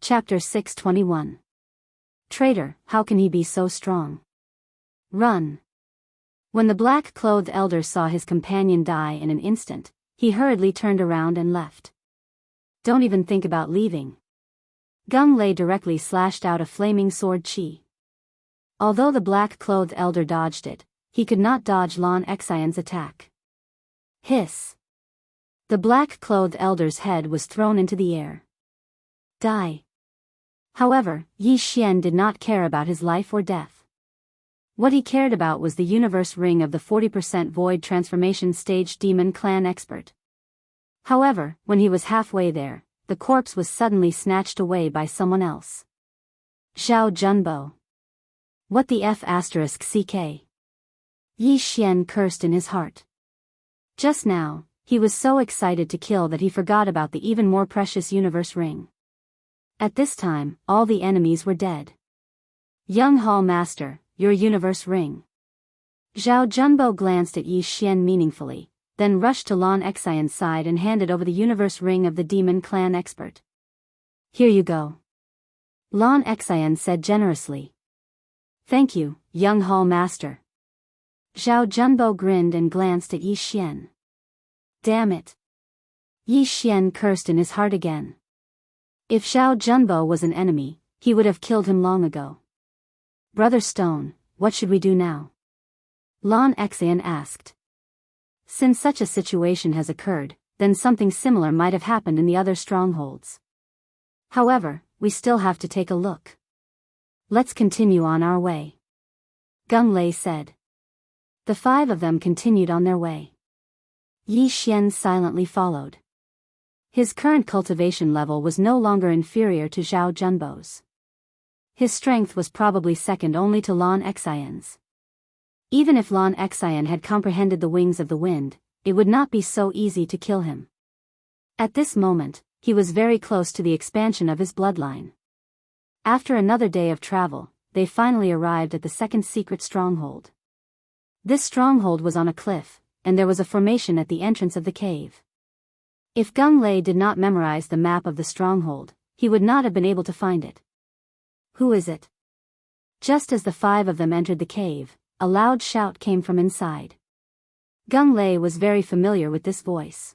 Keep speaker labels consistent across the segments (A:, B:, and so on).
A: Chapter 621. Traitor, how can he be so strong? Run. When the black-clothed elder saw his companion die in an instant, he hurriedly turned around and left. Don't even think about leaving. Gung Lei directly slashed out a flaming sword chi. Although the black-clothed elder dodged it, he could not dodge Lan Xian's attack. Hiss. The black-clothed elder's head was thrown into the air. Die. However, Yi Xian did not care about his life or death. What he cared about was the universe ring of the 40% void transformation stage demon clan expert. However, when he was halfway there, the corpse was suddenly snatched away by someone else. Zhao Junbo. What the F***ck? Yi Xian cursed in his heart. Just now, he was so excited to kill that he forgot about the even more precious universe ring. At this time, all the enemies were dead. Young Hall Master, your universe ring. Zhao Junbo glanced at Yi Xian meaningfully, then rushed to Lan Xian's side and handed over the universe ring of the demon clan expert. Here you go. Lan Xian said generously. Thank you, young Hall Master. Zhao Junbo grinned and glanced at Yi Xian. Damn it. Yi Xian cursed in his heart again. If Zhao Junbo was an enemy, he would have killed him long ago. Brother Stone, what should we do now? Lan Xian asked. Since such a situation has occurred, then something similar might have happened in the other strongholds. However, we still have to take a look. Let's continue on our way. Gung Lei said. The five of them continued on their way. Yi Xian silently followed. His current cultivation level was no longer inferior to Zhao Junbo's. His strength was probably second only to Lan Xian's. Even if Lan Xian had comprehended the wings of the wind, it would not be so easy to kill him. At this moment, he was very close to the expansion of his bloodline. After another day of travel, they finally arrived at the second secret stronghold. This stronghold was on a cliff, and there was a formation at the entrance of the cave. If Gung Lei did not memorize the map of the stronghold, he would not have been able to find it. Who is it? Just as the five of them entered the cave, a loud shout came from inside. Gung Lei was very familiar with this voice.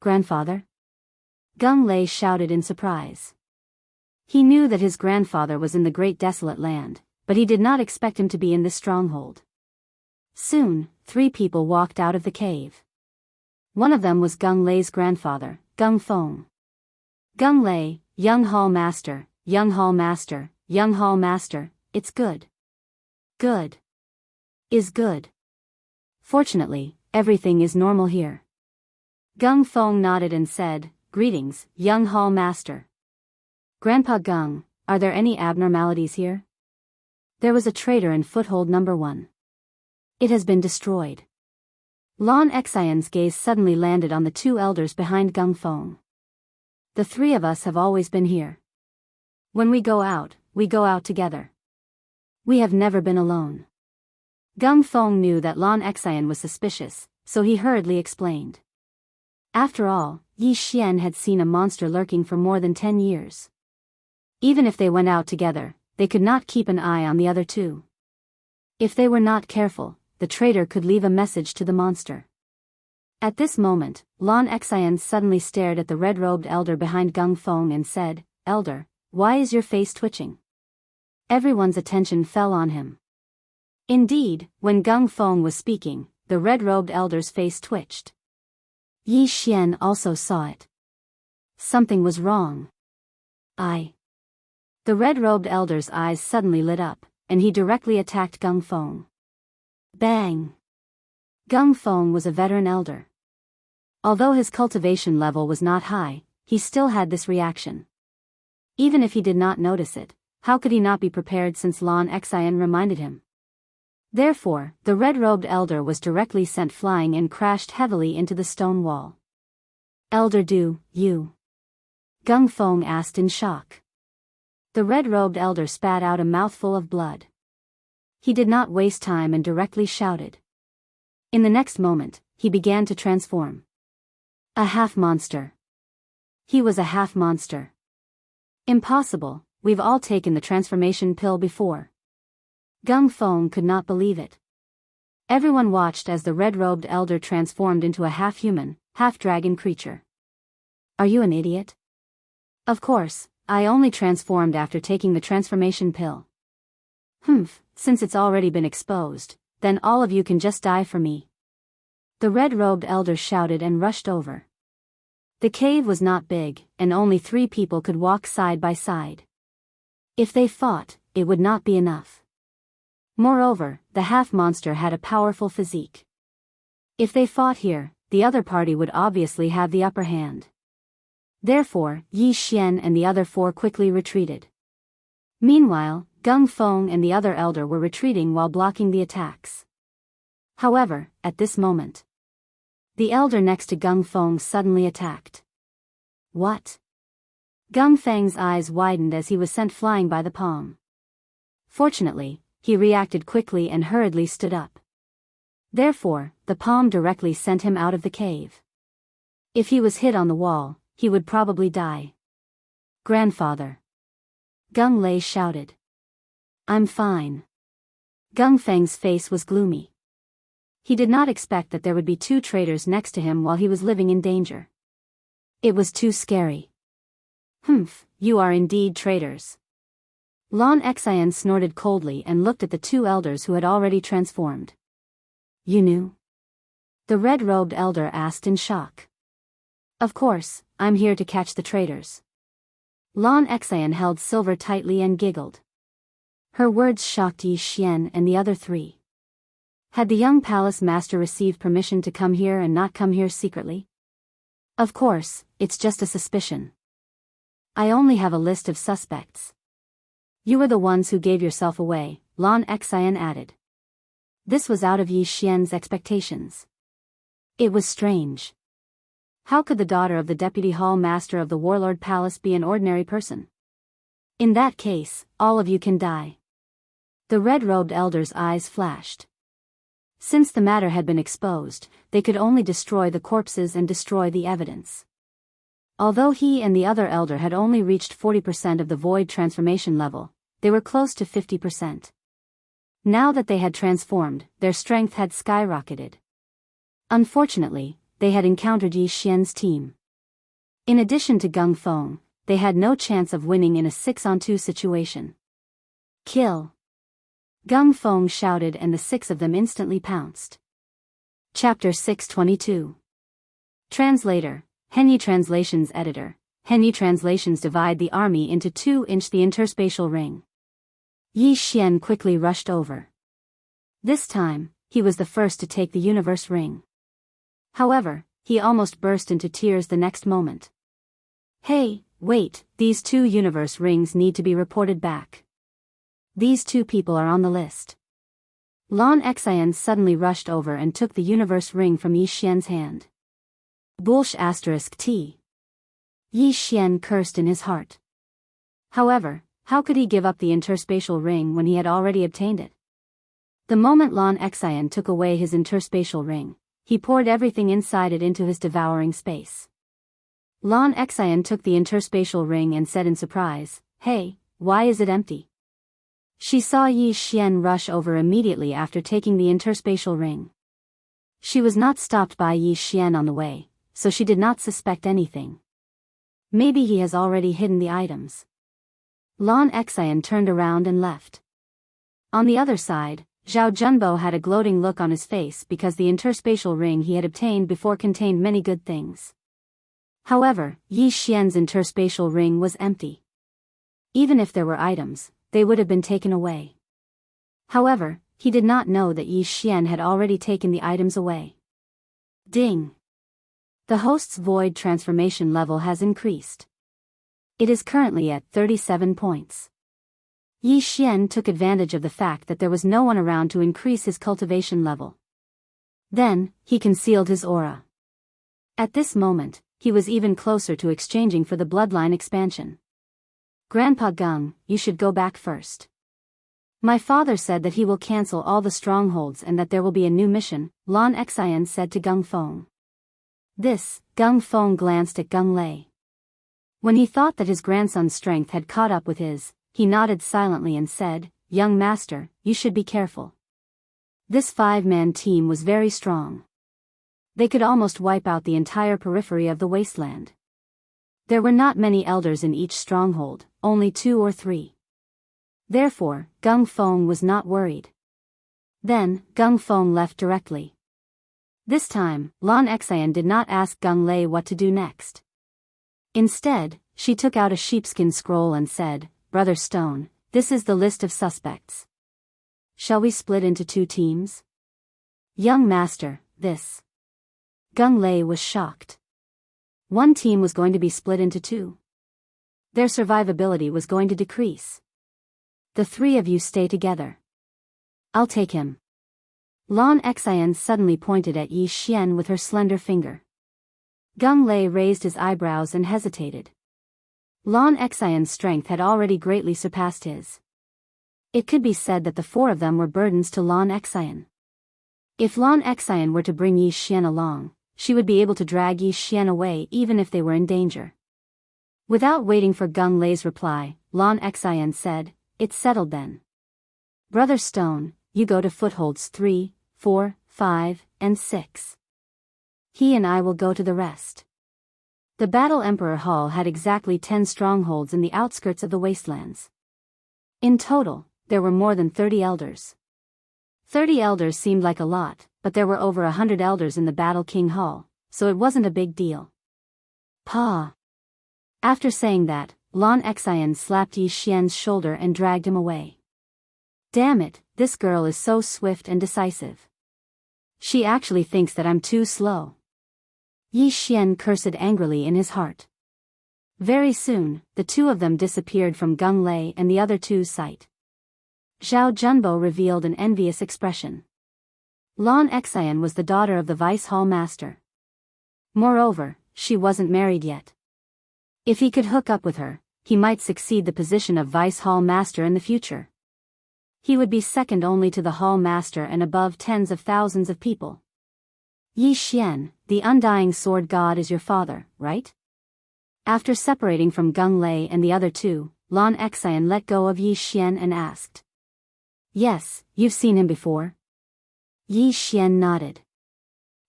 A: Grandfather? Gung Lei shouted in surprise. He knew that his grandfather was in the Great Desolate Land, but he did not expect him to be in this stronghold. Soon, three people walked out of the cave. One of them was Gung Lei's grandfather, Gung Feng. Gung Lei, young Hall Master, young Hall Master, young Hall Master, it's good. Good. Is good. Fortunately, everything is normal here. Gung Feng nodded and said, Greetings, young Hall Master. Grandpa Gung, are there any abnormalities here? There was a traitor in foothold number 1. It has been destroyed. Lan Xian's gaze suddenly landed on the two elders behind Gung Feng. The three of us have always been here. When we go out together. We have never been alone. Gung Feng knew that Lan Xian was suspicious, so he hurriedly explained. After all, Yi Xian had seen a monster lurking for more than 10 years. Even if they went out together, they could not keep an eye on the other two. If they were not careful, the traitor could leave a message to the monster. At this moment, Lan Xian suddenly stared at the red-robed elder behind Gung Feng and said, Elder, why is your face twitching? Everyone's attention fell on him. Indeed, when Gung Feng was speaking, the red-robed elder's face twitched. Yi Xian also saw it. Something was wrong. The red-robed elder's eyes suddenly lit up, and he directly attacked Gung Feng. Bang! Gung Feng was a veteran elder. Although his cultivation level was not high, he still had this reaction. Even if he did not notice it, how could he not be prepared since Lan Xian reminded him? Therefore, the red-robed elder was directly sent flying and crashed heavily into the stone wall. Elder Du, you? Gung Feng asked in shock. The red-robed elder spat out a mouthful of blood. He did not waste time and directly shouted. In the next moment, he began to transform. A half-monster. He was a half-monster. Impossible, we've all taken the transformation pill before. Gung Feng could not believe it. Everyone watched as the red-robed elder transformed into a half-human, half-dragon creature. Are you an idiot? Of course, I only transformed after taking the transformation pill. Humph, since it's already been exposed, then all of you can just die for me. The red-robed elder shouted and rushed over. The cave was not big, and only 3 people could walk side by side. If they fought, it would not be enough. Moreover, the half-monster had a powerful physique. If they fought here, the other party would obviously have the upper hand. Therefore, Yi Xian and the other 4 quickly retreated. Meanwhile, Gung Feng and the other elder were retreating while blocking the attacks. However, at this moment, the elder next to Gung Feng suddenly attacked. What? Gung Feng's eyes widened as he was sent flying by the palm. Fortunately, he reacted quickly and hurriedly stood up. Therefore, the palm directly sent him out of the cave. If he was hit on the wall, he would probably die. Grandfather. Gung Lei shouted. I'm fine. Gung Feng's face was gloomy. He did not expect that there would be 2 traitors next to him while he was living in danger. It was too scary. Humph, you are indeed traitors. Lon Xian snorted coldly and looked at the 2 elders who had already transformed. You knew? The red-robed elder asked in shock. Of course, I'm here to catch the traitors. Lon Xian held silver tightly and giggled. Her words shocked Yi Xian and the other 3. Had the young palace master received permission to come here and not come here secretly? Of course, it's just a suspicion. I only have a list of suspects. You were the ones who gave yourself away, Lon Xian added. This was out of Yi Xian's expectations. It was strange. How could the daughter of the deputy hall master of the warlord palace be an ordinary person? In that case, all of you can die. The red-robed elder's eyes flashed. Since the matter had been exposed, they could only destroy the corpses and destroy the evidence. Although he and the other elder had only reached 40% of the void transformation level, they were close to 50%. Now that they had transformed, their strength had skyrocketed. Unfortunately, they had encountered Yi Xian's team. In addition to Gung Feng, they had no chance of winning in a 6-on-2 situation. Kill! Gung Feng shouted and the 6 of them instantly pounced. Chapter 622. Translator, Henyi Translations Editor, Henyi Translations divide the army into 2-inch the interspatial ring. Yi Xian quickly rushed over. This time, he was the first to take the universe ring. However, he almost burst into tears the next moment. Hey, wait, these 2 universe rings need to be reported back. These 2 people are on the list. Lon Xian suddenly rushed over and took the universe ring from Yi Xian's hand. Bullsh *T. Yi Xian cursed in his heart. However, how could he give up the interspatial ring when he had already obtained it? The moment Lon Xian took away his interspatial ring, he poured everything inside it into his devouring space. Lon Xian took the interspatial ring and said in surprise, Hey, why is it empty? She saw Yi Xian rush over immediately after taking the interspatial ring. She was not stopped by Yi Xian on the way, so she did not suspect anything. Maybe he has already hidden the items. Lon Xian turned around and left. On the other side, Zhao Junbo had a gloating look on his face because the interspatial ring he had obtained before contained many good things. However, Yi Xian's interspatial ring was empty. Even if there were items, they would have been taken away. However, he did not know that Yi Xian had already taken the items away. Ding! The host's void transformation level has increased. It is currently at 37 points. Yi Xian took advantage of the fact that there was no one around to increase his cultivation level. Then, he concealed his aura. At this moment, he was even closer to exchanging for the bloodline expansion. Grandpa Gung, you should go back first. My father said that he will cancel all the strongholds and that there will be a new mission, Lon Xian said to Gung Feng. Gung Feng glanced at Gung Lei. When he thought that his grandson's strength had caught up with his, he nodded silently and said, "Young master, you should be careful." This 5-man team was very strong. They could almost wipe out the entire periphery of the wasteland. There were not many elders in each stronghold, only 2 or 3. Therefore, Gung Feng was not worried. Then, Gung Feng left directly. This time, Lan Xian did not ask Gung Lei what to do next. Instead, she took out a sheepskin scroll and said, "Brother Stone, this is the list of suspects. Shall we split into 2 teams?" "Young master, this..." Gung Lei was shocked. One team was going to be split into 2. Their survivability was going to decrease. "The 3 of you stay together. I'll take him." Lan Xian suddenly pointed at Yi Xian with her slender finger. Gung Lei raised his eyebrows and hesitated. Lan Xian's strength had already greatly surpassed his. It could be said that the 4 of them were burdens to Lan Xian. If Lan Xian were to bring Yi Xian along, she would be able to drag Yi Xian away even if they were in danger. Without waiting for Gung Lei's reply, Lan Xian said, "It's settled then. Brother Stone, you go to footholds 3, 4, 5, and 6. He and I will go to the rest." The Battle Emperor Hall had exactly 10 strongholds in the outskirts of the wastelands. In total, there were more than 30 elders. 30 elders seemed like a lot, but there were over 100 elders in the Battle King Hall, so it wasn't a big deal. "Pa." After saying that, Lan Xian slapped Yi Xian's shoulder and dragged him away. "Damn it, this girl is so swift and decisive. She actually thinks that I'm too slow." Yi Xian cursed angrily in his heart. Very soon, the 2 of them disappeared from Gung Lei and the other 2's sight. Zhao Junbo revealed an envious expression. Lan Xian was the daughter of the Vice Hall Master. Moreover, she wasn't married yet. If he could hook up with her, he might succeed the position of Vice Hall Master in the future. He would be second only to the Hall Master and above tens of thousands of people. "Yi Xian, the undying sword god is your father, right?" After separating from Gung Lei and the other 2, Lan Xian let go of Yi Xian and asked. "Yes, you've seen him before?" Yi Xian nodded.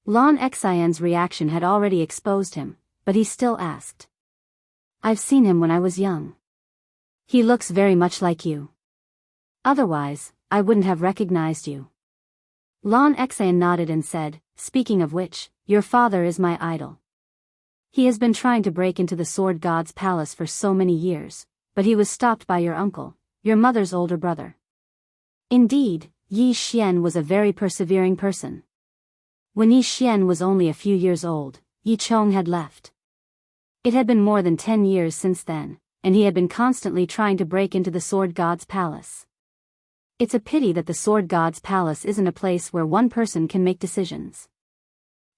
A: Lan Xian's reaction had already exposed him, but he still asked. "I've seen him when I was young. He looks very much like you. Otherwise, I wouldn't have recognized you." Lan Xian nodded and said, "Speaking of which, your father is my idol. He has been trying to break into the Sword God's palace for so many years, but he was stopped by your uncle, your mother's older brother." Indeed, Yi Xian was a very persevering person. When Yi Xian was only a few years old, Yi Chong had left. It had been more than 10 years since then, and he had been constantly trying to break into the Sword God's palace. It's a pity that the Sword God's palace isn't a place where one person can make decisions.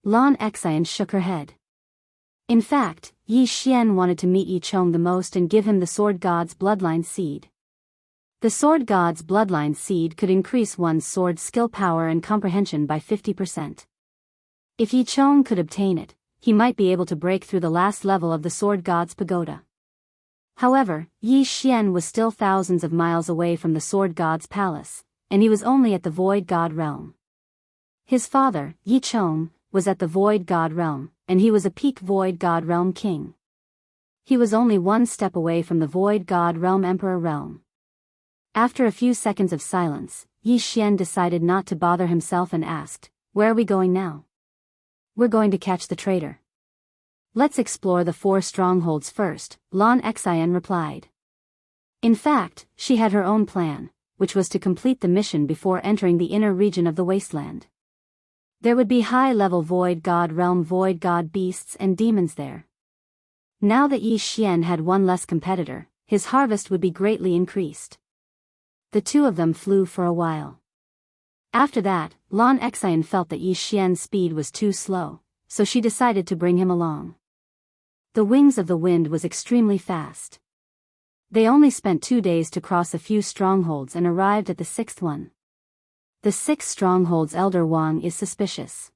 A: Lan Xian shook her head. In fact, Yi Xian wanted to meet Yi Chong the most and give him the Sword God's bloodline seed. The Sword God's bloodline seed could increase one's sword skill power and comprehension by 50%. If Yi Chong could obtain it, he might be able to break through the last level of the Sword God's pagoda. However, Yi Xian was still thousands of miles away from the Sword God's palace, and he was only at the Void God realm. His father, Yi Chong, was at the Void God realm, and he was a peak Void God realm king. He was only one step away from the Void God realm Emperor realm. After a few seconds of silence, Yi Xian decided not to bother himself and asked, "Where are we going now?" "We're going to catch the traitor." "Let's explore the 4 strongholds first," Lan Xian replied. In fact, she had her own plan, which was to complete the mission before entering the inner region of the wasteland. There would be high-level Void God realm Void God beasts and demons there. Now that Yi Xian had one less competitor, his harvest would be greatly increased. The 2 of them flew for a while. After that, Lan Xian felt that Yi Xian's speed was too slow, so she decided to bring him along. The wings of the wind was extremely fast. They only spent 2 days to cross a few strongholds and arrived at the 6th one. The 6th stronghold's Elder Wang is suspicious.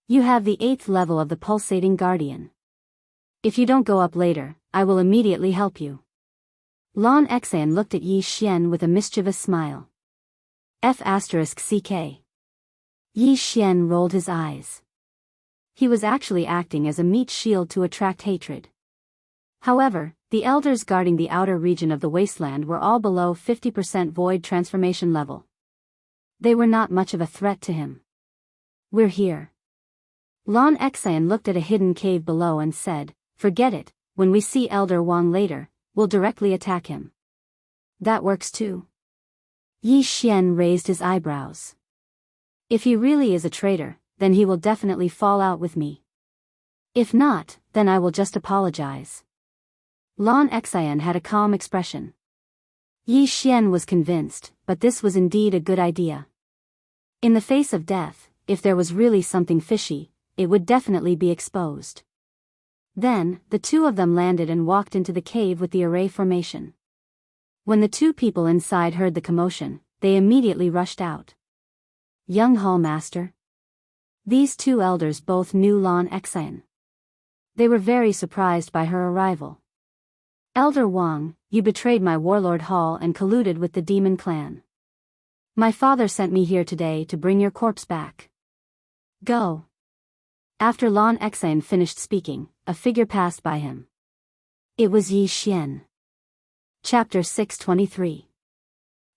A: "You have the 8th level of the Pulsating Guardian. If you don't go up later, I will immediately help you. Lan Xan looked at Yi Xian with a mischievous smile. F***ck. Yi Xian rolled his eyes. He was actually acting as a meat shield to attract hatred. However, the elders guarding the outer region of the wasteland were all below 50% void transformation level. They were not much of a threat to him. We're here. Lan Xan looked at a hidden cave below and said, forget it, when we see Elder Wang later, we'll directly attack him. That works too. Yi Xian raised his eyebrows. If he really is a traitor, then he will definitely fall out with me. If not, then I will just apologize. Lan Xan had a calm expression. Yi Xian was convinced, but this was indeed a good idea. In the face of death, if there was really something fishy, it would definitely be exposed. Then, the two of them landed and walked into the cave with the array formation. When the two people inside heard the commotion, they immediately rushed out. Young Hall Master. These two elders both knew Lan Xan. They were very surprised by her arrival. Elder Wang, you betrayed my warlord Hall and colluded with the demon clan. My father sent me here today to bring your corpse back. Go. After Lan Xan finished speaking, a figure passed by him. It was Yi Xian. Chapter 623.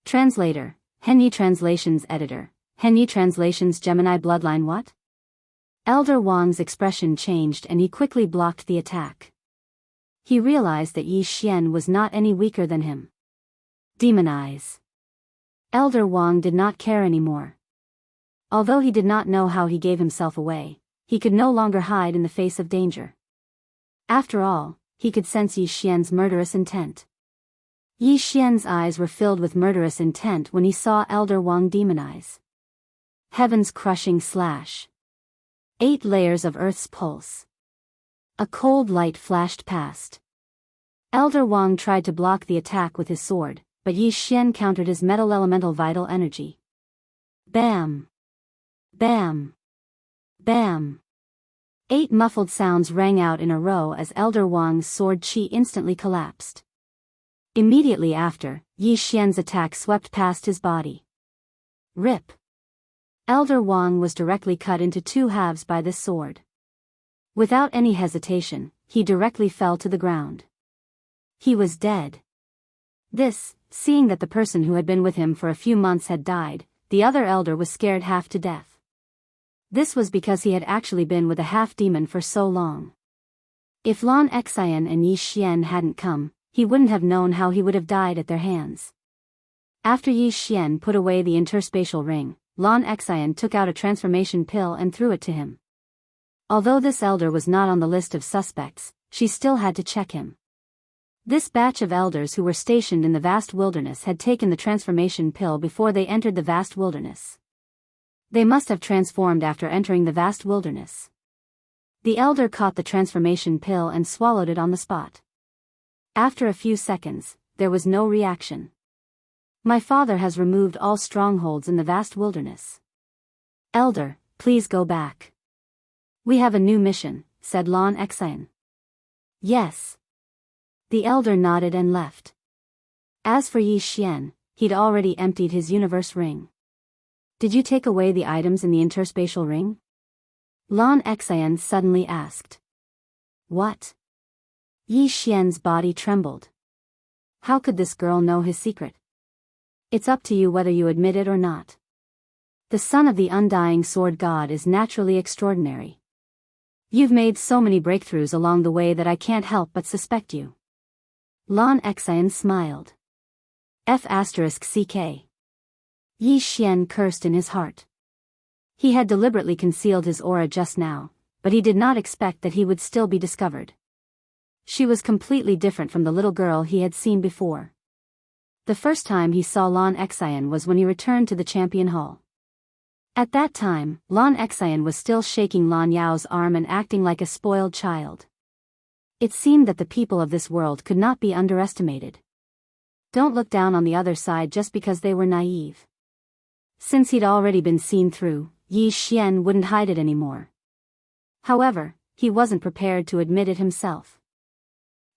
A: Translator, Henyi Translations Editor, Henyi Translations Gemini Bloodline. What? Elder Wang's expression changed and he quickly blocked the attack. He realized that Yi Xian was not any weaker than him. Demon Eyes. Elder Wang did not care anymore. Although he did not know how he gave himself away, he could no longer hide in the face of danger. After all, he could sense Yi Xian's murderous intent. Yi Xian's eyes were filled with murderous intent when he saw Elder Wang demonize. Heaven's crushing slash. 8 layers of Earth's pulse. A cold light flashed past. Elder Wang tried to block the attack with his sword, but Yi Xian countered his metal elemental vital energy. Bam! Bam! Bam! 8 muffled sounds rang out in a row as Elder Wang's sword chi instantly collapsed. Immediately after, Yi Xian's attack swept past his body. Rip! Elder Wang was directly cut into 2 halves by this sword. Without any hesitation, he directly fell to the ground. He was dead. Seeing that the person who had been with him for a few months had died, the other elder was scared half to death. This was because he had actually been with a half-demon for so long. If Lan Xan and Yi Xian hadn't come, he wouldn't have known how he would have died at their hands. After Yi Xian put away the interspatial ring, Lan Xan took out a transformation pill and threw it to him. Although this elder was not on the list of suspects, she still had to check him. This batch of elders who were stationed in the vast wilderness had taken the transformation pill before they entered the vast wilderness. They must have transformed after entering the vast wilderness. The elder caught the transformation pill and swallowed it on the spot. After a few seconds, there was no reaction. My father has removed all strongholds in the vast wilderness. Elder, please go back. We have a new mission, said Lan Xan. Yes. The elder nodded and left. As for Yi Xian, he'd already emptied his universe ring. Did you take away the items in the interspatial ring? Lan Xan suddenly asked. What? Yi Xian's body trembled. How could this girl know his secret? It's up to you whether you admit it or not. The son of the undying sword god is naturally extraordinary. You've made so many breakthroughs along the way that I can't help but suspect you. Lan Xan smiled. F***ck. Yi Xian cursed in his heart. He had deliberately concealed his aura just now, but he did not expect that he would still be discovered. She was completely different from the little girl he had seen before. The first time he saw Lan Xan was when he returned to the Champion Hall. At that time, Lan Xan was still shaking Lan Yao's arm and acting like a spoiled child. It seemed that the people of this world could not be underestimated. Don't look down on the other side just because they were naive. Since he'd already been seen through, Yi Xian wouldn't hide it anymore. However, he wasn't prepared to admit it himself.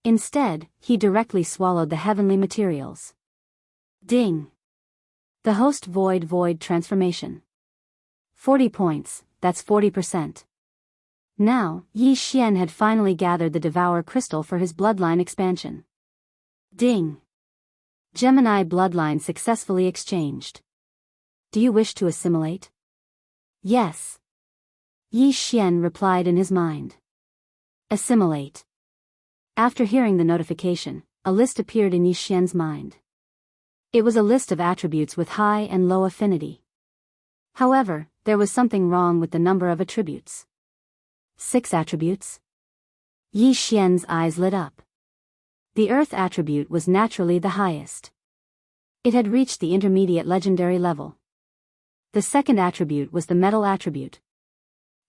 A: Instead, he directly swallowed the heavenly materials. Ding! The host void transformation. 40 points, that's 40%. Now, Yi Xian had finally gathered the Devourer crystal for his bloodline expansion. Ding! Gemini bloodline successfully exchanged. Do you wish to assimilate? Yes. Yi Xian replied in his mind. Assimilate. After hearing the notification, a list appeared in Yi Xian's mind. It was a list of attributes with high and low affinity. However, there was something wrong with the number of attributes. 6 attributes? Yi Xian's eyes lit up. The earth attribute was naturally the highest. It had reached the intermediate legendary level. The second attribute was the metal attribute.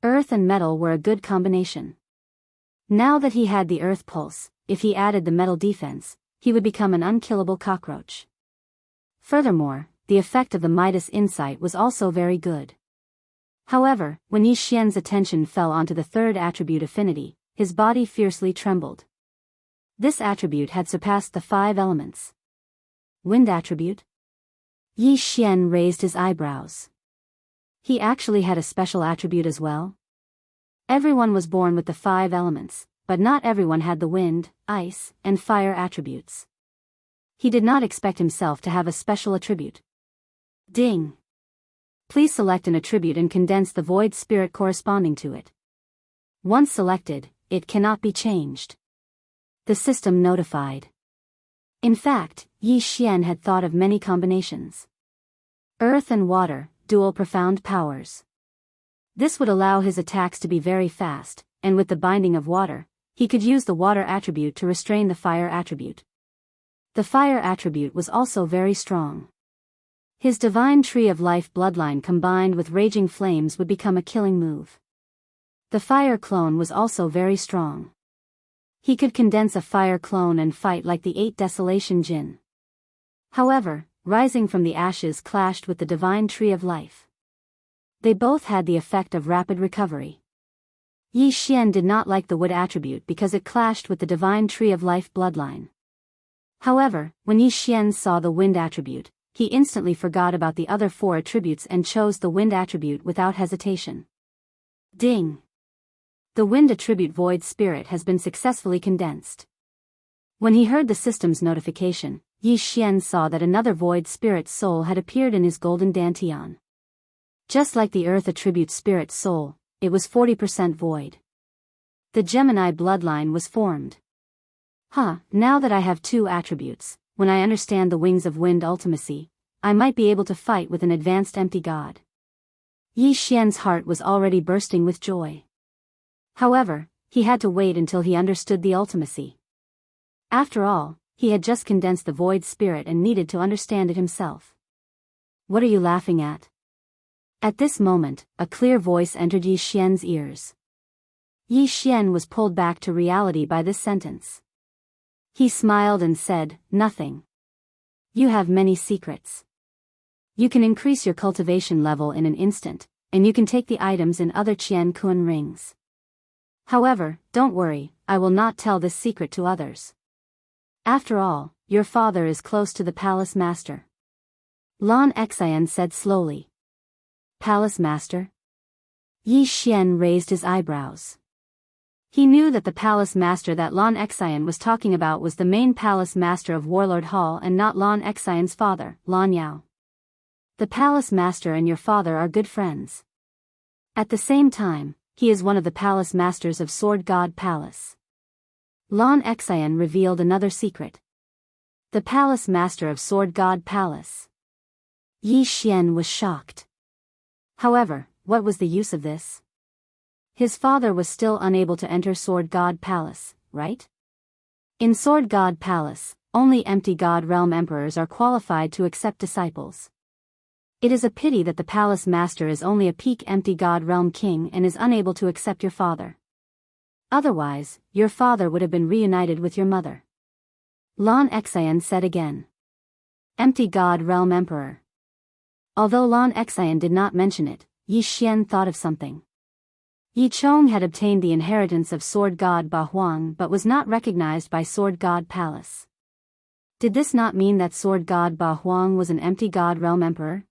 A: Earth and metal were a good combination. Now that he had the earth pulse, if he added the metal defense, he would become an unkillable cockroach. Furthermore, the effect of the Midas insight was also very good. However, when Yi Xian's attention fell onto the third attribute affinity, his body fiercely trembled. This attribute had surpassed the 5 elements. Wind attribute? Yi Xian raised his eyebrows. He actually had a special attribute as well? Everyone was born with the 5 elements, but not everyone had the wind, ice, and fire attributes. He did not expect himself to have a special attribute. Ding! Please select an attribute and condense the void spirit corresponding to it. Once selected, it cannot be changed. The system notified. In fact, Yi Xian had thought of many combinations. Earth and water, dual profound powers. This would allow his attacks to be very fast, and with the binding of water, he could use the water attribute to restrain the fire attribute. The fire attribute was also very strong. His divine tree of life bloodline combined with raging flames would become a killing move. The fire clone was also very strong. He could condense a fire clone and fight like the 8 desolation Jin. However, rising from the ashes clashed with the divine tree of life. They both had the effect of rapid recovery. Yi Xian did not like the wood attribute because it clashed with the divine tree of life bloodline. However, when Yi Xian saw the wind attribute, he instantly forgot about the other 4 attributes and chose the wind attribute without hesitation. Ding! The wind attribute void spirit has been successfully condensed. When he heard the system's notification, Yi Xian saw that another void spirit soul had appeared in his golden dantian. Just like the earth attribute spirit soul, it was 40% void. The Gemini bloodline was formed. Now that I have 2 attributes, when I understand the wings of wind ultimacy, I might be able to fight with an advanced empty god. Yi Xian's heart was already bursting with joy. However, he had to wait until he understood the ultimacy. After all, he had just condensed the void spirit and needed to understand it himself. What are you laughing at? At this moment, a clear voice entered Yi Xian's ears. Yi Xian was pulled back to reality by this sentence. He smiled and said, "Nothing. You have many secrets. You can increase your cultivation level in an instant, and you can take the items in other Qian Kun rings. However, don't worry, I will not tell this secret to others. After all, your father is close to the palace master." Lan Xian said slowly. Palace master? Yi Xian raised his eyebrows. He knew that the palace master that Lan Xian was talking about was the main palace master of Warlord Hall and not Lan Xian's father, Lan Yao. The palace master and your father are good friends. At the same time, he is one of the palace masters of Sword God Palace. Lan Xian revealed another secret. The palace master of Sword God Palace. Yi Xian was shocked. However, what was the use of this? His father was still unable to enter Sword God Palace, right? In Sword God Palace, only empty God Realm Emperors are qualified to accept disciples. It is a pity that the Palace Master is only a peak empty God Realm King and is unable to accept your father. Otherwise, your father would have been reunited with your mother. Lan Xian said again. Empty God Realm Emperor. Although Lan Xian did not mention it, Yi Xian thought of something. Yi Chong had obtained the inheritance of Sword God Ba Huang but was not recognized by Sword God Palace. Did this not mean that Sword God Ba Huang was an empty God Realm Emperor?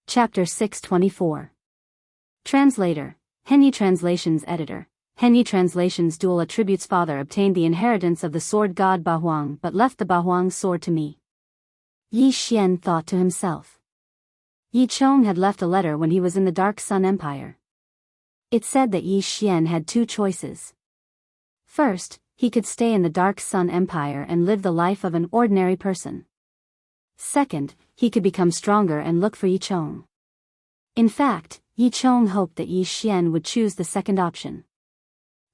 A: Chapter 624. Translator, Henyi Translations Editor. Henyi Translations Dual Attributes. Father obtained the inheritance of the Sword God Ba Huang but left the Ba Huang sword to me. Yi Xian thought to himself. Yi Chong had left a letter when he was in the Dark Sun Empire. It said that Yi Xian had two choices. First, he could stay in the Dark Sun Empire and live the life of an ordinary person. Second, he could become stronger and look for Yi Chong. In fact, Yi Chong hoped that Yi Xian would choose the second option.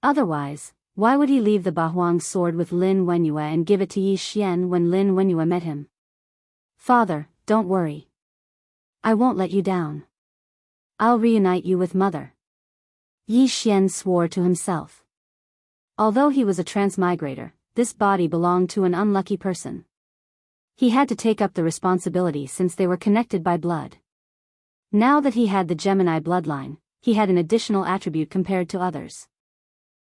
A: Otherwise, why would he leave the Ba Huang sword with Lin Wenyue and give it to Yi Xian when Lin Wenyue met him? Father, don't worry. I won't let you down. I'll reunite you with Mother. Yi Xian swore to himself. Although he was a transmigrator, this body belonged to an unlucky person. He had to take up the responsibility since they were connected by blood. Now that he had the Gemini bloodline, he had an additional attribute compared to others.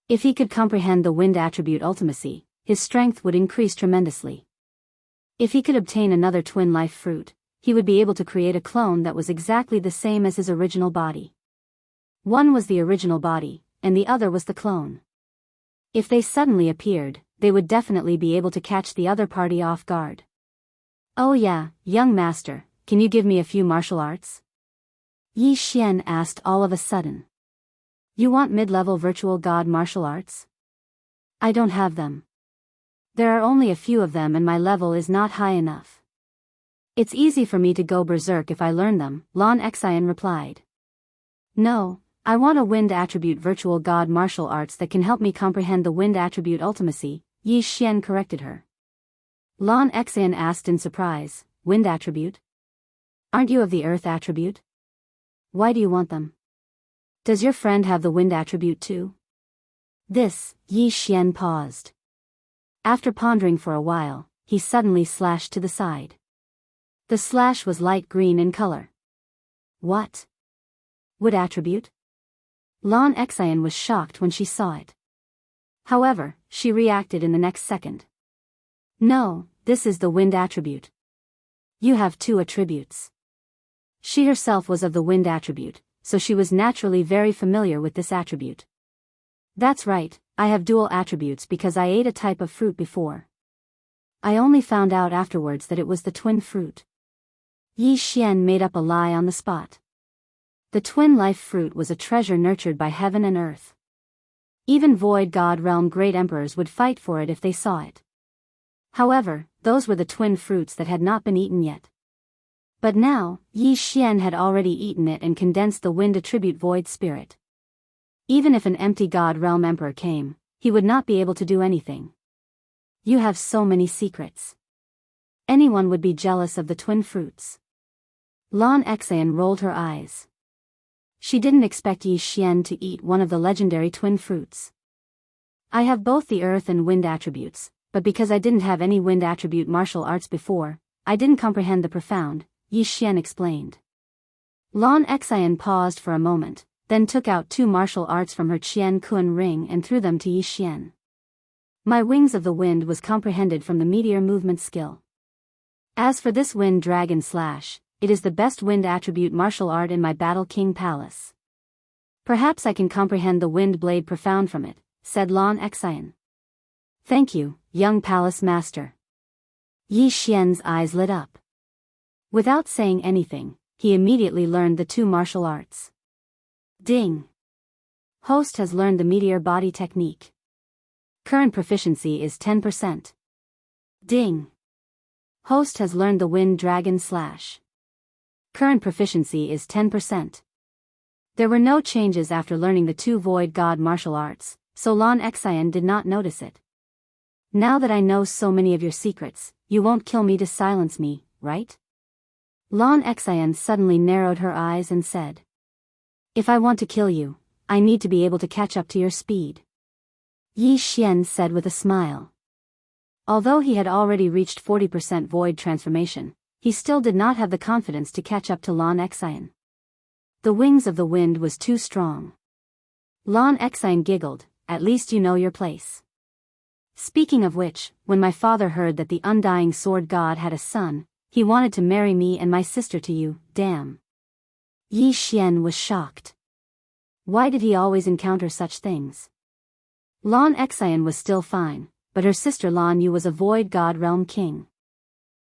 A: If he could comprehend the wind attribute ultimacy, his strength would increase tremendously. If he could obtain another twin life fruit, he would be able to create a clone that was exactly the same as his original body. One was the original body, and the other was the clone. If they suddenly appeared, they would definitely be able to catch the other party off guard. Oh yeah, young master, can you give me a few martial arts? Yi Xian asked all of a sudden. You want mid-level virtual god martial arts? I don't have them. There are only a few of them and my level is not high enough. It's easy for me to go berserk if I learn them, Lon Xian replied. No, I want a wind attribute virtual god martial arts that can help me comprehend the wind attribute ultimacy, Yi Xian corrected her. Lon Xian asked in surprise, wind attribute? Aren't you of the earth attribute? Why do you want them? Does your friend have the wind attribute too? This, Yi Xian paused. After pondering for a while, he suddenly slashed to the side. The slash was light green in color. What? Wood attribute? Lon Xian was shocked when she saw it. However, she reacted in the next second. No, this is the wind attribute. You have two attributes. She herself was of the wind attribute, so she was naturally very familiar with this attribute. That's right, I have dual attributes because I ate a type of fruit before. I only found out afterwards that it was the twin fruit. Yi Xian made up a lie on the spot. The twin life fruit was a treasure nurtured by heaven and earth. Even void god realm great emperors would fight for it if they saw it. However, those were the twin fruits that had not been eaten yet. But now, Yi Xian had already eaten it and condensed the wind attribute void spirit. Even if an empty god realm emperor came, he would not be able to do anything. You have so many secrets. Anyone would be jealous of the twin fruits. Lon Xian rolled her eyes. She didn't expect Yi Xian to eat one of the legendary twin fruits. I have both the earth and wind attributes, but because I didn't have any wind attribute martial arts before, I didn't comprehend the profound, Yi Xian explained. Lon Xian paused for a moment, then took out two martial arts from her Qian Kun ring and threw them to Yi Xian. My wings of the wind was comprehended from the meteor movement skill. As for this wind dragon slash, it is the best wind attribute martial art in my Battle King Palace. Perhaps I can comprehend the wind blade profound from it, said Lon Xian. Thank you, young palace master. Yi Xian's eyes lit up. Without saying anything, he immediately learned the two martial arts. Ding! Host has learned the meteor body technique. Current proficiency is 10%. Ding! Host has learned the wind dragon slash. Current proficiency is 10%. There were no changes after learning the two void god martial arts, so Lon Xian did not notice it. Now that I know so many of your secrets, you won't kill me to silence me, right? Lon Xian suddenly narrowed her eyes and said. If I want to kill you, I need to be able to catch up to your speed. Yi Xian said with a smile. Although he had already reached 40% void transformation, he still did not have the confidence to catch up to Lon Xian. The wings of the wind was too strong. Lan Exine giggled, at least you know your place. Speaking of which, when my father heard that the undying sword god had a son, he wanted to marry me and my sister to you, damn. Yi Xian was shocked. Why did he always encounter such things? Lan Exine was still fine, but her sister Lan Yu was a void god realm king.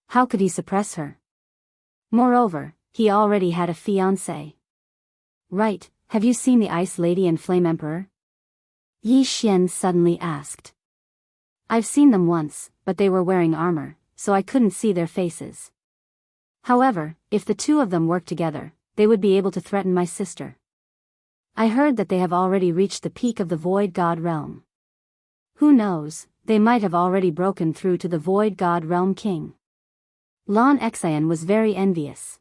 A: How could he suppress her? Moreover, he already had a fiancé. Right, have you seen the Ice Lady and Flame Emperor? Yi Xian suddenly asked. I've seen them once, but they were wearing armor, so I couldn't see their faces. However, if the two of them work together, they would be able to threaten my sister. I heard that they have already reached the peak of the Void God realm. Who knows, they might have already broken through to the Void God realm king. Lan Exine was very envious.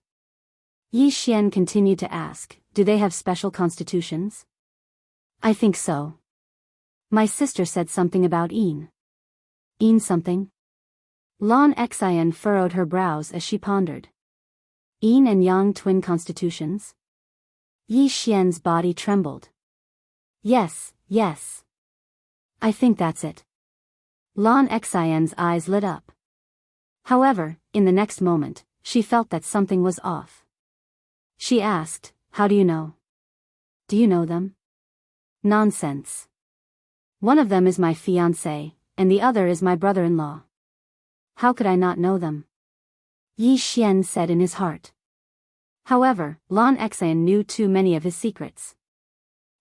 A: Yi Xian continued to ask, do they have special constitutions? I think so. My sister said something about Een. Een something? Lan Exine furrowed her brows as she pondered. Yin and Yang twin constitutions? Yi Xian's body trembled. Yes, yes. I think that's it. Lan Xian's eyes lit up. However, in the next moment, she felt that something was off. She asked, how do you know? Do you know them? Nonsense. One of them is my fiancé, and the other is my brother-in-law. How could I not know them? Yi Xian said in his heart. However, Lan Exine knew too many of his secrets.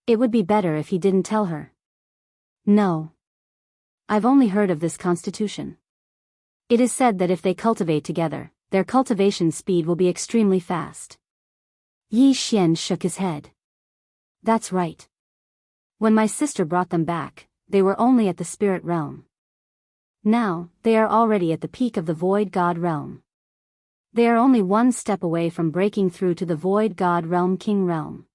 A: It would be better if he didn't tell her. No. I've only heard of this constitution. It is said that if they cultivate together, their cultivation speed will be extremely fast. Yi Xian shook his head. That's right. When my sister brought them back, they were only at the spirit realm. Now, they are already at the peak of the Void God realm. They are only one step away from breaking through to the Void God realm king realm.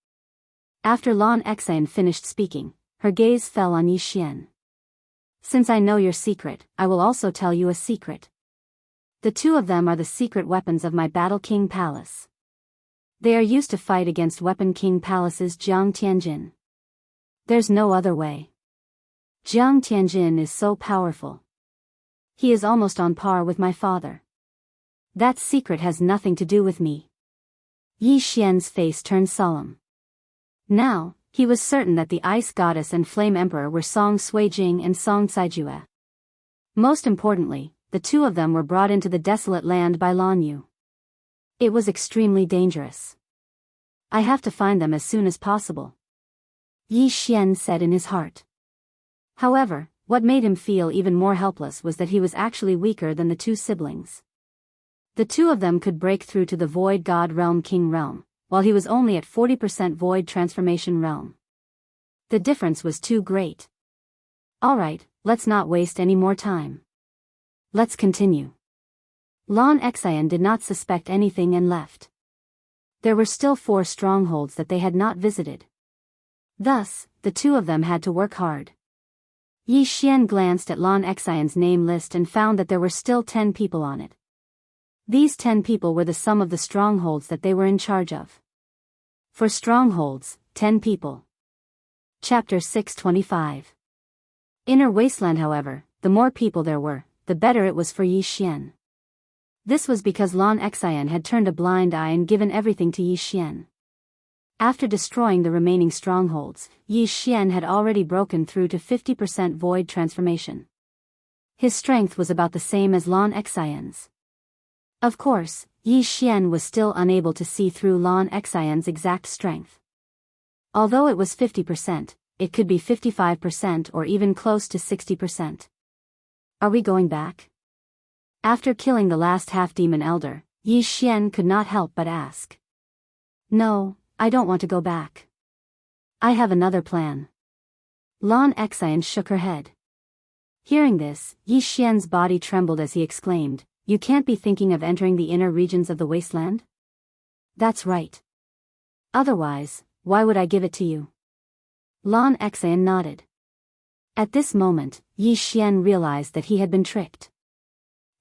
A: After Lan Exine finished speaking, her gaze fell on Yi Xian. Since I know your secret, I will also tell you a secret. The two of them are the secret weapons of my Battle King Palace. They are used to fight against Weapon King Palace's Jiang Tianjin. There's no other way. Jiang Tianjin is so powerful. He is almost on par with my father. That secret has nothing to do with me. Yi Xian's face turned solemn. Now, he was certain that the Ice Goddess and Flame Emperor were Song Suijing and Song Caijue. Most importantly, the two of them were brought into the desolate land by Lan Yu. It was extremely dangerous. I have to find them as soon as possible. Yi Xian said in his heart. However, what made him feel even more helpless was that he was actually weaker than the two siblings. The two of them could break through to the Void God Realm King Realm, while he was only at 40% Void Transformation Realm. The difference was too great. Alright, let's not waste any more time. Let's continue. Lan Exine did not suspect anything and left. There were still 4 strongholds that they had not visited. Thus, the two of them had to work hard. Yi Xian glanced at Lan Exine's name list and found that there were still 10 people on it. These 10 people were the sum of the strongholds that they were in charge of. For strongholds, 10 people. Chapter 625. Inner Wasteland. However, the more people there were, the better it was for Yi Xian. This was because Lan Exine had turned a blind eye and given everything to Yi Xian. After destroying the remaining strongholds, Yi Xian had already broken through to 50% Void Transformation. His strength was about the same as Lan Exine's. Of course, Yi Xian was still unable to see through Lan Exine's exact strength. Although it was 50%, it could be 55% or even close to 60%. Are we going back? After killing the last half-demon elder, Yi Xian could not help but ask. No, I don't want to go back. I have another plan. Lan Exine shook her head. Hearing this, Yi Xian's body trembled as he exclaimed, You can't be thinking of entering the inner regions of the wasteland? That's right. Otherwise, why would I give it to you? Lan Exine nodded. At this moment, Yi Xian realized that he had been tricked.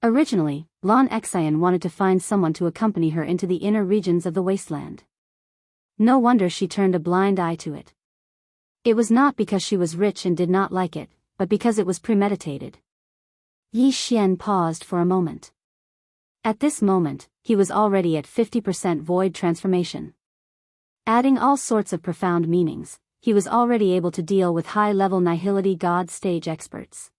A: Originally, Lan Exine wanted to find someone to accompany her into the inner regions of the wasteland. No wonder she turned a blind eye to it. It was not because she was rich and did not like it, but because it was premeditated. Yi Xian paused for a moment. At this moment, he was already at 50% void transformation. Adding all sorts of profound meanings, he was already able to deal with high-level nihility god stage experts.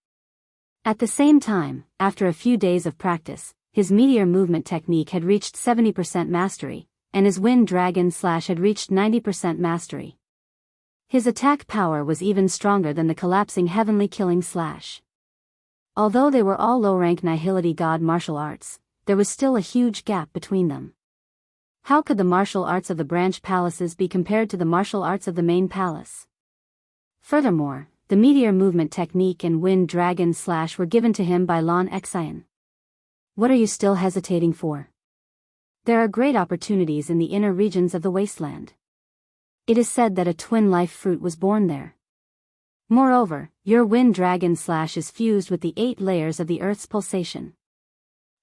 A: At the same time, after a few days of practice, his meteor movement technique had reached 70% mastery, and his wind dragon slash had reached 90% mastery. His attack power was even stronger than the collapsing heavenly killing slash. Although they were all low-rank nihility god martial arts, there was still a huge gap between them. How could the martial arts of the branch palaces be compared to the martial arts of the main palace? Furthermore, the meteor movement technique and wind dragon slash were given to him by Lan Xian. What are you still hesitating for? There are great opportunities in the inner regions of the wasteland. It is said that a twin life fruit was born there. Moreover, your wind dragon slash is fused with the 8 layers of the Earth's pulsation.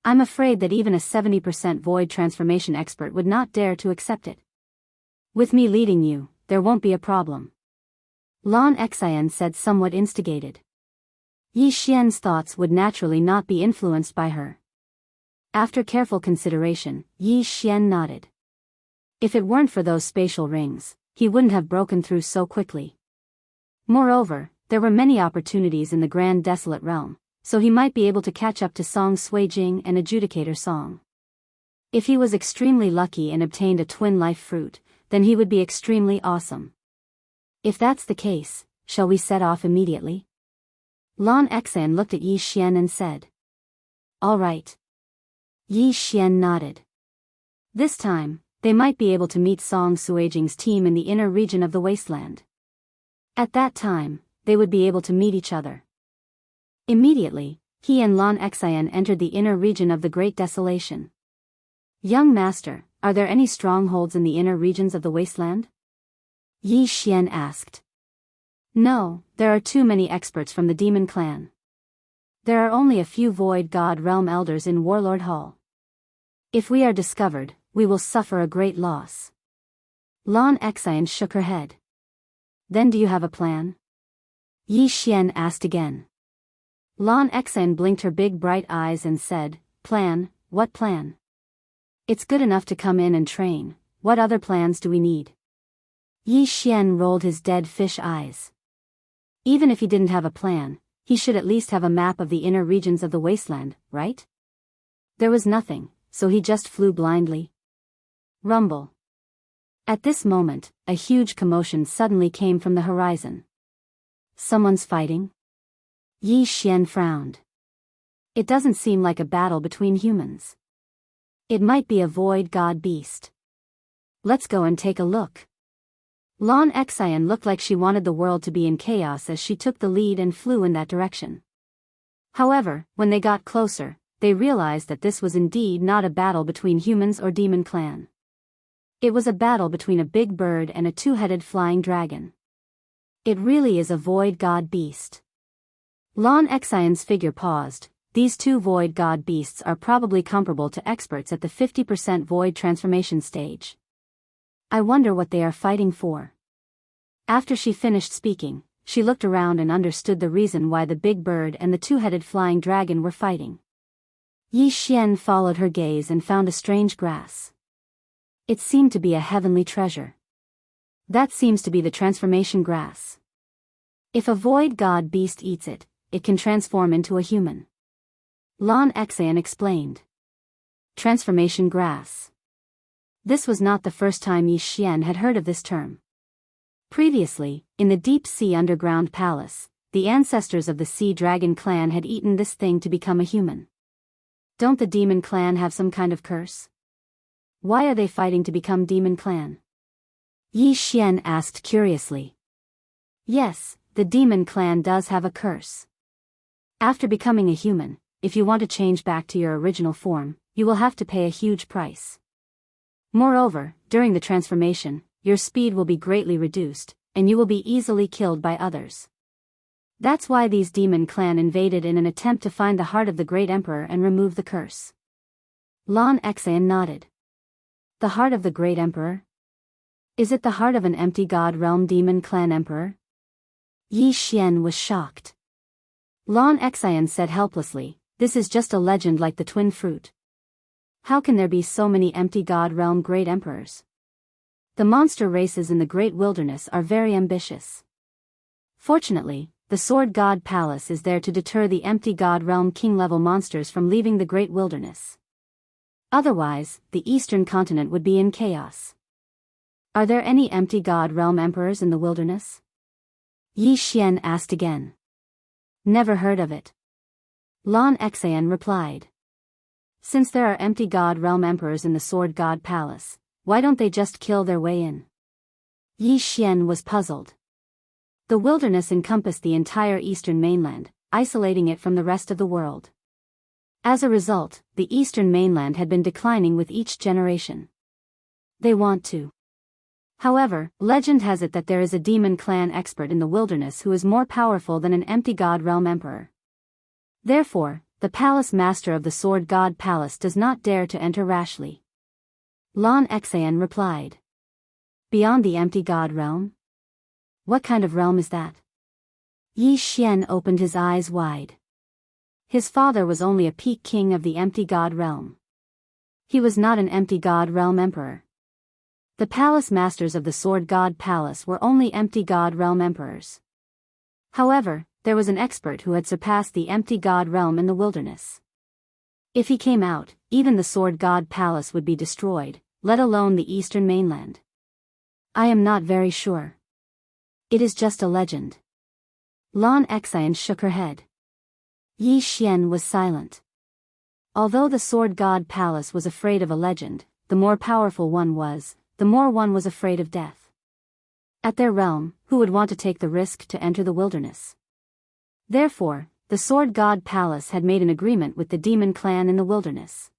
A: I'm afraid that even a 70% void transformation expert would not dare to accept it. With me leading you, there won't be a problem. Lan Xian said, somewhat instigated. Yi Xian's thoughts would naturally not be influenced by her. After careful consideration, Yi Xian nodded. If it weren't for those spatial rings, he wouldn't have broken through so quickly. Moreover, there were many opportunities in the Grand Desolate Realm, so he might be able to catch up to Song Suijing and Adjudicator Song. If he was extremely lucky and obtained a twin life fruit, then he would be extremely awesome. If that's the case, shall we set off immediately? Lan Xian looked at Yi Xian and said. All right. Yi Xian nodded. This time, they might be able to meet Song Suijing's team in the inner region of the wasteland. At that time, they would be able to meet each other. Immediately, he and Lan Xian entered the inner region of the Great Desolation. Young master, are there any strongholds in the inner regions of the wasteland? Yi Xian asked. No, there are too many experts from the demon clan. There are only a few void god realm elders in Warlord Hall. If we are discovered, we will suffer a great loss. Lan Xian shook her head. Then do you have a plan? Yi Xian asked again. Lan Xian blinked her big bright eyes and said, Plan, what plan? It's good enough to come in and train, what other plans do we need? Yi Xian rolled his dead fish eyes. Even if he didn't have a plan, he should at least have a map of the inner regions of the wasteland, right? There was nothing, so he just flew blindly. Rumble. At this moment, a huge commotion suddenly came from the horizon. Someone's fighting? Yi Xian frowned. It doesn't seem like a battle between humans. It might be a void god beast. Let's go and take a look. Lan Xian looked like she wanted the world to be in chaos as she took the lead and flew in that direction. However, when they got closer, they realized that this was indeed not a battle between humans or demon clan. It was a battle between a big bird and a two-headed flying dragon. It really is a void god beast. Lan Xian's figure paused. These two void god beasts are probably comparable to experts at the 50% void transformation stage. I wonder what they are fighting for. After she finished speaking, she looked around and understood the reason why the big bird and the two-headed flying dragon were fighting. Yi Xian followed her gaze and found a strange grass. It seemed to be a heavenly treasure. That seems to be the transformation grass. If a void god beast eats it, it can transform into a human. Lan Xian explained. Transformation grass. This was not the first time Yi Xian had heard of this term. Previously, in the deep sea underground palace, the ancestors of the Sea Dragon clan had eaten this thing to become a human. Don't the demon clan have some kind of curse? Why are they fighting to become demon clan? Yi Xian asked curiously. Yes, the demon clan does have a curse. After becoming a human, if you want to change back to your original form, you will have to pay a huge price. Moreover, during the transformation, your speed will be greatly reduced, and you will be easily killed by others. That's why these demon clan invaded in an attempt to find the heart of the great emperor and remove the curse. Lan Xian nodded. The heart of the great emperor? Is it the heart of an empty god realm demon clan emperor? Yi Xian was shocked. Lan Xian said helplessly, "This is just a legend like the twin fruit. How can there be so many empty god realm great emperors? The monster races in the great wilderness are very ambitious. Fortunately, the sword god palace is there to deter the empty god realm king-level monsters from leaving the great wilderness. Otherwise, the eastern continent would be in chaos. Are there any empty god realm emperors in the wilderness?" Yi Xian asked again. "Never heard of it." Lan Xian replied. "Since there are empty god realm emperors in the sword god palace, why don't they just kill their way in?" Yi Xian was puzzled. The wilderness encompassed the entire eastern mainland, isolating it from the rest of the world. As a result, the eastern mainland had been declining with each generation. They want to. However, legend has it that there is a demon clan expert in the wilderness who is more powerful than an empty god realm emperor. Therefore, the palace master of the sword god palace does not dare to enter rashly. Lan Xian replied. "Beyond the empty god realm? What kind of realm is that?" Yi Xian opened his eyes wide. His father was only a peak king of the empty god realm. He was not an empty god realm emperor. The palace masters of the sword god palace were only empty god realm emperors. However, there was an expert who had surpassed the empty god realm in the wilderness. If he came out, even the sword god palace would be destroyed, let alone the eastern mainland. I am not very sure. It is just a legend. Lan Xian shook her head. Yi Xian was silent. Although the sword god palace was afraid of a legend, the more powerful one was, the more one was afraid of death. At their realm, who would want to take the risk to enter the wilderness? Therefore, the sword god palace had made an agreement with the demon clan in the wilderness.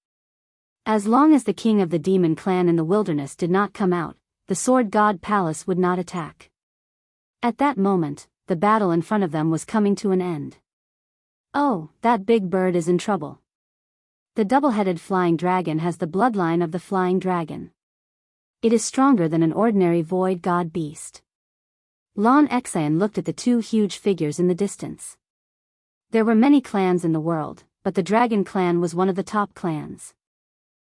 A: As long as the king of the demon clan in the wilderness did not come out, the sword god palace would not attack. At that moment, the battle in front of them was coming to an end. Oh, that big bird is in trouble. The double-headed flying dragon has the bloodline of the flying dragon. It is stronger than an ordinary void god beast. Lan Xian looked at the two huge figures in the distance. There were many clans in the world, but the dragon clan was one of the top clans.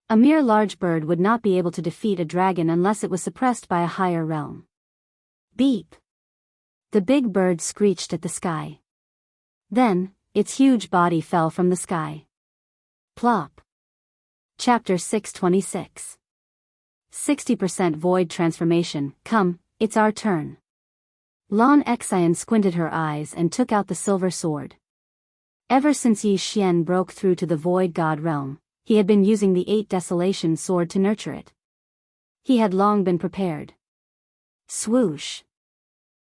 A: A mere large bird would not be able to defeat a dragon unless it was suppressed by a higher realm. Beep! The big bird screeched at the sky. Then, its huge body fell from the sky. Plop. Chapter 626. 60% Void Transformation. Come, it's our turn. Lan Xian squinted her eyes and took out the silver sword. Ever since Yi Xian broke through to the Void God realm, he had been using the 8 Desolation sword to nurture it. He had long been prepared. Swoosh.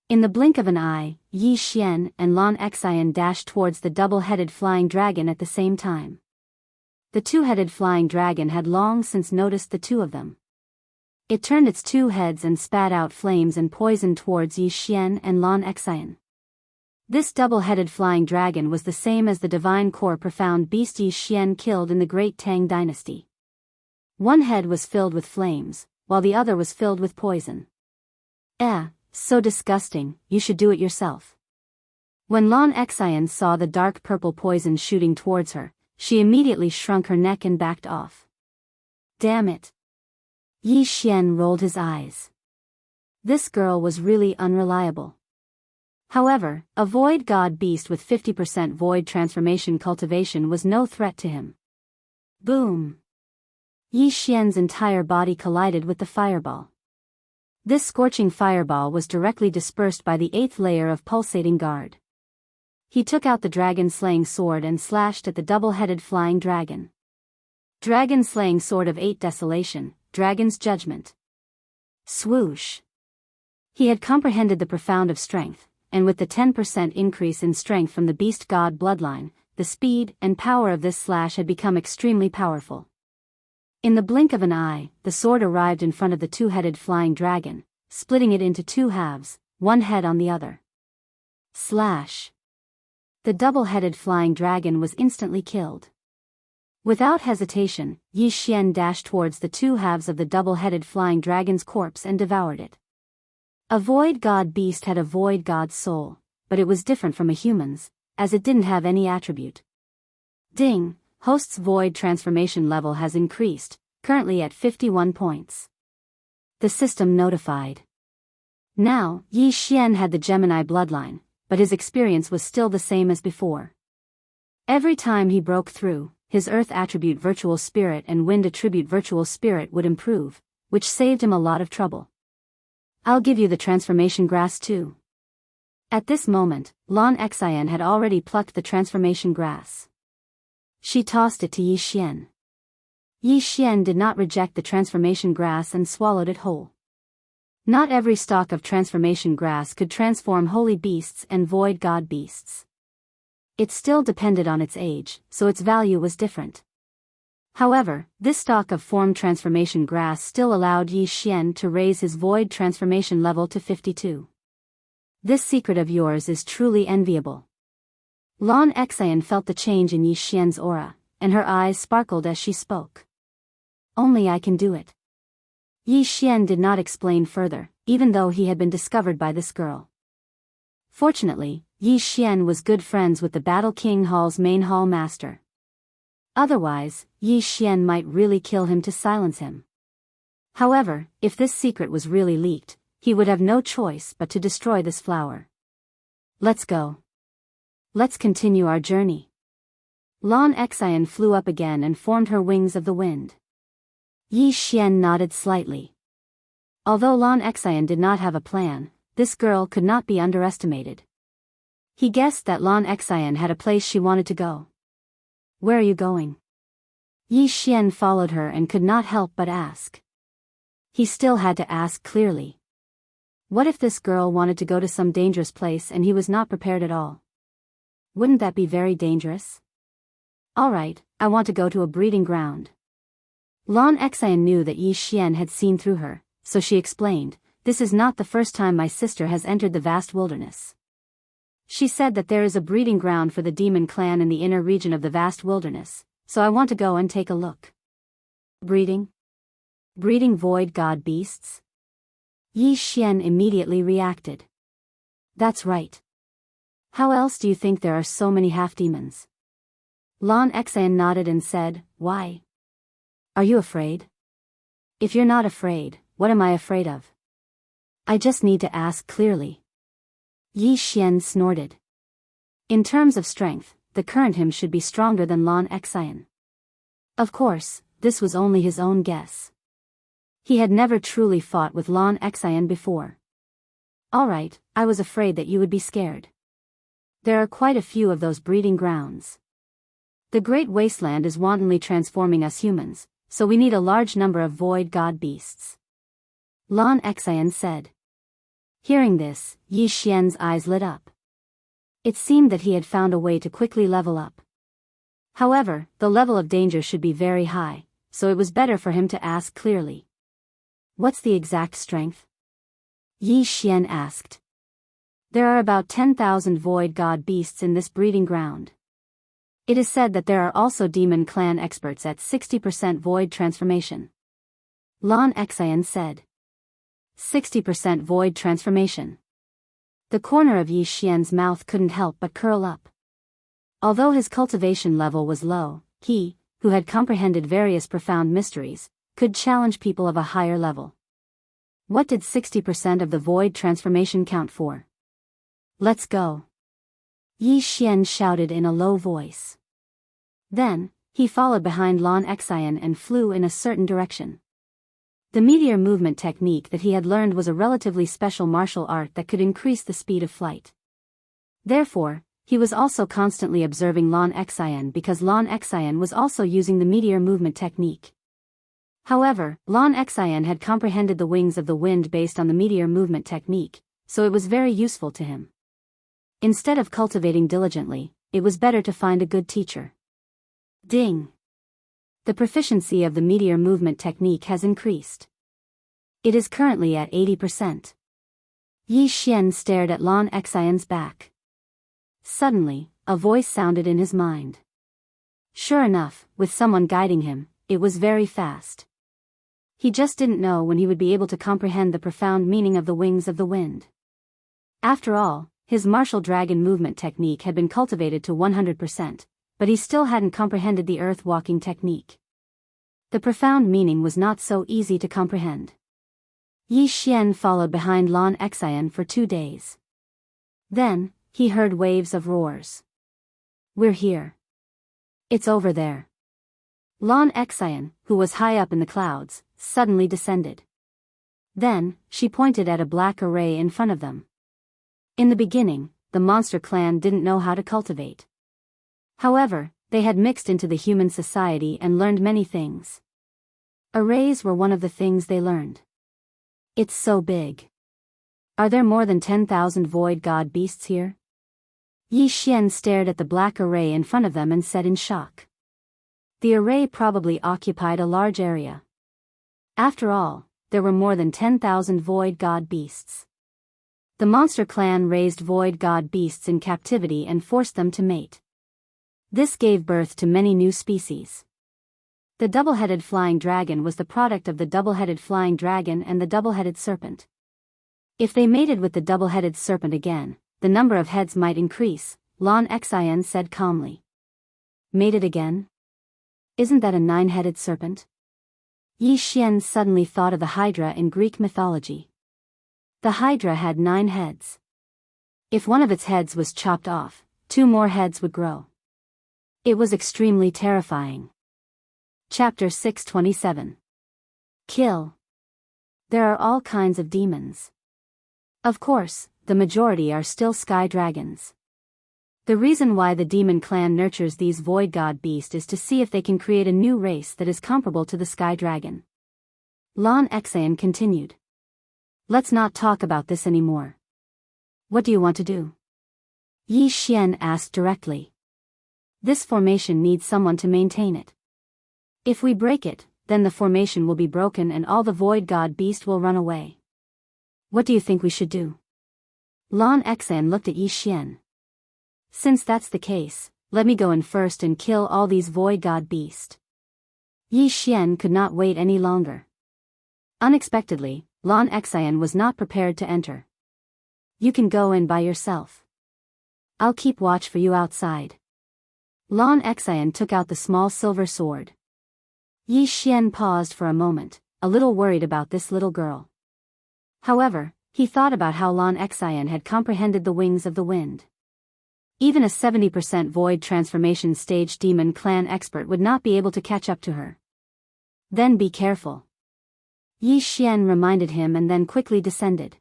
A: In the blink of an eye, Yi Xian and Lan Xian dashed towards the double-headed flying dragon at the same time. The two-headed flying dragon had long since noticed the two of them. It turned its 2 heads and spat out flames and poison towards Yi Xian and Lan Xian. This double-headed flying dragon was the same as the divine core profound beast Yi Xian killed in the Great Tang Dynasty. One head was filled with flames, while the other was filled with poison. So disgusting, you should do it yourself. When Lan Xian saw the dark purple poison shooting towards her, she immediately shrunk her neck and backed off. Damn it. Yi Xian rolled his eyes. This girl was really unreliable. However, a void god beast with 50% void transformation cultivation was no threat to him. Boom! Yi Xian's entire body collided with the fireball. This scorching fireball was directly dispersed by the 8th layer of pulsating guard. He took out the dragon-slaying sword and slashed at the double-headed flying dragon. Dragon-slaying sword of 8 Desolation, Dragon's Judgment. Swoosh! He had comprehended the profound of strength, and with the 10% increase in strength from the beast god bloodline, the speed and power of this slash had become extremely powerful. In the blink of an eye, the sword arrived in front of the two-headed flying dragon, splitting it into 2 halves, one head on the other. Slash! The double-headed flying dragon was instantly killed. Without hesitation, Yi Xian dashed towards the 2 halves of the double-headed flying dragon's corpse and devoured it. A void god beast had a void god's soul, but it was different from a human's, as it didn't have any attribute. Ding, host's void transformation level has increased, currently at 51 points. The system notified. Now, Yi Xian had the Gemini bloodline, but his experience was still the same as before. Every time he broke through, his Earth attribute virtual spirit and Wind attribute virtual spirit would improve, which saved him a lot of trouble. I'll give you the transformation grass too. At this moment, Lan Xian had already plucked the transformation grass. She tossed it to Yi Xian. Yi Xian did not reject the transformation grass and swallowed it whole. Not every stalk of transformation grass could transform holy beasts and void god beasts. It still depended on its age, so its value was different. However, this stalk of form transformation grass still allowed Yi Xian to raise his void transformation level to 52. This secret of yours is truly enviable. Lan Xian felt the change in Yi Xian's aura, and her eyes sparkled as she spoke. Only I can do it. Yi Xian did not explain further, even though he had been discovered by this girl. Fortunately, Yi Xian was good friends with the Battle King Hall's main hall master. Otherwise, Yi Xian might really kill him to silence him. However, if this secret was really leaked, he would have no choice but to destroy this flower. Let's go. Let's continue our journey. Lan Xian flew up again and formed her wings of the wind. Yi Xian nodded slightly. Although Lan Xian did not have a plan, this girl could not be underestimated. He guessed that Lan Xian had a place she wanted to go. Where are you going? Yi Xian followed her and could not help but ask. He still had to ask clearly. What if this girl wanted to go to some dangerous place and he was not prepared at all? Wouldn't that be very dangerous? Alright, I want to go to a breeding ground. Lan Xian knew that Yi Xian had seen through her, so she explained, this is not the first time my sister has entered the vast wilderness. She said that there is a breeding ground for the demon clan in the inner region of the vast wilderness, so I want to go and take a look. Breeding? Breeding void god beasts? Yi Xian immediately reacted. That's right. How else do you think there are so many half-demons? Lan Xian nodded and said, why? Are you afraid? If you're not afraid, what am I afraid of? I just need to ask clearly. Yi Xian snorted. In terms of strength, the current him should be stronger than Lan Xian. Of course, this was only his own guess. He had never truly fought with Lan Xian before. Alright, I was afraid that you would be scared. There are quite a few of those breeding grounds. The Great Wasteland is wantonly transforming us humans, so we need a large number of void god beasts. Lan Xian said. Hearing this, Yi Xian's eyes lit up. It seemed that he had found a way to quickly level up. However, the level of danger should be very high, so it was better for him to ask clearly. What's the exact strength? Yi Xian asked. There are about 10,000 void god beasts in this breeding ground. It is said that there are also demon clan experts at 60% void transformation. Lan Xian said. 60% void transformation. The corner of Yi Xian's mouth couldn't help but curl up. Although his cultivation level was low, he, who had comprehended various profound mysteries, could challenge people of a higher level. What did 60% of the void transformation count for? Let's go. Yi Xian shouted in a low voice. Then, he followed behind Lan Xian and flew in a certain direction. The meteor movement technique that he had learned was a relatively special martial art that could increase the speed of flight. Therefore, he was also constantly observing Lan Xian because Lan Xian was also using the meteor movement technique. However, Lan Xian had comprehended the wings of the wind based on the meteor movement technique, so it was very useful to him. Instead of cultivating diligently, it was better to find a good teacher. Ding! The proficiency of the meteor movement technique has increased. It is currently at 80%. Yi Xian stared at Lan Xian's back. Suddenly, a voice sounded in his mind. Sure enough, with someone guiding him, it was very fast. He just didn't know when he would be able to comprehend the profound meaning of the wings of the wind. After all, his martial dragon movement technique had been cultivated to 100%, but he still hadn't comprehended the earth-walking technique. The profound meaning was not so easy to comprehend. Yi Xian followed behind Lan Xian for 2 days. Then, he heard waves of roars. "We're here. It's over there." Lan Xian, who was high up in the clouds, suddenly descended. Then, she pointed at a black array in front of them. In the beginning, the monster clan didn't know how to cultivate. However, they had mixed into the human society and learned many things. Arrays were one of the things they learned. "It's so big. Are there more than 10,000 void god beasts here?" Yi Xian stared at the black array in front of them and said in shock. The array probably occupied a large area. After all, there were more than 10,000 void god beasts. The monster clan raised void god beasts in captivity and forced them to mate. This gave birth to many new species. The double-headed flying dragon was the product of the double-headed flying dragon and the double-headed serpent. If they mated with the double-headed serpent again, the number of heads might increase, Lan Xian said calmly. "Mated again? Isn't that a 9-headed serpent?" Yi Xian suddenly thought of the Hydra in Greek mythology. The Hydra had 9 heads. If one of its heads was chopped off, 2 more heads would grow. It was extremely terrifying. Chapter 627. Kill. There are all kinds of demons. Of course, the majority are still sky dragons. The reason why the demon clan nurtures these void god beasts is to see if they can create a new race that is comparable to the sky dragon. Lan Xian continued. "Let's not talk about this anymore. What do you want to do?" Yi Xian asked directly. "This formation needs someone to maintain it. If we break it, then the formation will be broken and all the void god beast will run away. What do you think we should do?" Lan Xian looked at Yi Xian. "Since that's the case, let me go in first and kill all these void god beasts." Yi Xian could not wait any longer. Unexpectedly, Lan Xian was not prepared to enter. "You can go in by yourself. I'll keep watch for you outside." Lan Xian took out the small silver sword. Yi Xian paused for a moment, a little worried about this little girl. However, he thought about how Lan Xian had comprehended the wings of the wind. Even a 70% void transformation stage demon clan expert would not be able to catch up to her. "Then be careful," Yi Xian reminded him and then quickly descended.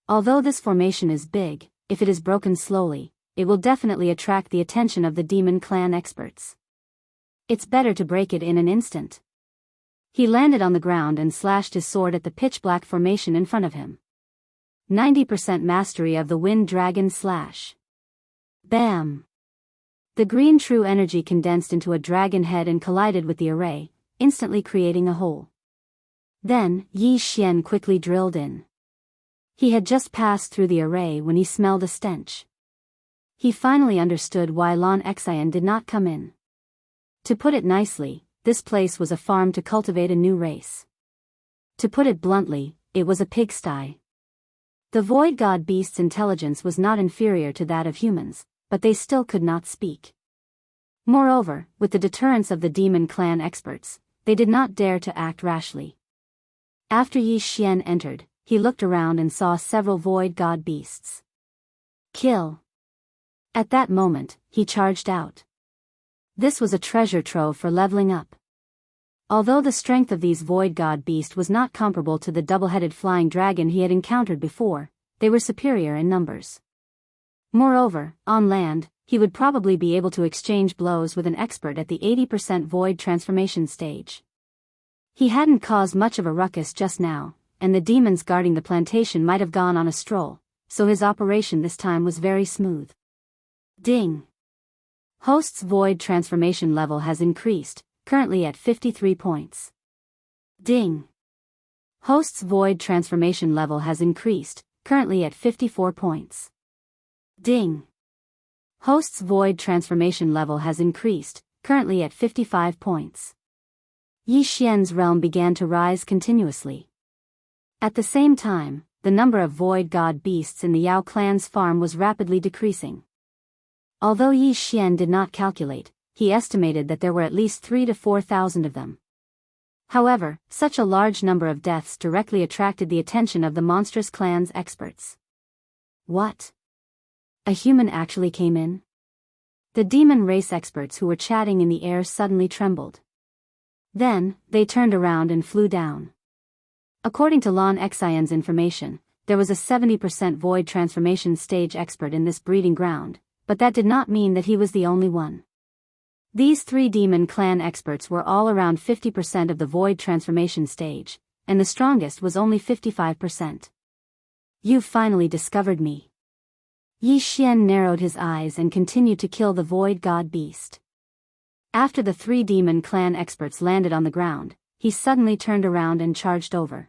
A: Although this formation is big, if it is broken slowly, it will definitely attract the attention of the demon clan experts. It's better to break it in an instant. He landed on the ground and slashed his sword at the pitch-black formation in front of him. 90% mastery of the Wind Dragon Slash. Bam! The green true energy condensed into a dragon head and collided with the array, instantly creating a hole. Then, Yi Xian quickly drilled in. He had just passed through the array when he smelled a stench. He finally understood why Lan Xian did not come in. To put it nicely, this place was a farm to cultivate a new race. To put it bluntly, it was a pigsty. The void god beast's intelligence was not inferior to that of humans, but they still could not speak. Moreover, with the deterrence of the demon clan experts, they did not dare to act rashly. After Yi Xian entered, he looked around and saw several void god beasts. Kill. At that moment, he charged out. This was a treasure trove for leveling up. Although the strength of these void god beasts was not comparable to the double-headed flying dragon he had encountered before, they were superior in numbers. Moreover, on land, he would probably be able to exchange blows with an expert at the 80% void transformation stage. He hadn't caused much of a ruckus just now, and the demons guarding the plantation might have gone on a stroll, so his operation this time was very smooth. Ding! Host's void transformation level has increased, currently at 53 points. Ding! Host's void transformation level has increased, currently at 54 points. Ding! Host's void transformation level has increased, currently at 55 points. Yi Xian's realm began to rise continuously. At the same time, the number of void god beasts in the Yao clan's farm was rapidly decreasing. Although Yi Xian did not calculate, he estimated that there were at least 3,000 to 4,000 of them. However, such a large number of deaths directly attracted the attention of the monstrous clan's experts. What? A human actually came in? The demon race experts who were chatting in the air suddenly trembled. Then, they turned around and flew down. According to Lon Xian's information, there was a 70% void transformation stage expert in this breeding ground, but that did not mean that he was the only one. These 3 demon clan experts were all around 50% of the void transformation stage, and the strongest was only 55%. You've finally discovered me. Yi Xian narrowed his eyes and continued to kill the void god beast. After the 3 demon clan experts landed on the ground, he suddenly turned around and charged over.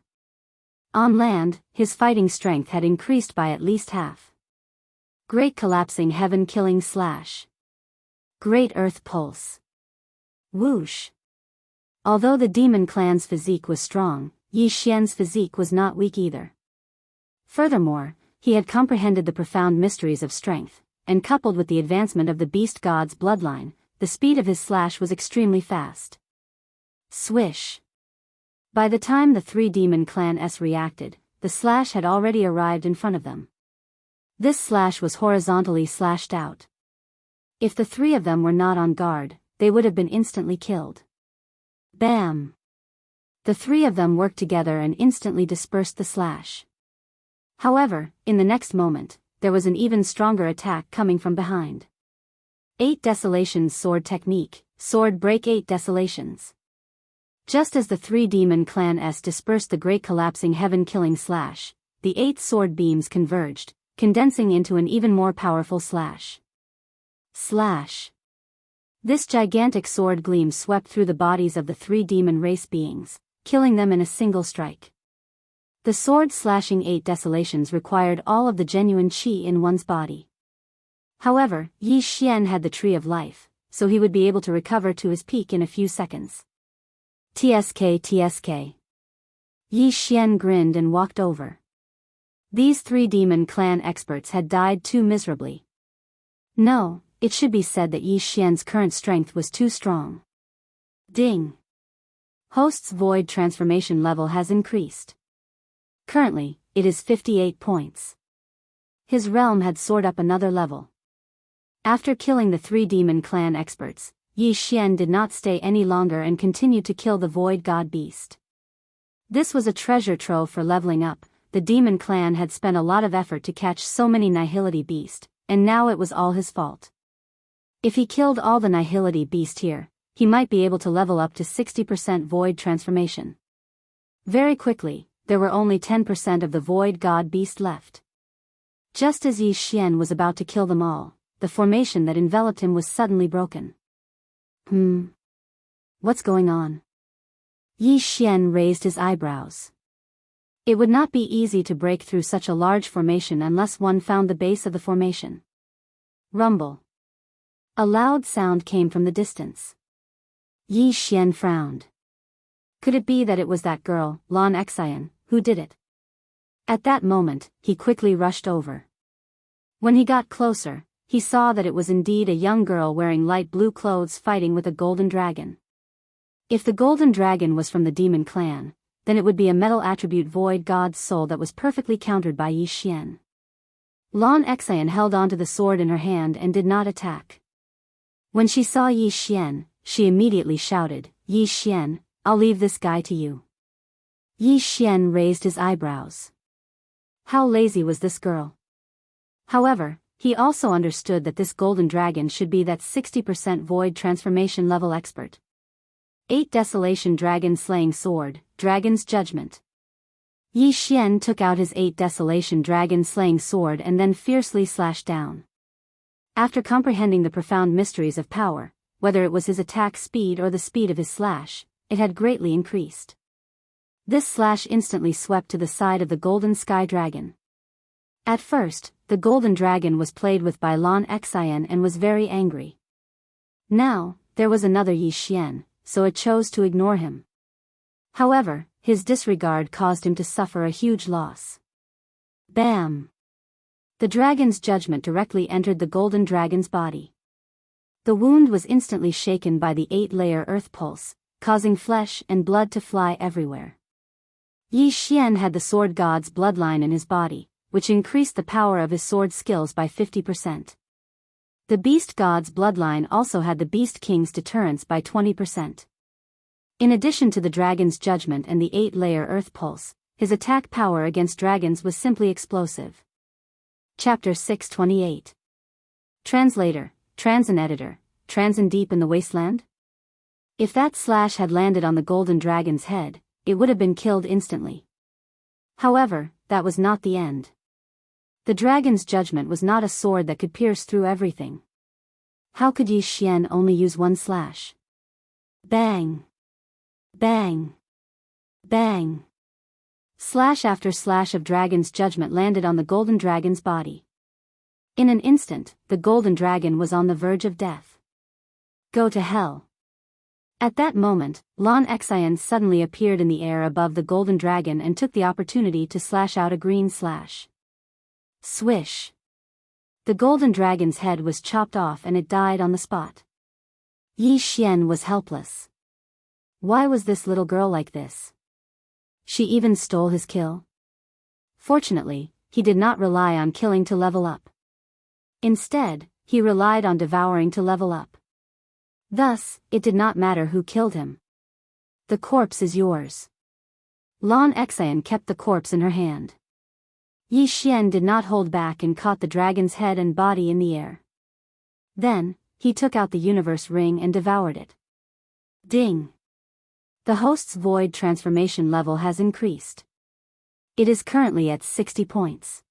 A: On land, his fighting strength had increased by at least half. Great collapsing heaven killing slash. Great earth pulse. Whoosh. Although the demon clan's physique was strong, Yi Xian's physique was not weak either. Furthermore, he had comprehended the profound mysteries of strength, and coupled with the advancement of the beast god's bloodline, the speed of his slash was extremely fast. Swish. By the time the 3 demon clans reacted, the slash had already arrived in front of them. This slash was horizontally slashed out. If the 3 of them were not on guard, they would have been instantly killed. Bam! The 3 of them worked together and instantly dispersed the slash. However, in the next moment, there was an even stronger attack coming from behind. 8 Desolations Sword Technique, Sword Break 8 Desolations. Just as the 3 demon clans dispersed the great collapsing heaven-killing slash, the 8 sword beams converged, condensing into an even more powerful slash. Slash. This gigantic sword gleam swept through the bodies of the 3 demon race beings, killing them in a single strike. The sword slashing 8 desolations required all of the genuine qi in one's body. However, Yi Xian had the Tree of Life, so he would be able to recover to his peak in a few seconds. TSK. Yi Xian grinned and walked over. These 3 demon clan experts had died too miserably. No, it should be said that Yi Xian's current strength was too strong. Ding. Host's void transformation level has increased. Currently, it is 58 points. His realm had soared up another level. After killing the 3 demon clan experts, Yi Xian did not stay any longer and continued to kill the void god beast. This was a treasure trove for leveling up. The demon clan had spent a lot of effort to catch so many nihility beast, and now it was all his fault. If he killed all the nihility beast here, he might be able to level up to 60% void transformation. Very quickly, there were only 10% of the void god beast left. Just as Yi Xian was about to kill them all, the formation that enveloped him was suddenly broken. What's going on? Yi Xian raised his eyebrows. It would not be easy to break through such a large formation unless one found the base of the formation. Rumble. A loud sound came from the distance. Yi Xian frowned. Could it be that it was that girl, Lon Xian, who did it? At that moment, he quickly rushed over. When he got closer, he saw that it was indeed a young girl wearing light blue clothes fighting with a golden dragon. If the golden dragon was from the demon clan, then it would be a metal attribute void god's soul that was perfectly countered by Yi Xian. Lon Xian held onto the sword in her hand and did not attack. When she saw Yi Xian, she immediately shouted, "Yi Xian, I'll leave this guy to you." Yi Xian raised his eyebrows. How lazy was this girl? However, he also understood that this golden dragon should be that 60% void transformation level expert. 8 Desolation Dragon Slaying Sword, Dragon's Judgment. Yi Xian took out his 8 Desolation Dragon Slaying Sword and then fiercely slashed down. After comprehending the profound mysteries of power, whether it was his attack speed or the speed of his slash, it had greatly increased. This slash instantly swept to the side of the golden sky dragon. At first, the golden dragon was played with by Lon Xian and was very angry. Now, there was another Yi Xian, so it chose to ignore him. However, his disregard caused him to suffer a huge loss. Bam! The dragon's judgment directly entered the golden dragon's body. The wound was instantly shaken by the 8-layer earth pulse, causing flesh and blood to fly everywhere. Yi Xian had the sword god's bloodline in his body, which increased the power of his sword skills by 50%. The beast god's bloodline also had the beast king's deterrence by 20%. In addition to the dragon's judgment and the 8-layer earth pulse, his attack power against dragons was simply explosive. Chapter 628. Translator, Transin Editor, Transin Deep in the Wasteland? If that slash had landed on the golden dragon's head, it would have been killed instantly. However, that was not the end. The dragon's judgment was not a sword that could pierce through everything. How could Yi Xian only use one slash? Bang! Bang! Bang! Slash after slash of dragon's judgment landed on the golden dragon's body. In an instant, the golden dragon was on the verge of death. Go to hell. At that moment, Lan Xian suddenly appeared in the air above the golden dragon and took the opportunity to slash out a green slash. Swish! The golden dragon's head was chopped off and it died on the spot. Yi Xian was helpless. Why was this little girl like this? She even stole his kill? Fortunately, he did not rely on killing to level up. Instead, he relied on devouring to level up. Thus, it did not matter who killed him. The corpse is yours. Lan Xian kept the corpse in her hand. Yi Xian did not hold back and caught the dragon's head and body in the air. Then, he took out the universe ring and devoured it. Ding! The host's void transformation level has increased. It is currently at 60 points.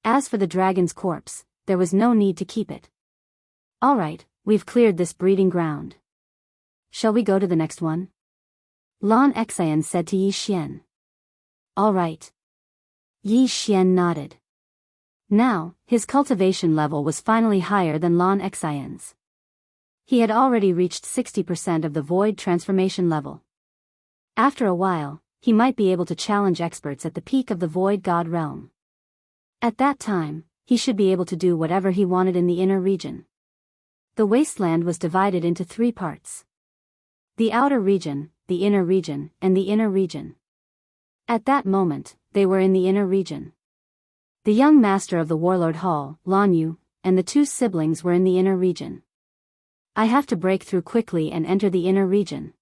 A: As for the dragon's corpse, there was no need to keep it. Alright, we've cleared this breeding ground. Shall we go to the next one? Lan Xian said to Yi Xian. Alright. Yi Xian nodded. Now, his cultivation level was finally higher than Lan Xian's. He had already reached 60% of the void transformation level. After a while, he might be able to challenge experts at the peak of the void god realm. At that time, he should be able to do whatever he wanted in the inner region. The wasteland was divided into 3 parts. The outer region, the inner region, and the inner region. At that moment, they were in the inner region. The young master of the Warlord Hall, Lan Yu, and the 2 siblings were in the inner region. I have to break through quickly and enter the inner region.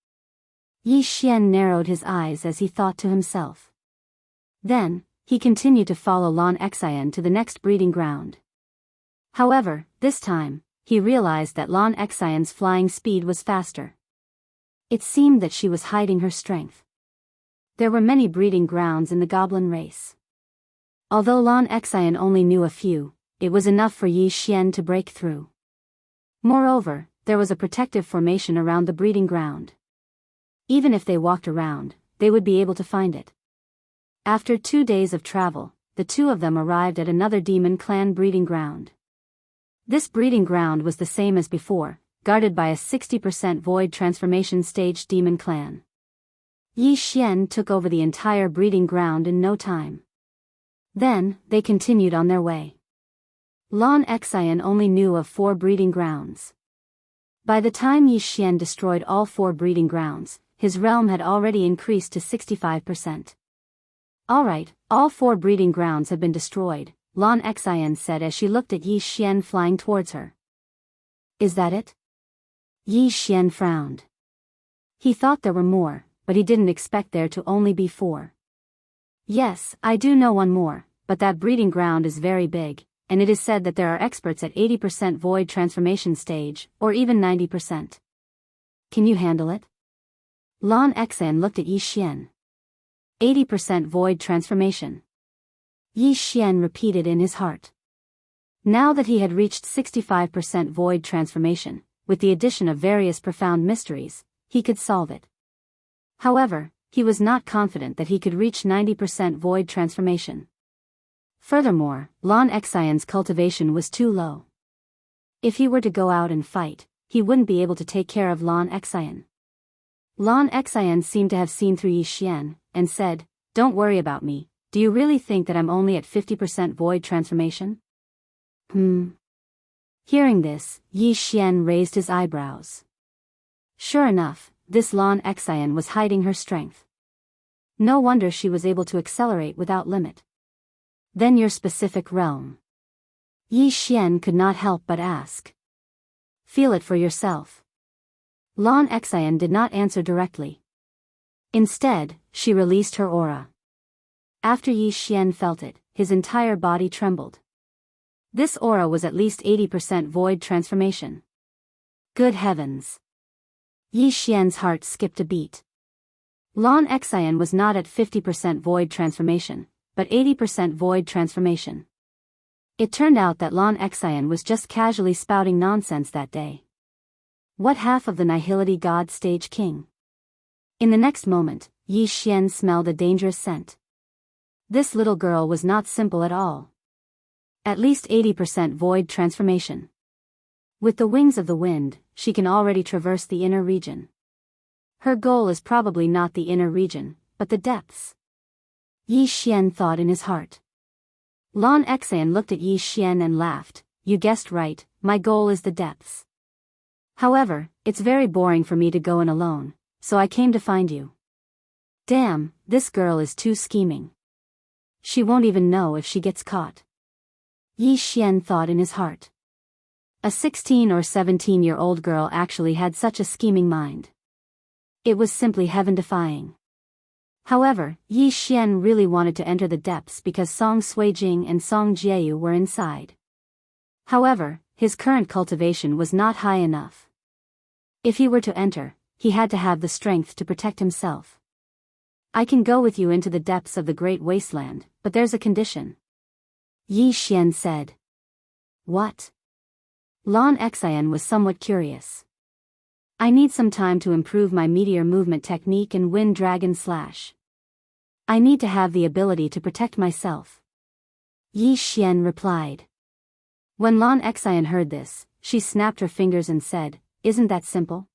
A: Yi Xian narrowed his eyes as he thought to himself. Then, he continued to follow Lan Xian to the next breeding ground. However, this time, he realized that Lan Xian's flying speed was faster. It seemed that she was hiding her strength. There were many breeding grounds in the goblin race. Although Lan Xian only knew a few, it was enough for Yi Xian to break through. Moreover, there was a protective formation around the breeding ground. Even if they walked around, they would be able to find it. After 2 days of travel, the 2 of them arrived at another demon clan breeding ground. This breeding ground was the same as before, guarded by a 60% void transformation stage demon clan. Yi Xian took over the entire breeding ground in no time. Then, they continued on their way. Lan Xian only knew of 4 breeding grounds. By the time Yi Xian destroyed all 4 breeding grounds, his realm had already increased to 65%. Alright, all 4 breeding grounds have been destroyed, Lan Xian said as she looked at Yi Xian flying towards her. Is that it? Yi Xian frowned. He thought there were more, but he didn't expect there to only be 4. Yes, I do know one more, but that breeding ground is very big, and it is said that there are experts at 80% void transformation stage, or even 90%. Can you handle it? Lan Xian looked at Yi Xian. 80% void transformation. Yi Xian repeated in his heart. Now that he had reached 65% void transformation, with the addition of various profound mysteries, he could solve it. However, he was not confident that he could reach 90% void transformation. Furthermore, Lan Xian's cultivation was too low. If he were to go out and fight, he wouldn't be able to take care of Lan Xian. Lan Xian seemed to have seen through Yi Xian, and said, "Don't worry about me, do you really think that I'm only at 50% void transformation? Hearing this, Yi Xian raised his eyebrows. Sure enough, this Lan Xian was hiding her strength. No wonder she was able to accelerate without limit. Then your specific realm? Yi Xian could not help but ask. Feel it for yourself. Lan Xian did not answer directly. Instead, she released her aura. After Yi Xian felt it, his entire body trembled. This aura was at least 80% void transformation. Good heavens! Yi Xian's heart skipped a beat. Lan Xian was not at 50% void transformation, but 80% void transformation. It turned out that Lan Xian was just casually spouting nonsense that day. What half of the Nihility God Stage King? In the next moment, Yi Xian smelled a dangerous scent. This little girl was not simple at all. At least 80% void transformation. With the wings of the wind, she can already traverse the inner region. Her goal is probably not the inner region, but the depths. Yi Xian thought in his heart. Lan Xian looked at Yi Xian and laughed. You guessed right, my goal is the depths. However, it's very boring for me to go in alone, so I came to find you. Damn, this girl is too scheming. She won't even know if she gets caught. Yi Xian thought in his heart. A 16 or 17-year-old girl actually had such a scheming mind. It was simply heaven-defying. However, Yi Xian really wanted to enter the depths because Song Suijing and Song Jieyu were inside. However, his current cultivation was not high enough. If he were to enter, he had to have the strength to protect himself. I can go with you into the depths of the Great Wasteland, but there's a condition. Yi Xian said. What? Lan Xian was somewhat curious. I need some time to improve my meteor movement technique and wind dragon slash. I need to have the ability to protect myself. Yi Xian replied. When Lan Xian heard this, she snapped her fingers and said, Isn't that simple?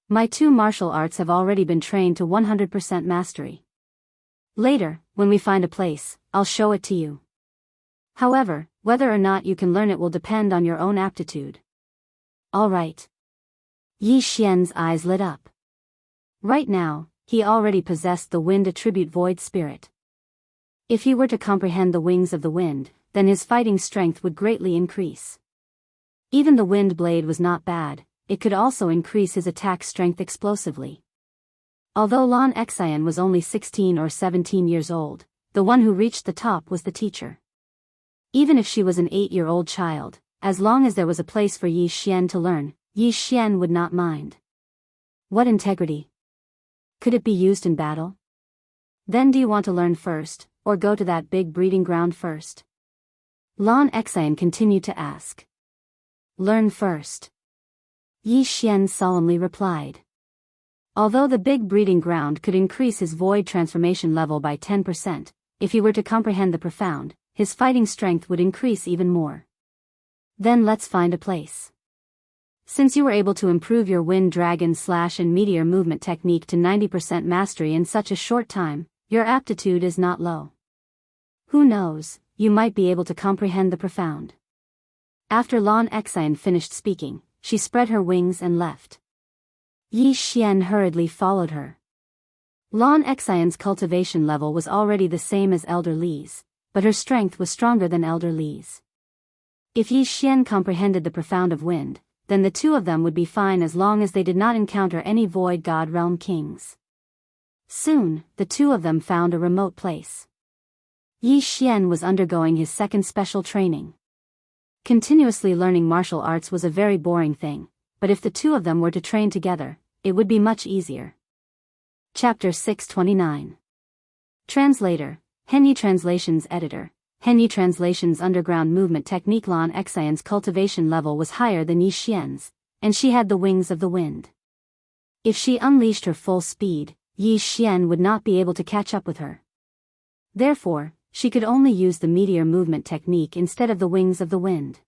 A: My 2 martial arts have already been trained to 100% mastery. Later, when we find a place, I'll show it to you. However, whether or not you can learn it will depend on your own aptitude. All right. Yi Xian's eyes lit up. Right now, he already possessed the wind attribute void spirit. If he were to comprehend the wings of the wind, then his fighting strength would greatly increase. Even the wind blade was not bad, it could also increase his attack strength explosively. Although Lan Xian was only 16 or 17 years old, the one who reached the top was the teacher. Even if she was an 8-year-old child, as long as there was a place for Yi Xian to learn, Yi Xian would not mind. What integrity? Could it be used in battle? Then do you want to learn first, or go to that big breeding ground first? Lan Xian continued to ask. Learn first. Yi Xian solemnly replied. Although the big breeding ground could increase his void transformation level by 10%, if he were to comprehend the profound, his fighting strength would increase even more. Then let's find a place. Since you were able to improve your wind dragon slash and meteor movement technique to 90% mastery in such a short time, your aptitude is not low. Who knows, you might be able to comprehend the profound. After Lan Xian finished speaking, she spread her wings and left. Yi Xian hurriedly followed her. Lan Xian's cultivation level was already the same as Elder Li's, but her strength was stronger than Elder Li's. If Yi Xian comprehended the profound of wind, then the two of them would be fine as long as they did not encounter any void god realm kings. Soon, the two of them found a remote place. Yi Xian was undergoing his second special training. Continuously learning martial arts was a very boring thing, but if the two of them were to train together, it would be much easier. Chapter 629. Translator, Henyi Translations Editor. Henyi Translations underground movement technique. Lan Xian's cultivation level was higher than Yi Xian's, and she had the wings of the wind. If she unleashed her full speed, Yi Xian would not be able to catch up with her. Therefore, she could only use the meteor movement technique instead of the wings of the wind.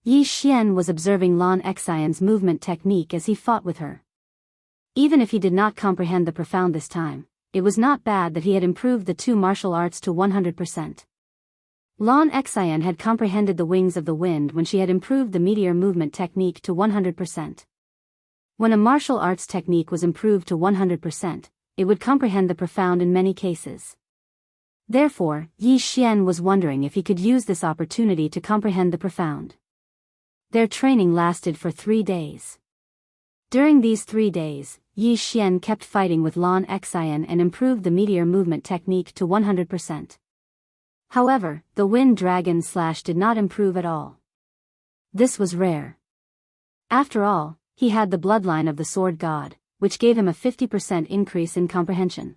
A: Yi Xian was observing Lan Xian's movement technique as he fought with her. Even if he did not comprehend the profound this time, it was not bad that he had improved the two martial arts to 100%. Lan Xian had comprehended the wings of the wind when she had improved the meteor movement technique to 100%. When a martial arts technique was improved to 100%, it would comprehend the profound in many cases. Therefore, Yi Xian was wondering if he could use this opportunity to comprehend the profound. Their training lasted for 3 days. During these 3 days, Yi Xian kept fighting with Lan Xian and improved the meteor movement technique to 100%. However, the wind dragon slash did not improve at all. This was rare. After all, he had the bloodline of the sword god, which gave him a 50% increase in comprehension.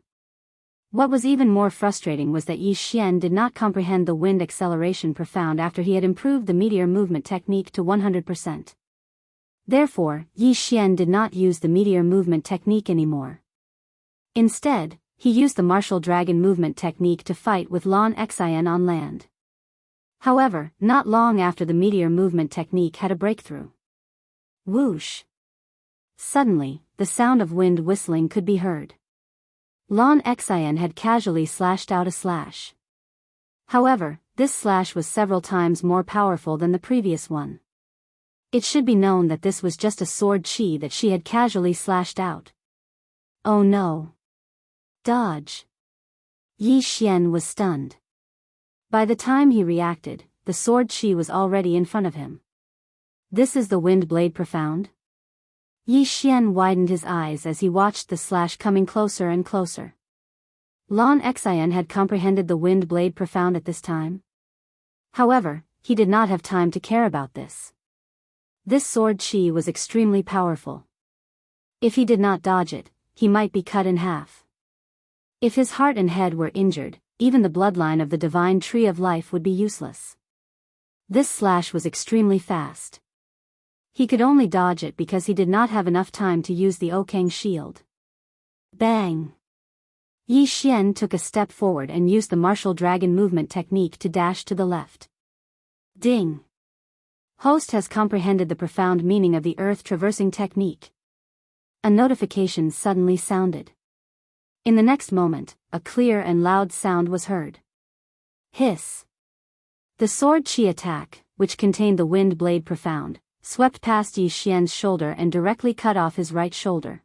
A: What was even more frustrating was that Yi Xian did not comprehend the wind acceleration profound after he had improved the meteor movement technique to 100%. Therefore, Yi Xian did not use the meteor movement technique anymore. Instead, he used the martial dragon movement technique to fight with Lan Xian on land. However, not long after the meteor movement technique had a breakthrough. Whoosh! Suddenly, the sound of wind whistling could be heard. Lan Xian had casually slashed out a slash. However, this slash was several times more powerful than the previous one. It should be known that this was just a sword chi that she had casually slashed out. Oh no! Dodge! Yi Xian was stunned. By the time he reacted, the sword chi was already in front of him. This is the wind blade profound? Yi Xian widened his eyes as he watched the slash coming closer and closer. Lan Xian had comprehended the wind blade profound at this time. However, he did not have time to care about this. This sword chi was extremely powerful. If he did not dodge it, he might be cut in half. If his heart and head were injured, even the bloodline of the divine tree of life would be useless. This slash was extremely fast. He could only dodge it because he did not have enough time to use the Okang shield. Bang! Yi Xian took a step forward and used the martial dragon movement technique to dash to the left. Ding! Host has comprehended the profound meaning of the earth traversing technique. A notification suddenly sounded. In the next moment, a clear and loud sound was heard. Hiss! The sword chi attack, which contained the wind blade profound, swept past Yi Xian's shoulder and directly cut off his right shoulder.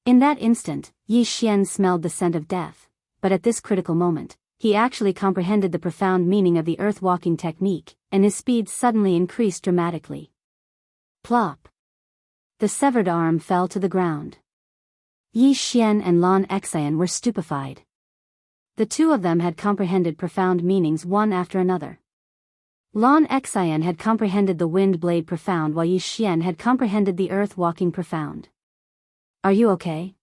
A: In that instant, Yi Xian smelled the scent of death, but at this critical moment, he actually comprehended the profound meaning of the earth-walking technique, and his speed suddenly increased dramatically. Plop! The severed arm fell to the ground. Yi Xian and Lan Xian were stupefied. The two of them had comprehended profound meanings one after another. Lan Xian had comprehended the wind blade profound while Yi Xian had comprehended the earth-walking profound. Are you okay?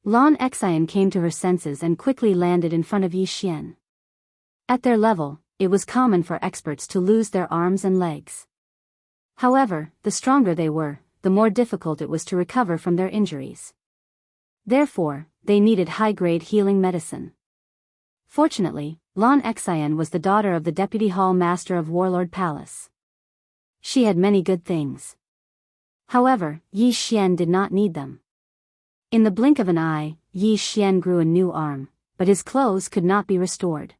A: Lan Xian came to her senses and quickly landed in front of Yi Xian. At their level, it was common for experts to lose their arms and legs. However, the stronger they were, the more difficult it was to recover from their injuries. Therefore, they needed high-grade healing medicine. Fortunately, Lan Xian was the daughter of the Deputy Hall Master of Warlord Palace. She had many good things. However, Yi Xian did not need them. In the blink of an eye, Yi Xian grew a new arm, but his clothes could not be restored.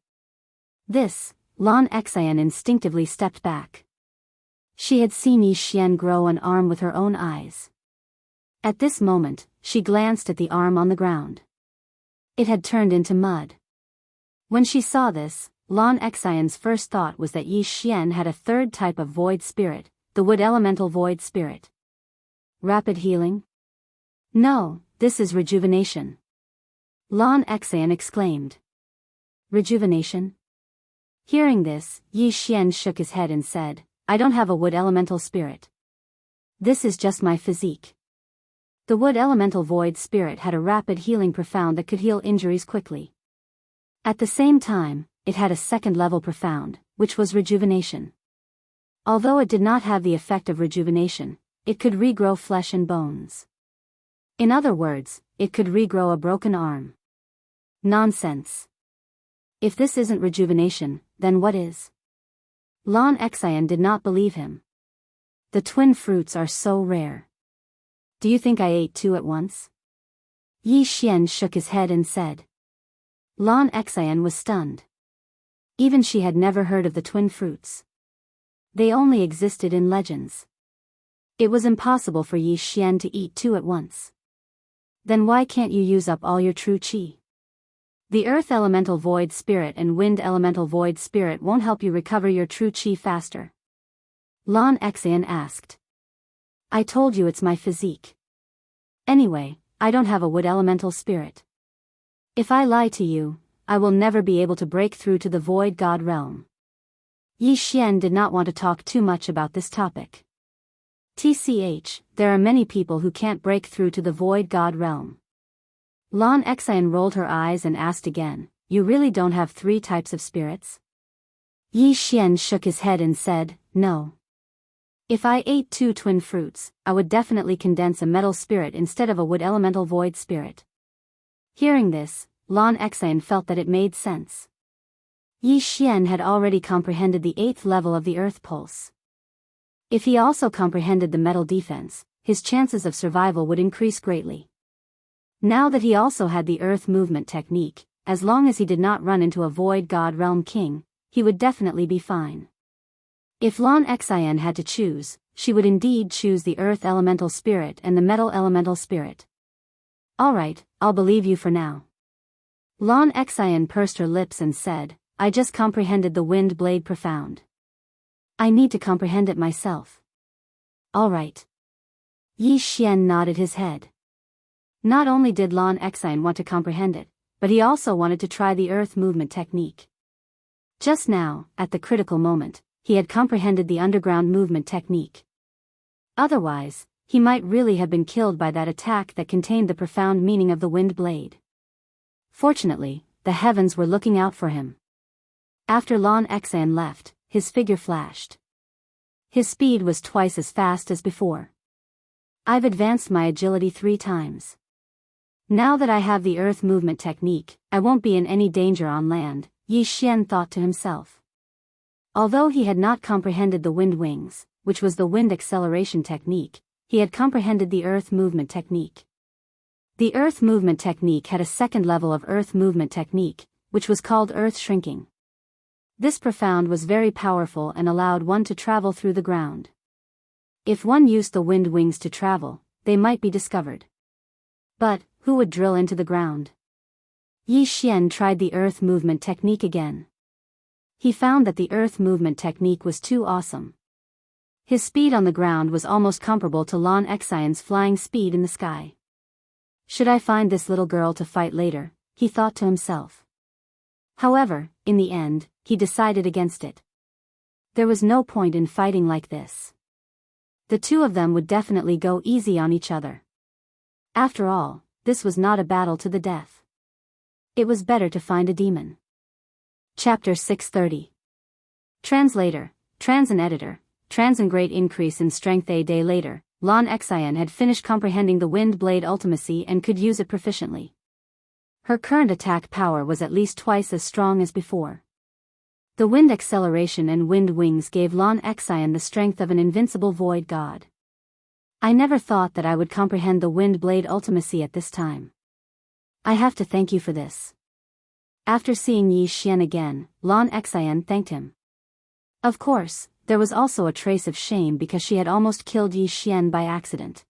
A: This, Lan Xian instinctively stepped back. She had seen Yi Xian grow an arm with her own eyes. At this moment, she glanced at the arm on the ground. It had turned into mud. When she saw this, Lan Xian's first thought was that Yi Xian had a third type of void spirit, the wood elemental void spirit. Rapid healing? No, this is rejuvenation. Lan Xian exclaimed. Rejuvenation? Hearing this, Yi Xian shook his head and said, I don't have a wood elemental spirit. This is just my physique. The wood elemental void spirit had a rapid healing profound that could heal injuries quickly. At the same time, it had a second-level profound, which was rejuvenation. Although it did not have the effect of rejuvenation, it could regrow flesh and bones. In other words, it could regrow a broken arm. Nonsense. If this isn't rejuvenation, then what is? Lan Xian did not believe him. The twin fruits are so rare. Do you think I ate two at once? Yi Xian shook his head and said. Lan Xian was stunned. Even she had never heard of the twin fruits. They only existed in legends. It was impossible for Yi Xian to eat two at once. Then why can't you use up all your true qi? The earth elemental void spirit and wind elemental void spirit won't help you recover your true qi faster. Lan Xian asked. I told you it's my physique. Anyway, I don't have a wood elemental spirit. If I lie to you, I will never be able to break through to the void god realm. Yi Xian did not want to talk too much about this topic. TCH, there are many people who can't break through to the void god realm. Lan Xian rolled her eyes and asked again, you really don't have three types of spirits? Yi Xian shook his head and said, no. If I ate two twin fruits, I would definitely condense a metal spirit instead of a wood elemental void spirit. Hearing this, Lan Xian felt that it made sense. Yi Xian had already comprehended the 8th level of the earth pulse. If he also comprehended the metal defense, his chances of survival would increase greatly. Now that he also had the earth movement technique, as long as he did not run into a void god realm king, he would definitely be fine. If Lan Xian had to choose, she would indeed choose the earth elemental spirit and the metal elemental spirit. Alright, I'll believe you for now. Lan Xian pursed her lips and said, I just comprehended the wind blade profound. I need to comprehend it myself. Alright. Yi Xian nodded his head. Not only did Lan Xian want to comprehend it, but he also wanted to try the earth movement technique. Just now, at the critical moment, he had comprehended the underground movement technique. Otherwise, he might really have been killed by that attack that contained the profound meaning of the wind blade. Fortunately, the heavens were looking out for him. After Lan Xian left, his figure flashed. His speed was twice as fast as before. I've advanced my agility 3 times. Now that I have the earth movement technique, I won't be in any danger on land, Yi Xian thought to himself. Although he had not comprehended the wind wings, which was the wind acceleration technique, he had comprehended the earth movement technique. The earth movement technique had a second level of earth movement technique, which was called earth shrinking. This profound was very powerful and allowed one to travel through the ground. If one used the wind wings to travel, they might be discovered. But, who would drill into the ground? Yi Xian tried the earth movement technique again. He found that the earth movement technique was too awesome. His speed on the ground was almost comparable to Lan Xian's flying speed in the sky. Should I find this little girl to fight later, he thought to himself. However, in the end, he decided against it. There was no point in fighting like this. The two of them would definitely go easy on each other. After all, this was not a battle to the death. It was better to find a demon. Chapter 630. Translator, Trans and Editor, Trans and great increase in strength. A day later, Lan Xian had finished comprehending the wind blade ultimacy and could use it proficiently. Her current attack power was at least twice as strong as before. The wind acceleration and wind wings gave Lan Xian the strength of an invincible void god. I never thought that I would comprehend the wind blade ultimacy at this time. I have to thank you for this. After seeing Yi Xian again, Lan Xian thanked him. Of course, there was also a trace of shame because she had almost killed Yi Xian by accident.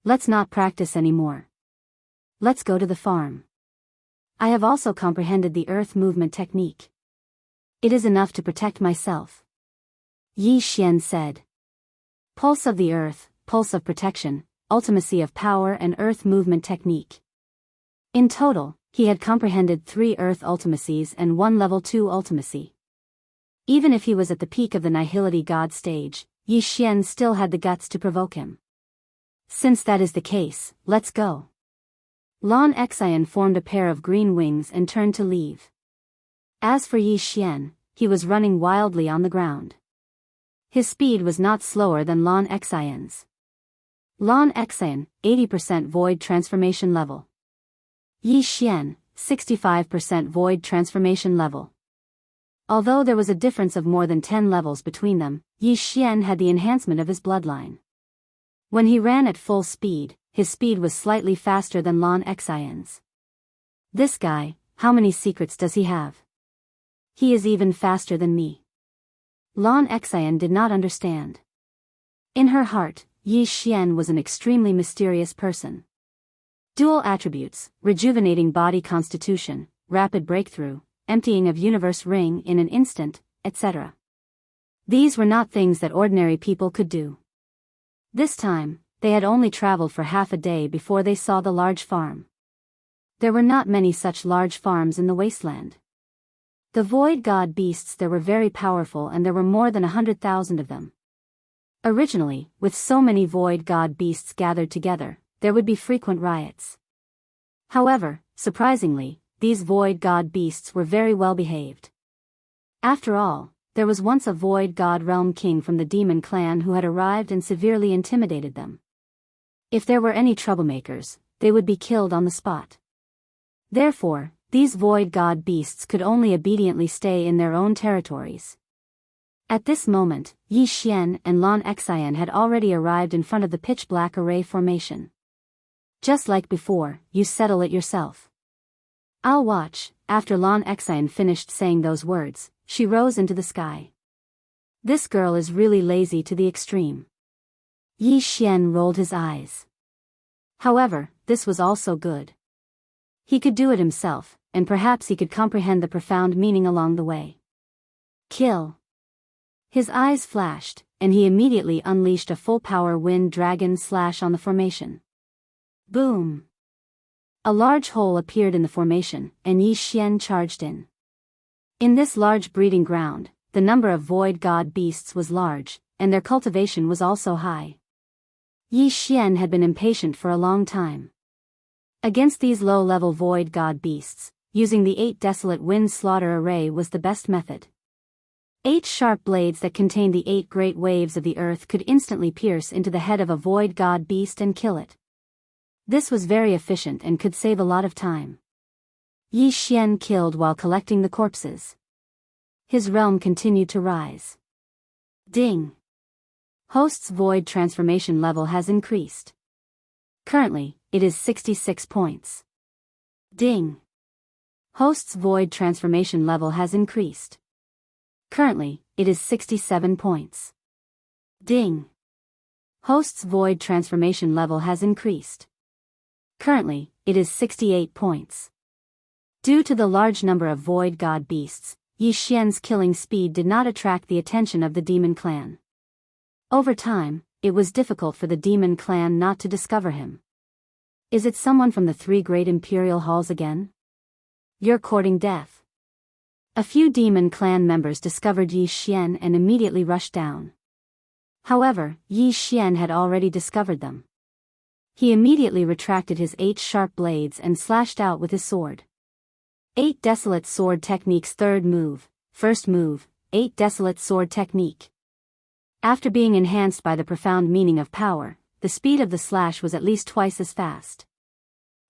A: Let's not practice anymore. Let's go to the farm. I have also comprehended the earth movement technique. It is enough to protect myself. Yi Xian said. Pulse of the earth, pulse of protection, ultimacy of power and earth movement technique. In total, he had comprehended 3 earth ultimacies and 1 level 2 ultimacy. Even if he was at the peak of the nihility god stage, Yi Xian still had the guts to provoke him. Since that is the case, let's go. Lan Xian formed a pair of green wings and turned to leave. As for Yi Xian, he was running wildly on the ground. His speed was not slower than Lan Xian's. Lan Xian, 80% void transformation level. Yi Xian, 65% void transformation level. Although there was a difference of more than 10 levels between them, Yi Xian had the enhancement of his bloodline. When he ran at full speed, his speed was slightly faster than Lan Xian's. This guy, how many secrets does he have? He is even faster than me. Lan Xian did not understand. In her heart, Yi Xian was an extremely mysterious person. Dual attributes, rejuvenating body constitution, rapid breakthrough, emptying of universe ring in an instant, etc. These were not things that ordinary people could do. This time, they had only traveled for half a day before they saw the large farm. There were not many such large farms in the wasteland. The void god beasts there were very powerful, and there were more than 100,000 of them. Originally, with so many void god beasts gathered together, there would be frequent riots. However, surprisingly, these void god beasts were very well behaved. After all, there was once a void god realm king from the demon clan who had arrived and severely intimidated them. If there were any troublemakers, they would be killed on the spot. Therefore, these void god beasts could only obediently stay in their own territories. At this moment, Yi Xian and Lan Xian had already arrived in front of the pitch-black array formation. Just like before, you settle it yourself. I'll watch. After Lan Xian finished saying those words, she rose into the sky. This girl is really lazy to the extreme. Yi Xian rolled his eyes. However, this was also good. He could do it himself, and perhaps he could comprehend the profound meaning along the way. Kill. His eyes flashed, and he immediately unleashed a full-power wind dragon slash on the formation. Boom! A large hole appeared in the formation, and Yi Xian charged in. In this large breeding ground, the number of void god beasts was large, and their cultivation was also high. Yi Xian had been impatient for a long time. Against these low-level void god beasts, using the 8 desolate wind slaughter array was the best method. 8 sharp blades that contained the 8 great waves of the earth could instantly pierce into the head of a void god beast and kill it. This was very efficient and could save a lot of time. Yi Xian killed while collecting the corpses. His realm continued to rise. Ding! Host's void transformation level has increased. Currently, it is 66 points. Ding! Host's void transformation level has increased. Currently, it is 67 points. Ding! Host's void transformation level has increased. Currently, it is 68 points. Due to the large number of void god beasts, Yi Xian's killing speed did not attract the attention of the demon clan. Over time, it was difficult for the demon clan not to discover him. Is it someone from the 3 great imperial halls again? You're courting death. A few demon clan members discovered Yi Xian and immediately rushed down. However, Yi Xian had already discovered them. He immediately retracted his 8 sharp blades and slashed out with his sword. 8 Desolate Sword Technique's third move, first move, 8 Desolate Sword Technique. After being enhanced by the profound meaning of power, the speed of the slash was at least twice as fast.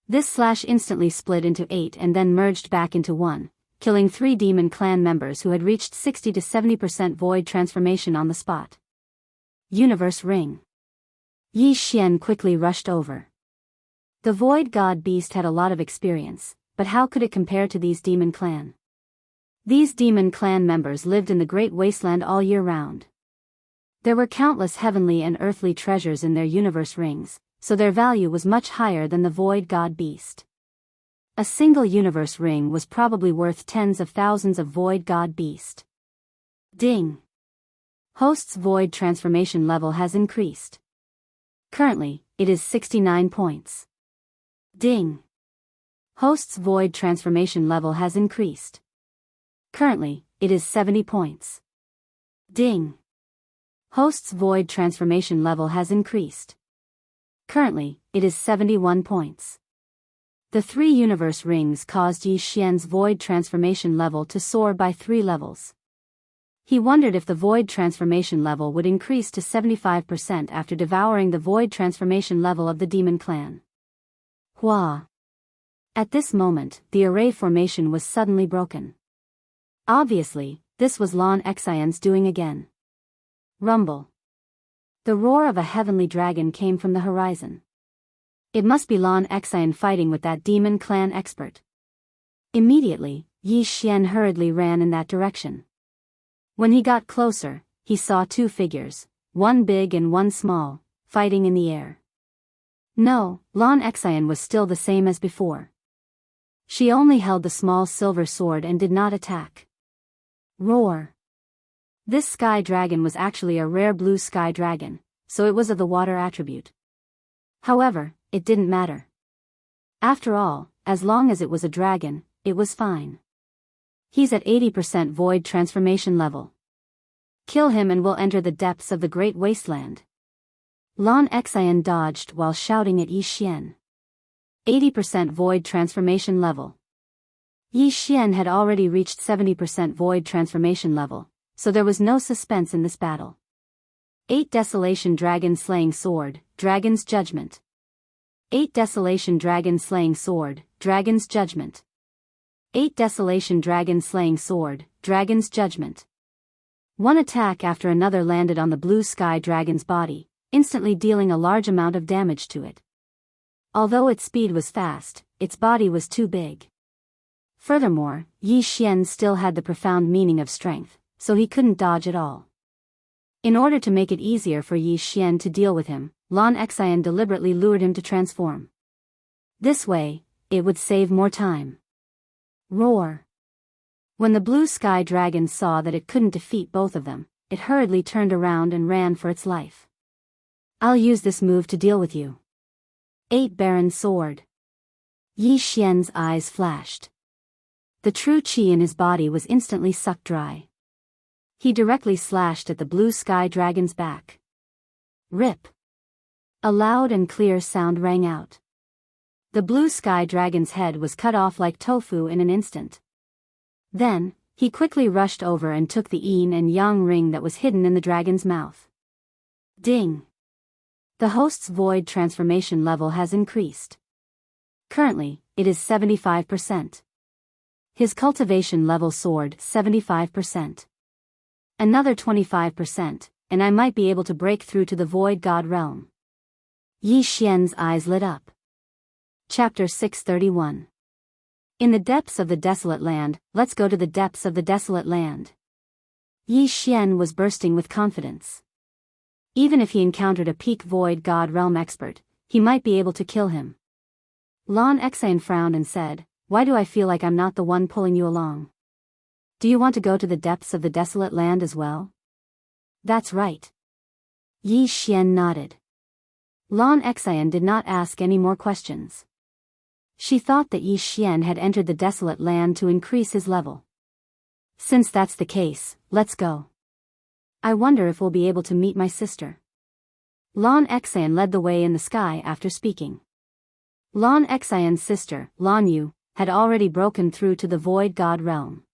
A: This slash instantly split into 8 and then merged back into 1, killing 3 demon clan members who had reached 60 to 70% void transformation on the spot. Universe Ring. Yi Xian quickly rushed over. The void god beast had a lot of experience, but how could it compare to these demon clan? These demon clan members lived in the great wasteland all year round. There were countless heavenly and earthly treasures in their universe rings, so their value was much higher than the void god beast. A single universe ring was probably worth tens of thousands of void god beast. Ding! Host's void transformation level has increased. Currently, it is 69 points. Ding! Host's void transformation level has increased. Currently, it is 70 points. Ding! Host's void transformation level has increased. Currently, it is 71 points. The 3 universe rings caused Yi Xian's void transformation level to soar by 3 levels. He wondered if the void transformation level would increase to 75% after devouring the void transformation level of the demon clan. Hua! At this moment, the array formation was suddenly broken. Obviously, this was Lan Xian's doing again. Rumble. The roar of a heavenly dragon came from the horizon. It must be Lan Xian fighting with that demon clan expert. Immediately, Yi Xian hurriedly ran in that direction. When he got closer, he saw two figures, one big and one small, fighting in the air. No, Lan Xian was still the same as before. She only held the small silver sword and did not attack. Roar! This sky dragon was actually a rare blue sky dragon, so it was of the water attribute. However, it didn't matter. After all, as long as it was a dragon, it was fine. He's at 80% void transformation level. Kill him and we'll enter the depths of the great wasteland. Lan Xian dodged while shouting at Yi Xian. 80% void transformation level. Yi Xian had already reached 70% void transformation level, so there was no suspense in this battle. 8 Desolation Dragon Slaying Sword, Dragon's Judgment. 8 Desolation Dragon Slaying Sword, Dragon's Judgment. 8 Desolation Dragon Slaying Sword, Dragon's Judgment. One attack after another landed on the blue sky dragon's body, instantly dealing a large amount of damage to it. Although its speed was fast, its body was too big. Furthermore, Yi Xian still had the profound meaning of strength, so he couldn't dodge at all. In order to make it easier for Yi Xian to deal with him, Lan Xian deliberately lured him to transform. This way, it would save more time. Roar! When the blue sky dragon saw that it couldn't defeat both of them, it hurriedly turned around and ran for its life. I'll use this move to deal with you. 8 Baron Sword. Yi Xian's eyes flashed. The true qi in his body was instantly sucked dry. He directly slashed at the blue sky dragon's back. Rip! A loud and clear sound rang out. The blue sky dragon's head was cut off like tofu in an instant. Then, he quickly rushed over and took the yin and yang ring that was hidden in the dragon's mouth. Ding! The host's void transformation level has increased. Currently, it is 75%. His cultivation level soared 75%. Another 25%, and I might be able to break through to the void god realm. Yi Xian's eyes lit up. Chapter 631. In the depths of the desolate land, let's go to the depths of the desolate land. Yi Xian was bursting with confidence. Even if he encountered a peak void god realm expert, he might be able to kill him. Lan Xian frowned and said, "Why do I feel like I'm not the one pulling you along? Do you want to go to the depths of the desolate land as well?" "That's right." Yi Xian nodded. Lan Xian did not ask any more questions. She thought that Yi Xian had entered the desolate land to increase his level. Since that's the case, let's go. I wonder if we'll be able to meet my sister. Lan Xian led the way in the sky after speaking. Lan Xian's sister, Lan Yu, had already broken through to the void god realm.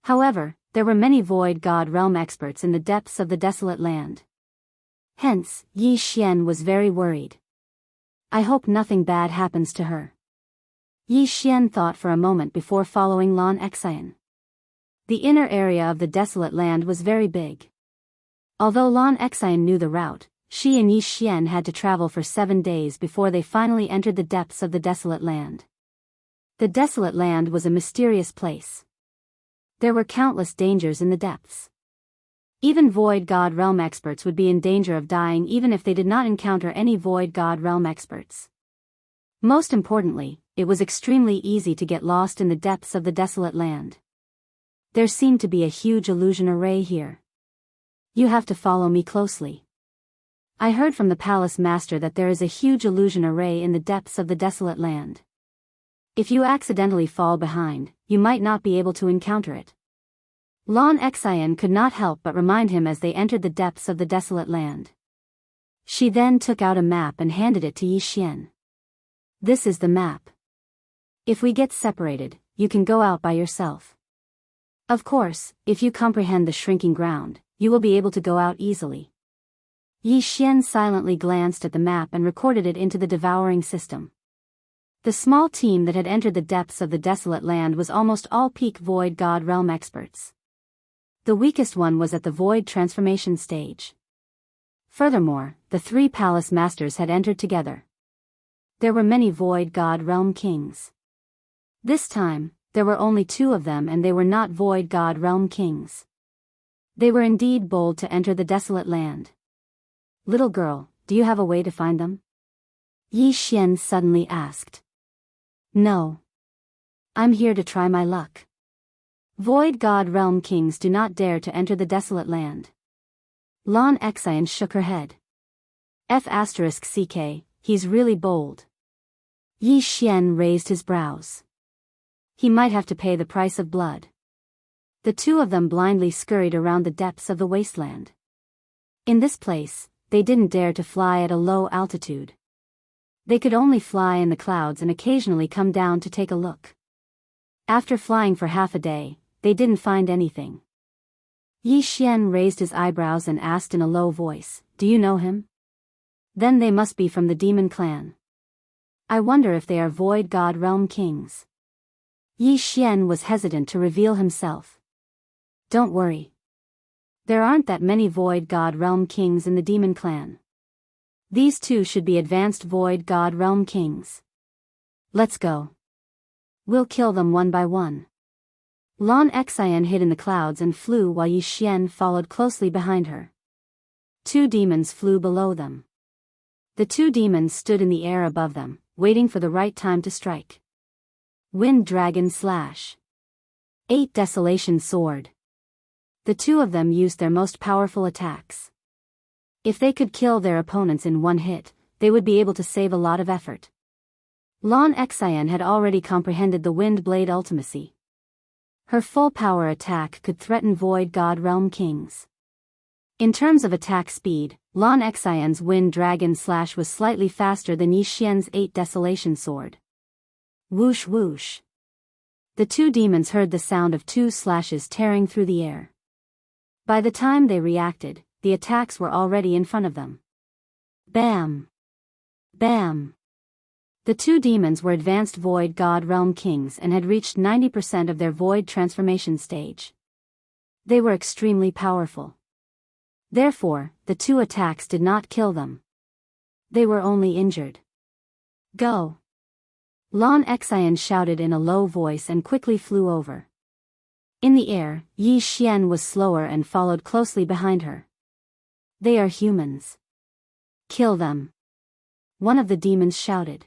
A: However, there were many void god realm experts in the depths of the desolate land. Hence, Yi Xian was very worried. I hope nothing bad happens to her. Yi Xian thought for a moment before following Lan Xian. The inner area of the desolate land was very big. Although Lan Xian knew the route, she and Yi Xian had to travel for 7 days before they finally entered the depths of the desolate land. The desolate land was a mysterious place. There were countless dangers in the depths. Even Void God Realm experts would be in danger of dying even if they did not encounter any Void God Realm experts. Most importantly, it was extremely easy to get lost in the depths of the desolate land. There seemed to be a huge illusion array here. You have to follow me closely. I heard from the palace master that there is a huge illusion array in the depths of the desolate land. If you accidentally fall behind, you might not be able to encounter it. Lan Xian could not help but remind him as they entered the depths of the desolate land. She then took out a map and handed it to Yi Xian. This is the map. If we get separated, you can go out by yourself. Of course, if you comprehend the shrinking ground, you will be able to go out easily. Yi Xian silently glanced at the map and recorded it into the devouring system. The small team that had entered the depths of the desolate land was almost all peak Void God Realm experts. The weakest one was at the Void transformation stage. Furthermore, the 3 palace masters had entered together. There were many Void God Realm kings. This time, there were only 2 of them, and they were not Void God Realm kings. They were indeed bold to enter the desolate land. Little girl, do you have a way to find them? Yi Xian suddenly asked. No. I'm here to try my luck. Void God Realm kings do not dare to enter the desolate land. Lan Xian shook her head. F***ck, he's really bold. Yi Xian raised his brows. He might have to pay the price of blood. The 2 of them blindly scurried around the depths of the wasteland. In this place, they didn't dare to fly at a low altitude. They could only fly in the clouds and occasionally come down to take a look. After flying for half a day, they didn't find anything. Yi Xian raised his eyebrows and asked in a low voice, "Do you know him?" Then they must be from the demon clan. I wonder if they are Void God Realm kings. Yi Xian was hesitant to reveal himself. Don't worry. There aren't that many Void God Realm kings in the demon clan. These 2 should be advanced Void God Realm kings. Let's go. We'll kill them one by one. Lan Xian hid in the clouds and flew while Yi Xian followed closely behind her. 2 demons flew below them. The 2 demons stood in the air above them, waiting for the right time to strike. Wind Dragon Slash. 8 Desolation Sword. The 2 of them used their most powerful attacks. If they could kill their opponents in one hit, they would be able to save a lot of effort. Lan Xian had already comprehended the Wind Blade ultimacy. Her full power attack could threaten Void God Realm kings. In terms of attack speed, Lan Xian's Wind Dragon Slash was slightly faster than Yi Xian's 8 Desolation Sword. Whoosh whoosh. The 2 demons heard the sound of 2 slashes tearing through the air. By the time they reacted, the attacks were already in front of them. Bam! Bam! The 2 demons were advanced Void God Realm kings and had reached 90% of their Void transformation stage. They were extremely powerful. Therefore, the 2 attacks did not kill them. They were only injured. Go! Lan Xian shouted in a low voice and quickly flew over. In the air, Yi Xian was slower and followed closely behind her. They are humans. Kill them. One of the demons shouted.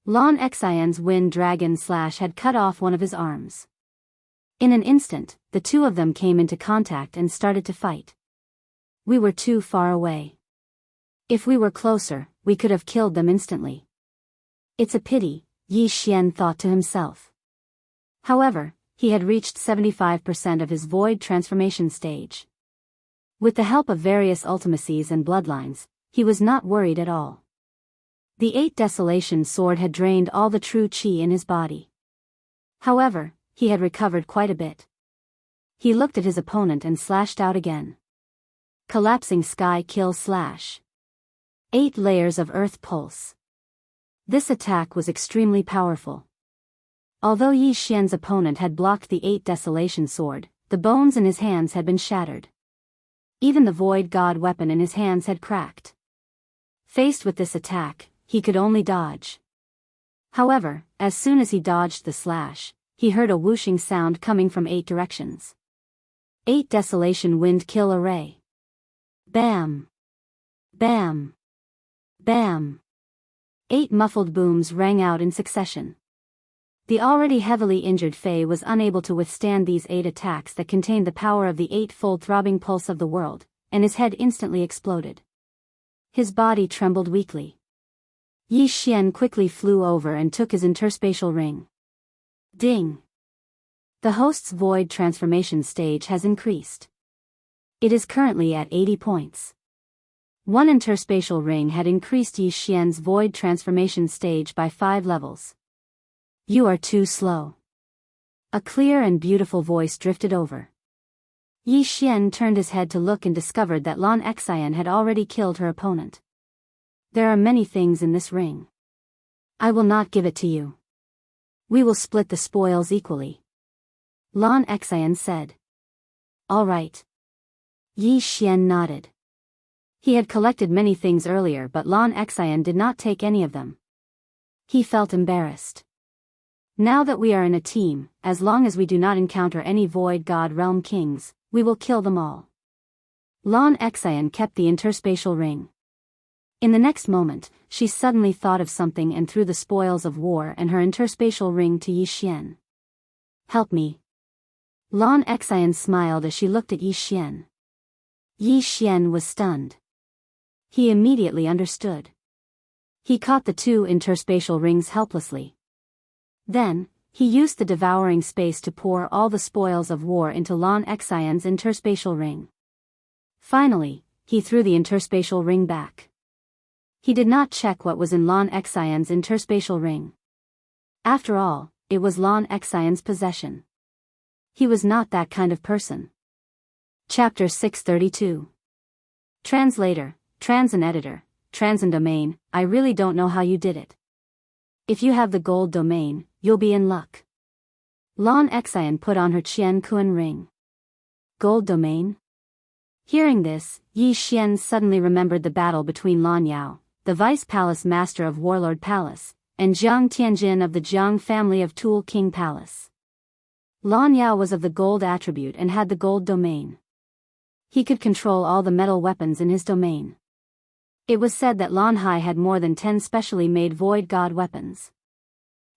A: Lan Xian's Wind Dragon Slash had cut off one of his arms. In an instant, the 2 of them came into contact and started to fight. We were too far away. If we were closer, we could have killed them instantly. It's a pity, Yi Xian thought to himself. However, he had reached 75% of his Void transformation stage. With the help of various ultimacies and bloodlines, he was not worried at all. The 8 Desolation Sword had drained all the true qi in his body. However, he had recovered quite a bit. He looked at his opponent and slashed out again. Collapsing Sky Kill Slash. 8 Layers of Earth Pulse. This attack was extremely powerful. Although Yi Xian's opponent had blocked the 8 Desolation Sword, the bones in his hands had been shattered. Even the Void God weapon in his hands had cracked. Faced with this attack, he could only dodge. However, as soon as he dodged the slash, he heard a whooshing sound coming from 8 directions. 8 Desolation Wind Kill Array. Bam! Bam! Bam! 8 muffled booms rang out in succession. The already heavily injured Fei was unable to withstand these 8 attacks that contained the power of the 8-fold throbbing pulse of the world, and his head instantly exploded. His body trembled weakly. Yi Xian quickly flew over and took his interspatial ring. Ding! The host's Void transformation stage has increased. It is currently at 80 points. One interspatial ring had increased Yi Xian's Void transformation stage by 5 levels. You are too slow. A clear and beautiful voice drifted over. Yi Xian turned his head to look and discovered that Lan Xian had already killed her opponent. There are many things in this ring. I will not give it to you. We will split the spoils equally. Lan Xian said. All right. Yi Xian nodded. He had collected many things earlier, but Lan Xian did not take any of them. He felt embarrassed. Now that we are in a team, as long as we do not encounter any Void God Realm kings, we will kill them all. Lan Xian kept the interspatial ring. In the next moment, she suddenly thought of something and threw the spoils of war and her interspatial ring to Yi Xian. Help me. Lan Xian smiled as she looked at Yi Xian. Yi Xian was stunned. He immediately understood. He caught the two interspatial rings helplessly. Then, he used the devouring space to pour all the spoils of war into Lan Xian's interspatial ring. Finally, he threw the interspatial ring back. He did not check what was in Lan Xian's interspatial ring. After all, it was Lan Xian's possession. He was not that kind of person. Chapter 632. Translator, Trans and Editor, Trans and Domain, I really don't know how you did it. If you have the gold domain, you'll be in luck. Lan Xian put on her Qian Kuan ring. Gold domain? Hearing this, Yi Xian suddenly remembered the battle between Lan Yao, the Vice Palace Master of Warlord Palace, and Jiang Tianjin of the Jiang family of Tool King Palace. Lan Yao was of the gold attribute and had the gold domain. He could control all the metal weapons in his domain. It was said that Lan Hai had more than 10 specially made Void God weapons.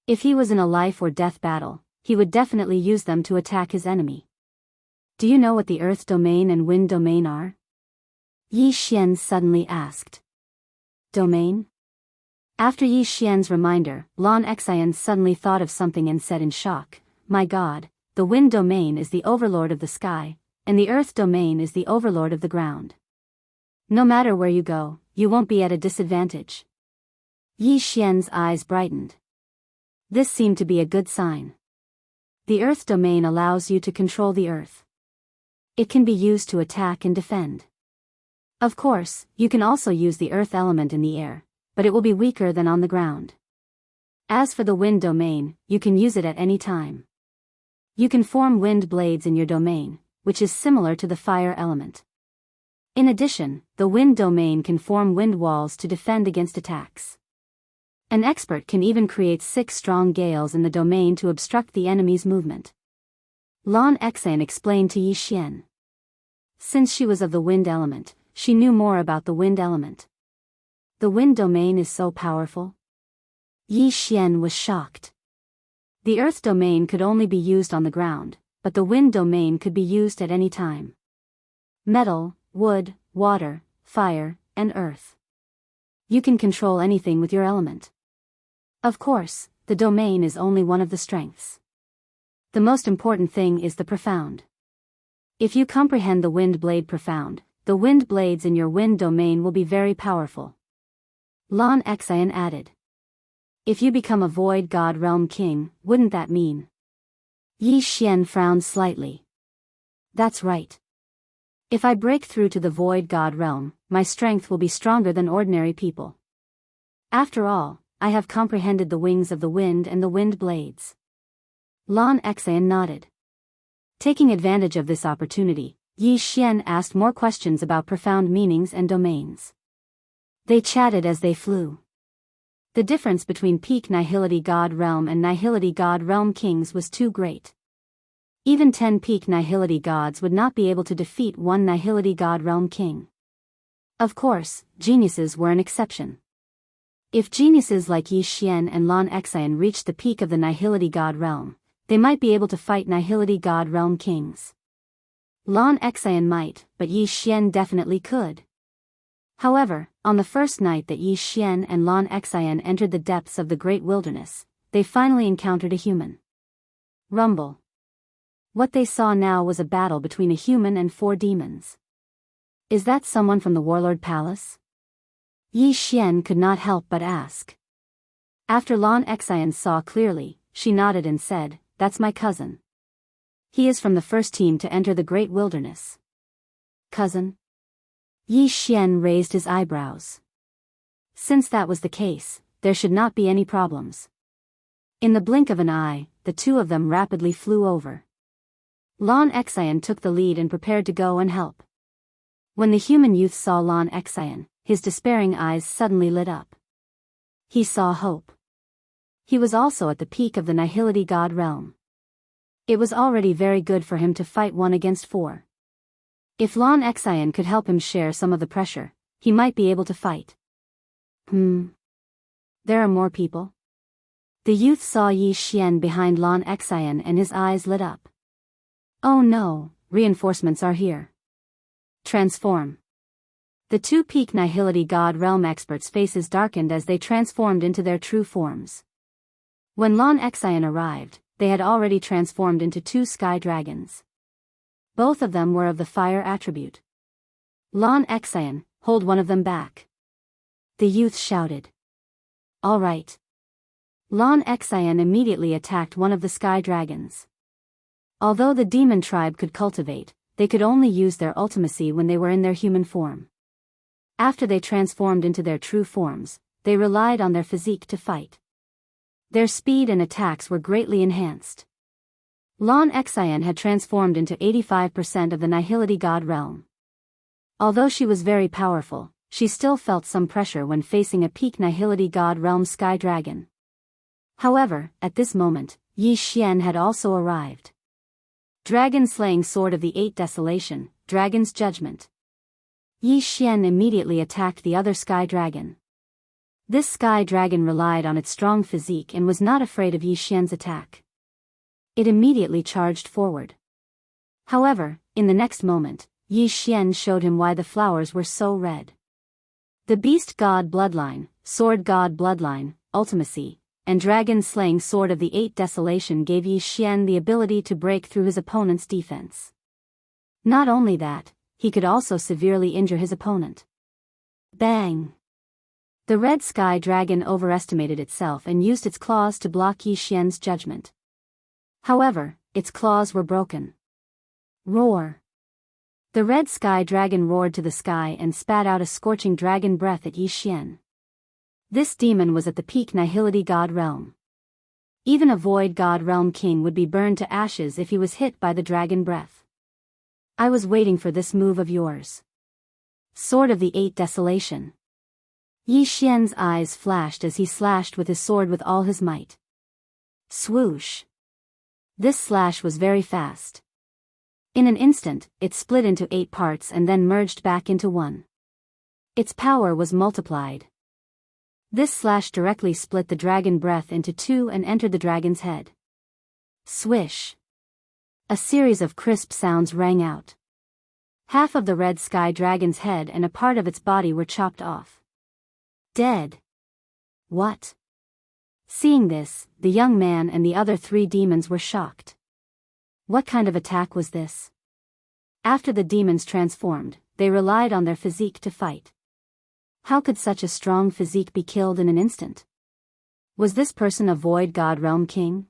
A: If he was in a life or death battle, he would definitely use them to attack his enemy. Do you know what the Earth domain and Wind domain are? Yi Xian suddenly asked. Domain? After Yi Xian's reminder, Lan Xian suddenly thought of something and said in shock, My God, the Wind domain is the overlord of the sky, and the Earth domain is the overlord of the ground. No matter where you go, you won't be at a disadvantage. Yi Xian's eyes brightened. This seemed to be a good sign. The Earth domain allows you to control the Earth. It can be used to attack and defend. Of course, you can also use the Earth element in the air, but it will be weaker than on the ground. As for the Wind domain, you can use it at any time. You can form wind blades in your domain, which is similar to the fire element. In addition, the Wind domain can form wind walls to defend against attacks. An expert can even create 6 strong gales in the domain to obstruct the enemy's movement. Lan Xian explained to Yi Xian. Since she was of the wind element, she knew more about the wind element. The wind domain is so powerful? Yi Xian was shocked. The Earth domain could only be used on the ground, but the wind domain could be used at any time. Metal, wood, water, fire, and earth. You can control anything with your element. Of course, the domain is only one of the strengths. The most important thing is the profound. If you comprehend the wind blade profound, the wind blades in your wind domain will be very powerful. Lan Xian added. If you become a Void God Realm King, wouldn't that mean? Yi Xian frowned slightly. That's right. If I break through to the Void God Realm, my strength will be stronger than ordinary people. After all, I have comprehended the wings of the wind and the wind blades. Lan Xian nodded. Taking advantage of this opportunity, Yi Xian asked more questions about profound meanings and domains. They chatted as they flew. The difference between peak Nihility God Realm and Nihility God Realm Kings was too great. Even 10 peak Nihility gods would not be able to defeat one Nihility God Realm King. Of course, geniuses were an exception. If geniuses like Yi Xian and Lan Xian reached the peak of the Nihility God Realm, they might be able to fight Nihility God Realm Kings. Lan Xian might, but Yi Xian definitely could. However, on the first night that Yi Xian and Lan Xian entered the depths of the great wilderness, they finally encountered a human. Rumble. What they saw now was a battle between a human and 4 demons. Is that someone from the Warlord Palace? Yi Xian could not help but ask. After Lan Xian saw clearly, she nodded and said, That's my cousin. He is from the first team to enter the great wilderness. Cousin? Yi Xian raised his eyebrows. Since that was the case, there should not be any problems. In the blink of an eye, the two of them rapidly flew over. Lan Xian took the lead and prepared to go and help. When the human youth saw Lan Xian, his despairing eyes suddenly lit up. He saw hope. He was also at the peak of the Nihility God realm. It was already very good for him to fight 1 against 4. If Lan Xian could help him share some of the pressure, he might be able to fight. There are more people? The youth saw Yi Xian behind Lan Xian and his eyes lit up. Oh no, reinforcements are here. Transform. The 2 peak Nihility God realm experts' faces darkened as they transformed into their true forms. When Lan Xian arrived, they had already transformed into 2 sky dragons. Both of them were of the fire attribute. Lan Xian, hold one of them back. The youth shouted. All right. Lan Xian immediately attacked one of the sky dragons. Although the demon tribe could cultivate, they could only use their ultimacy when they were in their human form. After they transformed into their true forms, they relied on their physique to fight. Their speed and attacks were greatly enhanced. Lan Xian had transformed into 85% of the Nihility God realm. Although she was very powerful, she still felt some pressure when facing a peak Nihility God realm sky dragon. However, at this moment, Yi Xian had also arrived. Dragon-slaying sword of the 8 desolation, Dragon's judgment. Yi Xian immediately attacked the other sky dragon. This sky dragon relied on its strong physique and was not afraid of Yi Xian's attack. It immediately charged forward. However, in the next moment, Yi Xian showed him why the flowers were so red. The Beast God Bloodline, Sword God Bloodline, Ultimacy, and Dragon-slaying Sword of the 8 Desolation gave Yi Xian the ability to break through his opponent's defense. Not only that, he could also severely injure his opponent. Bang! The red sky dragon overestimated itself and used its claws to block Yi Xian's judgment. However, its claws were broken. Roar! The red sky dragon roared to the sky and spat out a scorching dragon breath at Yi Xian. This demon was at the peak Nihility God realm. Even a void God realm king would be burned to ashes if he was hit by the dragon breath. I was waiting for this move of yours. Sword of the 8 Desolation. Yi Xian's eyes flashed as he slashed with his sword with all his might. Swoosh! This slash was very fast. In an instant, it split into 8 parts and then merged back into 1. Its power was multiplied. This slash directly split the dragon breath into 2 and entered the dragon's head. Swish! A series of crisp sounds rang out. Half of the red sky dragon's head and a part of its body were chopped off. Dead. What? Seeing this, the young man and the other 3 demons were shocked. What kind of attack was this? After the demons transformed, they relied on their physique to fight. How could such a strong physique be killed in an instant? Was this person a void god realm king?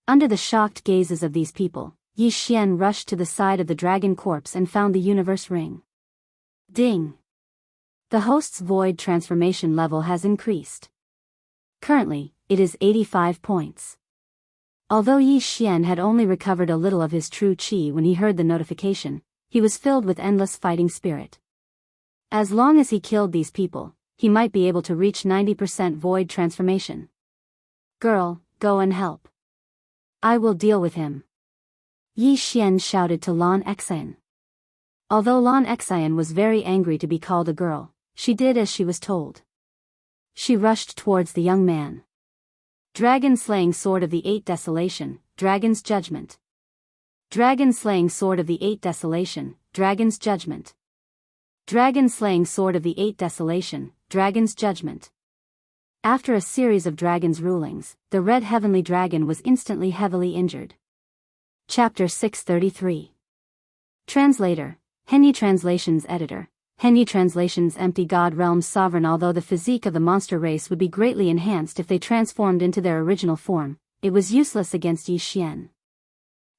A: Under the shocked gazes of these people, Yi Xian rushed to the side of the dragon corpse and found the universe ring. Ding! The host's void transformation level has increased. Currently, it is 85 points. Although Yi Xian had only recovered a little of his true qi when he heard the notification, he was filled with endless fighting spirit. As long as he killed these people, he might be able to reach 90% void transformation. Girl, go and help. I will deal with him. Yi Xian shouted to Lan Xian. Although Lan Xian was very angry to be called a girl, she did as she was told. She rushed towards the young man. Dragon-slaying sword of the 8 desolation, Dragon's judgment. Dragon-slaying sword of the 8 desolation, Dragon's judgment. Dragon-slaying sword of the 8 desolation, Dragon's judgment. After a series of dragon's rulings, the red heavenly dragon was instantly heavily injured. Chapter 633. Translator, Henyi Translations Editor. Henyi Translations Empty God Realm Sovereign. Although the physique of the monster race would be greatly enhanced if they transformed into their original form, it was useless against Yi Xian.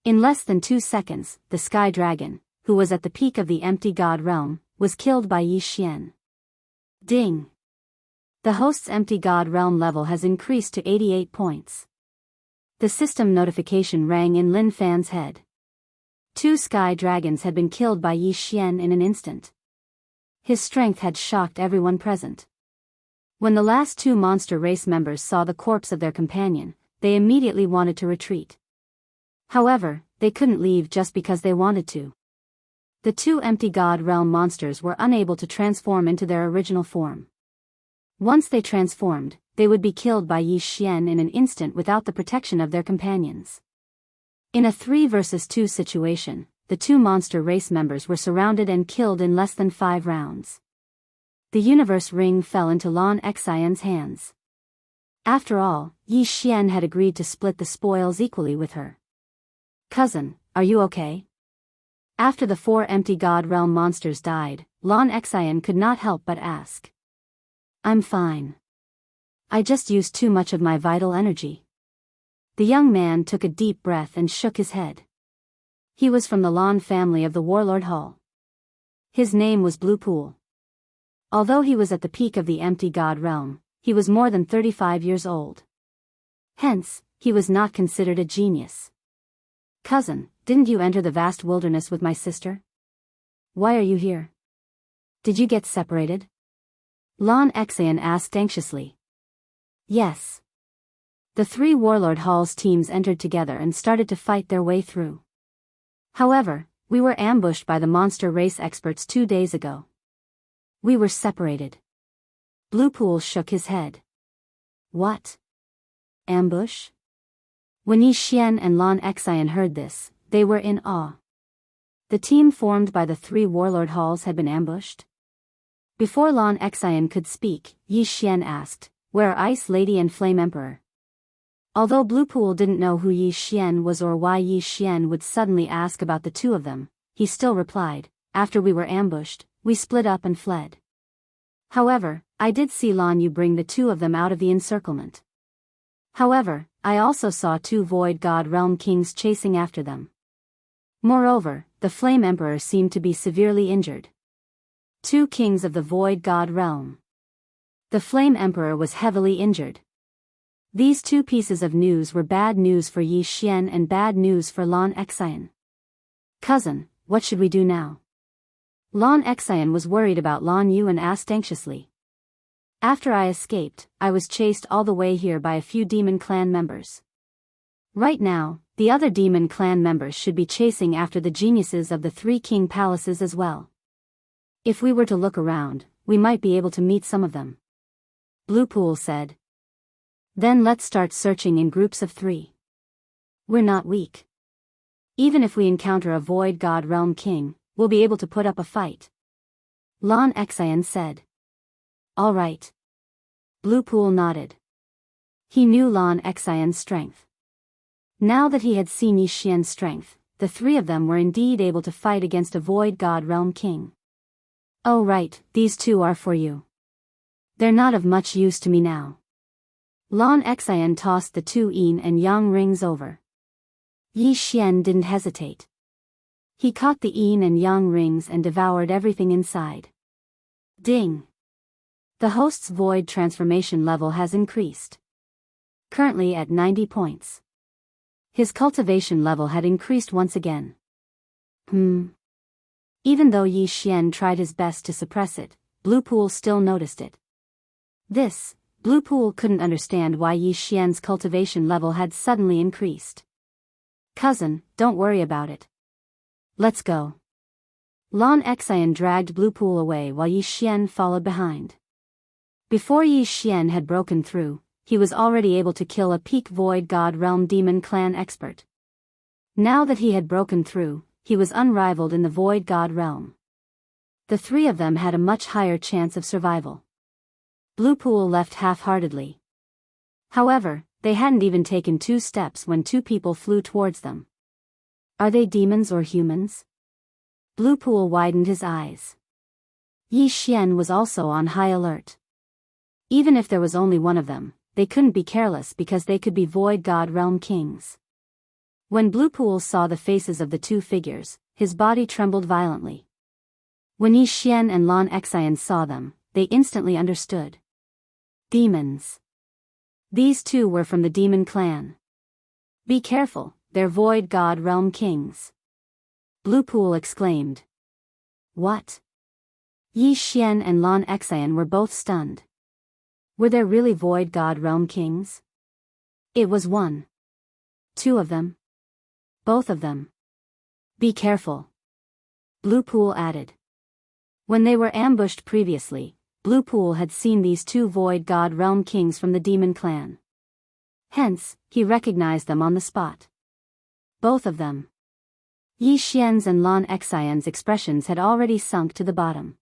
A: In less than 2 seconds, the Sky Dragon, who was at the peak of the Empty God Realm, was killed by Yi Xian. Ding! The host's Empty God Realm level has increased to 88 points. The system notification rang in Lin Fan's head. 2 Sky Dragons had been killed by Yi Xian in an instant. His strength had shocked everyone present. When the last two monster race members saw the corpse of their companion, they immediately wanted to retreat. However, they couldn't leave just because they wanted to. The two empty god realm monsters were unable to transform into their original form. Once they transformed, they would be killed by Yi Xian in an instant without the protection of their companions. In a 3 versus 2 situation, the two monster race members were surrounded and killed in less than 5 rounds. The universe ring fell into Lan Xian's hands. After all, Yi Xian had agreed to split the spoils equally with her. "Cousin, are you okay?" After the 4 empty god realm monsters died, Lan Xian could not help but ask. "I'm fine. I just used too much of my vital energy." The young man took a deep breath and shook his head. He was from the Lan family of the Warlord Hall. His name was Blue Pool. Although he was at the peak of the empty god realm, he was more than 35 years old. Hence, he was not considered a genius. "Cousin, didn't you enter the vast wilderness with my sister? Why are you here? Did you get separated?" Lan Xian asked anxiously. "Yes." The 3 Warlord Hall's teams entered together and started to fight their way through. "However, we were ambushed by the monster race experts 2 days ago. We were separated." Blue Pool shook his head. "What? Ambush?" When Yi Xian and Lan Xian heard this, they were in awe. The team formed by the 3 Warlord Halls had been ambushed? Before Lan Xian could speak, Yi Xian asked, "Where are Ice Lady and Flame Emperor?" Although Blue Pool didn't know who Yi Xian was or why Yi Xian would suddenly ask about the two of them, he still replied, "After we were ambushed, we split up and fled. However, I did see Lan Yu bring the 2 of them out of the encirclement. However, I also saw 2 Void God Realm Kings chasing after them. Moreover, the Flame Emperor seemed to be severely injured. 2 kings of the Void God Realm. The Flame Emperor was heavily injured." These 2 pieces of news were bad news for Yi Xian and bad news for Lan Xian. "Cousin, what should we do now?" Lan Xian was worried about Lan Yu and asked anxiously. "After I escaped, I was chased all the way here by a few demon clan members. Right now, the other demon clan members should be chasing after the geniuses of the 3 king palaces as well. If we were to look around, we might be able to meet some of them," Blue Pool said. "Then let's start searching in groups of 3. We're not weak. Even if we encounter a Void God Realm King, we'll be able to put up a fight," Lan Xian said. "All right." Blue Pool nodded. He knew Lan Xian's strength. Now that he had seen Yi Xian's strength, the 3 of them were indeed able to fight against a Void God Realm King. "Oh right, these 2 are for you. They're not of much use to me now." Lan Xian tossed the 2 yin and yang rings over. Yi Xian didn't hesitate. He caught the yin and yang rings and devoured everything inside. Ding! The host's void transformation level has increased. Currently at 90 points. His cultivation level had increased once again. Even though Yi Xian tried his best to suppress it, Blue Pool still noticed it. Blue Pool couldn't understand why Yi Xian's cultivation level had suddenly increased. "Cousin, don't worry about it. Let's go." Lan Xian dragged Blue Pool away while Yi Xian followed behind. Before Yi Xian had broken through, he was already able to kill a peak Void God Realm Demon Clan expert. Now that he had broken through, he was unrivaled in the Void God Realm. The 3 of them had a much higher chance of survival. Blue Pool left half-heartedly. However, they hadn't even taken 2 steps when 2 people flew towards them. Are they demons or humans? Blue Pool widened his eyes. Yi Xian was also on high alert. Even if there was only one of them, they couldn't be careless because they could be Void God Realm Kings. When Blue Pool saw the faces of the 2 figures, his body trembled violently. When Yi Xian and Lan Xian saw them, they instantly understood. Demons. These 2 were from the Demon Clan. "Be careful, they're Void God Realm Kings," Blue Pool exclaimed. "What?" Yi Xian and Lan Xian were both stunned. Were there really Void God Realm Kings? It was one. Two of them. Both of them. Be careful. Blue Pool added. When they were ambushed previously, Blue Pool had seen these two Void God Realm Kings from the Demon Clan. Hence, he recognized them on the spot. Both of them. Yi Xian's and Lan Xian's expressions had already sunk to the bottom.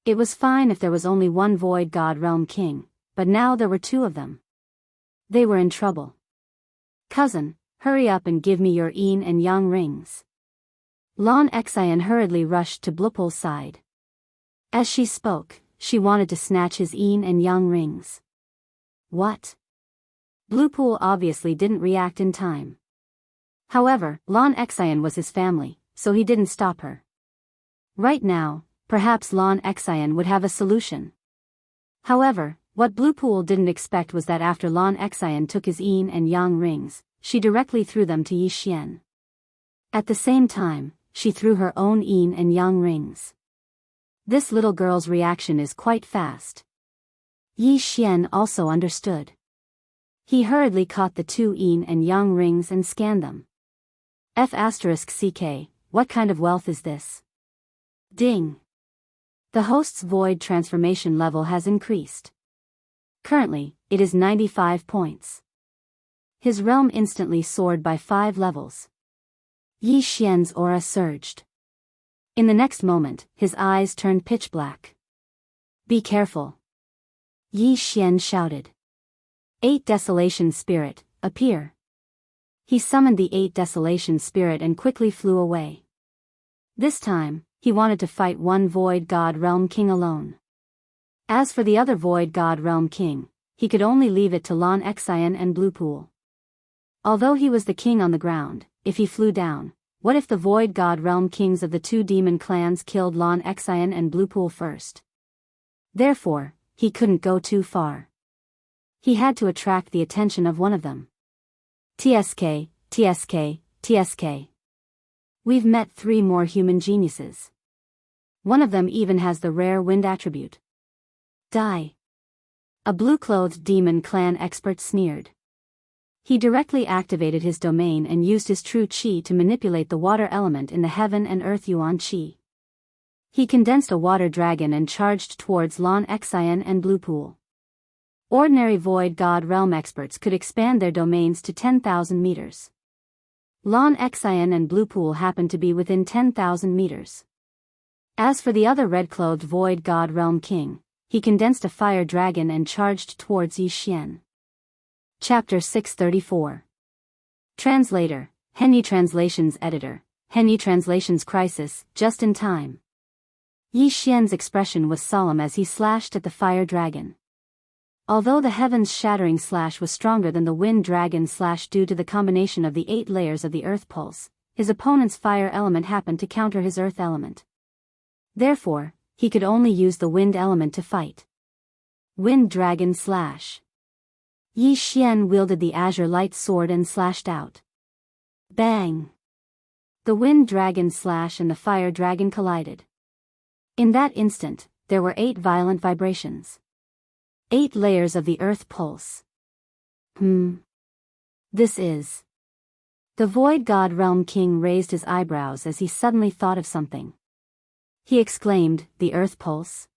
A: It was fine if there was only one Void God Realm King, but now there were two of them. They were in trouble. Cousin, hurry up and give me your yin and yang rings. Lan Xian hurriedly rushed to Blue Pool's side. As she spoke, she wanted to snatch his yin and yang rings. What? Blue Pool obviously didn't react in time. However, Lan Xian was his family, so he didn't stop her. Right now, perhaps Lan Xian would have a solution. However, what Blue Pool didn't expect was that after Lan Xian took his yin and yang rings, she directly threw them to Yi Xian. At the same time, she threw her own yin and yang rings. This little girl's reaction is quite fast. Yi Xian also understood. He hurriedly caught the two yin and yang rings and scanned them. F***CK, what kind of wealth is this? Ding! The host's void transformation level has increased. Currently, it is 95 points. His realm instantly soared by 5 levels. Yi Xian's aura surged. In the next moment, his eyes turned pitch black. Be careful. Yi Xian shouted. 8 Desolation Spirit, appear. He summoned the 8 Desolation Spirit and quickly flew away. This time, he wanted to fight one Void God Realm King alone. As for the other Void God Realm King, he could only leave it to Lan Xian and Blue Pool. Although he was the king on the ground, if he flew down, what if the Void God Realm Kings of the two demon clans killed Lan Xian and Blue Pool first? Therefore, he couldn't go too far. He had to attract the attention of one of them. TSK, TSK, TSK. We've met 3 more human geniuses. One of them even has the rare wind attribute. Die. A blue-clothed demon clan expert sneered. He directly activated his domain and used his true qi to manipulate the water element in the heaven and earth yuan qi. He condensed a water dragon and charged towards Lan Xian and Blue Pool. Ordinary Void God Realm experts could expand their domains to 10,000 meters. Lan Xian and Blue Pool happened to be within 10,000 meters. As for the other red-clothed Void God Realm King, he condensed a fire dragon and charged towards Yi Xian. Chapter 634. Translator, Henyi Translations Editor, Henyi Translations Crisis, just in time. Yi Xian's expression was solemn as he slashed at the fire dragon. Although the heavens shattering slash was stronger than the wind dragon slash due to the combination of the 8 layers of the earth pulse, his opponent's fire element happened to counter his earth element. Therefore, he could only use the wind element to fight. Wind dragon slash. Yi Xian wielded the azure light sword and slashed out. Bang! The wind dragon slash and the fire dragon collided. In that instant, there were 8 violent vibrations. 8 layers of the earth pulse. This is... The Void God Realm King raised his eyebrows as he suddenly thought of something. He exclaimed, the earth pulse?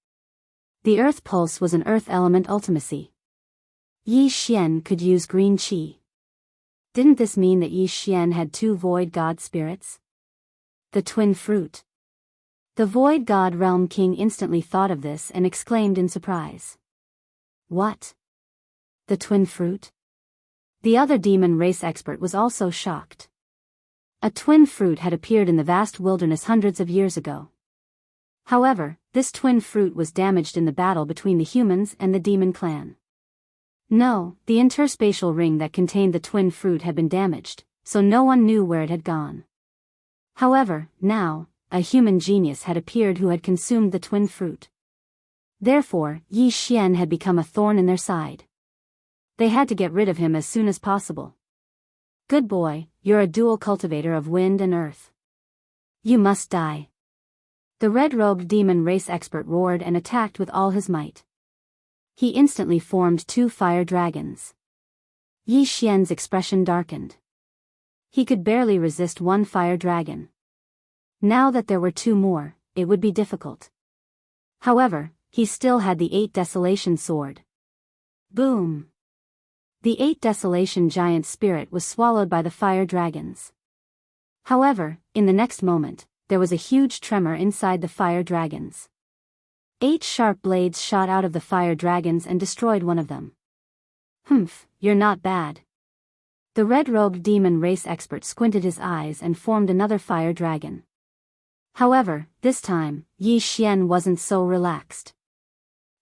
A: The earth pulse was an earth element ultimacy. Yi Xian could use green qi. Didn't this mean that Yi Xian had 2 Void God spirits? The twin fruit. The Void God Realm King instantly thought of this and exclaimed in surprise. What? The twin fruit? The other demon race expert was also shocked. A twin fruit had appeared in the vast wilderness hundreds of years ago. However, this twin fruit was damaged in the battle between the humans and the demon clan. No, the interspatial ring that contained the twin fruit had been damaged, so no one knew where it had gone. However, now, a human genius had appeared who had consumed the twin fruit. Therefore, Yi Xian had become a thorn in their side. They had to get rid of him as soon as possible. Good boy, you're a dual cultivator of wind and earth. You must die. The red-robed demon race expert roared and attacked with all his might. he instantly formed 2 fire dragons. Yi Xian's expression darkened. He could barely resist 1 fire dragon. Now that there were 2 more, it would be difficult. However, he still had the 8 Desolation sword. Boom! The 8 Desolation giant spirit was swallowed by the fire dragons. However, in the next moment, there was a huge tremor inside the fire dragons. 8 sharp blades shot out of the fire dragons and destroyed one of them. Humph, you're not bad. The red-robed demon race expert squinted his eyes and formed another fire dragon. However, this time, Yi Xian wasn't so relaxed.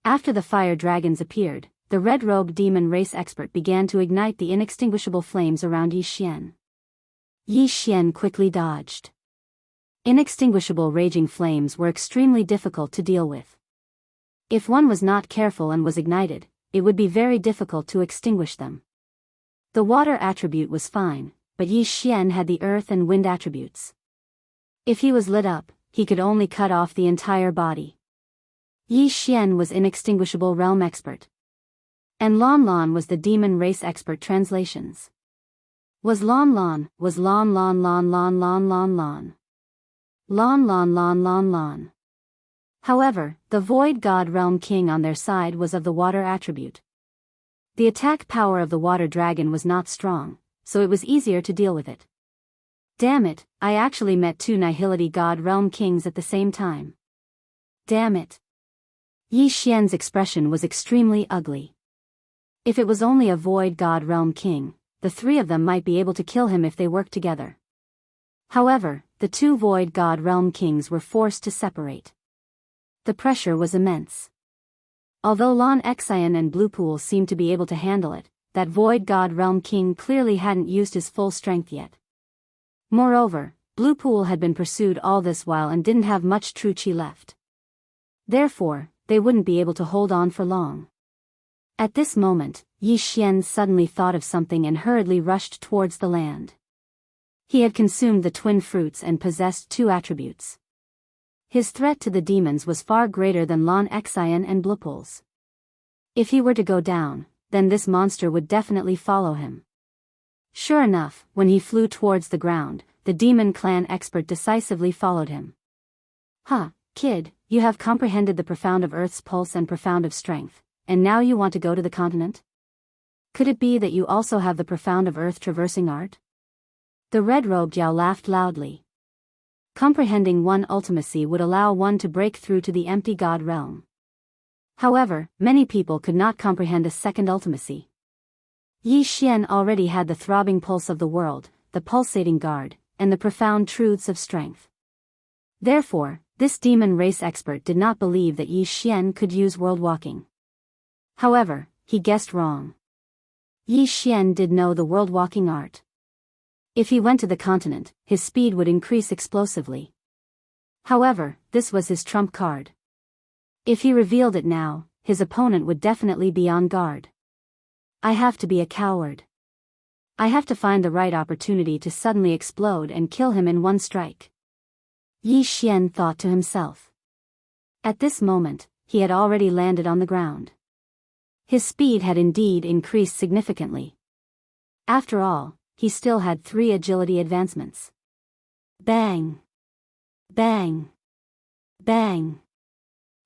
A: After the fire dragons appeared, the red-robed demon race expert began to ignite the inextinguishable flames around Yi Xian. Yi Xian quickly dodged. Inextinguishable raging flames were extremely difficult to deal with. If one was not careful and was ignited, it would be very difficult to extinguish them. The water attribute was fine, but Yi Xian had the earth and wind attributes. If he was lit up, he could only cut off the entire body. Yi Xian was inextinguishable realm expert. And Lon Lon was the demon race expert translations. Was Lon Lon. Lon Lon Lon. However, the Void God Realm King on their side was of the water attribute. The attack power of the water dragon was not strong, so it was easier to deal with it. Damn it, I actually met 2 Nihility God Realm Kings at the same time. Damn it. Yi Xian's expression was extremely ugly. If it was only a Void God Realm King, the 3 of them might be able to kill him if they worked together. However, the 2 Void God Realm Kings were forced to separate. The pressure was immense. Although Lon Xian and Blue Pool seemed to be able to handle it, that Void God Realm King clearly hadn't used his full strength yet. Moreover, Blue Pool had been pursued all this while and didn't have much true chi left. Therefore, they wouldn't be able to hold on for long. At this moment, Yi Xian suddenly thought of something and hurriedly rushed towards the land. He had consumed the twin fruits and possessed 2 attributes. His threat to the demons was far greater than Lon Xian and Blupul's. If he were to go down, then this monster would definitely follow him. Sure enough, when he flew towards the ground, the demon clan expert decisively followed him. Huh, kid, you have comprehended the profound of Earth's pulse and profound of strength, and now you want to go to the continent? Could it be that you also have the profound of Earth traversing art? The red-robed Yao laughed loudly. Comprehending one ultimacy would allow one to break through to the empty god realm. However, many people could not comprehend a second ultimacy. Yi Xian already had the throbbing pulse of the world, the pulsating guard, and the profound truths of strength. Therefore, this demon race expert did not believe that Yi Xian could use world walking. However, he guessed wrong. Yi Xian did know the world walking art. If he went to the continent, his speed would increase explosively. However, this was his trump card. If he revealed it now, his opponent would definitely be on guard. I have to be a coward. I have to find the right opportunity to suddenly explode and kill him in one strike. Yi Xian thought to himself. At this moment, he had already landed on the ground. His speed had indeed increased significantly. After all, he still had 3 agility advancements. Bang! Bang! Bang!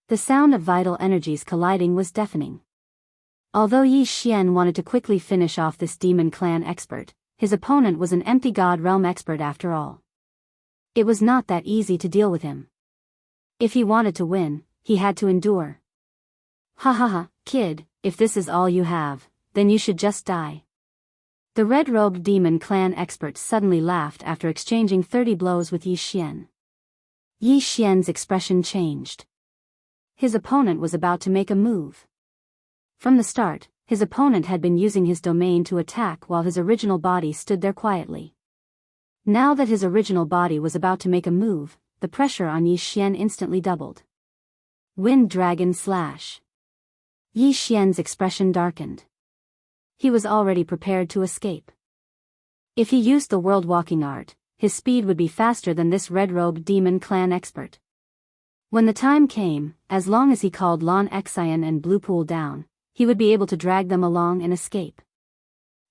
A: The sound of vital energies colliding was deafening. Although Yi Xian wanted to quickly finish off this demon clan expert, his opponent was an empty god realm expert after all. It was not that easy to deal with him. If he wanted to win, he had to endure. Ha ha ha, kid, if this is all you have, then you should just die. The red-robed demon clan expert suddenly laughed after exchanging 30 blows with Yi Xian. Yi Xian's expression changed. His opponent was about to make a move. From the start, his opponent had been using his domain to attack while his original body stood there quietly. Now that his original body was about to make a move, the pressure on Yi Xian instantly doubled. Wind Dragon Slash. Yi Xian's expression darkened. He was already prepared to escape. If he used the world walking art, his speed would be faster than this red-robed demon clan expert. When the time came, as long as he called Lon Xian and Blue Pool down, he would be able to drag them along and escape.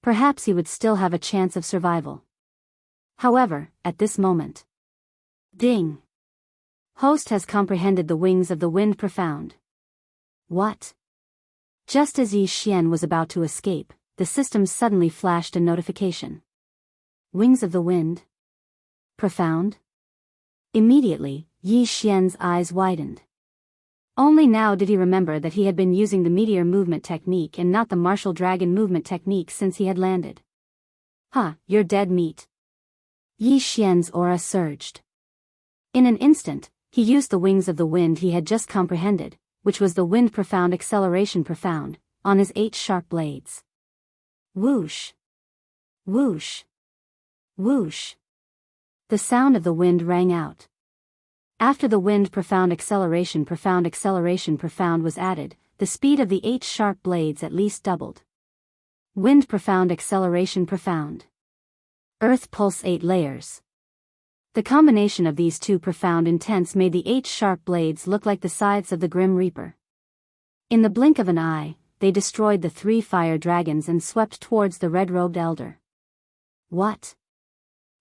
A: Perhaps he would still have a chance of survival. However, at this moment. Ding! Host has comprehended the wings of the wind profound. What? Just as Yi Xian was about to escape, the system suddenly flashed a notification. Wings of the wind? Profound? Immediately, Yi Xian's eyes widened. Only now did he remember that he had been using the meteor movement technique and not the martial dragon movement technique since he had landed. Huh, you're dead meat. Yi Xian's aura surged. In an instant, he used the wings of the wind he had just comprehended, which was the wind profound acceleration profound, on his 8 sharp blades. Whoosh! Whoosh! Whoosh! The sound of the wind rang out. After the wind profound acceleration profound was added, the speed of the 8 sharp blades at least doubled. Wind profound acceleration profound. Earth pulse 8 layers. The combination of these two profound intents made the 8 sharp blades look like the scythes of the Grim Reaper. In the blink of an eye, they destroyed the 3 fire dragons and swept towards the red-robed elder. What?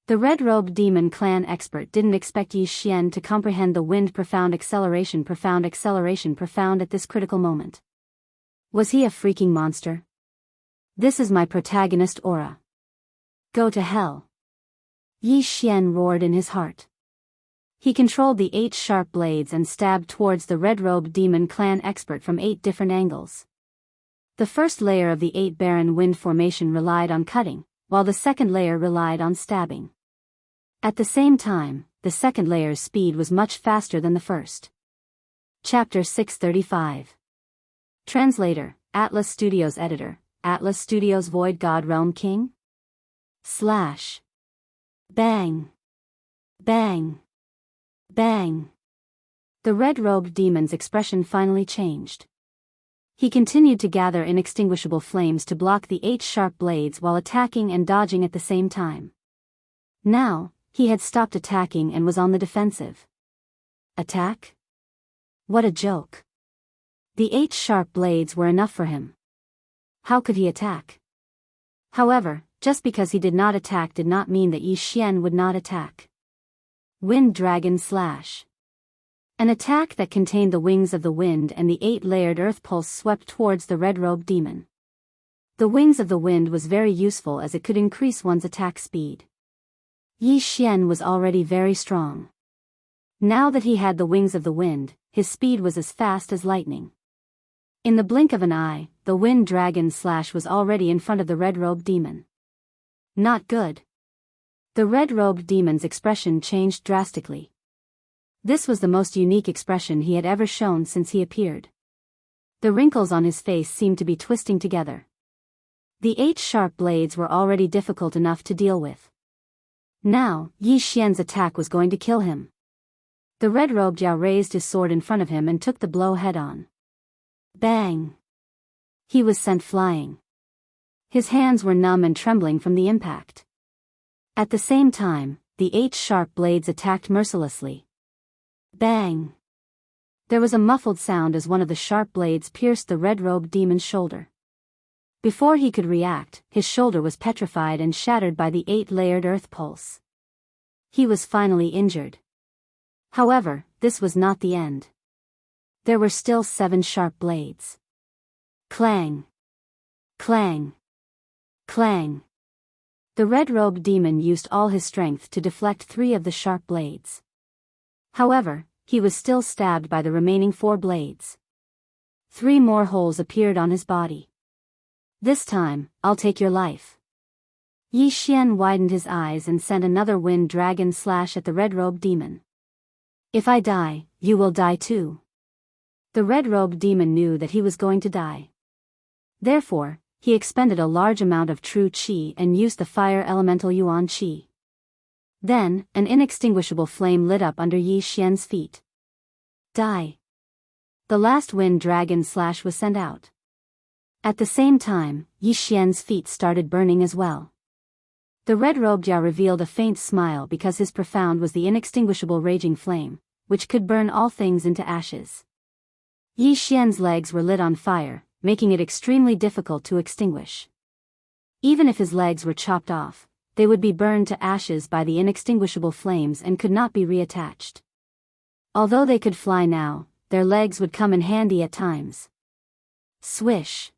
A: The red-robed demon clan expert didn't expect Yi Xian to comprehend the wind profound acceleration profound at this critical moment. Was he a freaking monster? This is my protagonist aura. Go to hell. Yi Xian roared in his heart. He controlled the 8 sharp blades and stabbed towards the red-robed demon clan expert from 8 different angles. The first layer of the 8 barren wind formation relied on cutting, while the second layer relied on stabbing. At the same time, the second layer's speed was much faster than the first. Chapter 635. Translator, Atlas Studios Editor, Atlas Studios Void God Realm King? / Bang! Bang! Bang! The red-robed demon's expression finally changed. He continued to gather inextinguishable flames to block the 8 sharp blades while attacking and dodging at the same time. Now, he had stopped attacking and was on the defensive. Attack? What a joke. The 8 sharp blades were enough for him. How could he attack? However, just because he did not attack did not mean that Yi Xian would not attack. Wind Dragon Slash. An attack that contained the wings of the wind and the 8-layered earth pulse swept towards the red-robed demon. The wings of the wind was very useful as it could increase one's attack speed. Yi Xian was already very strong. Now that he had the wings of the wind, his speed was as fast as lightning. In the blink of an eye, the Wind Dragon Slash was already in front of the red-robed demon. Not good. The red-robed demon's expression changed drastically. This was the most unique expression he had ever shown since he appeared. The wrinkles on his face seemed to be twisting together. The 8 sharp blades were already difficult enough to deal with. Now, Yi Xian's attack was going to kill him. The red-robed Biyao raised his sword in front of him and took the blow head-on. Bang! He was sent flying. His hands were numb and trembling from the impact. At the same time, the 8 sharp blades attacked mercilessly. Bang! There was a muffled sound as one of the sharp blades pierced the red-robed demon's shoulder. Before he could react, his shoulder was petrified and shattered by the 8-layered earth pulse. He was finally injured. However, this was not the end. There were still 7 sharp blades. Clang! Clang! Clang! The red-robed demon used all his strength to deflect 3 of the sharp blades. However, he was still stabbed by the remaining 4 blades. 3 more holes appeared on his body. This time, I'll take your life. Yi Xian widened his eyes and sent another Wind Dragon Slash at the red-robed demon. If I die, you will die too. The red-robed demon knew that he was going to die. Therefore, he expended a large amount of true qi and used the fire elemental yuan qi. Then, an inextinguishable flame lit up under Yi Xian's feet. Die. The last Wind Dragon Slash was sent out. At the same time, Yi Xian's feet started burning as well. The red-robed Biyao revealed a faint smile because his profound was the inextinguishable raging flame, which could burn all things into ashes. Yi Xian's legs were lit on fire, making it extremely difficult to extinguish. Even if his legs were chopped off, they would be burned to ashes by the inextinguishable flames and could not be reattached. Although they could fly now, their legs would come in handy at times. Swish!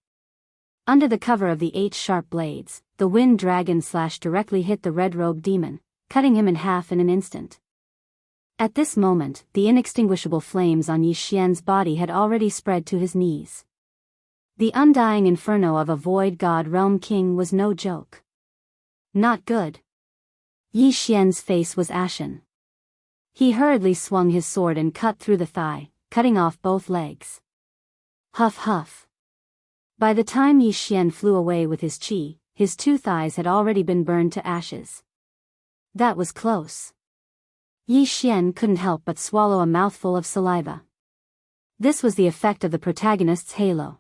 A: Under the cover of the 8 sharp blades, the wind dragon slash directly hit the red-robed demon, cutting him in half in an instant. At this moment, the inextinguishable flames on Yi Xian's body had already spread to his knees. The undying inferno of a void god realm king was no joke. Not good. Yi Xian's face was ashen. He hurriedly swung his sword and cut through the thigh, cutting off both legs. Huff huff. By the time Yi Xian flew away with his qi, his 2 thighs had already been burned to ashes. That was close. Yi Xian couldn't help but swallow a mouthful of saliva. This was the effect of the protagonist's halo.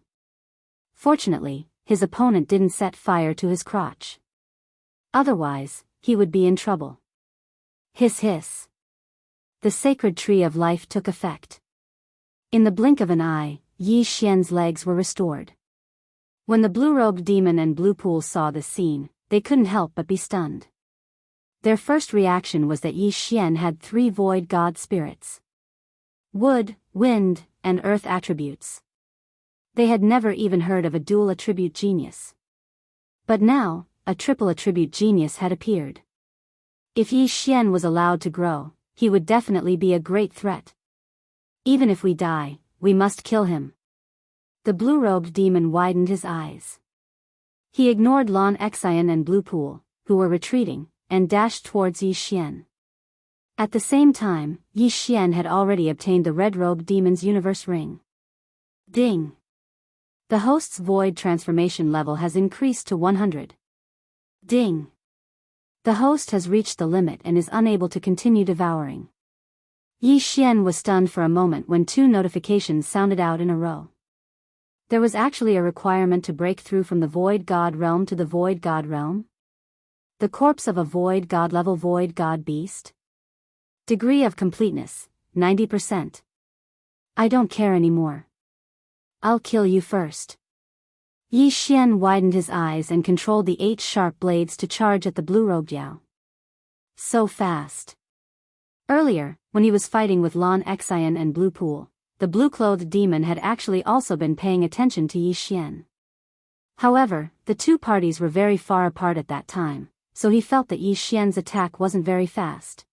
A: Fortunately, his opponent didn't set fire to his crotch. Otherwise, he would be in trouble. Hiss hiss. The sacred tree of life took effect. In the blink of an eye, Yi Xian's legs were restored. When the blue-robed demon and Blue Pool saw this scene, they couldn't help but be stunned. Their first reaction was that Yi Xian had 3 void god spirits. Wood, wind, and earth attributes. They had never even heard of a dual attribute genius. But now, a triple attribute genius had appeared. If Yi Xian was allowed to grow, he would definitely be a great threat. Even if we die, we must kill him. The blue-robed demon widened his eyes. He ignored Lan Xian and Blue Pool, who were retreating, and dashed towards Yi Xian. At the same time, Yi Xian had already obtained the red-robed demon's universe ring. Ding! The host's void transformation level has increased to 100. Ding! The host has reached the limit and is unable to continue devouring. Yi Xian was stunned for a moment when 2 notifications sounded out in a row. There was actually a requirement to break through from the void god realm to the void god realm? The corpse of a void god level void god beast? Degree of completeness, 90%. I don't care anymore. I'll kill you first. Yi Xian widened his eyes and controlled the 8 sharp blades to charge at the blue-robed Biyao. So fast. Earlier, when he was fighting with Lan Xian and Blue Pool, the blue-clothed demon had actually also been paying attention to Yi Xian. However, the 2 parties were very far apart at that time, so he felt that Yi Xian's attack wasn't very fast.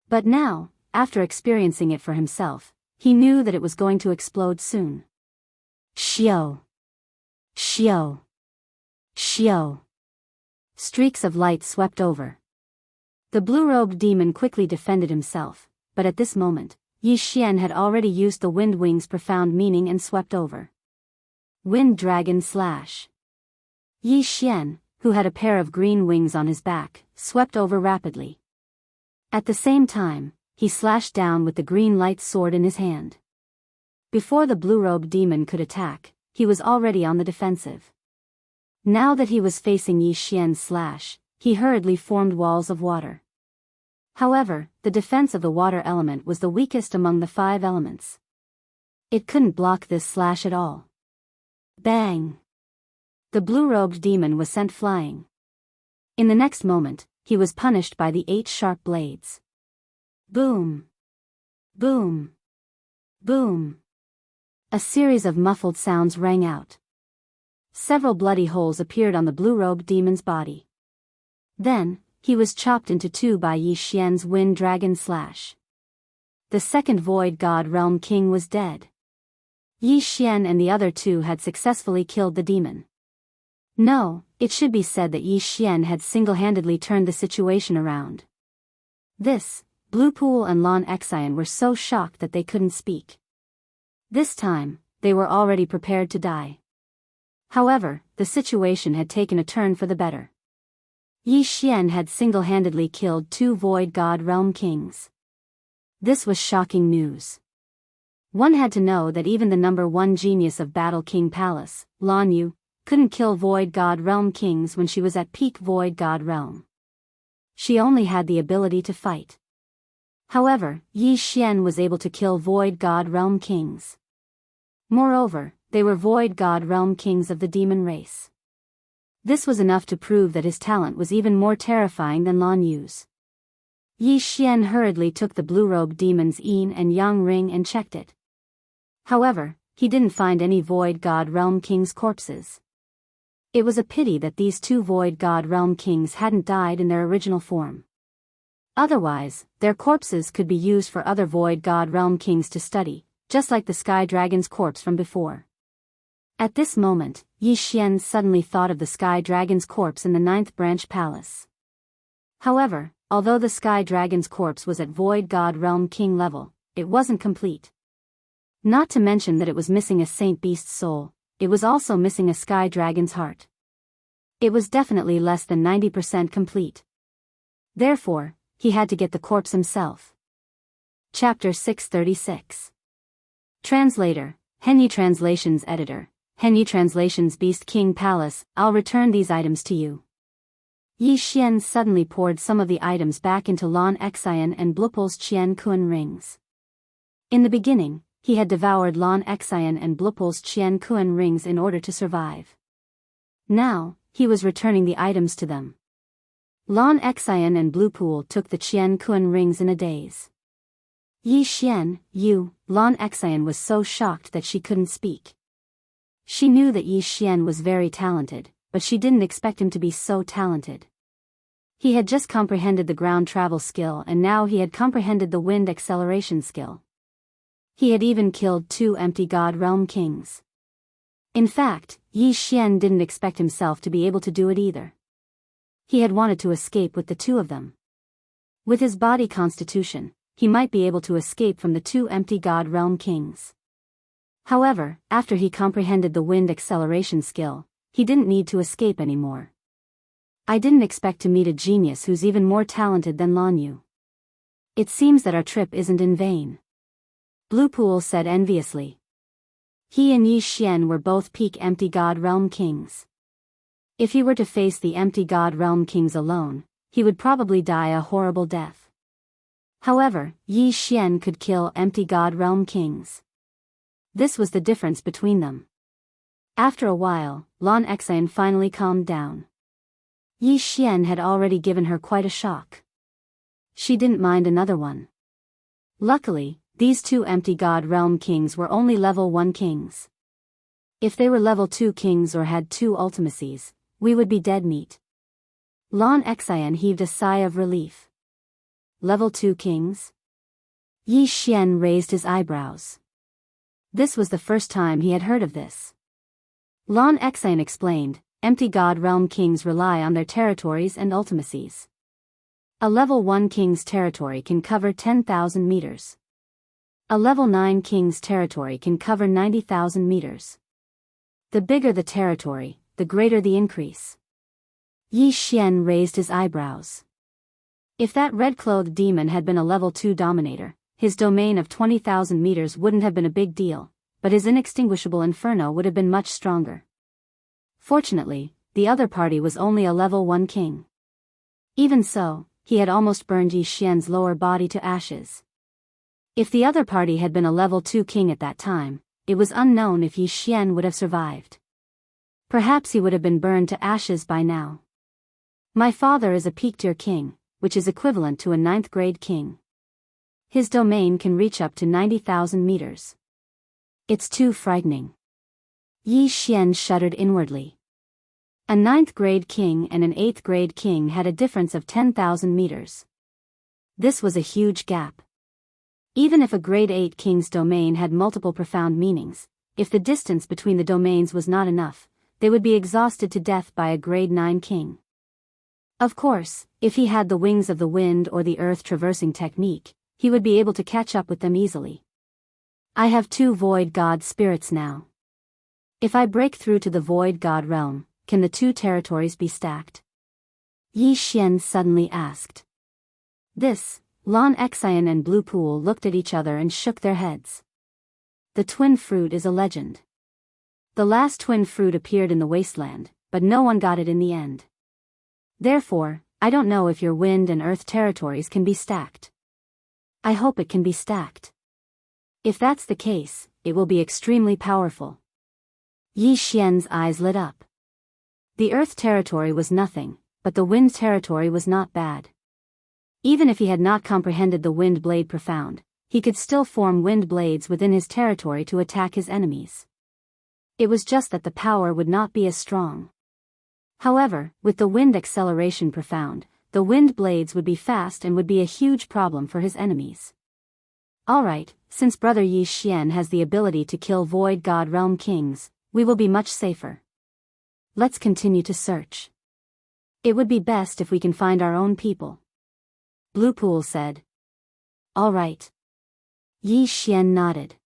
A: But now, after experiencing it for himself, he knew that it was going to explode soon. Xiao! Xiao! Xiao! Streaks of light swept over. The blue-robed demon quickly defended himself, but at this moment, Yi Xian had already used the wind wing's profound meaning and swept over. Wind Dragon Slash. Yi Xian, who had a pair of green wings on his back, swept over rapidly. At the same time, he slashed down with the green light sword in his hand. Before the blue-robed demon could attack, he was already on the defensive. Now that he was facing Yi Xian's slash, he hurriedly formed walls of water. However, the defense of the water element was the weakest among the 5 elements. It couldn't block this slash at all. Bang! The blue-robed demon was sent flying. In the next moment, he was punished by the 8 sharp blades. Boom! Boom! Boom! A series of muffled sounds rang out. Several bloody holes appeared on the blue-robed demon's body. Then, he was chopped into 2 by Yi Xian's wind dragon slash. The second void god realm king was dead. Yi Xian and the other 2 had successfully killed the demon. No, it should be said that Yi Xian had single-handedly turned the situation around. This, Blue Pool and Lan Xian were so shocked that they couldn't speak. This time, they were already prepared to die. However, the situation had taken a turn for the better. Yi Xian had single-handedly killed 2 void god realm kings. This was shocking news. One had to know that even the number 1 genius of Battle King Palace, Lan Yu, couldn't kill void god realm kings when she was at peak void god realm. She only had the ability to fight. However, Yi Xian was able to kill void god realm kings. Moreover, they were Void God Realm Kings of the demon race. This was enough to prove that his talent was even more terrifying than Lan Yu's. Yi Xian hurriedly took the blue-robed demon's yin and yang ring and checked it. However, he didn't find any Void God Realm Kings' corpses. It was a pity that these two Void God Realm Kings hadn't died in their original form. Otherwise, their corpses could be used for other Void God Realm Kings to study, just like the Sky Dragon's corpse from before. At this moment, Yi Xian suddenly thought of the Sky Dragon's corpse in the 9th Branch Palace. However, although the Sky Dragon's corpse was at Void God Realm King level, it wasn't complete. Not to mention that it was missing a Saint Beast's soul, it was also missing a Sky Dragon's heart. It was definitely less than 90% complete. Therefore, he had to get the corpse himself. Chapter 636. Translator, Henyi Translations Editor, Henyi Translations Beast King Palace, I'll return these items to you. Yi Xian suddenly poured some of the items back into Lan Xian and Blupul's Qian Kun rings. In the beginning, he had devoured Lan Xian and Blupul's Qian Kun rings in order to survive. Now, he was returning the items to them. Lan Xian and Blupul took the Qian Kun rings in a daze. Yi Xian, Lan Xian was so shocked that she couldn't speak. She knew that Yi Xian was very talented, but she didn't expect him to be so talented. He had just comprehended the ground travel skill and now he had comprehended the wind acceleration skill. He had even killed 2 empty God Realm Kings. In fact, Yi Xian didn't expect himself to be able to do it either. He had wanted to escape with the 2 of them. With his body constitution, he might be able to escape from the 2 empty God Realm Kings. However, after he comprehended the wind acceleration skill, he didn't need to escape anymore. I didn't expect to meet a genius who's even more talented than Lan Yu. It seems that our trip isn't in vain. Blupul said enviously. He and Yi Xian were both peak empty God Realm Kings. If he were to face the empty God Realm Kings alone, he would probably die a horrible death. However, Yi Xian could kill empty God Realm Kings. This was the difference between them. After a while, Lan Xian finally calmed down. Yi Xian had already given her quite a shock. She didn't mind another one. Luckily, these 2 empty God Realm Kings were only level 1 kings. If they were level 2 kings or had 2 ultimacies, we would be dead meat. Lan Xian heaved a sigh of relief. Level 2 kings? Yi Xian raised his eyebrows. This was the first time he had heard of this. Lan Xian explained, empty God Realm Kings rely on their territories and ultimacies. A level 1 king's territory can cover 10,000 meters. A level 9 king's territory can cover 90,000 meters. The bigger the territory, the greater the increase. Yi Xian raised his eyebrows. If that red-clothed demon had been a level 2 dominator, his domain of 20,000 meters wouldn't have been a big deal, but his inextinguishable inferno would have been much stronger. Fortunately, the other party was only a level 1 king. Even so, he had almost burned Yi Xian's lower body to ashes. If the other party had been a level 2 king at that time, it was unknown if Yi Xian would have survived. Perhaps he would have been burned to ashes by now. My father is a peak-tier king, which is equivalent to a 9th grade king. His domain can reach up to 90,000 meters. It's too frightening. Yi Xian shuddered inwardly. A 9th grade king and an 8th grade king had a difference of 10,000 meters. This was a huge gap. Even if a grade 8 king's domain had multiple profound meanings, if the distance between the domains was not enough, they would be exhausted to death by a grade 9 king. Of course, if he had the wings of the wind or the earth traversing technique, he would be able to catch up with them easily. I have 2 void god spirits now. If I break through to the void god realm, can the 2 territories be stacked? Yi Xian suddenly asked. This, Lan Xian and Blupul looked at each other and shook their heads. The twin fruit is a legend. The last twin fruit appeared in the wasteland, but no one got it in the end. Therefore, I don't know if your wind and earth territories can be stacked. I hope it can be stacked. If that's the case, it will be extremely powerful. Yi Xian's eyes lit up. The earth territory was nothing, but the wind territory was not bad. Even if he had not comprehended the wind blade profound, he could still form wind blades within his territory to attack his enemies. It was just that the power would not be as strong. However, with the wind acceleration profound, the wind blades would be fast and would be a huge problem for his enemies. Alright, since Brother Yi Xian has the ability to kill Void God Realm Kings, we will be much safer. Let's continue to search. It would be best if we can find our own people. Blue Pool said. Alright. Yi Xian nodded.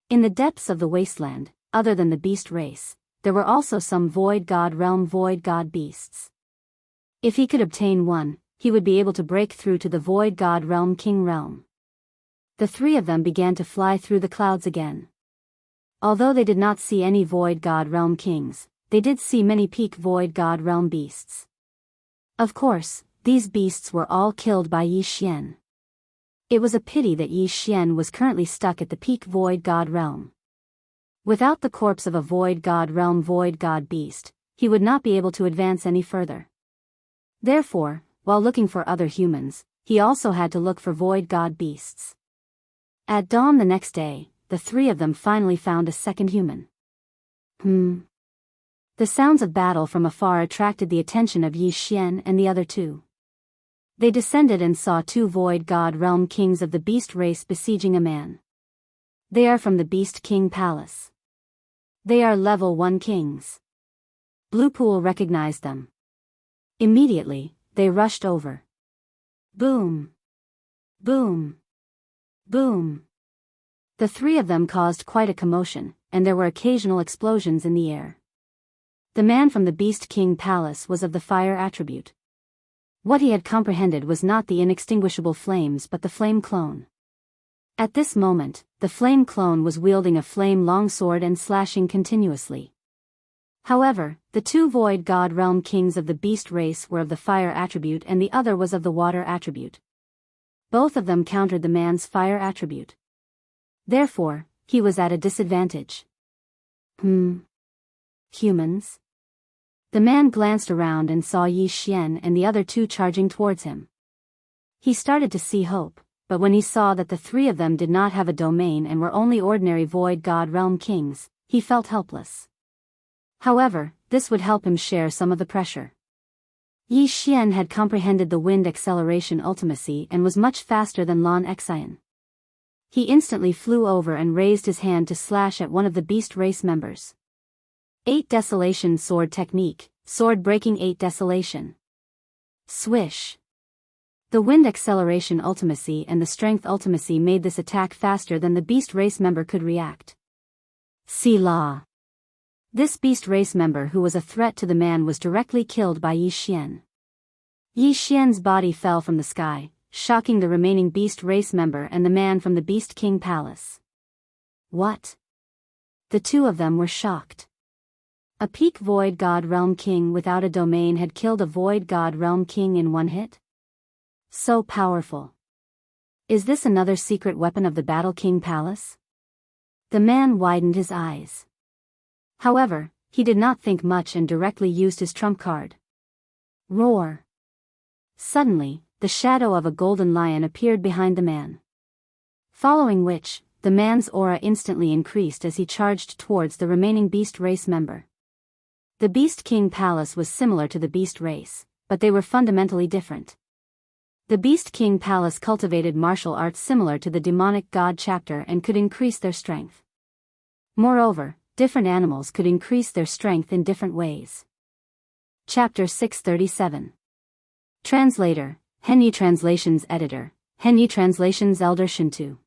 A: In the depths of the wasteland, other than the beast race, there were also some Void God Realm Void God beasts. If he could obtain one, he would be able to break through to the Void God Realm King Realm. The three of them began to fly through the clouds again. Although they did not see any Void God Realm Kings, they did see many peak Void God Realm beasts. Of course, these beasts were all killed by Yi Xian. It was a pity that Yi Xian was currently stuck at the peak Void God Realm. Without the corpse of a Void God Realm Void God beast, he would not be able to advance any further. Therefore, while looking for other humans, he also had to look for Void God beasts. At dawn the next day, the three of them finally found a second human. The sounds of battle from afar attracted the attention of Yi Xian and the other two. They descended and saw two Void God Realm Kings of the Beast race besieging a man. They are from the Beast King Palace. They are level 1 kings. Blue Pool recognized them. Immediately, they rushed over. Boom! Boom! Boom! The three of them caused quite a commotion, and there were occasional explosions in the air. The man from the Beast King Palace was of the fire attribute. What he had comprehended was not the inextinguishable flames but the flame clone. At this moment, the flame clone was wielding a flame longsword and slashing continuously. However, the two Void God Realm Kings of the Beast race were of the fire attribute and the other was of the water attribute. Both of them countered the man's fire attribute. Therefore, he was at a disadvantage. Humans? The man glanced around and saw Yi Xian and the other two charging towards him. He started to see hope, but when he saw that the three of them did not have a domain and were only ordinary Void God Realm Kings, he felt helpless. However, this would help him share some of the pressure. Yi Xian had comprehended the wind acceleration ultimacy and was much faster than Lan Xian. He instantly flew over and raised his hand to slash at one of the beast race members. 8 Desolation Sword Technique, Sword Breaking 8 Desolation. Swish. The wind acceleration ultimacy and the strength ultimacy made this attack faster than the beast race member could react. Selah. This beast race member who was a threat to the man was directly killed by Yi Xian. Yi Xian's body fell from the sky, shocking the remaining beast race member and the man from the Beast King Palace. What? The two of them were shocked. A peak Void God Realm King without a domain had killed a Void God Realm King in one hit? So powerful. Is this another secret weapon of the Battle King Palace? The man widened his eyes. However, he did not think much and directly used his trump card. Roar. Suddenly, the shadow of a golden lion appeared behind the man. Following which, the man's aura instantly increased as he charged towards the remaining beast race member. The Beast King Palace was similar to the beast race, but they were fundamentally different. The Beast King Palace cultivated martial arts similar to the demonic god chapter and could increase their strength. Moreover, different animals could increase their strength in different ways. Chapter 637. Translator, Henyi Translations Editor, Henyi Translations Elder Shintu.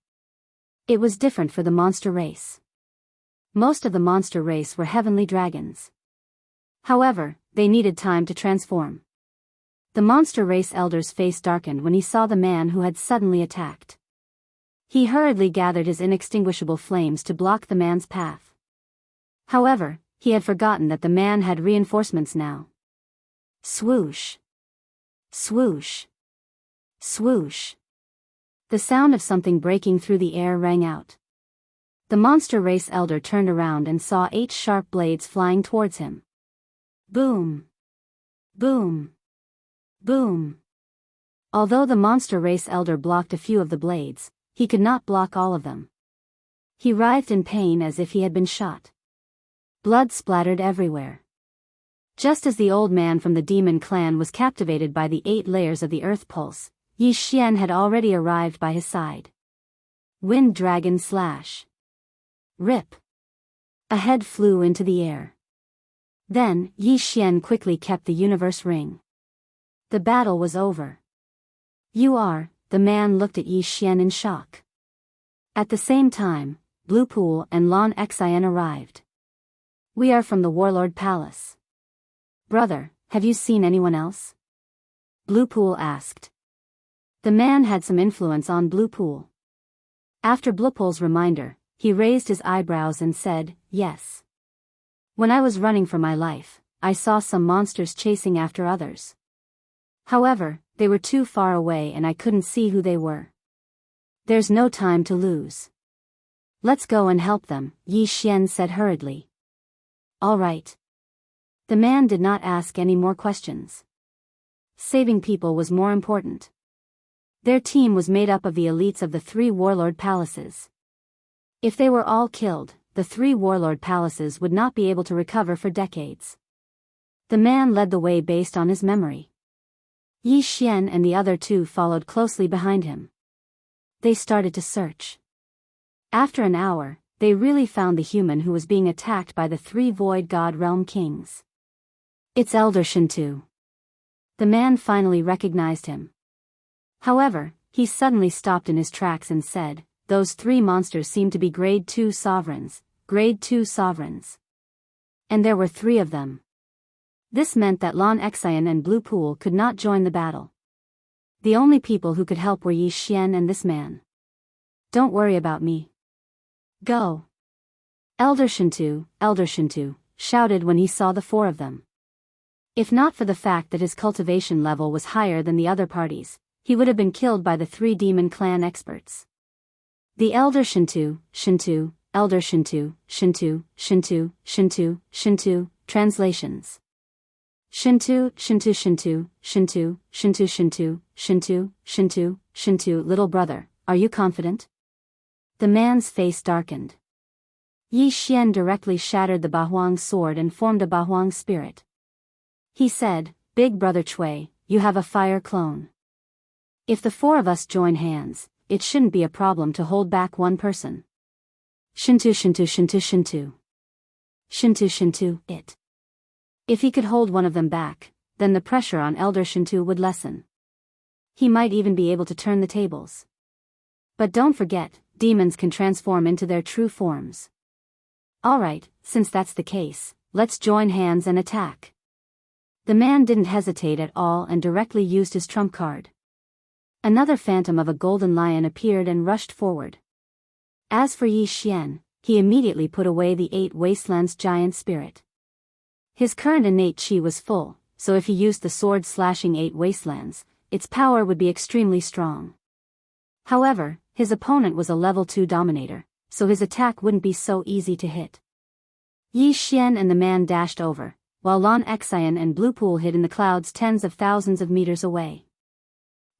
A: It was different for the monster race. Most of the monster race were heavenly dragons. However, they needed time to transform. The monster race elder's face darkened when he saw the man who had suddenly attacked. He hurriedly gathered his inextinguishable flames to block the man's path. However, he had forgotten that the man had reinforcements now. Swoosh. Swoosh. Swoosh. The sound of something breaking through the air rang out. The monster race elder turned around and saw 8 sharp blades flying towards him. Boom! Boom! Boom! Although the monster race elder blocked a few of the blades, he could not block all of them. He writhed in pain as if he had been shot. Blood splattered everywhere. Just as the old man from the demon clan was captivated by the 8 layers of the earth pulse, Yi Xian had already arrived by his side. Wind Dragon Slash. Rip. A head flew into the air. Then, Yi Xian quickly kept the universe ring. The battle was over. The man looked at Yi Xian in shock. At the same time, Blue Pool and Lan Xian arrived. We are from the Warlord Palace. Brother, have you seen anyone else? Blue Pool asked. The man had some influence on Blue Pool. After Blue Pool's reminder, he raised his eyebrows and said, yes. When I was running for my life, I saw some monsters chasing after others. However, they were too far away and I couldn't see who they were. There's no time to lose. Let's go and help them, Yi Xian said hurriedly. All right. The man did not ask any more questions. Saving people was more important. Their team was made up of the elites of the 3 warlord palaces. If they were all killed, the 3 warlord palaces would not be able to recover for decades. The man led the way based on his memory. Yi Xian and the other 2 followed closely behind him. They started to search. After an hour, they really found the human who was being attacked by the 3 Void God Realm Kings. It's Elder Shintu. The man finally recognized him. However, he suddenly stopped in his tracks and said, those 3 monsters seem to be Grade 2 sovereigns, Grade 2 sovereigns. And there were 3 of them. This meant that Lan Xian and Blue Pool could not join the battle. The only people who could help were Yi Xian and this man. Don't worry about me. Go. Elder Shintu, shouted when he saw the 4 of them. If not for the fact that his cultivation level was higher than the other parties, he would have been killed by the 3 demon clan experts. The Elder Shintu, Elder Shintu, translations. Shintu, little brother, are you confident? The man's face darkened. Yi Xian directly shattered the Bahuang sword and formed a Bahuang spirit. He said, Big brother Chui, you have a fire clone. If the 4 of us join hands, it shouldn't be a problem to hold back one person. Shintu, it. If he could hold one of them back, then the pressure on Elder Shintu would lessen. He might even be able to turn the tables. But don't forget, demons can transform into their true forms. Alright, since that's the case, let's join hands and attack. The man didn't hesitate at all and directly used his trump card. Another phantom of a golden lion appeared and rushed forward. As for Yi Xian, he immediately put away the 8 Wastelands giant spirit. His current innate chi was full, so if he used the sword slashing 8 Wastelands, its power would be extremely strong. However, his opponent was a level 2 dominator, so his attack wouldn't be so easy to hit. Yi Xian and the man dashed over, while Lan Xian and Blue Pool hid in the clouds tens of thousands of meters away.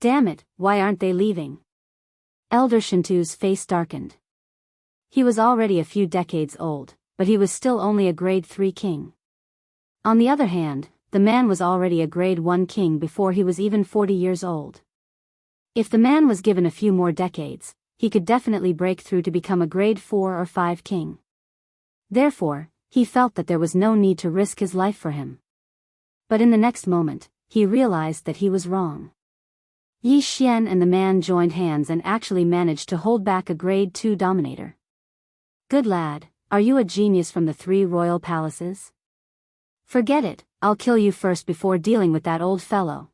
A: Damn it, why aren't they leaving? Elder Shintu's face darkened. He was already a few decades old, but he was still only a grade 3 king. On the other hand, the man was already a grade 1 king before he was even 40 years old. If the man was given a few more decades, he could definitely break through to become a grade 4 or 5 king. Therefore, he felt that there was no need to risk his life for him. But in the next moment, he realized that he was wrong. Yi Xian and the man joined hands and actually managed to hold back a grade 2 dominator. Good lad, are you a genius from the 3 royal palaces? Forget it, I'll kill you first before dealing with that old fellow.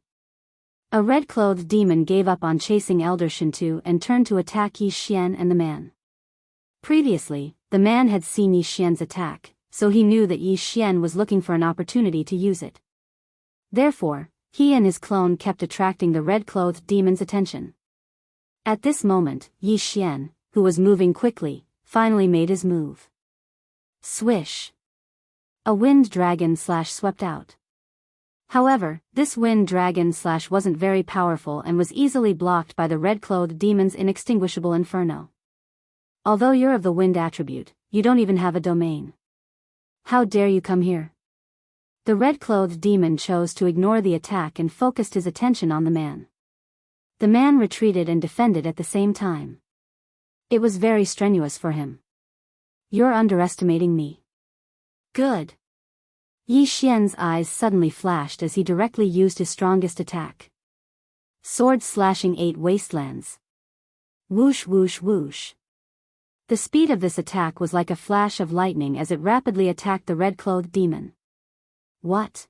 A: A red-clothed demon gave up on chasing Elder Shintu and turned to attack Yi Xian and the man. Previously, the man had seen Yi Xian's attack, so he knew that Yi Xian was looking for an opportunity to use it. Therefore, he and his clone kept attracting the red-clothed demon's attention. At this moment, Yi Xian, who was moving quickly, finally made his move. Swish! A wind dragon slash swept out. However, this wind dragon slash wasn't very powerful and was easily blocked by the red-clothed demon's inextinguishable inferno. Although you're of the wind attribute, you don't even have a domain. How dare you come here? The red-clothed demon chose to ignore the attack and focused his attention on the man. The man retreated and defended at the same time. It was very strenuous for him. You're underestimating me. Good. Yi Xian's eyes suddenly flashed as he directly used his strongest attack. Sword slashing 8 wastelands. Whoosh whoosh whoosh. The speed of this attack was like a flash of lightning as it rapidly attacked the red-clothed demon. What?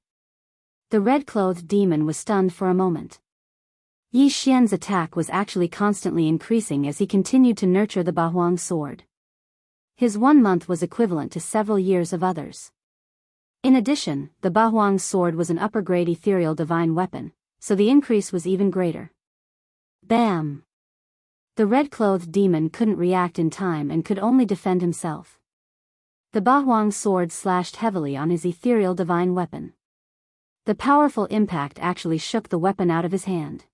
A: The red-clothed demon was stunned for a moment. Yi Xian's attack was actually constantly increasing as he continued to nurture the Bahuang sword. His 1 month was equivalent to several years of others. In addition, the Bahuang sword was an upper-grade ethereal divine weapon, so the increase was even greater. Bam! The red-clothed demon couldn't react in time and could only defend himself. The Bahuang sword slashed heavily on his ethereal divine weapon. The powerful impact actually shook the weapon out of his hand.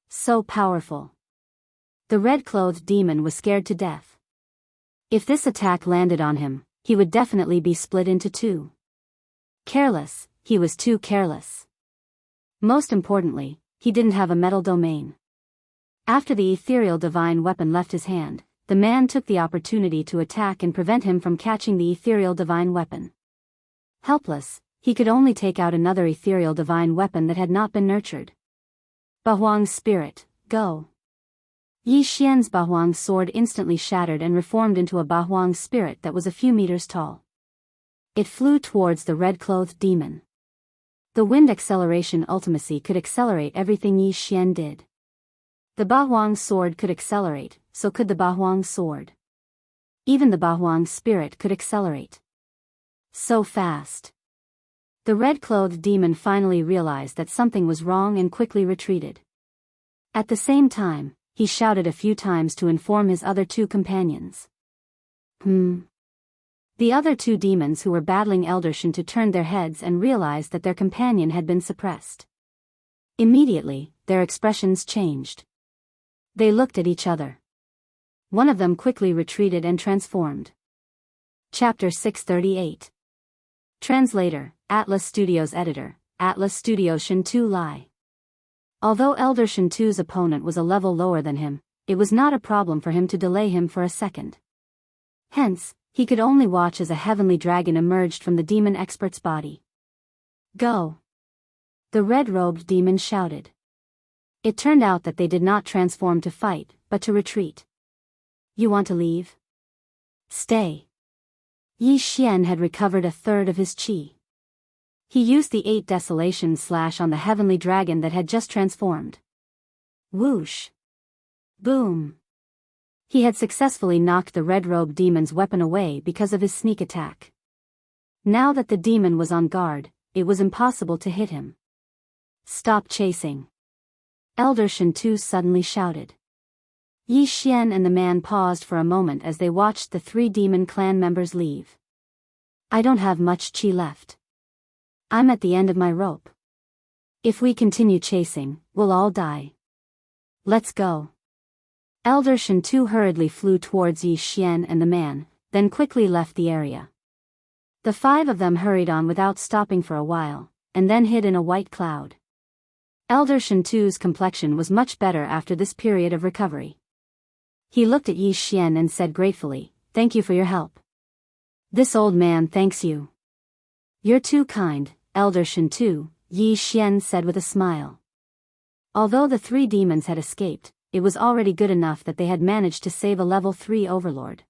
A: So powerful. The red-clothed demon was scared to death. If this attack landed on him, he would definitely be split into 2. Careless, he was too careless. Most importantly, he didn't have a metal domain. After the ethereal divine weapon left his hand, the man took the opportunity to attack and prevent him from catching the ethereal divine weapon. Helpless, he could only take out another ethereal divine weapon that had not been nurtured. Bahuang's spirit, go. Yi Xian's Bahuang sword instantly shattered and reformed into a Bahuang spirit that was a few meters tall. It flew towards the red-clothed demon. The wind acceleration ultimacy could accelerate everything Yi Xian did. The Bahuang sword could accelerate, so could the Bahuang sword. Even the Bahuang spirit could accelerate. So fast. The red-clothed demon finally realized that something was wrong and quickly retreated. At the same time, he shouted a few times to inform his other 2 companions. The other 2 demons who were battling Elder Shintu turned their heads and realized that their companion had been suppressed. Immediately, their expressions changed. They looked at each other. One of them quickly retreated and transformed. Chapter 638. Translator, Atlas Studios Editor, Atlas Studio Shintu Lai. Although Elder Shintu's opponent was a level lower than him, it was not a problem for him to delay him for a second. Hence, he could only watch as a heavenly dragon emerged from the demon expert's body. Go! The red-robed demon shouted. It turned out that they did not transform to fight, but to retreat. You want to leave? Stay. Yi Xian had recovered a third of his qi. He used the 8 desolation slash on the heavenly dragon that had just transformed. Whoosh! Boom! He had successfully knocked the red-robed demon's weapon away because of his sneak attack. Now that the demon was on guard, it was impossible to hit him. Stop chasing! Elder Shintu suddenly shouted. Yi Xian and the man paused for a moment as they watched the 3 demon clan members leave. I don't have much qi left. I'm at the end of my rope. If we continue chasing, we'll all die. Let's go. Elder Shintu hurriedly flew towards Yi Xian and the man, then quickly left the area. The 5 of them hurried on without stopping for a while, and then hid in a white cloud. Elder Shintu's complexion was much better after this period of recovery. He looked at Yi Xian and said gratefully, "Thank you for your help." "This old man thanks you." "You're too kind, Elder Shintu," Yi Xian said with a smile. Although the 3 demons had escaped, it was already good enough that they had managed to save a level 3 overlord.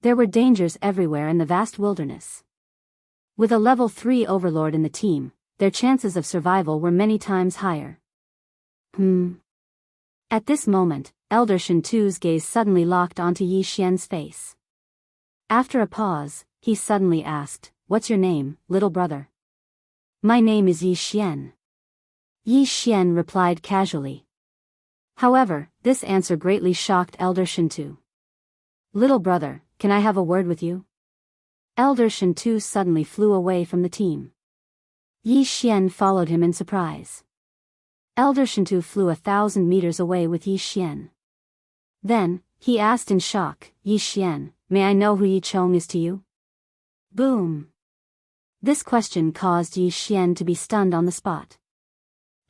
A: There were dangers everywhere in the vast wilderness. With a level 3 overlord in the team, their chances of survival were many times higher. At this moment, Elder Shintu's gaze suddenly locked onto Yi Xian's face. After a pause, he suddenly asked, "What's your name, little brother?" "My name is Yi Xian." Yi Xian replied casually. However, this answer greatly shocked Elder Shintu. Little brother, can I have a word with you? Elder Shintu suddenly flew away from the team. Yi Xian followed him in surprise. Elder Shintu flew 1,000 meters away with Yi Xian. Then, he asked in shock, Yi Xian, may I know who Yi Chong is to you? Boom! This question caused Yi Xian to be stunned on the spot.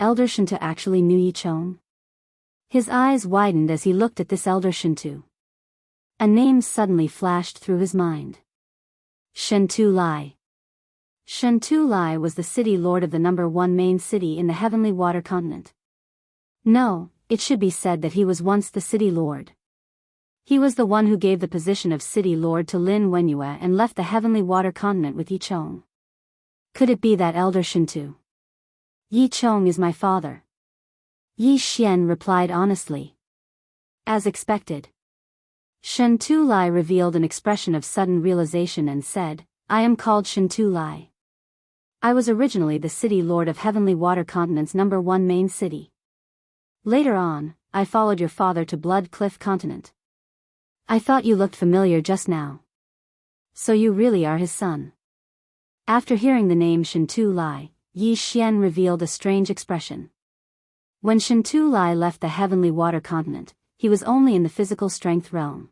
A: Elder Shintu actually knew Yi Chong? His eyes widened as he looked at this Elder Shintu. A name suddenly flashed through his mind. Shintu Lai. Shintu Lai was the city lord of the #1 main city in the Heavenly Water Continent. No, it should be said that he was once the city lord. He was the one who gave the position of city lord to Lin Wenyue and left the Heavenly Water Continent with Yi Chong. Could it be that Elder Shintu? Yi Chong is my father. Yi Xian replied honestly. As expected. Shintu Lai revealed an expression of sudden realization and said, I am called Shintu Lai. I was originally the city lord of Heavenly Water Continent's #1 main city. Later on, I followed your father to Blood Cliff Continent. I thought you looked familiar just now. So you really are his son. After hearing the name Shintu Lai, Yi Xian revealed a strange expression. When Shintu Lai left the Heavenly Water Continent, he was only in the physical strength realm.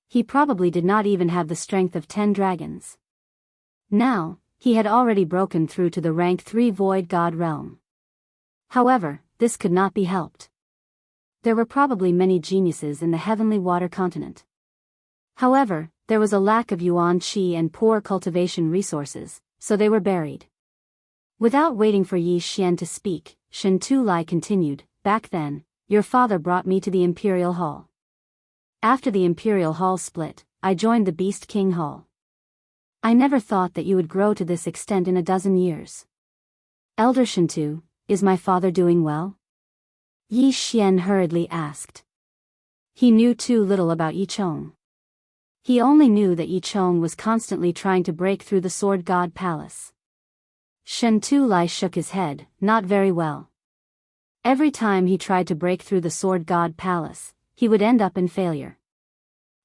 A: He probably did not even have the strength of 10 dragons. Now, he had already broken through to the rank 3 Void God realm. However, this could not be helped. There were probably many geniuses in the Heavenly Water Continent. However, there was a lack of yuan qi and poor cultivation resources, so they were buried. Without waiting for Yi Xian to speak, Shintu Lai continued, back then, your father brought me to the Imperial Hall. After the Imperial Hall split, I joined the Beast King Hall. I never thought that you would grow to this extent in a dozen years. Elder Shintu, is my father doing well? Yi Xian hurriedly asked. He knew too little about Yi Chong. He only knew that Yi Chong was constantly trying to break through the Sword God Palace. Shintu Lai shook his head, not very well. Every time he tried to break through the Sword God Palace, he would end up in failure.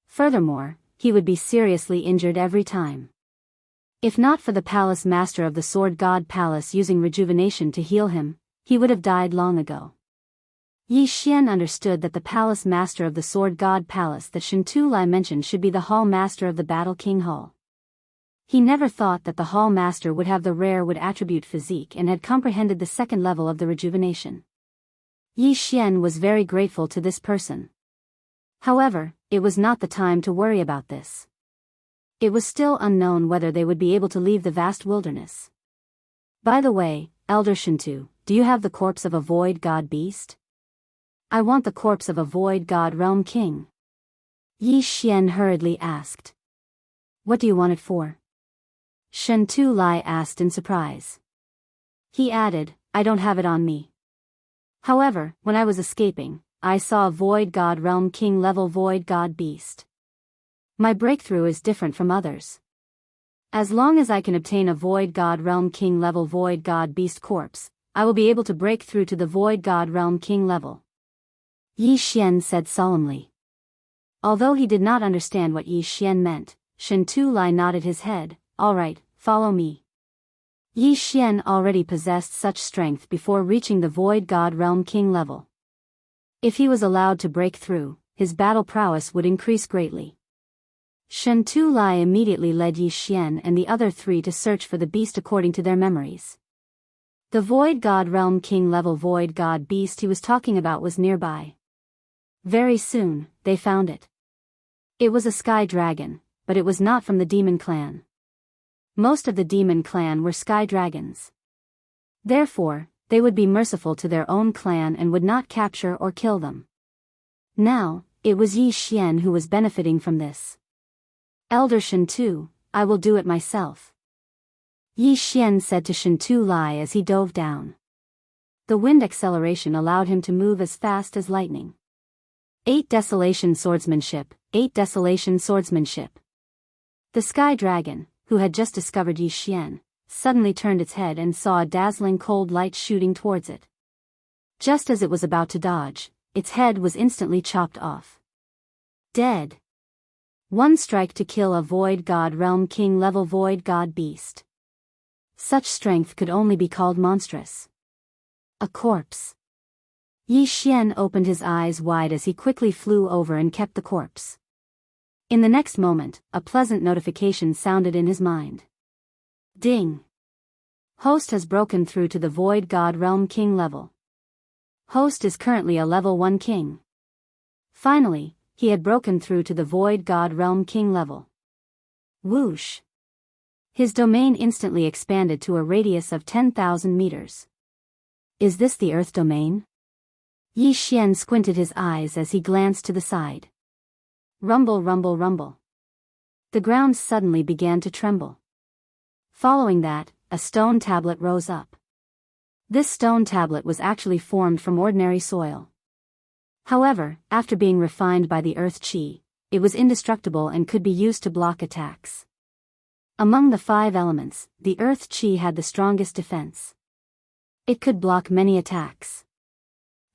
A: Furthermore, he would be seriously injured every time. If not for the Palace Master of the Sword God Palace using rejuvenation to heal him, he would have died long ago. Yi Xian understood that the Palace Master of the Sword God Palace that Shintu Lai mentioned should be the Hall Master of the Battle King Hall. He never thought that the Hall Master would have the rare wood attribute physique and had comprehended the second level of the rejuvenation. Yi Xian was very grateful to this person. However, it was not the time to worry about this. It was still unknown whether they would be able to leave the vast wilderness. By the way, Elder Shintu, do you have the corpse of a Void God beast? I want the corpse of a Void God realm king. Yi Xian hurriedly asked. What do you want it for? Shintu Lai asked in surprise. He added, I don't have it on me. However, when I was escaping, I saw a Void God realm king level Void God beast. My breakthrough is different from others. As long as I can obtain a Void God realm king level Void God beast corpse, I will be able to break through to the Void God realm king level. Yi Xian said solemnly. Although he did not understand what Yi Xian meant, Shintu Lai nodded his head, all right, follow me. Yi Xian already possessed such strength before reaching the Void God realm king level. If he was allowed to break through, his battle prowess would increase greatly. Shintu Lai immediately led Yi Xian and the other 3 to search for the beast according to their memories. The Void God realm king level Void God beast he was talking about was nearby. Very soon, they found it. It was a sky dragon, but it was not from the demon clan. Most of the demon clan were sky dragons. Therefore, they would be merciful to their own clan and would not capture or kill them. Now, it was Yi Xian who was benefiting from this. Elder Shintu, I will do it myself. Yi Xian said to Shintu Lai as he dove down. The wind acceleration allowed him to move as fast as lightning. 8 Desolation Swordsmanship, 8 Desolation Swordsmanship. The sky dragon, who had just discovered Yi Xian, suddenly turned its head and saw a dazzling cold light shooting towards it. Just as it was about to dodge, its head was instantly chopped off. Dead. One strike to kill a Void God Realm King level Void God beast. Such strength could only be called monstrous. A corpse. Yi Xian opened his eyes wide as he quickly flew over and kept the corpse. In the next moment, a pleasant notification sounded in his mind. Ding! Host has broken through to the Void God Realm King level. Host is currently a level 1 king. Finally, he had broken through to the Void God Realm King level. Whoosh! His domain instantly expanded to a radius of 10,000 meters. Is this the Earth domain? Yi Xian squinted his eyes as he glanced to the side. Rumble, rumble, rumble. The ground suddenly began to tremble. Following that, a stone tablet rose up. This stone tablet was actually formed from ordinary soil. However, after being refined by the earth chi, it was indestructible and could be used to block attacks. Among the 5 elements, the earth chi had the strongest defense. It could block many attacks.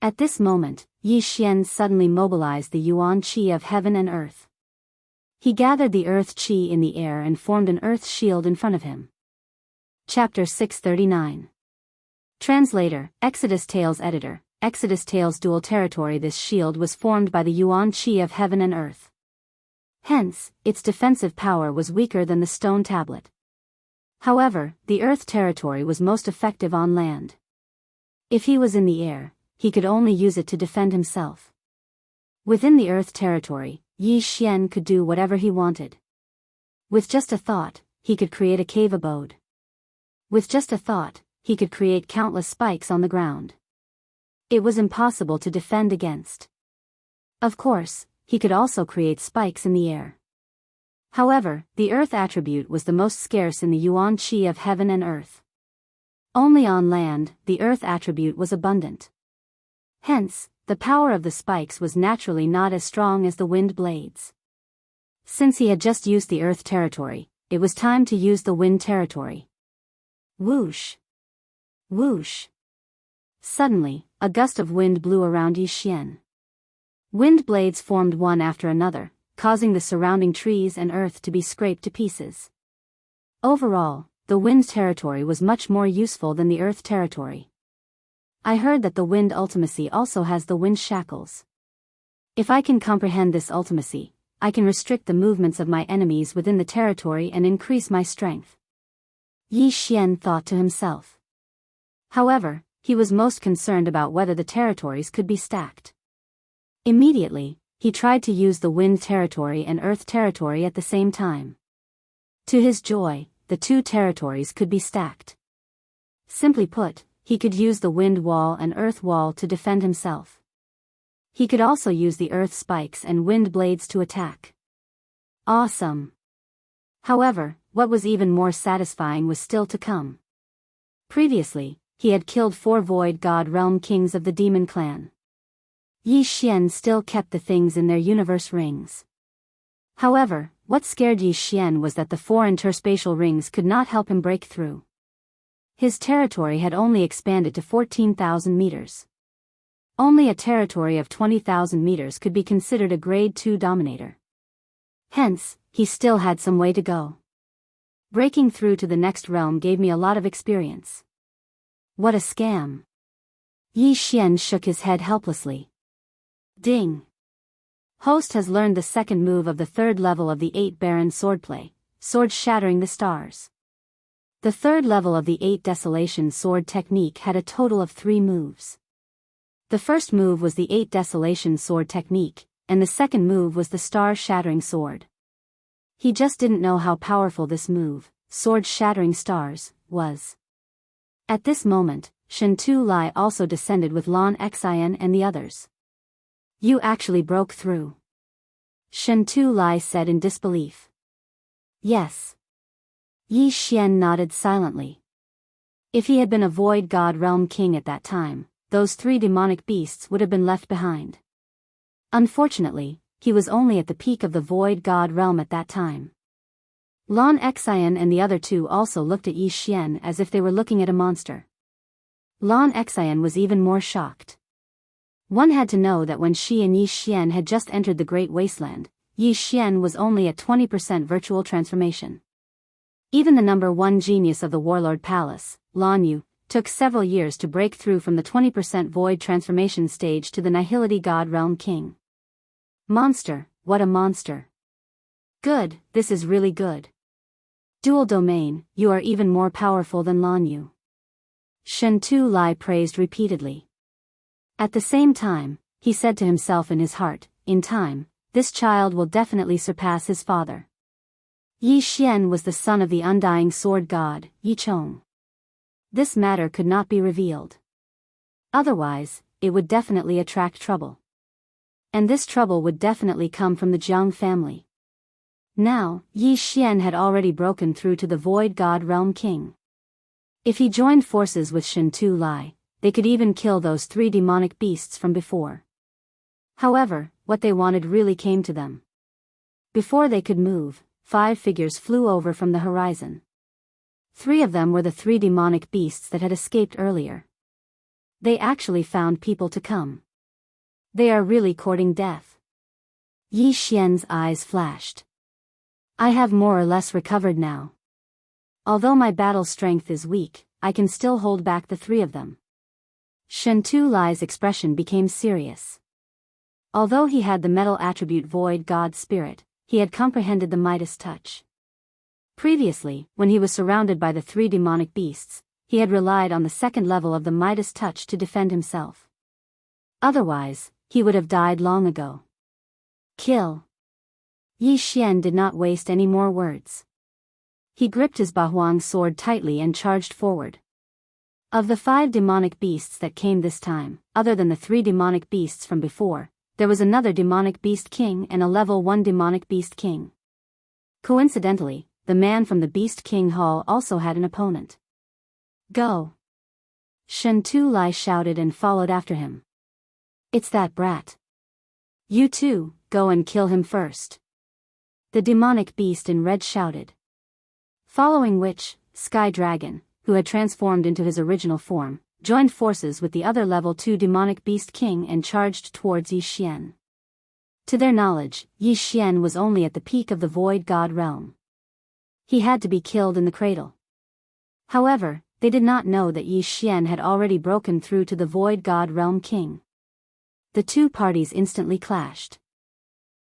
A: At this moment, Yi Xian suddenly mobilized the yuan chi of heaven and earth. He gathered the earth chi in the air and formed an earth shield in front of him. Chapter 639. Translator, Exodus Tales Editor, Exodus Tales Dual Territory. This shield was formed by the yuan chi of heaven and earth. Hence, its defensive power was weaker than the stone tablet. However, the earth territory was most effective on land. If he was in the air, he could only use it to defend himself. Within the earth territory, Yi Xian could do whatever he wanted. With just a thought, he could create a cave abode. With just a thought, he could create countless spikes on the ground. It was impossible to defend against. Of course, he could also create spikes in the air. However, the earth attribute was the most scarce in the yuan chi of heaven and earth. Only on land, the earth attribute was abundant. Hence, the power of the spikes was naturally not as strong as the wind blades. Since he had just used the earth territory, it was time to use the wind territory. Whoosh! Whoosh! Suddenly, a gust of wind blew around Yi Xian. Wind blades formed one after another, causing the surrounding trees and earth to be scraped to pieces. Overall, the wind territory was much more useful than the earth territory. I heard that the wind ultimacy also has the wind shackles. If I can comprehend this ultimacy, I can restrict the movements of my enemies within the territory and increase my strength. Yi Xian thought to himself. However, he was most concerned about whether the territories could be stacked. Immediately, he tried to use the wind territory and earth territory at the same time. To his joy, the 2 territories could be stacked. Simply put, he could use the wind wall and earth wall to defend himself. He could also use the earth spikes and wind blades to attack. Awesome! However, what was even more satisfying was still to come. Previously, he had killed 4 Void God Realm Kings of the Demon Clan. Yi Xian still kept the things in their universe rings. However, what scared Yi Xian was that the 4 interspatial rings could not help him break through. His territory had only expanded to 14,000 meters. Only a territory of 20,000 meters could be considered a grade 2 dominator. Hence, he still had some way to go. Breaking through to the next realm gave me a lot of experience. What a scam! Yi Xian shook his head helplessly. Ding! Host has learned the second move of the 3rd level of the 8 Baron swordplay, Sword Shattering the Stars. The 3rd level of the 8 Desolation Sword technique had a total of 3 moves. The first move was the 8 Desolation Sword technique, and the second move was the Star Shattering Sword. He just didn't know how powerful this move, Sword Shattering Stars, was. At this moment, Shen Tu Lai also descended with Lan Xian and the others. You actually broke through. Shen Tu Lai said in disbelief. Yes. Yi Xian nodded silently. If he had been a Void God Realm King at that time, those 3 demonic beasts would have been left behind. Unfortunately, he was only at the peak of the Void God Realm at that time. Lan Xian and the other 2 also looked at Yi Xian as if they were looking at a monster. Lan Xian was even more shocked. One had to know that when she and Yi Xian had just entered the Great Wasteland, Yi Xian was only at 20% virtual transformation. Even the number 1 genius of the Warlord Palace, Lan Yu, took several years to break through from the 20% void transformation stage to the Nihility God Realm King. Monster, what a monster. Good, this is really good. Dual domain, you are even more powerful than Lan Yu. Shen Tu Lai praised repeatedly. At the same time, he said to himself in his heart, in time, this child will definitely surpass his father. Yi Xian was the son of the undying sword god, Yi Chong. This matter could not be revealed. Otherwise, it would definitely attract trouble. And this trouble would definitely come from the Jiang family. Now, Yi Xian had already broken through to the Void God Realm King. If he joined forces with Shen Tu Lai, they could even kill those 3 demonic beasts from before. However, what they wanted really came to them. Before they could move, 5 figures flew over from the horizon. 3 of them were the 3 demonic beasts that had escaped earlier. They actually found people to come. They are really courting death. Yi Xian's eyes flashed. I have more or less recovered now. Although my battle strength is weak, I can still hold back the 3 of them. Shen Tu Lai's expression became serious. Although he had the metal attribute Void God Spirit, he had comprehended the Midas touch. Previously, when he was surrounded by the 3 demonic beasts, he had relied on the 2nd level of the Midas touch to defend himself. Otherwise, he would have died long ago. Kill. Yi Xian did not waste any more words. He gripped his Bahuang sword tightly and charged forward. Of the 5 demonic beasts that came this time, other than the 3 demonic beasts from before, there was another demonic beast king and a level 1 demonic beast king. Coincidentally, the man from the Beast King Hall also had an opponent. Go! Shen Tu Lai shouted and followed after him. It's that brat. You too, go and kill him first. The demonic beast in red shouted. Following which, Sky Dragon, who had transformed into his original form, joined forces with the other level 2 demonic beast king and charged towards Yi Xian. To their knowledge, Yi Xian was only at the peak of the Void God realm. He had to be killed in the cradle. However, they did not know that Yi Xian had already broken through to the Void God realm king. The 2 parties instantly clashed.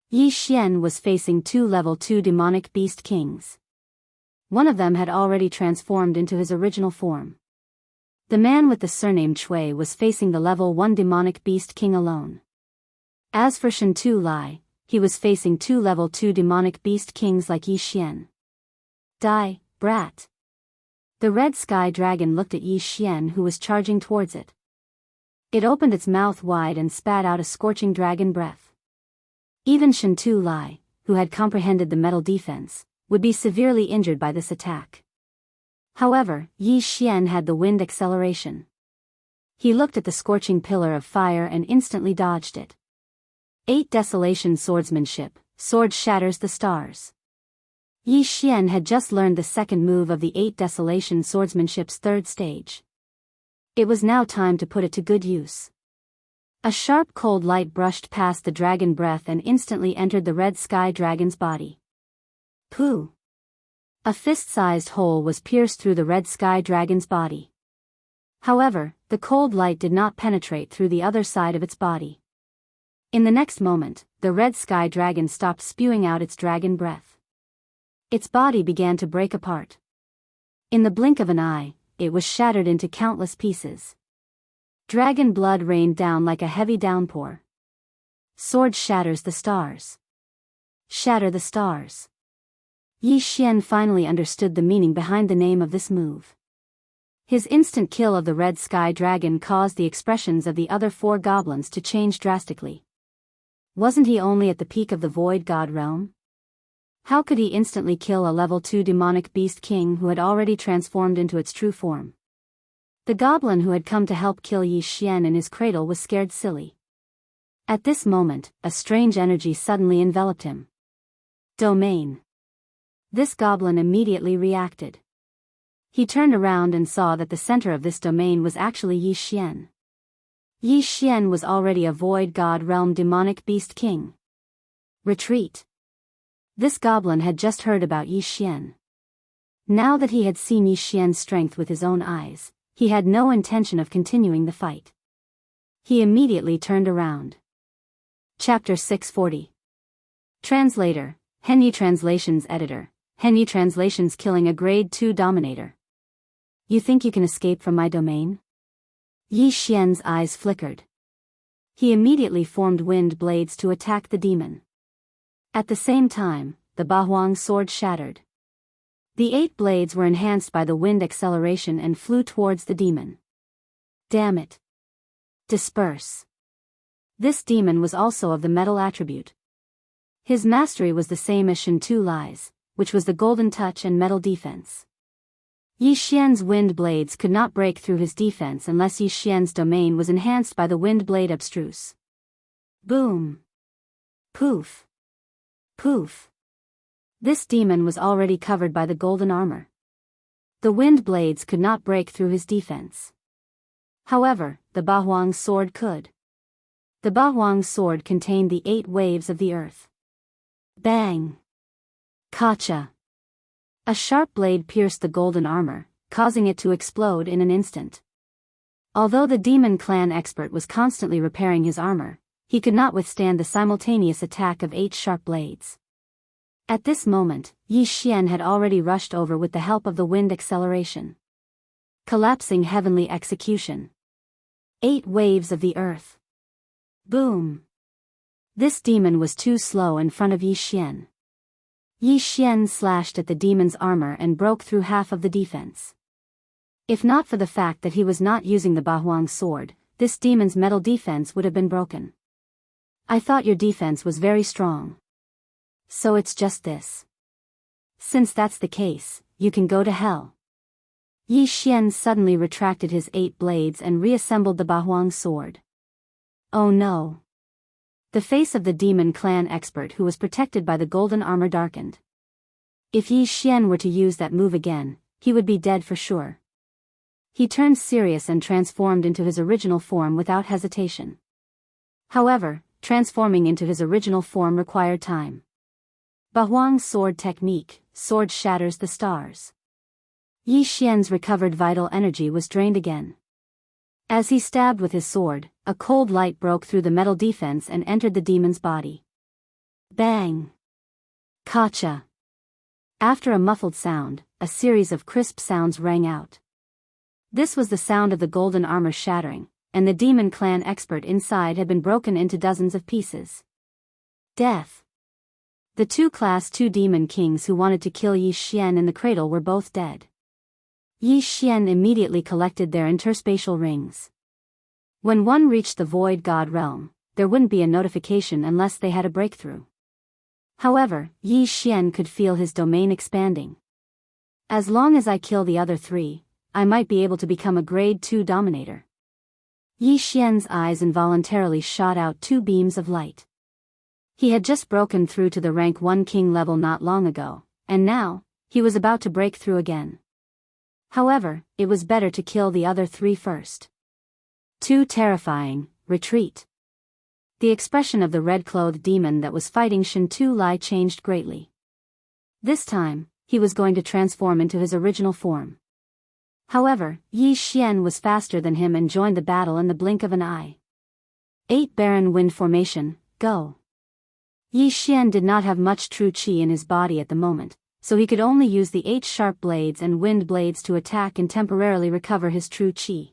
A: Yi Xian was facing 2 level 2 demonic beast kings. One of them had already transformed into his original form. The man with the surname Chui was facing the level 1 demonic beast king alone. As for Shen Tu Lai, he was facing 2 level 2 demonic beast kings like Yi Xian. Die, brat. The red sky dragon looked at Yi Xian who was charging towards it. It opened its mouth wide and spat out a scorching dragon breath. Even Shen Tu Lai, who had comprehended the metal defense, would be severely injured by this attack. However, Yi Xian had the wind acceleration. He looked at the scorching pillar of fire and instantly dodged it. 8 Desolation Swordsmanship, sword shatters the stars. Yi Xian had just learned the 2nd move of the 8 Desolation Swordsmanship's 3rd stage. It was now time to put it to good use. A sharp cold light brushed past the dragon breath and instantly entered the red sky dragon's body. Pooh! A fist-sized hole was pierced through the red sky dragon's body. However, the cold light did not penetrate through the other side of its body. In the next moment, the red sky dragon stopped spewing out its dragon breath. Its body began to break apart. In the blink of an eye, it was shattered into countless pieces. Dragon blood rained down like a heavy downpour. Sword shatters the stars. Shatter the stars. Yi Xian finally understood the meaning behind the name of this move. His instant kill of the red sky dragon caused the expressions of the other 4 goblins to change drastically. Wasn't he only at the peak of the Void God realm? How could he instantly kill a level 2 demonic beast king who had already transformed into its true form? The goblin who had come to help kill Yi Xian in his cradle was scared silly. At this moment, a strange energy suddenly enveloped him. Domain. This goblin immediately reacted. He turned around and saw that the center of this domain was actually Yi Xian. Yi Xian was already a Void God realm demonic beast king. Retreat. This goblin had just heard about Yi Xian. Now that he had seen Yi Xian's strength with his own eyes, he had no intention of continuing the fight. He immediately turned around. Chapter 640. Translator, Henyi Translations Editor, Henyi Translations killing a Grade 2 Dominator. You think you can escape from my domain? Yi Xian's eyes flickered. He immediately formed wind blades to attack the demon. At the same time, the Bahuang sword shattered. The 8 blades were enhanced by the wind acceleration and flew towards the demon. Damn it. Disperse. This demon was also of the metal attribute. His mastery was the same as Shen Tu Lai's, which was the golden touch and metal defense. Yi Xian's wind blades could not break through his defense unless Yi Xian's domain was enhanced by the wind blade abstruse. Boom. Poof. Poof. This demon was already covered by the golden armor. The wind blades could not break through his defense. However, the Bahuang sword could. The Bahuang sword contained the 8 waves of the earth. Bang! Kacha! A sharp blade pierced the golden armor, causing it to explode in an instant. Although the demon clan expert was constantly repairing his armor, he could not withstand the simultaneous attack of 8 sharp blades. At this moment, Yi Xian had already rushed over with the help of the wind acceleration. Collapsing heavenly execution. 8 waves of the earth. Boom! This demon was too slow in front of Yi Xian. Yi Xian slashed at the demon's armor and broke through half of the defense. If not for the fact that he was not using the Bahuang sword, this demon's metal defense would have been broken. I thought your defense was very strong. So it's just this. Since that's the case, you can go to hell. Yi Xian suddenly retracted his 8 blades and reassembled the Bahuang sword. Oh no. The face of the demon clan expert who was protected by the golden armor darkened. If Yi Xian were to use that move again, he would be dead for sure. He turned serious and transformed into his original form without hesitation. However, transforming into his original form required time. Bahuang sword technique, sword shatters the stars. Yi Xian's recovered vital energy was drained again. As he stabbed with his sword, a cold light broke through the metal defense and entered the demon's body. Bang! Kacha! After a muffled sound, a series of crisp sounds rang out. This was the sound of the golden armor shattering, and the demon clan expert inside had been broken into dozens of pieces. Death! The 2 Class 2 demon kings who wanted to kill Yi Xian in the cradle were both dead. Yi Xian immediately collected their interspatial rings. When one reached the void god realm, there wouldn't be a notification unless they had a breakthrough. However, Yi Xian could feel his domain expanding. As long as I kill the other 3, I might be able to become a grade 2 dominator. Yi Xian's eyes involuntarily shot out 2 beams of light. He had just broken through to the rank 1 king level not long ago, and now, he was about to break through again. However, it was better to kill the other 3 first. Too terrifying, retreat. The expression of the red-clothed demon that was fighting Shen Tu Lai changed greatly. This time, he was going to transform into his original form. However, Yi Xian was faster than him and joined the battle in the blink of an eye. 8 Baron Wind Formation, go. Yi Xian did not have much true qi in his body at the moment, so he could only use the 8 sharp blades and wind blades to attack and temporarily recover his true qi.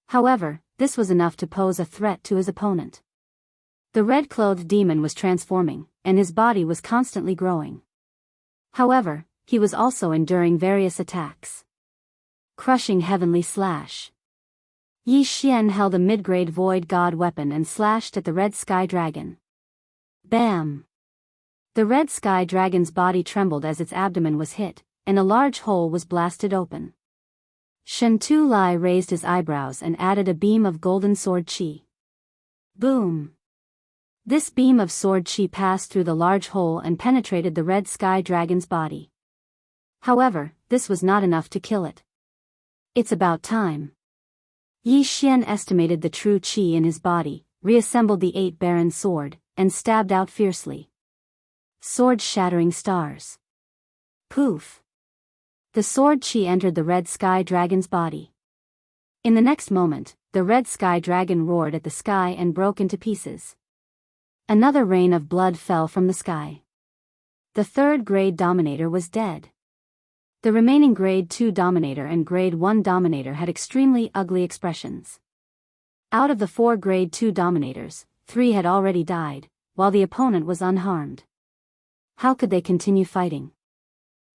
A: However, this was enough to pose a threat to his opponent. The red-clothed demon was transforming, and his body was constantly growing. However, he was also enduring various attacks. Crushing heavenly slash. Yi Xian held a mid-grade void god weapon and slashed at the red sky dragon. Bam! The red sky dragon's body trembled as its abdomen was hit, and a large hole was blasted open. Shen Tu Lai raised his eyebrows and added a beam of golden sword qi. Boom! This beam of sword qi passed through the large hole and penetrated the red sky dragon's body. However, this was not enough to kill it. It's about time. Yi Xian estimated the true qi in his body, reassembled the 8 Baron sword, and stabbed out fiercely. Sword-shattering stars. Poof! The sword chi entered the red sky dragon's body. In the next moment, the red sky dragon roared at the sky and broke into pieces. Another rain of blood fell from the sky. The third grade dominator was dead. The remaining grade 2 dominator and grade 1 dominator had extremely ugly expressions. Out of the 4 grade 2 dominators, 3 had already died, while the opponent was unharmed. How could they continue fighting?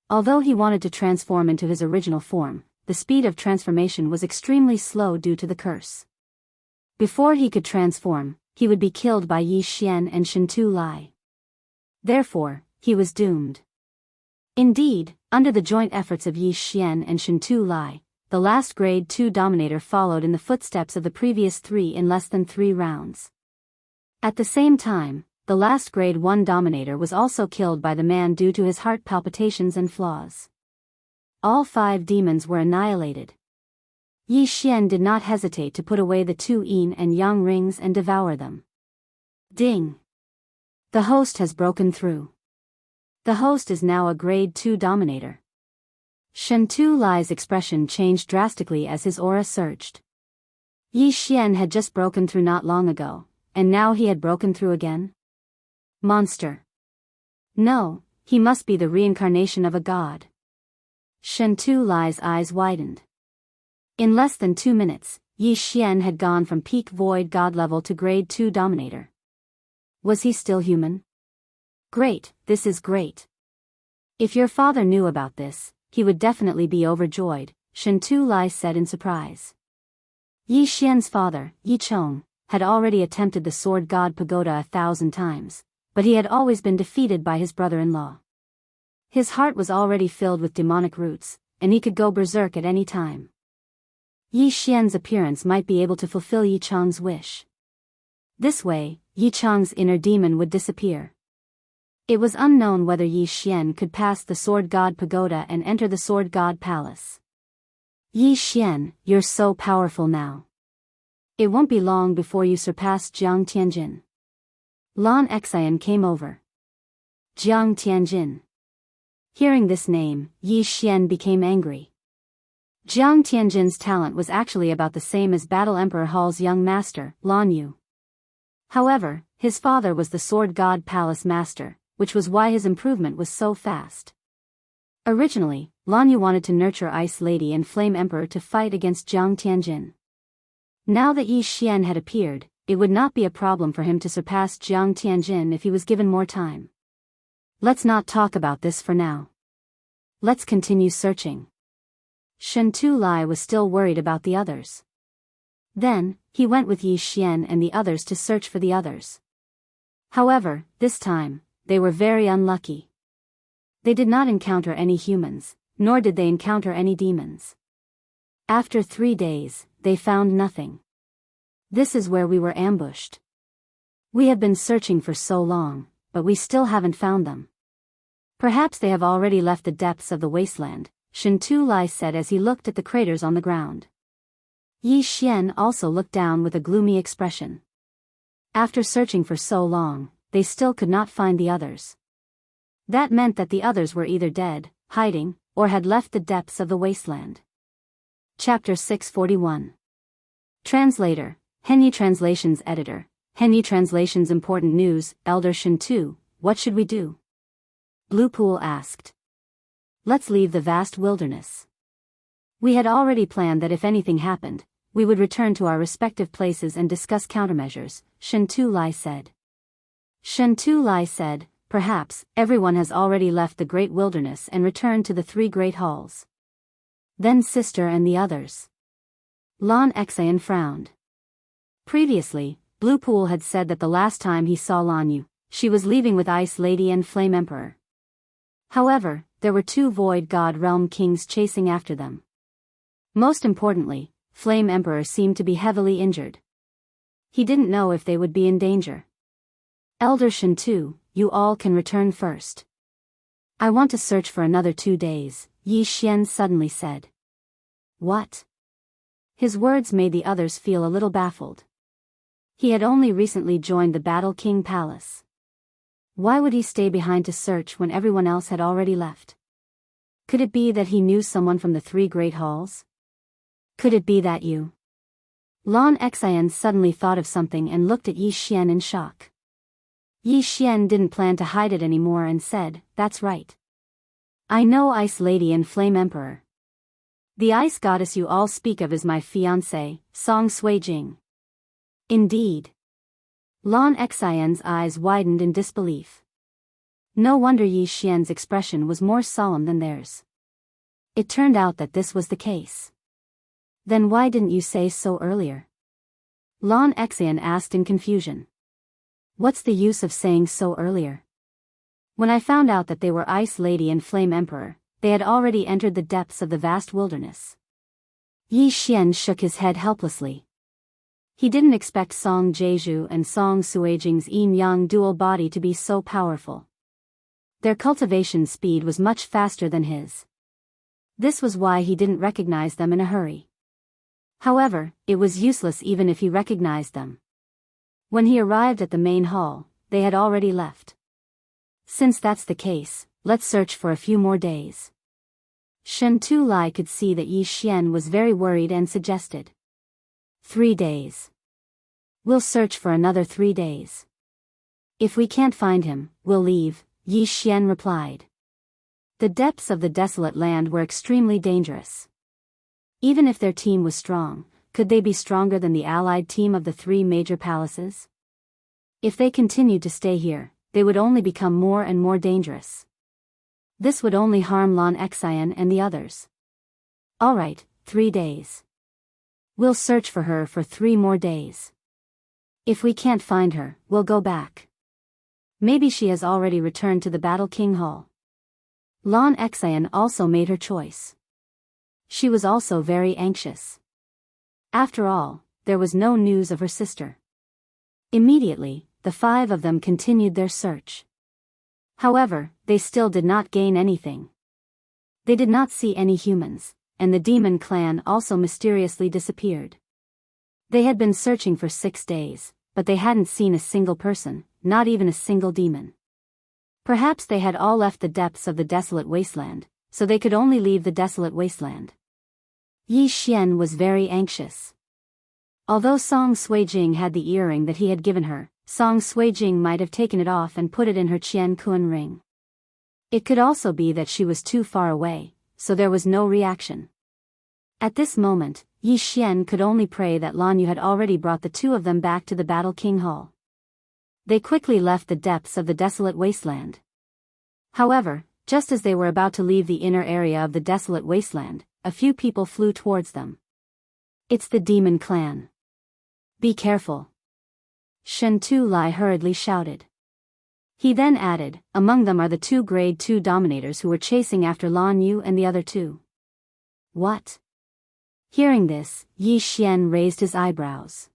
A: Although he wanted to transform into his original form, the speed of transformation was extremely slow due to the curse. Before he could transform, he would be killed by Yi Xian and Shentu Lai. Therefore, he was doomed. Indeed, under the joint efforts of Yi Xian and Shentu Lai, the last grade 2 dominator followed in the footsteps of the previous 3 in less than 3 rounds. At the same time, the last grade 1 dominator was also killed by the man due to his heart palpitations and flaws. All 5 demons were annihilated. Yi Xian did not hesitate to put away the 2 yin and yang rings and devour them. Ding! The host has broken through. The host is now a grade 2 dominator. Shentu Lai's expression changed drastically as his aura surged. Yi Xian had just broken through not long ago, and now he had broken through again? Monster. No, he must be the reincarnation of a god. Shentu Lai's eyes widened. In less than 2 minutes, Yi Xian had gone from peak void god level to grade 2 dominator. Was he still human? Great, this is great. If your father knew about this, he would definitely be overjoyed, Shentu Lai said in surprise. Yi Xian's father, Yi Chong, had already attempted the sword god pagoda 1,000 times, but he had always been defeated by his brother-in-law. His heart was already filled with demonic roots, and he could go berserk at any time. Yi Xian's appearance might be able to fulfill Yi Chong's wish. This way, Yi Chong's inner demon would disappear. It was unknown whether Yi Xian could pass the Sword God Pagoda and enter the Sword God Palace. Yi Xian, you're so powerful now. It won't be long before you surpass Jiang Tianjin. Lan Xian came over. Jiang Tianjin. Hearing this name, Yi Xian became angry. Jiang Tianjin's talent was actually about the same as Battle Emperor Hall's young master, Lan Yu. However, his father was the Sword God Palace master, which was why his improvement was so fast. Originally, Lan Yu wanted to nurture Ice Lady and Flame Emperor to fight against Jiang Tianjin. Now that Yi Xian had appeared, it would not be a problem for him to surpass Jiang Tianjin if he was given more time. Let's not talk about this for now. Let's continue searching. Shentu Lai was still worried about the others. Then, he went with Yi Xian and the others to search for the others. However, this time, they were very unlucky. They did not encounter any humans, nor did they encounter any demons. After 3 days, they found nothing. This is where we were ambushed. We have been searching for so long, but we still haven't found them. Perhaps they have already left the depths of the wasteland, Shentu Lai said as he looked at the craters on the ground. Yi Xian also looked down with a gloomy expression. After searching for so long, they still could not find the others. That meant that the others were either dead, hiding, or had left the depths of the wasteland. Chapter 641. Translator, Henyi Translations Editor, Henyi Translations Important News, Elder Shentu, what should we do? Blue Pool asked. Let's leave the vast wilderness. We had already planned that if anything happened, we would return to our respective places and discuss countermeasures, Shentu Lai said. Shentu Lai said, perhaps, everyone has already left the great wilderness and returned to the 3 great halls. Then sister and the others. Lan Xian frowned. Previously, Blue Pool had said that the last time he saw Lan Yu, she was leaving with Ice Lady and Flame Emperor. However, there were 2 Void God Realm Kings chasing after them. Most importantly, Flame Emperor seemed to be heavily injured. He didn't know if they would be in danger. Elder Shentu, you all can return first. I want to search for another 2 days, Yi Xian suddenly said. What? His words made the others feel a little baffled. He had only recently joined the Battle King Palace. Why would he stay behind to search when everyone else had already left? Could it be that he knew someone from the three great halls? Could it be that you? Lan Xian suddenly thought of something and looked at Yi Xian in shock. Yi Xian didn't plan to hide it anymore and said, "That's right. I know Ice Lady and Flame Emperor. The ice goddess you all speak of is my fiancée, Song Suijing." Indeed. Lan Xian's eyes widened in disbelief. No wonder Yi Xian's expression was more solemn than theirs. It turned out that this was the case. Then why didn't you say so earlier? Lan Xian asked in confusion. What's the use of saying so earlier? When I found out that they were Ice Lady and Flame Emperor, they had already entered the depths of the vast wilderness. Yi Xian shook his head helplessly. He didn't expect Song Jeju and Song Suijing's yin-yang dual body to be so powerful. Their cultivation speed was much faster than his. This was why he didn't recognize them in a hurry. However, it was useless even if he recognized them. When he arrived at the main hall, they had already left. Since that's the case, let's search for a few more days. Shen Tulai could see that Yi Xian was very worried and suggested. 3 days. We'll search for another 3 days. If we can't find him, we'll leave, Yi Xian replied. The depths of the desolate land were extremely dangerous. Even if their team was strong, could they be stronger than the allied team of the 3 major palaces? If they continued to stay here, they would only become more and more dangerous. This would only harm Lan Xian and the others. Alright, 3 days. We'll search for her for 3 more days. If we can't find her, we'll go back. Maybe she has already returned to the Battle King Hall. Lan Xian also made her choice. She was also very anxious. After all, there was no news of her sister. Immediately, the 5 of them continued their search. However, they still did not gain anything. They did not see any humans, and the demon clan also mysteriously disappeared. They had been searching for 6 days, but they hadn't seen a single person, not even a single demon. Perhaps they had all left the depths of the desolate wasteland, so they could only leave the desolate wasteland. Yi Xian was very anxious. Although Song Suijing had the earring that he had given her, Song Suijing might have taken it off and put it in her Qian Kun ring. It could also be that she was too far away, so there was no reaction. At this moment, Yi Xian could only pray that Lan Yu had already brought the 2 of them back to the Battle King Hall. They quickly left the depths of the desolate wasteland. However, just as they were about to leave the inner area of the desolate wasteland, a few people flew towards them. It's the demon clan. Be careful. Shen Tulai hurriedly shouted. He then added, among them are the 2 grade 2 dominators who were chasing after Lan Yu and the other 2. What? Hearing this, Yi Xian raised his eyebrows.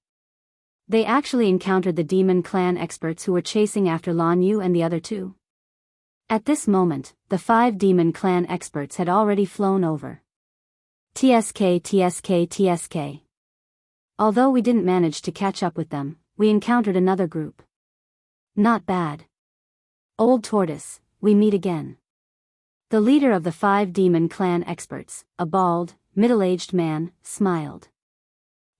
A: They actually encountered the demon clan experts who were chasing after Lan Yu and the other 2. At this moment, the 5 demon clan experts had already flown over. TSK. Although we didn't manage to catch up with them, we encountered another group. Not bad. Old Tortoise, we meet again. The leader of the 5 demon clan experts, a bald, middle-aged man, smiled.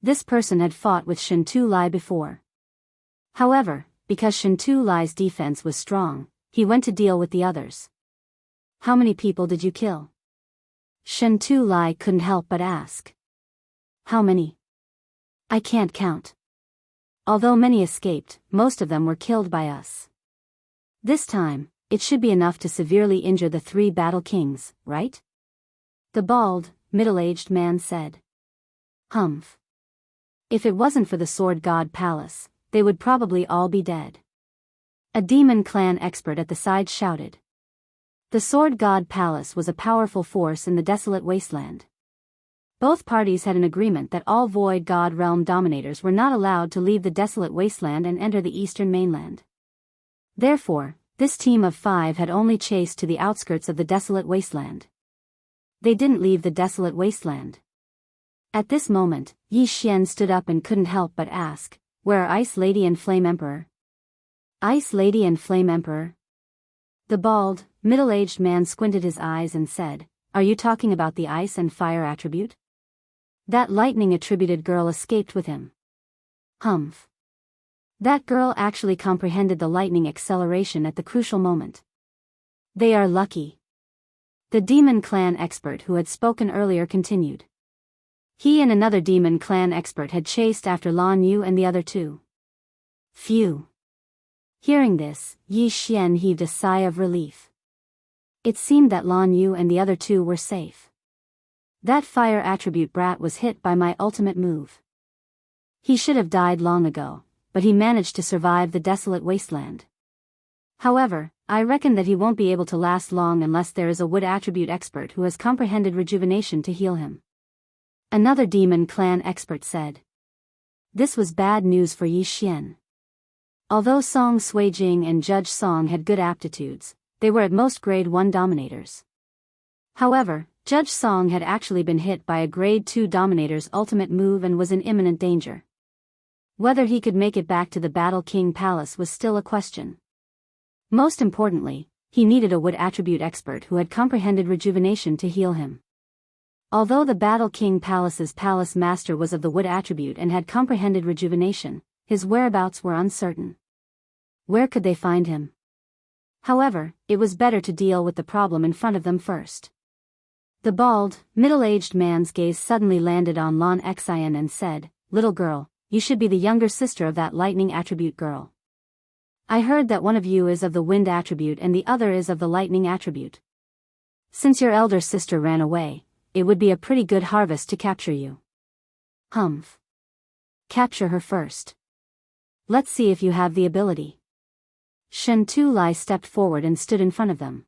A: This person had fought with Shen Tulai before. However, because Shen Tulai's defense was strong, he went to deal with the others. How many people did you kill? Shen Tulai couldn't help but ask. How many? I can't count. Although many escaped, most of them were killed by us. This time, it should be enough to severely injure the 3 battle kings, right? The bald, middle-aged man said. Humph. If it wasn't for the Sword God Palace, they would probably all be dead. A demon clan expert at the side shouted. The Sword God Palace was a powerful force in the desolate wasteland. Both parties had an agreement that all Void God Realm dominators were not allowed to leave the desolate wasteland and enter the eastern mainland. Therefore, this team of 5 had only chased to the outskirts of the desolate wasteland. They didn't leave the desolate wasteland. At this moment, Yi Xian stood up and couldn't help but ask, where are Ice Lady and Flame Emperor? Ice Lady and Flame Emperor? The bald, middle-aged man squinted his eyes and said, "Are you talking about the ice and fire attribute? That lightning-attributed girl escaped with him." Humph. That girl actually comprehended the lightning acceleration at the crucial moment. They are lucky. The Demon Clan expert who had spoken earlier continued. He and another Demon Clan expert had chased after Lan Yu and the other two. Phew. Hearing this, Yi Xian heaved a sigh of relief. It seemed that Lan Yu and the other two were safe. That fire attribute brat was hit by my ultimate move. He should have died long ago, but he managed to survive the desolate wasteland. However, I reckon that he won't be able to last long unless there is a wood attribute expert who has comprehended rejuvenation to heal him. Another Demon Clan expert said. This was bad news for Yi Xian. Although Song Suijing and Judge Song had good aptitudes, they were at most grade 1 dominators. However, Judge Song had actually been hit by a grade 2 dominator's ultimate move and was in imminent danger. Whether he could make it back to the Battle King Palace was still a question. Most importantly, he needed a wood attribute expert who had comprehended rejuvenation to heal him. Although the Battle King Palace's palace master was of the wood attribute and had comprehended rejuvenation, his whereabouts were uncertain. Where could they find him? However, it was better to deal with the problem in front of them first. The bald, middle-aged man's gaze suddenly landed on Lan Xian and said, "Little girl, you should be the younger sister of that lightning attribute girl. I heard that one of you is of the wind attribute and the other is of the lightning attribute. Since your elder sister ran away, it would be a pretty good harvest to capture you." Humph. Capture her first. Let's see if you have the ability. Shen Tulai stepped forward and stood in front of them.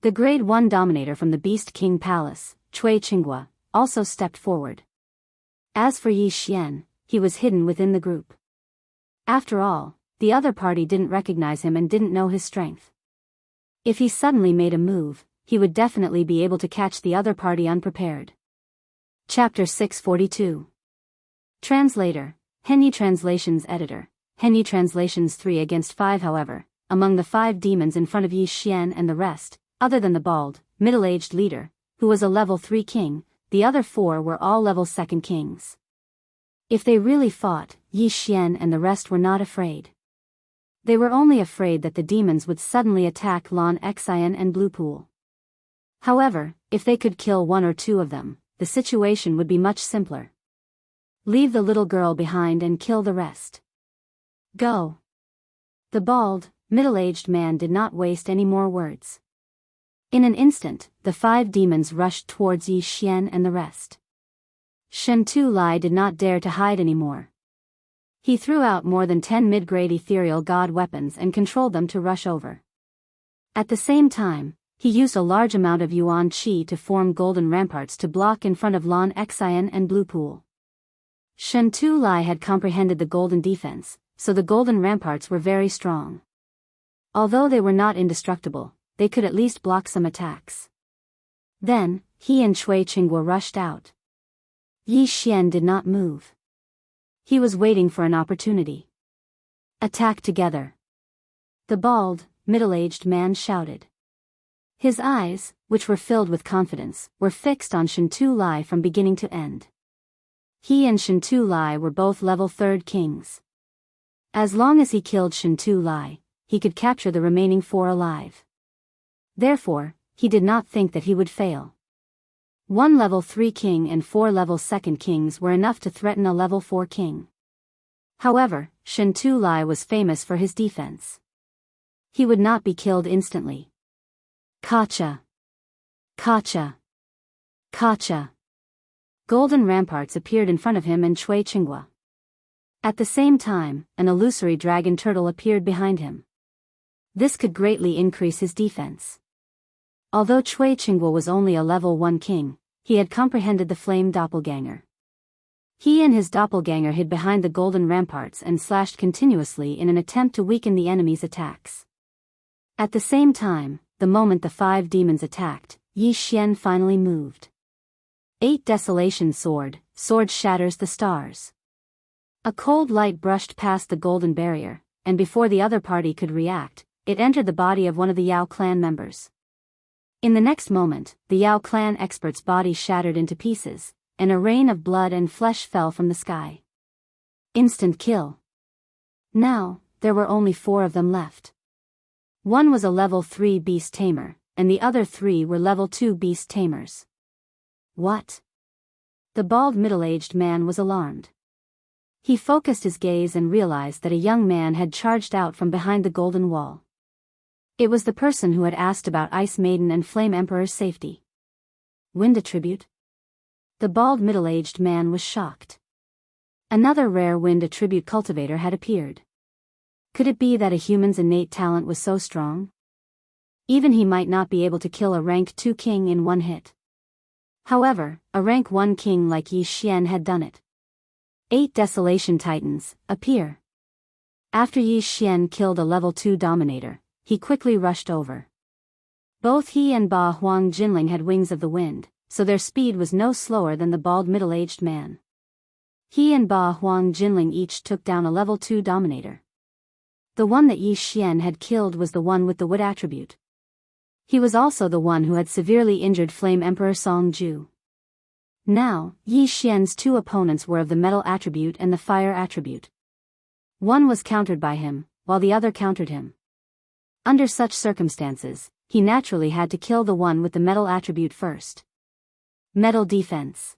A: The grade 1 dominator from the Beast King Palace, Cui Qinghua, also stepped forward. As for Yi Xian, he was hidden within the group. After all, the other party didn't recognize him and didn't know his strength. If he suddenly made a move, he would definitely be able to catch the other party unprepared. Chapter 642. Translator, Henyi Translations Editor, Henyi Translations 3 against 5. However, among the 5 demons in front of Yi Xian and the rest, other than the bald, middle-aged leader, who was a level 3 king, the other 4 were all level 2nd kings. If they really fought, Yi Xian and the rest were not afraid. They were only afraid that the demons would suddenly attack Lan Xian and Blue Pool. However, if they could kill 1 or 2 of them, the situation would be much simpler. Leave the little girl behind and kill the rest. Go. The bald, middle-aged man did not waste any more words. In an instant, the 5 demons rushed towards Yi Xian and the rest. Shen Tulai did not dare to hide anymore. He threw out more than 10 mid-grade ethereal god weapons and controlled them to rush over. At the same time, he used a large amount of Yuan Qi to form golden ramparts to block in front of Lan Xian and Blue Pool. Shen Tulai had comprehended the golden defense, so the golden ramparts were very strong. Although they were not indestructible, they could at least block some attacks. Then, he and Cui Qinghua rushed out. Yi Xian did not move. He was waiting for an opportunity. Attack together. The bald, middle-aged man shouted. His eyes, which were filled with confidence, were fixed on Shen Tulai from beginning to end. He and Shen Tulai were both level 3rd kings. As long as he killed Shen Tulai, he could capture the remaining 4 alive. Therefore, he did not think that he would fail. 1 level 3 king and 4 level 2nd kings were enough to threaten a level 4 king. However, Shen Tulai was famous for his defense. He would not be killed instantly. Kacha. Kacha. Kacha. Golden ramparts appeared in front of him and Cui Qinghua. At the same time, an illusory dragon turtle appeared behind him. This could greatly increase his defense. Although Cui Qinghua was only a level 1 king, he had comprehended the flame doppelganger. He and his doppelganger hid behind the golden ramparts and slashed continuously in an attempt to weaken the enemy's attacks. At the same time, the moment the 5 demons attacked, Yi Xian finally moved. 8 Desolation Sword shatters the stars. A cold light brushed past the golden barrier, and before the other party could react, it entered the body of one of the Yao clan members. In the next moment, the Yao clan expert's body shattered into pieces, and a rain of blood and flesh fell from the sky. Instant kill. Now, there were only 4 of them left. One was a level 3 beast tamer, and the other 3 were level 2 beast tamers. What? The bald middle-aged man was alarmed. He focused his gaze and realized that a young man had charged out from behind the golden wall. It was the person who had asked about Ice Maiden and Flame Emperor's safety. Wind attribute? The bald middle-aged man was shocked. Another rare wind attribute cultivator had appeared. Could it be that a human's innate talent was so strong? Even he might not be able to kill a rank 2 king in one hit. However, a rank 1 king like Yi Xian had done it. 8 Desolation Titans, appear. After Yi Xian killed a level 2 Dominator, he quickly rushed over. Both he and Ba Huang Jinling had wings of the wind, so their speed was no slower than the bald middle-aged man. He and Ba Huang Jinling each took down a level 2 Dominator. The one that Yi Xian had killed was the one with the wood attribute. He was also the one who had severely injured Flame Emperor Song Ju. Now, Yi Xian's 2 opponents were of the metal attribute and the fire attribute. One was countered by him, while the other countered him. Under such circumstances, he naturally had to kill the one with the metal attribute first. Metal defense.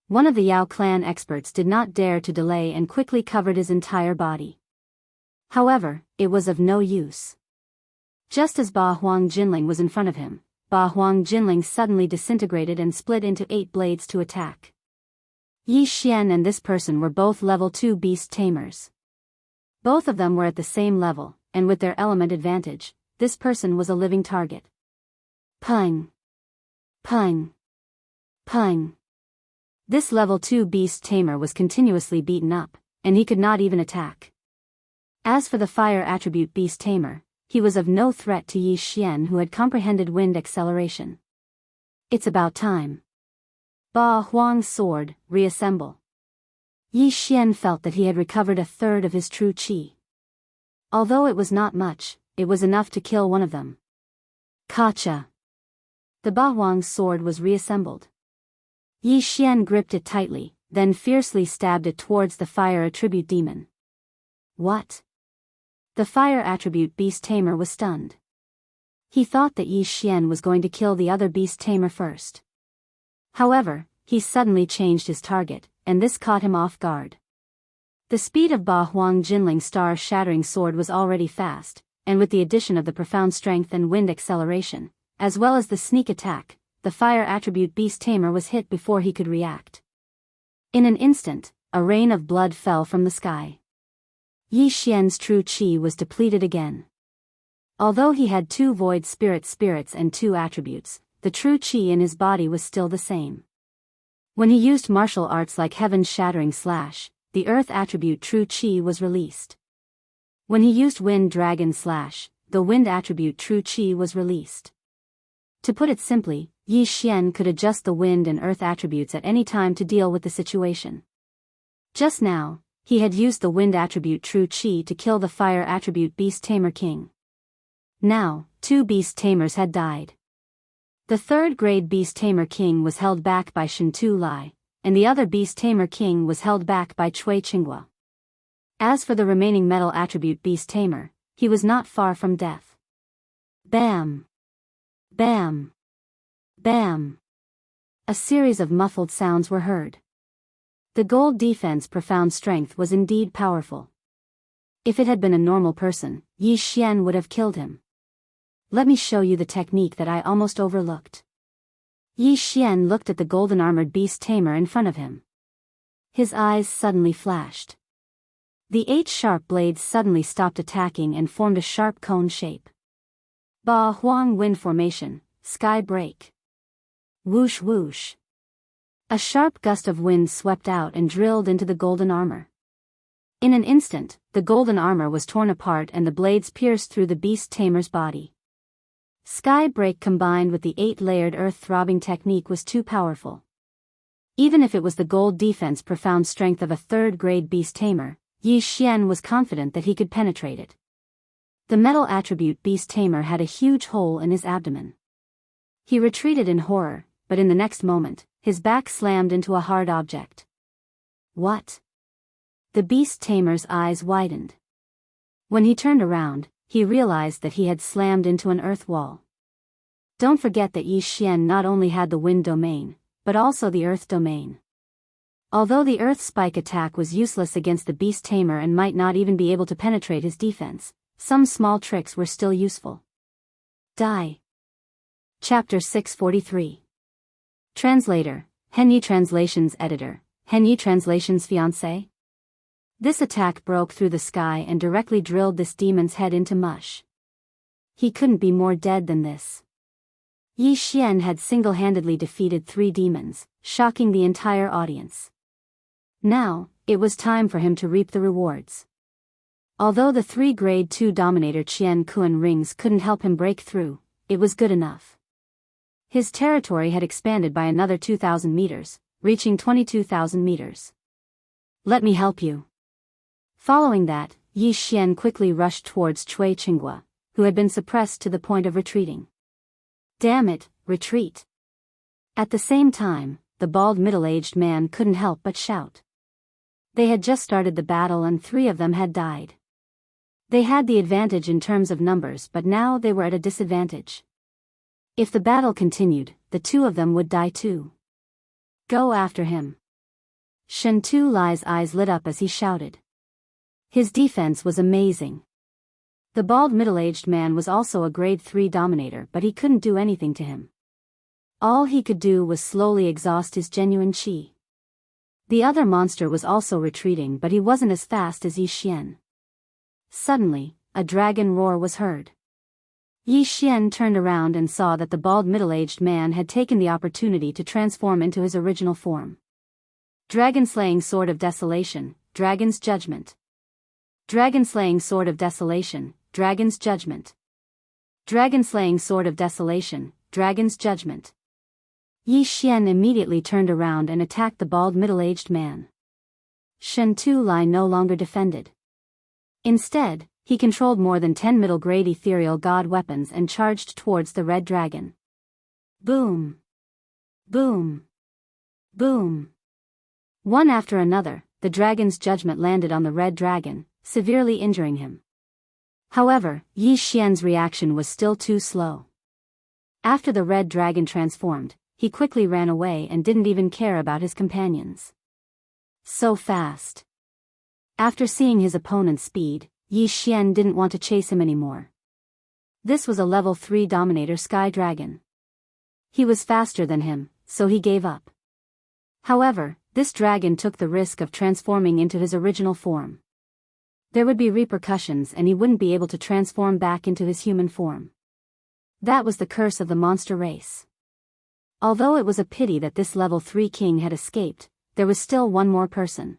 A: One of the Yao clan experts did not dare to delay and quickly covered his entire body. However, it was of no use. Just as Ba Huang Jinling was in front of him, Ba Huang Jinling suddenly disintegrated and split into 8 blades to attack. Yi Xian and this person were both level 2 beast tamers. Both of them were at the same level, and with their element advantage, this person was a living target. Pung! Pung! Pung! This level 2 beast tamer was continuously beaten up, and he could not even attack. As for the fire attribute beast tamer, he was of no threat to Yi Xian, who had comprehended wind acceleration. It's about time. Ba Huang's sword, reassemble. Yi Xian felt that he had recovered a third of his true qi. Although it was not much, it was enough to kill one of them. Kacha! The Ba Huang's sword was reassembled. Yi Xian gripped it tightly, then fiercely stabbed it towards the fire attribute demon. What? The fire attribute beast tamer was stunned. He thought that Yi Xian was going to kill the other beast tamer first. However, he suddenly changed his target, and this caught him off guard. The speed of Ba Huang Jinling's star-shattering sword was already fast, and with the addition of the profound strength and wind acceleration, as well as the sneak attack, the fire attribute beast tamer was hit before he could react. In an instant, a rain of blood fell from the sky. Yi Xian's true qi was depleted again. Although he had 2 void spirits and 2 attributes, the true qi in his body was still the same. When he used martial arts like Heaven's Shattering Slash, the earth attribute true qi was released. When he used Wind Dragon Slash, the wind attribute true qi was released. To put it simply, Yi Xian could adjust the wind and earth attributes at any time to deal with the situation. Just now, he had used the wind attribute true qi to kill the fire attribute beast tamer king. Now, 2 beast tamers had died. The 3rd grade beast tamer king was held back by Shintu Lai, and the other beast tamer king was held back by Cui Qinghua. As for the remaining metal attribute beast tamer, he was not far from death. Bam! Bam! Bam! A series of muffled sounds were heard. The gold defense profound strength was indeed powerful. If it had been a normal person, Yi Xian would have killed him. Let me show you the technique that I almost overlooked. Yi Xian looked at the golden-armored beast tamer in front of him. His eyes suddenly flashed. The 8 sharp blades suddenly stopped attacking and formed a sharp cone shape. Ba Huang wind formation, sky break. Whoosh whoosh. A sharp gust of wind swept out and drilled into the golden armor. In an instant, the golden armor was torn apart and the blades pierced through the beast tamer's body. Sky break combined with the 8-layered earth-throbbing technique was too powerful. Even if it was the gold defense profound strength of a 3rd grade beast tamer, Yi Xian was confident that he could penetrate it. The metal attribute beast tamer had a huge hole in his abdomen. He retreated in horror, but in the next moment, his back slammed into a hard object. What? The beast tamer's eyes widened. When he turned around, he realized that he had slammed into an earth wall. Don't forget that Yi Xian not only had the wind domain, but also the earth domain. Although the earth spike attack was useless against the beast tamer and might not even be able to penetrate his defense, some small tricks were still useful. Die. Chapter 643. Translator, Henyi Translations Editor, Henyi Translations Fiancé. This attack broke through the sky and directly drilled this demon's head into mush. He couldn't be more dead than this. Yi Xian had single-handedly defeated 3 demons, shocking the entire audience. Now, it was time for him to reap the rewards. Although the 3 Grade 2 Dominator Qian Kuan rings couldn't help him break through, it was good enough. His territory had expanded by another 2,000 meters, reaching 22,000 meters. Let me help you. Following that, Yi Xian quickly rushed towards Cui Qinghua, who had been suppressed to the point of retreating. Damn it, retreat. At the same time, the bald middle-aged man couldn't help but shout. They had just started the battle and 3 of them had died. They had the advantage in terms of numbers, but now they were at a disadvantage. If the battle continued, the 2 of them would die too. Go after him. Shen Tu Lai's eyes lit up as he shouted. His defense was amazing. The bald middle-aged man was also a grade 3 dominator, but he couldn't do anything to him. All he could do was slowly exhaust his genuine qi. The other monster was also retreating, but he wasn't as fast as Yi Xian. Suddenly, a dragon roar was heard. Yi Xian turned around and saw that the bald middle-aged man had taken the opportunity to transform into his original form. Dragon-slaying sword of desolation, dragon's judgment. Dragon-slaying sword of desolation, dragon's judgment. Dragon-slaying sword of desolation, dragon's judgment. Yi Xian immediately turned around and attacked the bald middle-aged man. Shen Tu Lai no longer defended. Instead, he controlled more than 10 middle-grade ethereal god weapons and charged towards the red dragon. Boom! Boom! Boom! One after another, the dragon's judgment landed on the red dragon, severely injuring him. However, Yi Xian's reaction was still too slow. After the red dragon transformed, he quickly ran away and didn't even care about his companions. So fast. After seeing his opponent's speed, Yi Xian didn't want to chase him anymore. This was a level 3 Dominator Sky Dragon. He was faster than him, so he gave up. However, this dragon took the risk of transforming into his original form. There would be repercussions and he wouldn't be able to transform back into his human form. That was the curse of the monster race. Although it was a pity that this level 3 king had escaped, there was still one more person.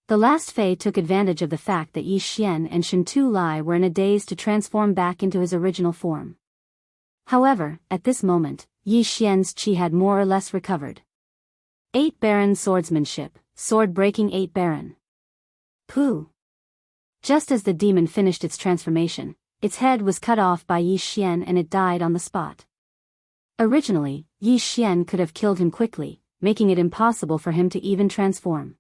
A: The last Fei took advantage of the fact that Yi Xian and Shen Tu Lai were in a daze to transform back into his original form. However, at this moment, Yi Xian's qi had more or less recovered. 8 Baron Swordsmanship, Sword Breaking 8 Baron. Pooh! Just as the demon finished its transformation, its head was cut off by Yi Xian and it died on the spot. Originally, Yi Xian could have killed him quickly, making it impossible for him to even transform.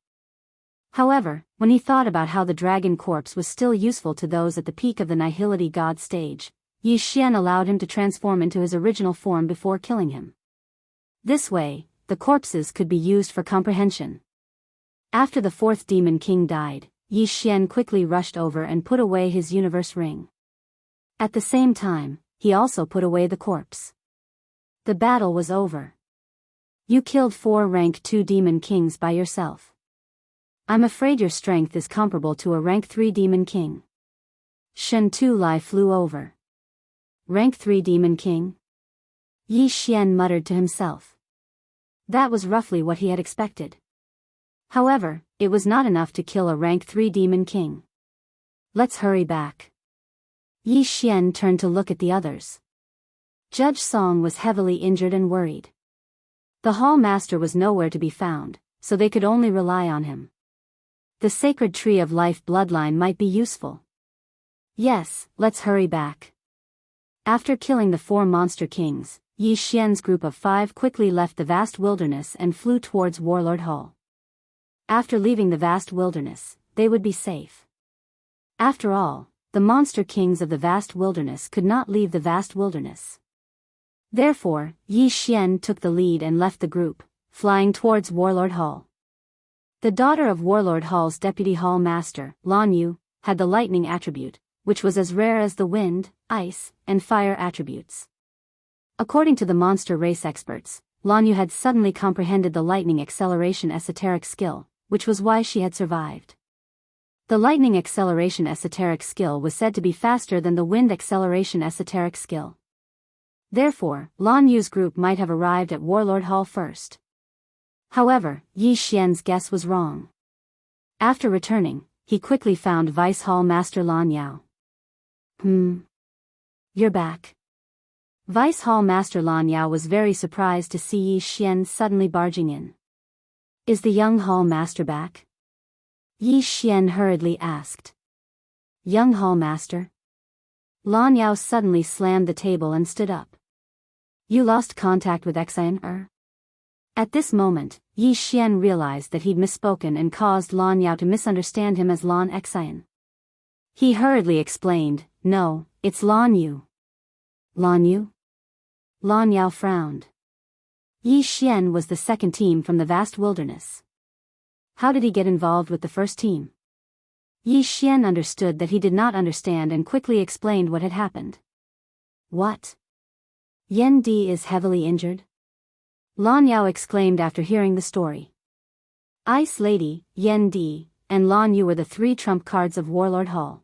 A: However, when he thought about how the dragon corpse was still useful to those at the peak of the Nihility God stage, Yi Xian allowed him to transform into his original form before killing him. This way, the corpses could be used for comprehension. After the 4th Demon King died, Yi Xian quickly rushed over and put away his universe ring. At the same time, he also put away the corpse. The battle was over. You killed 4 rank 2 Demon Kings by yourself. I'm afraid your strength is comparable to a rank 3 Demon King. Shen Tu Lai flew over. Rank 3 Demon King? Yi Xian muttered to himself. That was roughly what he had expected. However, it was not enough to kill a rank 3 Demon King. Let's hurry back. Yi Xian turned to look at the others. Judge Song was heavily injured and worried. The Hall Master was nowhere to be found, so they could only rely on him. The sacred tree of life bloodline might be useful. Yes, let's hurry back. After killing the 4 monster kings, Yi Xian's group of 5 quickly left the vast wilderness and flew towards Warlord Hall. After leaving the vast wilderness, they would be safe. After all, the monster kings of the vast wilderness could not leave the vast wilderness. Therefore, Yi Xian took the lead and left the group, flying towards Warlord Hall. The daughter of Warlord Hall's deputy hall master, Lan Yu, had the lightning attribute, which was as rare as the wind, ice, and fire attributes. According to the monster race experts, Lan Yu had suddenly comprehended the lightning acceleration esoteric skill, which was why she had survived. The lightning acceleration esoteric skill was said to be faster than the wind acceleration esoteric skill. Therefore, Lan Yu's group might have arrived at Warlord Hall first. However, Yi Xian's guess was wrong. After returning, he quickly found Vice Hall Master Lan Yao. You're back. Vice Hall Master Lan Yao was very surprised to see Yi Xian suddenly barging in. Is the young Hall Master back? Yi Xian hurriedly asked. Young Hall Master? Lan Yao suddenly slammed the table and stood up. You lost contact with Xian? At this moment, Yi Xian realized that he'd misspoken and caused Lan Yao to misunderstand him as Lan Xian. He hurriedly explained, No, it's Lan Yu. Lan Yu? Lan Yao frowned. Yi Xian was the second team from the vast wilderness. How did he get involved with the first team? Yi Xian understood that he did not understand and quickly explained what had happened. What? Yan Di is heavily injured? Lan Yao exclaimed after hearing the story. Ice Lady, Yan Di, and Lan Yu were the 3 trump cards of Warlord Hall.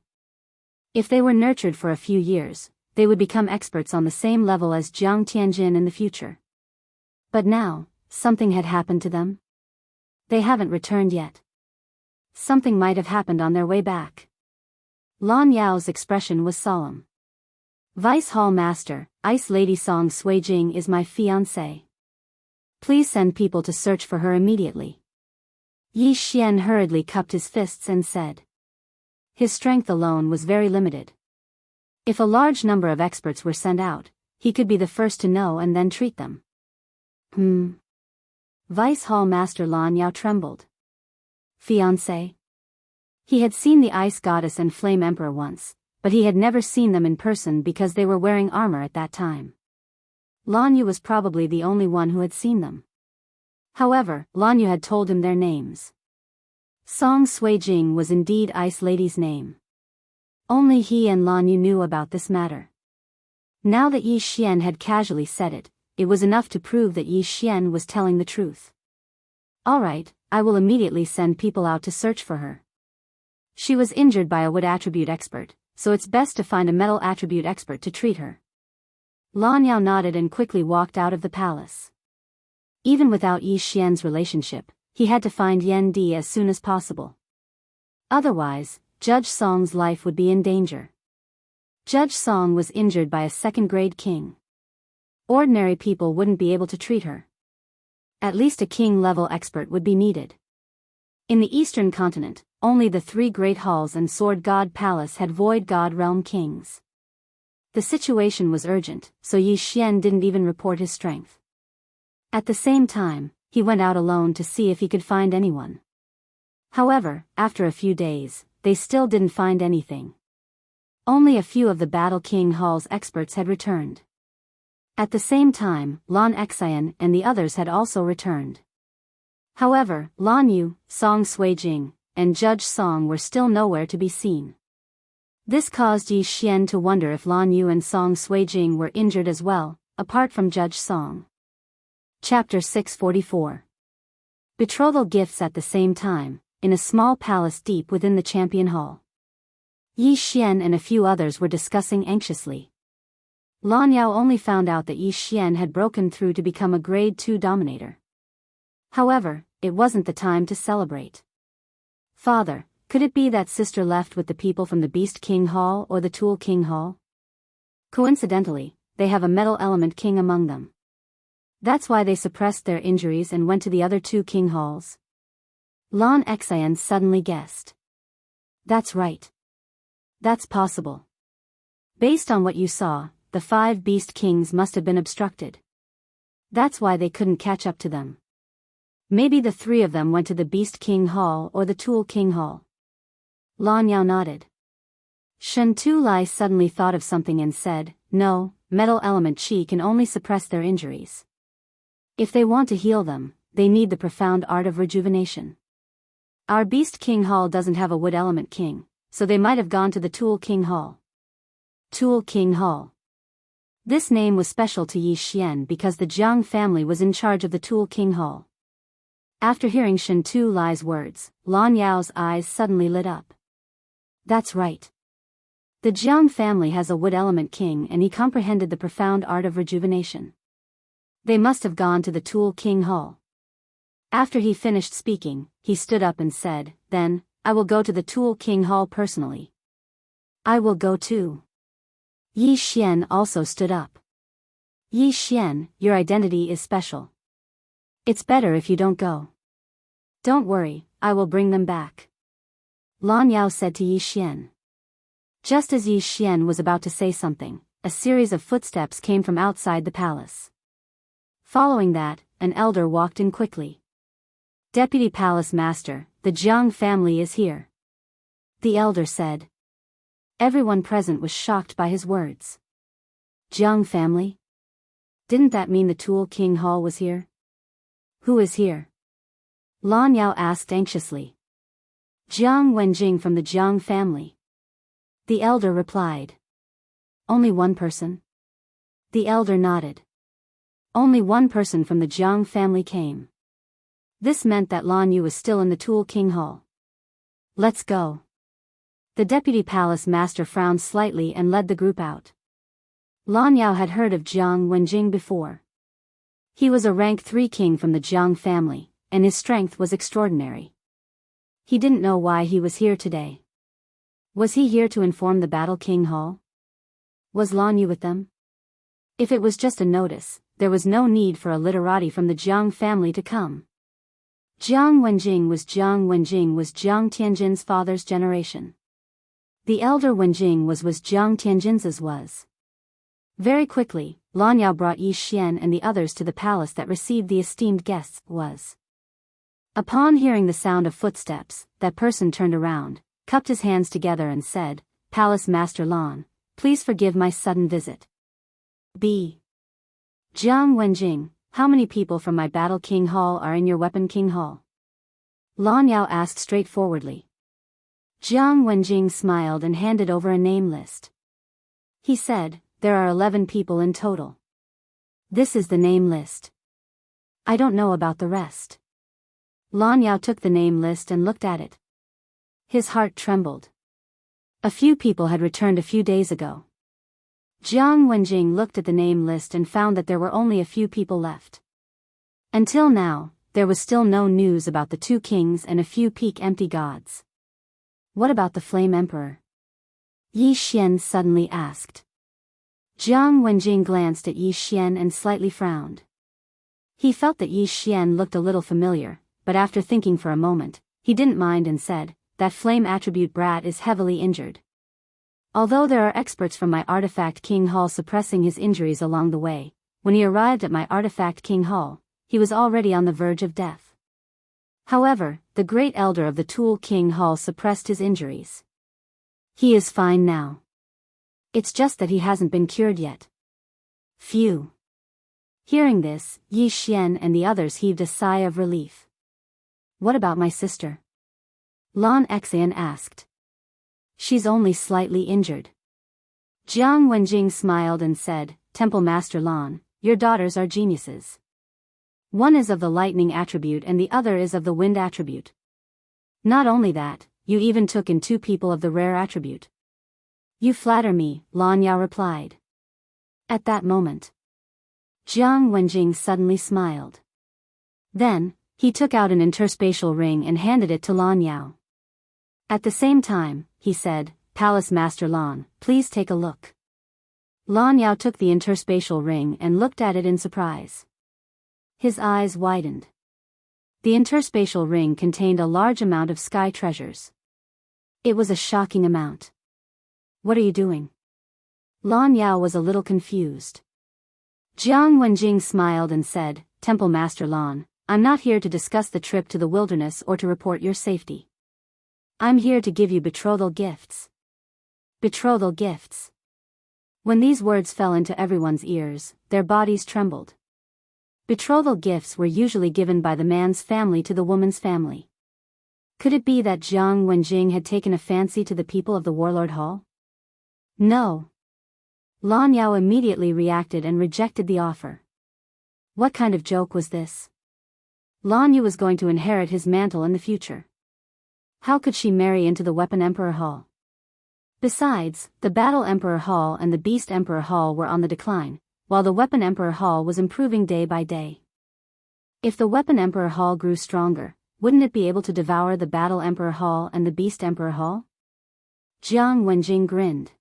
A: If they were nurtured for a few years, they would become experts on the same level as Jiang Tianjin in the future. But now, something had happened to them. They haven't returned yet. Something might have happened on their way back. Lan Yao's expression was solemn. Vice Hall Master, Ice Lady Song Suijing is my fiancée. Please send people to search for her immediately. Yi Xian hurriedly cupped his fists and said. His strength alone was very limited. If a large number of experts were sent out, he could be the first to know and then treat them. Vice Hall Master Lan Yao trembled. Fiancé? He had seen the Ice Goddess and Flame Emperor once, but he had never seen them in person because they were wearing armor at that time. Lan Yu was probably the only one who had seen them. However, Lan Yu had told him their names. Song Suijing was indeed Ice Lady's name. Only he and Lan Yu knew about this matter. Now that Yi Xian had casually said it, it was enough to prove that Yi Xian was telling the truth. Alright, I will immediately send people out to search for her. She was injured by a wood attribute expert, so it's best to find a metal attribute expert to treat her. Lan Yao nodded and quickly walked out of the palace. Even without Yi Xian's relationship, he had to find Yan Di as soon as possible. Otherwise, Judge Song's life would be in danger. Judge Song was injured by a second-grade king. Ordinary people wouldn't be able to treat her. At least a king-level expert would be needed. In the eastern continent, only the 3 great halls and Sword God Palace had Void God Realm kings. The situation was urgent, so Yi Xian didn't even report his strength. At the same time, he went out alone to see if he could find anyone. However, after a few days, they still didn't find anything. Only a few of the Battle King Hall's experts had returned. At the same time, Lan Xian and the others had also returned. However, Lan Yu, Song Suijing, and Judge Song were still nowhere to be seen. This caused Yi Xian to wonder if Lan Yu and Song Suijing were injured as well, apart from Judge Song. Chapter 644. Betrothal gifts at the same time, in a small palace deep within the Champion Hall. Yi Xian and a few others were discussing anxiously. Lan Yao only found out that Yi Xian had broken through to become a Grade 2 Dominator. However, it wasn't the time to celebrate. Father, could it be that sister left with the people from the Beast King Hall or the Tool King Hall? Coincidentally, they have a Metal Element King among them. That's why they suppressed their injuries and went to the other 2 King Halls. Lan Xian suddenly guessed. That's right. That's possible. Based on what you saw, the 5 beast kings must have been obstructed. That's why they couldn't catch up to them. Maybe the 3 of them went to the Beast King Hall or the Tool King Hall. Lan Yao nodded. Shen Tu-Lai suddenly thought of something and said, no, metal element qi can only suppress their injuries. If they want to heal them, they need the profound art of rejuvenation. Our Beast King Hall doesn't have a wood element king, so they might have gone to the Tool King Hall. Tool King Hall. This name was special to Yi Xian because the Jiang family was in charge of the Tool King Hall. After hearing Shen Tu-Lai's words, Lan Yao's eyes suddenly lit up. That's right. The Jiang family has a wood element king and he comprehended the profound art of rejuvenation. They must have gone to the Tool King Hall. After he finished speaking, he stood up and said, then, I will go to the Tool King Hall personally. I will go too. Yi Xian also stood up. Yi Xian, your identity is special. It's better if you don't go. Don't worry, I will bring them back. Lan Yao said to Yi Xian. Just as Yi Xian was about to say something, a series of footsteps came from outside the palace. Following that, an elder walked in quickly. Deputy Palace Master, the Jiang family is here. The elder said. Everyone present was shocked by his words. Jiang family? Didn't that mean the Tool King Hall was here? Who is here? Lan Yao asked anxiously. Jiang Wenjing from the Jiang family. The elder replied. Only one person? The elder nodded. Only one person from the Jiang family came. This meant that Lan Yu was still in the Tool King Hall. Let's go. The deputy palace master frowned slightly and led the group out. Lan Yao had heard of Jiang Wenjing before. He was a rank 3 king from the Jiang family, and his strength was extraordinary. He didn't know why he was here today. Was he here to inform the Battle King Hall? Was Lan Yu with them? If it was just a notice, there was no need for a literati from the Jiang family to come. Jiang Wenjing was Jiang Tianjin's father's generation. The elder Wenjing was Jiang Tianjin's as was. Very quickly, Lan Yao brought Yi Xian and the others to the palace that received the esteemed guests was. Upon hearing the sound of footsteps, that person turned around, cupped his hands together and said, Palace Master Lan, please forgive my sudden visit. B. Jiang Wenjing, how many people from my Battle King Hall are in your Weapon King Hall? Lan Yao asked straightforwardly. Jiang Wenjing smiled and handed over a name list. He said, there are 11 people in total. This is the name list. I don't know about the rest. Lan Yao took the name list and looked at it. His heart trembled. A few people had returned a few days ago. Jiang Wenjing looked at the name list and found that there were only a few people left. Until now, there was still no news about the 2 kings and a few peak empty gods. What about the Flame Emperor? Yi Xian suddenly asked. Jiang Wenjing glanced at Yi Xian and slightly frowned. He felt that Yi Xian looked a little familiar, but after thinking for a moment, he didn't mind and said, that flame attribute brat is heavily injured. Although there are experts from my Artifact King Hall suppressing his injuries along the way, when he arrived at my Artifact King Hall, he was already on the verge of death. However, the great elder of the Tool King Hall suppressed his injuries. He is fine now. It's just that he hasn't been cured yet. Phew. Hearing this, Yi Xian and the others heaved a sigh of relief. What about my sister? Lan Xian asked. She's only slightly injured. Jiang Wenjing smiled and said, Temple Master Lan, your daughters are geniuses. One is of the lightning attribute and the other is of the wind attribute. Not only that, you even took in 2 people of the rare attribute. You flatter me, Lan Yao replied. At that moment, Jiang Wenjing suddenly smiled. Then, he took out an interspatial ring and handed it to Lan Yao. At the same time, he said, Palace Master Lan, please take a look. Lan Yao took the interspatial ring and looked at it in surprise. His eyes widened. The interspatial ring contained a large amount of sky treasures. It was a shocking amount. What are you doing? Lan Yao was a little confused. Jiang Wenjing smiled and said, Temple Master Lan, I'm not here to discuss the trip to the wilderness or to report your safety. I'm here to give you betrothal gifts. Betrothal gifts. When these words fell into everyone's ears, their bodies trembled. Betrothal gifts were usually given by the man's family to the woman's family. Could it be that Jiang Wenjing had taken a fancy to the people of the Warlord Hall? No. Lan Yao immediately reacted and rejected the offer. What kind of joke was this? Lan Yu was going to inherit his mantle in the future. How could she marry into the Weapon Emperor Hall? Besides, the Battle Emperor Hall and the Beast Emperor Hall were on the decline, while the Weapon Emperor Hall was improving day by day. If the Weapon Emperor Hall grew stronger, wouldn't it be able to devour the Battle Emperor Hall and the Beast Emperor Hall? Jiang Wenjing grinned.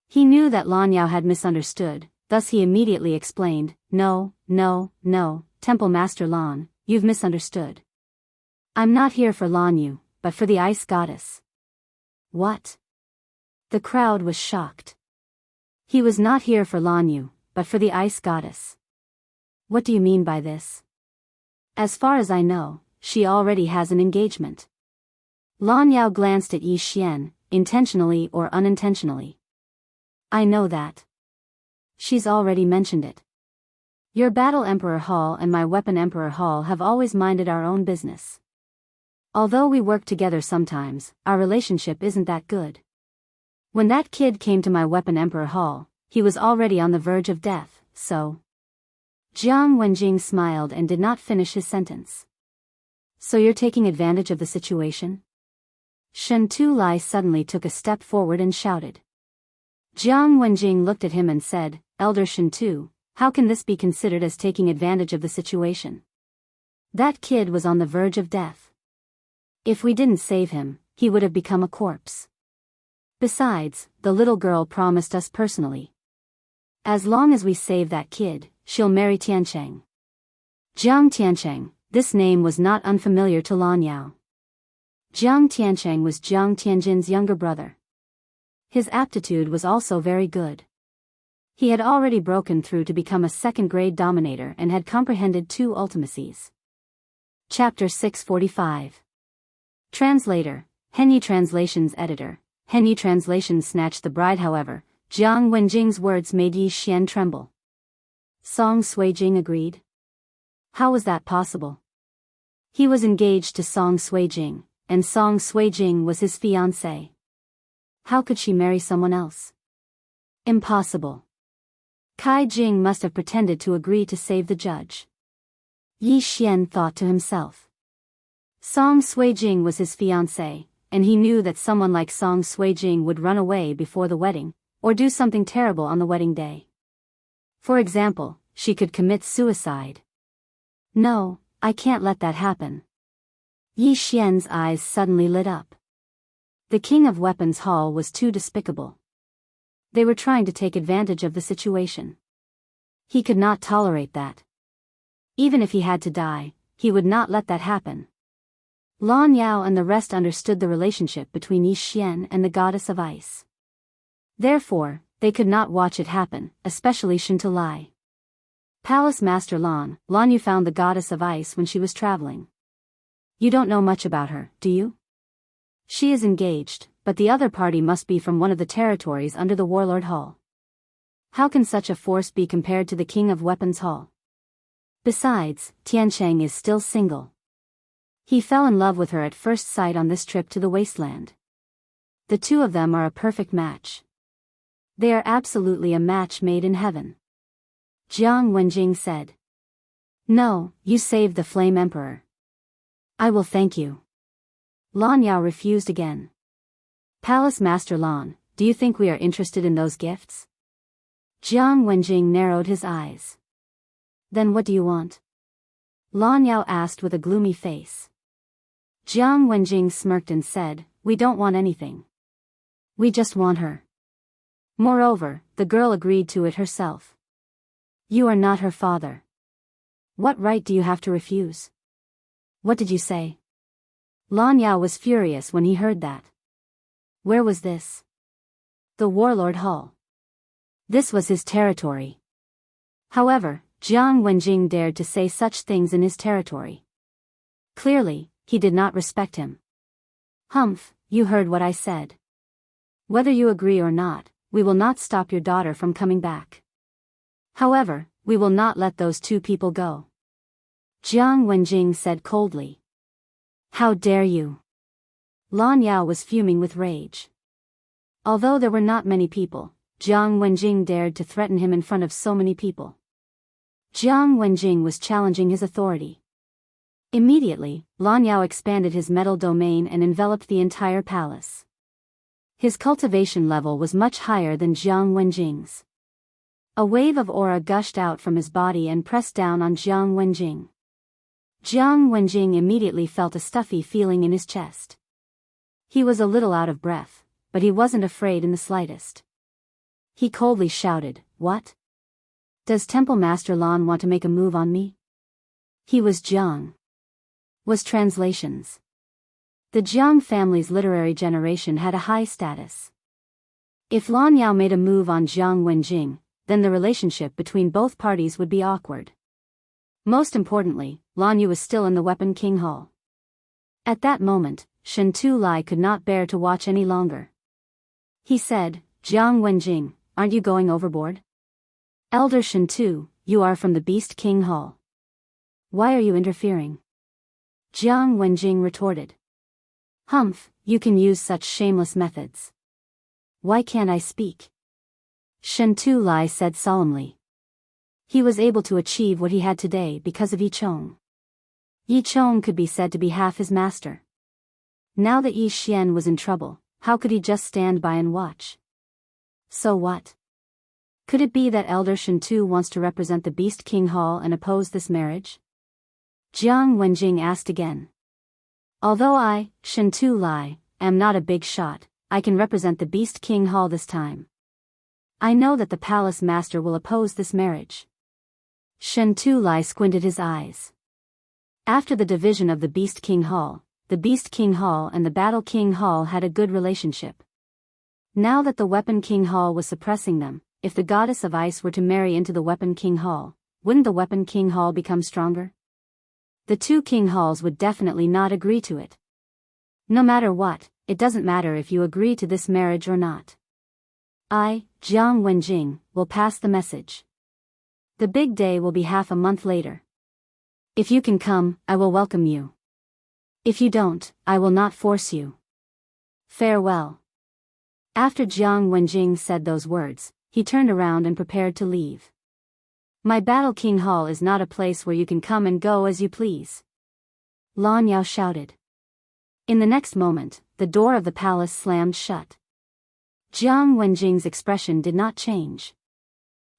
A: He knew that Lan Yao had misunderstood, thus he immediately explained, No, Temple Master Lan, you've misunderstood. I'm not here for Lan Yu, but for the Ice Goddess. What? The crowd was shocked. He was not here for Lan Yu, but for the Ice Goddess. What do you mean by this? As far as I know, she already has an engagement. Lan Yao glanced at Yi Xian, intentionally or unintentionally. I know that. She's already mentioned it. Your Battle Emperor Hall and my Weapon Emperor Hall have always minded our own business. Although we work together sometimes, our relationship isn't that good. When that kid came to my Weapon Emperor Hall, he was already on the verge of death, so... Jiang Wenjing smiled and did not finish his sentence. So you're taking advantage of the situation? Shen Tu Lai suddenly took a step forward and shouted. Jiang Wenjing looked at him and said, Elder Shen Tu, how can this be considered as taking advantage of the situation? That kid was on the verge of death. If we didn't save him, he would have become a corpse. Besides, the little girl promised us personally. As long as we save that kid, she'll marry Tiancheng. Jiang Tiancheng, this name was not unfamiliar to Lan Yao. Jiang Tiancheng was Jiang Tianjin's younger brother. His aptitude was also very good. He had already broken through to become a second-grade dominator and had comprehended 2 ultimacies. Chapter 645. Translator, Henyi Translations Editor. Henyi Translations snatched the bride. However, Jiang Wenjing's words made Yi Xian tremble. Song Suijing agreed. How was that possible? He was engaged to Song Suijing, and Song Suijing was his fiancée. How could she marry someone else? Impossible. Kai Jing must have pretended to agree to save the judge. Yi Xian thought to himself. Song Suijing was his fiancée, and he knew that someone like Song Suijing would run away before the wedding, or do something terrible on the wedding day. For example, she could commit suicide. No, I can't let that happen. Yi Xian's eyes suddenly lit up. The King of Weapons Hall was too despicable. They were trying to take advantage of the situation. He could not tolerate that. Even if he had to die, he would not let that happen. Lan Yao and the rest understood the relationship between Yi Xian and the goddess of ice. Therefore, they could not watch it happen, especially Shen Tu Lai. Palace Master Lan Yu found the goddess of ice when she was traveling. You don't know much about her, do you? She is engaged, but the other party must be from one of the territories under the Warlord Hall. How can such a force be compared to the King of Weapons Hall? Besides, Tiancheng is still single. He fell in love with her at first sight on this trip to the wasteland. The 2 of them are a perfect match. They are absolutely a match made in heaven. Jiang Wenjing said. No, you saved the Flame Emperor. I will thank you. Lan Yao refused again. Palace Master Lan, do you think we are interested in those gifts? Jiang Wenjing narrowed his eyes. Then what do you want? Lan Yao asked with a gloomy face. Jiang Wenjing smirked and said, We don't want anything. We just want her. Moreover, the girl agreed to it herself. You are not her father. What right do you have to refuse? What did you say? Lan Yao was furious when he heard that. Where was this? The warlord hall. This was his territory. However, Jiang Wenjing dared to say such things in his territory. Clearly, he did not respect him. Humph, you heard what I said. Whether you agree or not, we will not stop your daughter from coming back. However, we will not let those two people go. Jiang Wenjing said coldly. How dare you? Lan Yao was fuming with rage. Although there were not many people, Jiang Wenjing dared to threaten him in front of so many people. Jiang Wenjing was challenging his authority. Immediately, Lan Yao expanded his metal domain and enveloped the entire palace. His cultivation level was much higher than Jiang Wenjing's. A wave of aura gushed out from his body and pressed down on Jiang Wenjing. Jiang Wenjing immediately felt a stuffy feeling in his chest. He was a little out of breath, but he wasn't afraid in the slightest. He coldly shouted, "What? Does Temple Master Lan want to make a move on me?" He was Jiang. Was translations. The Jiang family's literary generation had a high status. If Lan Yao made a move on Jiang Wenjing, then the relationship between both parties would be awkward. Most importantly, Lan Yu was still in the Weapon King Hall. At that moment, Shen Tu Lai could not bear to watch any longer. He said, "Jiang Wenjing, aren't you going overboard? Elder Shen Tu, you are from the Beast King Hall. Why are you interfering?" Jiang Wenjing retorted. "Humph, you can use such shameless methods. Why can't I speak?" Shen Tu Lai said solemnly. He was able to achieve what he had today because of Yi Chong. Yi Chong could be said to be half his master. Now that Yi Xian was in trouble, how could he just stand by and watch? So what? Could it be that Elder Shen Tu wants to represent the Beast King Hall and oppose this marriage? Jiang Wenjing asked again. Although I, Shen Tu Lai, am not a big shot, I can represent the Beast King Hall this time. I know that the palace master will oppose this marriage. Shen Tu Lai squinted his eyes. After the division of the Beast King Hall, the Beast King Hall and the Battle King Hall had a good relationship. Now that the Weapon King Hall was suppressing them, if the Goddess of Ice were to marry into the Weapon King Hall, wouldn't the Weapon King Hall become stronger? The two King Halls would definitely not agree to it. No matter what, it doesn't matter if you agree to this marriage or not. I, Jiang Wenjing, will pass the message. The big day will be half a month later. If you can come, I will welcome you. If you don't, I will not force you. Farewell. After Jiang Wenjing said those words, he turned around and prepared to leave. My Battle King Hall is not a place where you can come and go as you please. Lan Yao shouted. In the next moment, the door of the palace slammed shut. Jiang Wenjing's expression did not change.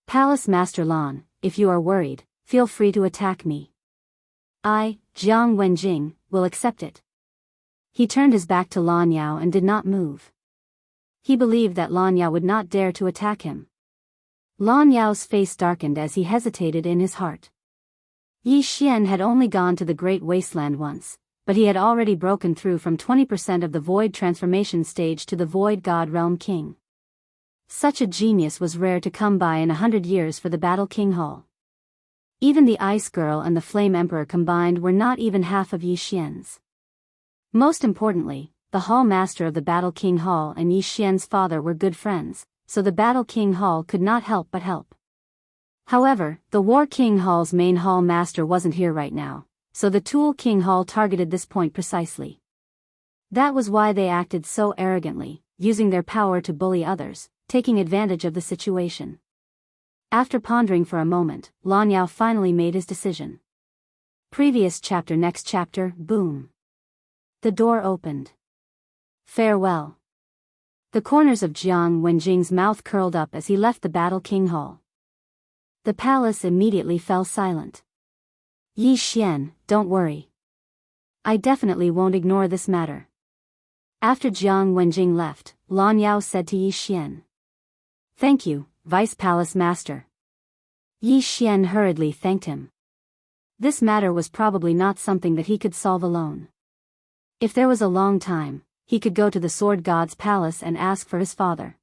A: Palace Master Lan, if you are worried, feel free to attack me. I, Jiang Wenjing, will accept it. He turned his back to Lan Yao and did not move. He believed that Lan Yao would not dare to attack him. Lan Yao's face darkened as he hesitated in his heart. Yi Xian had only gone to the Great Wasteland once, but he had already broken through from 20% of the Void transformation stage to the Void God Realm King. Such a genius was rare to come by in 100 years for the Battle King Hall. Even the Ice Girl and the Flame Emperor combined were not even half of Yi Xian's. Most importantly, the Hall Master of the Battle King Hall and Yi Xian's father were good friends, so the Battle King Hall could not help but help. However, the War King Hall's main Hall Master wasn't here right now, so the Tool King Hall targeted this point precisely. That was why they acted so arrogantly, using their power to bully others, taking advantage of the situation. After pondering for a moment, Lan Yao finally made his decision. Previous chapter. Next chapter, boom. The door opened. Farewell. The corners of Jiang Wenjing's mouth curled up as he left the Battle King Hall. The palace immediately fell silent. Yi Xian, don't worry. I definitely won't ignore this matter. After Jiang Wenjing left, Lan Yao said to Yi Xian. Thank you, Vice Palace Master. Yi Xian hurriedly thanked him. This matter was probably not something that he could solve alone. If there was a long time, he could go to the Sword God's palace and ask for his father.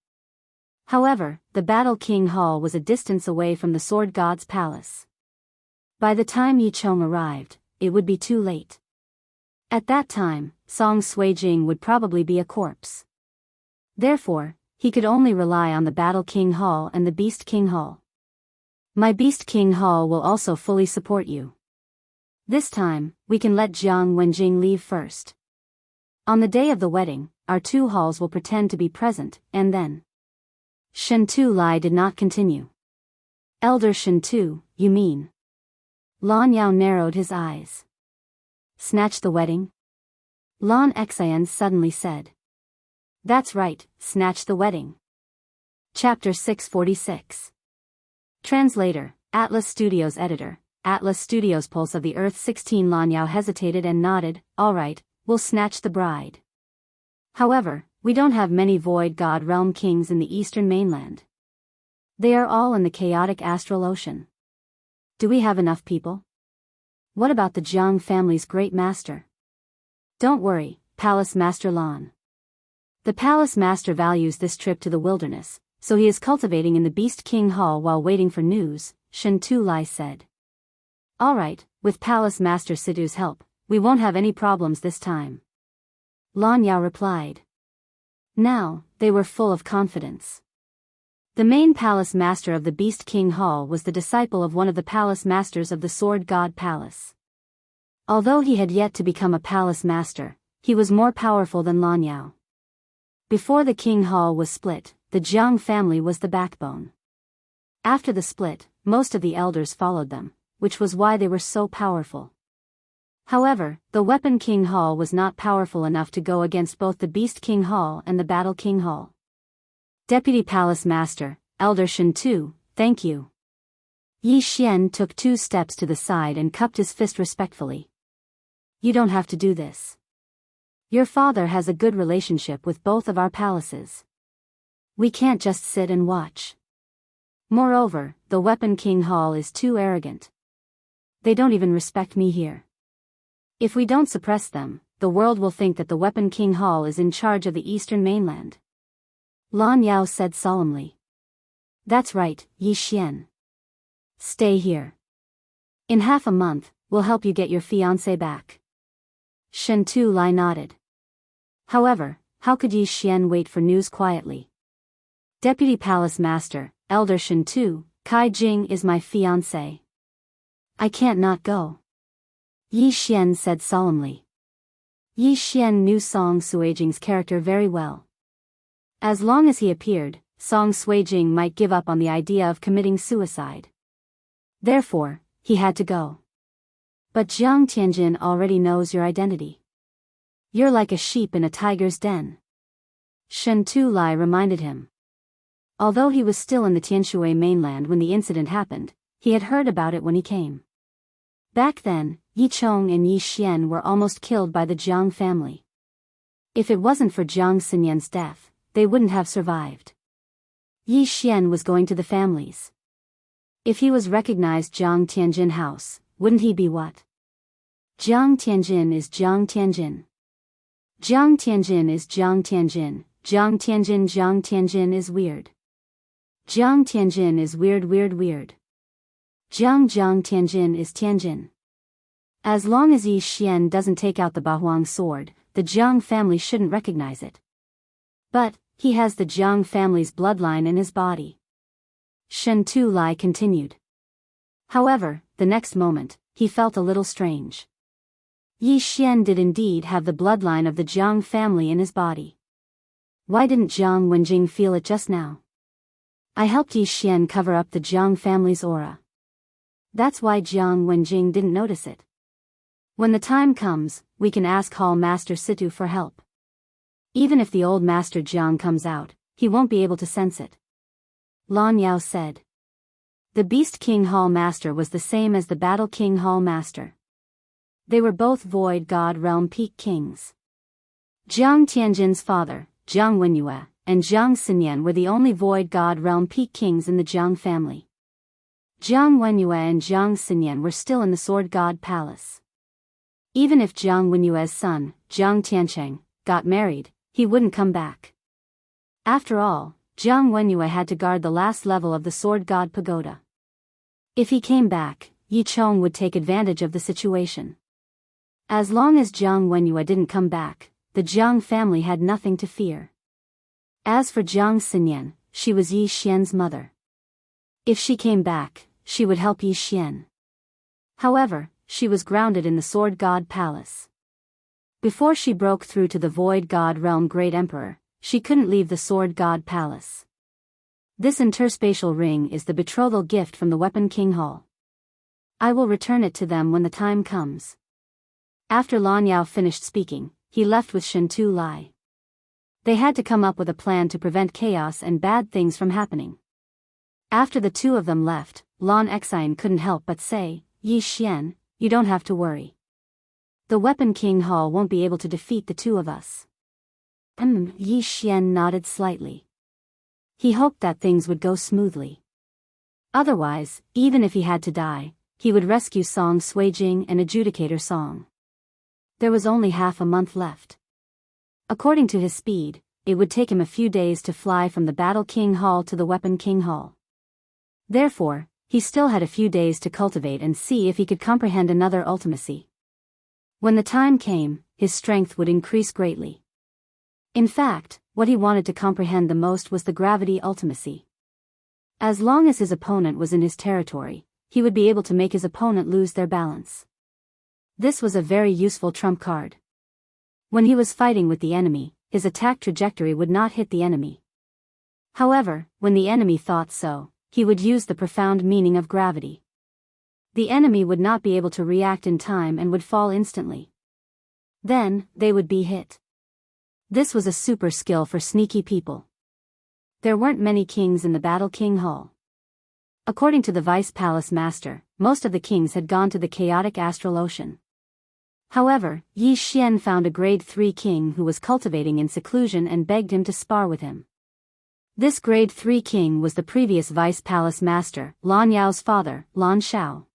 A: However, the Battle King Hall was a distance away from the Sword God's palace. By the time Yi Chong arrived, it would be too late. At that time, Song Suijing would probably be a corpse. Therefore, he could only rely on the Battle King Hall and the Beast King Hall. My Beast King Hall will also fully support you. This time, we can let Jiang Wenjing leave first. On the day of the wedding, our two halls will pretend to be present, and then. Shen Tu Lai did not continue. Elder Shen Tu, you mean? Lan Yao narrowed his eyes. Snatch the wedding? Lan Xian suddenly said. That's right, snatch the wedding. Chapter 646. Translator, Atlas Studios Editor, Atlas Studios. Pulse of the Earth 16. Lan Yao hesitated and nodded. All right, we'll snatch the bride. However, we don't have many Void God Realm kings in the eastern mainland. They are all in the chaotic astral ocean. Do we have enough people? What about the Jiang family's great master? Don't worry, Palace Master Lan. The Palace Master values this trip to the wilderness, so he is cultivating in the Beast King Hall while waiting for news, Shen Tu Lai said. All right, with Palace Master Situ's help, we won't have any problems this time. Lan Yao replied. Now, they were full of confidence. The main palace master of the Beast King Hall was the disciple of one of the palace masters of the Sword God Palace. Although he had yet to become a palace master, he was more powerful than Lan Yao. Before the King Hall was split, the Jiang family was the backbone. After the split, most of the elders followed them, which was why they were so powerful. However, the Weapon King Hall was not powerful enough to go against both the Beast King Hall and the Battle King Hall. Deputy Palace Master, Elder Shen Tu, thank you. Yi Xian took 2 steps to the side and cupped his fist respectfully. You don't have to do this. Your father has a good relationship with both of our palaces. We can't just sit and watch. Moreover, the Weapon King Hall is too arrogant. They don't even respect me here. If we don't suppress them, the world will think that the Weapon King Hall is in charge of the eastern mainland. Lan Yao said solemnly. That's right, Yi Xian. Stay here. In half a month, we'll help you get your fiancé back. Shen Tu Lai nodded. However, how could Yi Xian wait for news quietly? Deputy Palace Master, Elder Shen Tu, Kai Jing is my fiancé. I can't not go. Yi Xian said solemnly. Yi Xian knew Song Suijing's character very well. As long as he appeared, Song Suijing might give up on the idea of committing suicide. Therefore, he had to go. But Jiang Tianjin already knows your identity. You're like a sheep in a tiger's den. Shen Tu Lai reminded him. Although he was still in the Tianshui mainland when the incident happened, he had heard about it when he came. Back then, Yi Chong and Yi Xian were almost killed by the Jiang family. If it wasn't for Jiang Xinyan's death, they wouldn't have survived. Yi Xian was going to the families. If he was recognized Jiang Tianjin house, wouldn't he be what? Jiang Tianjin is Jiang Tianjin. Jiang Tianjin is Jiang Tianjin, Jiang Tianjin is weird. Jiang Tianjin is weird. Jiang Tianjin is Tianjin. As long as Yi Xian doesn't take out the Bahuang sword, the Jiang family shouldn't recognize it. But, he has the Jiang family's bloodline in his body. Shen Tu Lai continued. However, the next moment, he felt a little strange. Yi Xian did indeed have the bloodline of the Jiang family in his body. Why didn't Jiang Wenjing feel it just now? I helped Yi Xian cover up the Jiang family's aura. That's why Jiang Wenjing didn't notice it. When the time comes, we can ask Hall Master Situ for help. Even if the old Master Jiang comes out, he won't be able to sense it. Lan Yao said. The Beast King Hall Master was the same as the Battle King Hall Master. They were both Void God Realm Peak Kings. Jiang Tianjin's father, Jiang Wenyue, and Jiang Xinyan were the only Void God Realm Peak Kings in the Jiang family. Jiang Wenyue and Jiang Xinyan were still in the Sword God Palace. Even if Jiang Wenyue's son, Jiang Tiancheng, got married, he wouldn't come back. After all, Jiang Wenyue had to guard the last level of the Sword God Pagoda. If he came back, Yi Chong would take advantage of the situation. As long as Jiang Wenyue didn't come back, the Jiang family had nothing to fear. As for Jiang Xinyan, she was Yi Xian's mother. If she came back, she would help Yi Xian. However, she was grounded in the Sword God Palace. Before she broke through to the Void God Realm Great Emperor, she couldn't leave the Sword God Palace. This interspatial ring is the betrothal gift from the Weapon King Hall. I will return it to them when the time comes. After Lan Yao finished speaking, he left with Shen Tu Lai. They had to come up with a plan to prevent chaos and bad things from happening. After the two of them left, Lan Exine couldn't help but say, Yi Xian, you don't have to worry. The Weapon King Hall won't be able to defeat the two of us. Yi Xian nodded slightly. He hoped that things would go smoothly. Otherwise, even if he had to die, he would rescue Song Suijing and Adjudicator Song. There was only half a month left. According to his speed, it would take him a few days to fly from the Battle King Hall to the Weapon King Hall. Therefore, he still had a few days to cultivate and see if he could comprehend another ultimacy. When the time came, his strength would increase greatly. In fact, what he wanted to comprehend the most was the gravity ultimacy. As long as his opponent was in his territory, he would be able to make his opponent lose their balance. This was a very useful trump card. When he was fighting with the enemy, his attack trajectory would not hit the enemy. However, when the enemy thought so, he would use the profound meaning of gravity. The enemy would not be able to react in time and would fall instantly. Then, they would be hit. This was a super skill for sneaky people. There weren't many kings in the Battle King Hall. According to the Vice Palace Master, most of the kings had gone to the chaotic astral ocean. However, Yi Xian found a grade 3 king who was cultivating in seclusion and begged him to spar with him. This grade 3 king was the previous Vice Palace Master, Lan Yao's father, Lan Shao.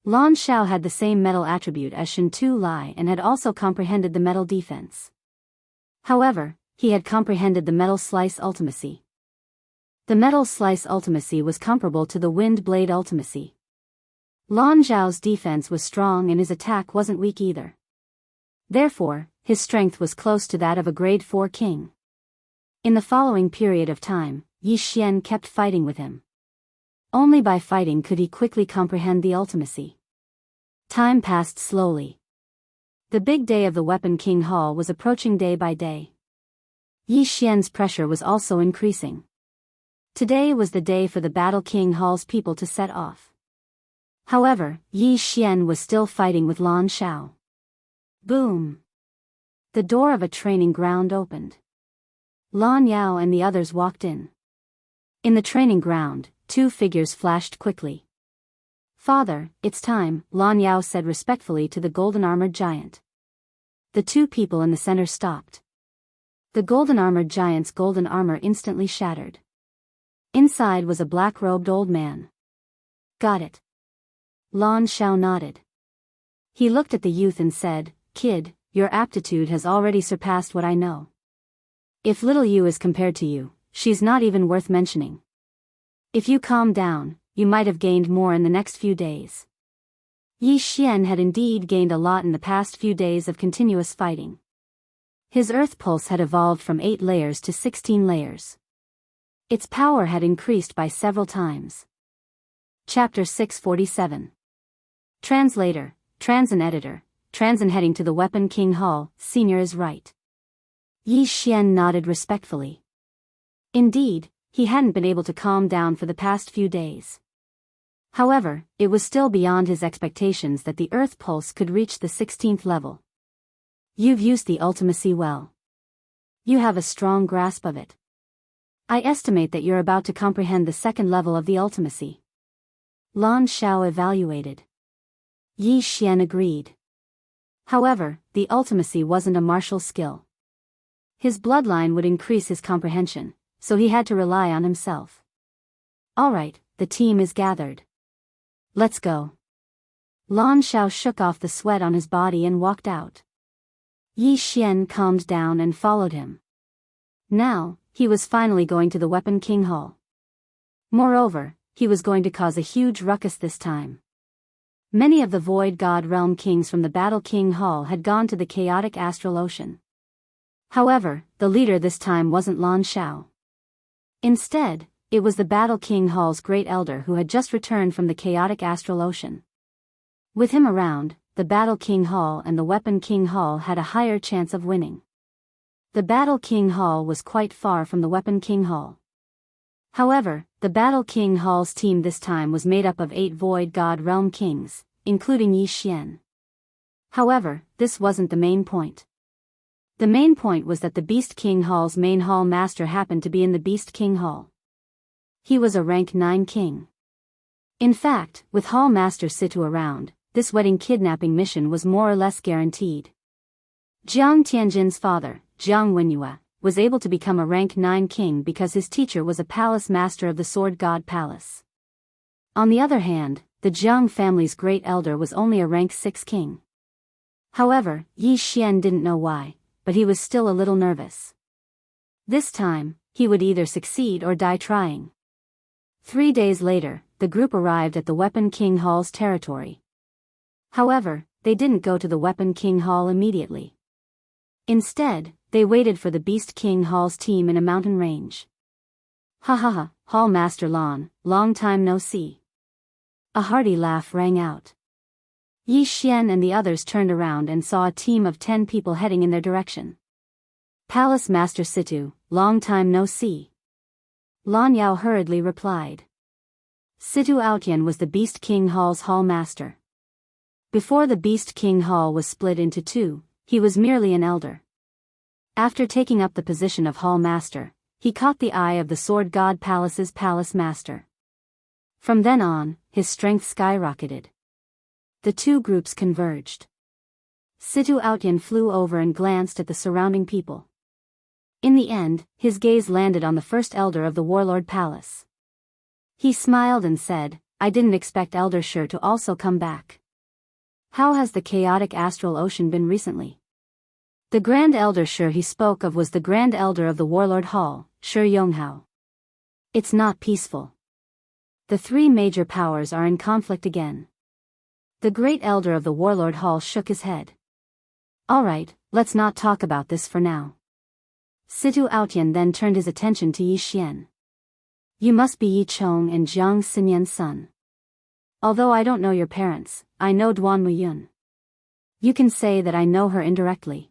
A: Lan Shao had the same metal attribute as Shen Tu Lai and had also comprehended the metal defense. However, he had comprehended the metal slice ultimacy. The metal slice ultimacy was comparable to the wind blade ultimacy. Lan Zhao's defense was strong and his attack wasn't weak either. Therefore, his strength was close to that of a grade 4 king. In the following period of time, Yi Xian kept fighting with him. Only by fighting could he quickly comprehend the ultimacy. Time passed slowly. The big day of the Weapon King Hall was approaching day by day. Yi Xian's pressure was also increasing. Today was the day for the Battle King Hall's people to set off. However, Yi Xian was still fighting with Lan Shao. Boom! The door of a training ground opened. Lan Yao and the others walked in. In the training ground, two figures flashed quickly. Father, it's time, Lan Yao said respectfully to the golden-armored giant. The two people in the center stopped. The golden-armored giant's golden armor instantly shattered. Inside was a black-robed old man. Got it. Lan Shao nodded. He looked at the youth and said, Kid, your aptitude has already surpassed what I know. If little you is compared to you, she's not even worth mentioning. If you calm down, you might have gained more in the next few days. Yi Xian had indeed gained a lot in the past few days of continuous fighting. His earth pulse had evolved from 8 layers to 16 layers. Its power had increased by several times. Chapter 647. Translator, Transin Editor, Transin heading to the Weapon King Hall, Senior is right. Yi Xian nodded respectfully. Indeed, he hadn't been able to calm down for the past few days. However, it was still beyond his expectations that the earth pulse could reach the 16th level. You've used the ultimacy well. You have a strong grasp of it. I estimate that you're about to comprehend the second level of the ultimacy. Lan Shao evaluated. Yi Xian agreed. However, the ultimacy wasn't a martial skill. His bloodline would increase his comprehension, so he had to rely on himself. Alright, the team is gathered. Let's go. Lan Xiao shook off the sweat on his body and walked out. Yi Xian calmed down and followed him. Now, he was finally going to the Weapon King Hall. Moreover, he was going to cause a huge ruckus this time. Many of the Void God Realm kings from the Battle King Hall had gone to the chaotic astral ocean. However, the leader this time wasn't Lan Xiao. Instead, it was the Battle King Hall's great elder who had just returned from the chaotic astral ocean. With him around, the Battle King Hall and the Weapon King Hall had a higher chance of winning. The Battle King Hall was quite far from the Weapon King Hall. However, the Battle King Hall's team this time was made up of 8 Void God Realm kings, including Yi Xian. However, this wasn't the main point. The main point was that the Beast King Hall's main hall master happened to be in the Beast King Hall. He was a rank 9 king. In fact, with Hall Master Situ around, this wedding kidnapping mission was more or less guaranteed. Jiang Tianjin's father, Jiang Wenyue, was able to become a rank 9 king because his teacher was a palace master of the Sword God Palace. On the other hand, the Jiang family's great elder was only a rank 6 king. However, Yi Xian didn't know why, but he was still a little nervous. This time, he would either succeed or die trying. 3 days later, the group arrived at the Weapon King Hall's territory. However, they didn't go to the Weapon King Hall immediately. Instead, they waited for the Beast King Hall's team in a mountain range. Ha ha ha, Hall Master Lan, long time no see. A hearty laugh rang out. Yi Xian and the others turned around and saw a team of 10 people heading in their direction. Palace Master Situ, long time no see. Lan Yao hurriedly replied. Situ Outian was the Beast King Hall's hall master. Before the Beast King Hall was split into 2, he was merely an elder. After taking up the position of hall master, he caught the eye of the Sword God Palace's palace master. From then on, his strength skyrocketed. The 2 groups converged. Situ Outian flew over and glanced at the surrounding people. In the end, his gaze landed on the first elder of the Warlord Palace. He smiled and said, I didn't expect Elder Shi to also come back. How has the chaotic astral ocean been recently? The Grand Elder Shi he spoke of was the Grand Elder of the Warlord Hall, Shi Yonghao. It's not peaceful. The 3 major powers are in conflict again. The Great Elder of the Warlord Hall shook his head. Alright, let's not talk about this for now. Situ Outian then turned his attention to Yi Xian. You must be Yi Chong and Jiang Xinyan's son. Although I don't know your parents, I know Duan Muyun. You can say that I know her indirectly.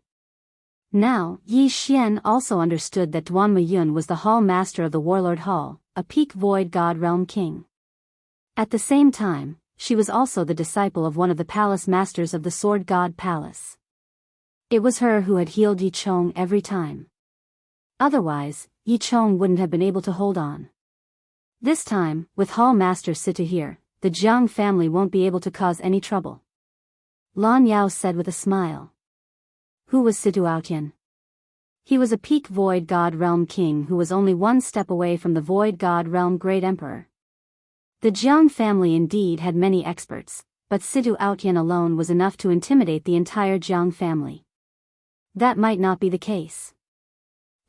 A: Now, Yi Xian also understood that Duan Muyun was the hall master of the Warlord Hall, a peak Void God Realm king. At the same time, she was also the disciple of one of the palace masters of the Sword God Palace. It was her who had healed Yi Chong every time. Otherwise, Yi Chong wouldn't have been able to hold on. This time, with Hall Master Situ here, the Jiang family won't be able to cause any trouble. Lan Yao said with a smile. Who was Situ Outian? He was a peak Void God Realm king who was only 1 step away from the Void God Realm Great Emperor. The Jiang family indeed had many experts, but Situ Outian alone was enough to intimidate the entire Jiang family. That might not be the case.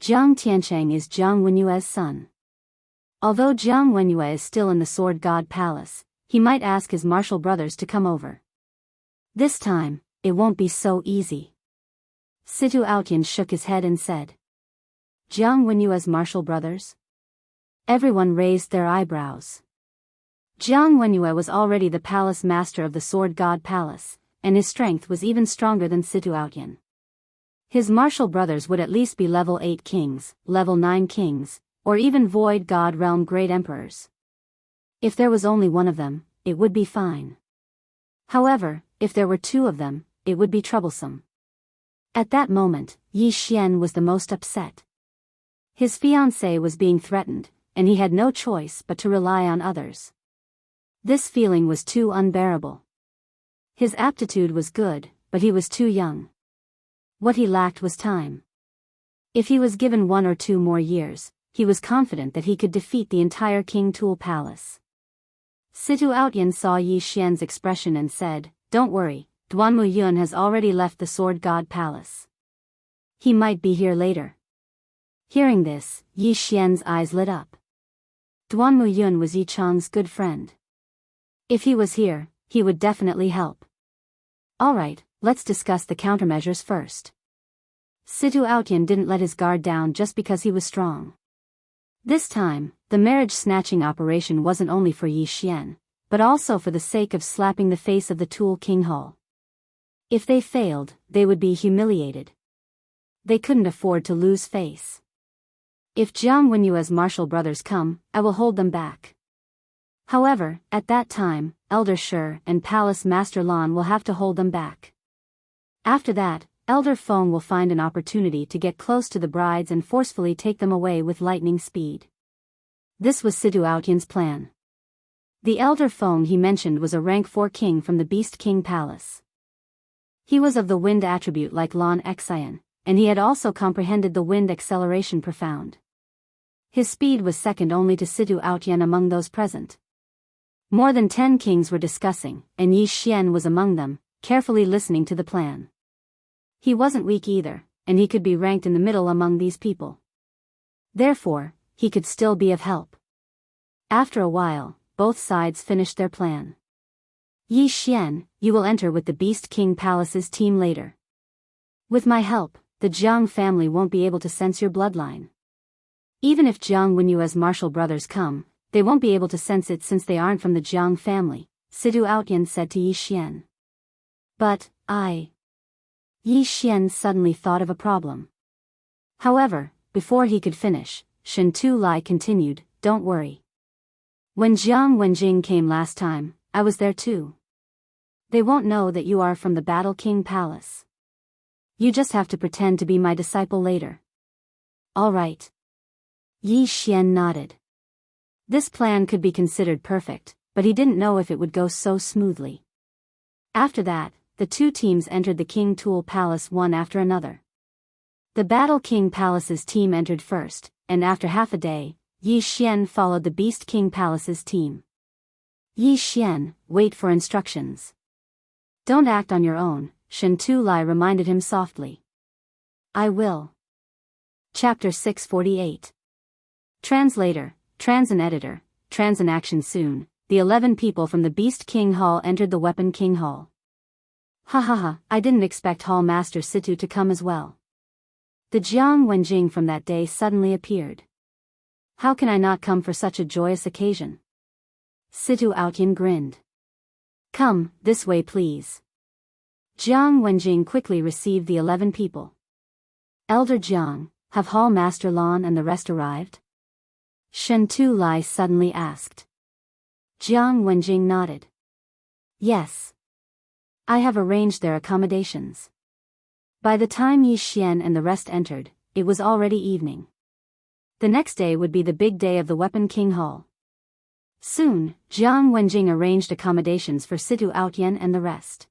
A: Jiang Tiancheng is Jiang Wenyue's son. Although Jiang Wenyue is still in the Sword God Palace, he might ask his martial brothers to come over. This time, it won't be so easy. Situ Outian shook his head and said. Jiang Wenyue's martial brothers? Everyone raised their eyebrows. Jiang Wenyue was already the palace master of the Sword God Palace, and his strength was even stronger than Situ Outian. His martial brothers would at least be level 8 kings, level 9 kings, or even Void God Realm Great Emperors. If there was only one of them, it would be fine. However, if there were 2 of them, it would be troublesome. At that moment, Yi Xian was the most upset. His fiancée was being threatened, and he had no choice but to rely on others. This feeling was too unbearable. His aptitude was good, but he was too young. What he lacked was time. If he was given 1 or 2 more years, he was confident that he could defeat the entire King Tool Palace. Situ Outyan saw Yi Xian's expression and said, "Don't worry, Duanmu Yun has already left the Sword God Palace. He might be here later." Hearing this, Yi Xian's eyes lit up. Duanmu Yun was Yi Chang's good friend. If he was here, he would definitely help. Alright, let's discuss the countermeasures first. Situ Outyan didn't let his guard down just because he was strong. This time, the marriage snatching operation wasn't only for Yi Xian, but also for the sake of slapping the face of the Tool King Hall. If they failed, they would be humiliated. They couldn't afford to lose face. If Jiang Wenyue's martial brothers come, I will hold them back. However, at that time, Elder Shi and Palace Master Lan will have to hold them back. After that, Elder Feng will find an opportunity to get close to the brides and forcefully take them away with lightning speed. This was Situ Outyan's plan. The Elder Feng he mentioned was a rank 4 king from the Beast King Palace. He was of the wind attribute like Lan Xian, and he had also comprehended the wind acceleration profound. His speed was second only to Situ Outyan among those present. More than 10 kings were discussing, and Yi Xian was among them, carefully listening to the plan. He wasn't weak either, and he could be ranked in the middle among these people. Therefore, he could still be of help. After a while, both sides finished their plan. Yi Xian, you will enter with the Beast King Palace's team later. With my help, the Jiang family won't be able to sense your bloodline. Even if Jiang Wenyue's martial brothers come, they won't be able to sense it since they aren't from the Jiang family, Situ Outyan said to Yi Xian. But, Yi Xian suddenly thought of a problem. However, before he could finish, Shen Tu Lai continued, "Don't worry. When Jiang Wenjing came last time, I was there too. They won't know that you are from the Battle King Palace. You just have to pretend to be my disciple later." "All right." Yi Xian nodded. This plan could be considered perfect, but he didn't know if it would go so smoothly. After that, the two teams entered the King Tool Palace one after another. The Battle King Palace's team entered first, and after half a day, Yi Xian followed the Beast King Palace's team. "Yi Xian, wait for instructions. Don't act on your own," Shen Tu Lai reminded him softly. "I will." Chapter 648. Translator, Transan Editor, Transan Action Soon, the 11 people from the Beast King Hall entered the Weapon King Hall. Ha ha ha, I didn't expect Hall Master Situ to come as well. The Jiang Wenjing from that day suddenly appeared. How can I not come for such a joyous occasion? Situ Outyan grinned. Come, this way please. Jiang Wenjing quickly received the 11 people. Elder Jiang, have Hall Master Lan and the rest arrived? Shen Tu Lai suddenly asked. Jiang Wenjing nodded. Yes. I have arranged their accommodations. By the time Yi Xian and the rest entered, it was already evening. The next day would be the big day of the Weapon King Hall. Soon, Jiang Wenjing arranged accommodations for Situ Outyan and the rest.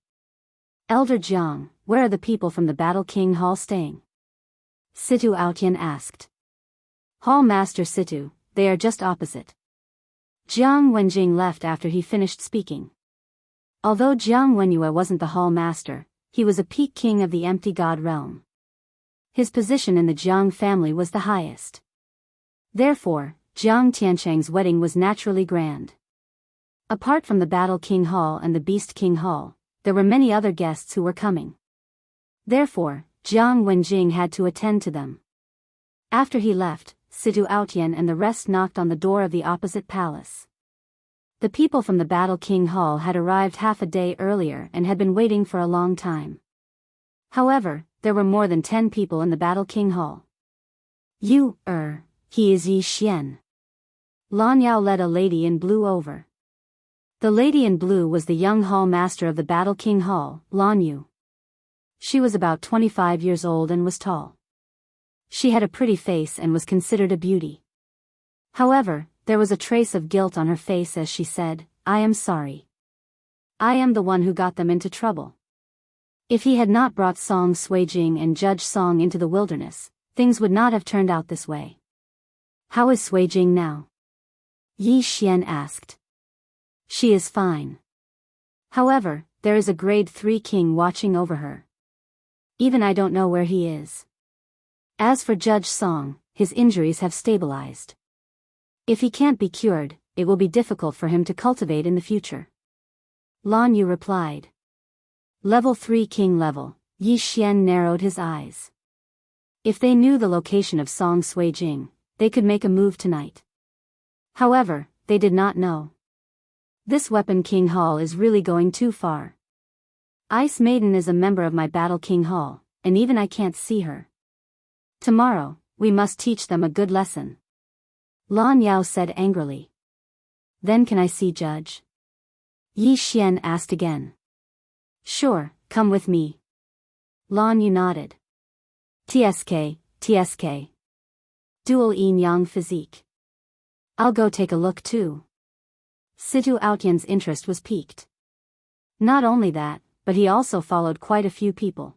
A: Elder Jiang, where are the people from the Battle King Hall staying? Situ Outyan asked. Hall Master Situ, they are just opposite. Jiang Wenjing left after he finished speaking. Although Jiang Wenyue wasn't the Hall Master, he was a peak king of the Empty God realm. His position in the Jiang family was the highest. Therefore, Jiang Tiancheng's wedding was naturally grand. Apart from the Battle King Hall and the Beast King Hall, there were many other guests who were coming. Therefore, Jiang Wenjing had to attend to them. After he left, Situ Outyan and the rest knocked on the door of the opposite palace. The people from the Battle King Hall had arrived half a day earlier and had been waiting for a long time. However, there were more than 10 people in the Battle King Hall. He is Yi Xian. Lan Yao led a lady in blue over. The lady in blue was the young hall master of the Battle King Hall, Lan Yu. She was about 25 years old and was tall. She had a pretty face and was considered a beauty. However, there was a trace of guilt on her face as she said, I am sorry. I am the one who got them into trouble. If he had not brought Song Suijing and Judge Song into the wilderness, things would not have turned out this way. How is Suijing now? Yi Xian asked. She is fine. However, there is a grade 3 king watching over her. Even I don't know where he is. As for Judge Song, his injuries have stabilized. If he can't be cured, it will be difficult for him to cultivate in the future. Lan Yu replied. Level 3 king level. Yi Xian narrowed his eyes. If they knew the location of Song Sui Jing, they could make a move tonight. However, they did not know. This weapon King Hall is really going too far. Ice Maiden is a member of my Battle King Hall, and even I can't see her. Tomorrow, we must teach them a good lesson. Lan Yao said angrily. Then can I see Judge? Yi Xian asked again. Sure, come with me. Lan Yu nodded. TSK. Dual yin-yang physique. I'll go take a look too. Situ Outyan's interest was piqued. Not only that, but he also followed quite a few people.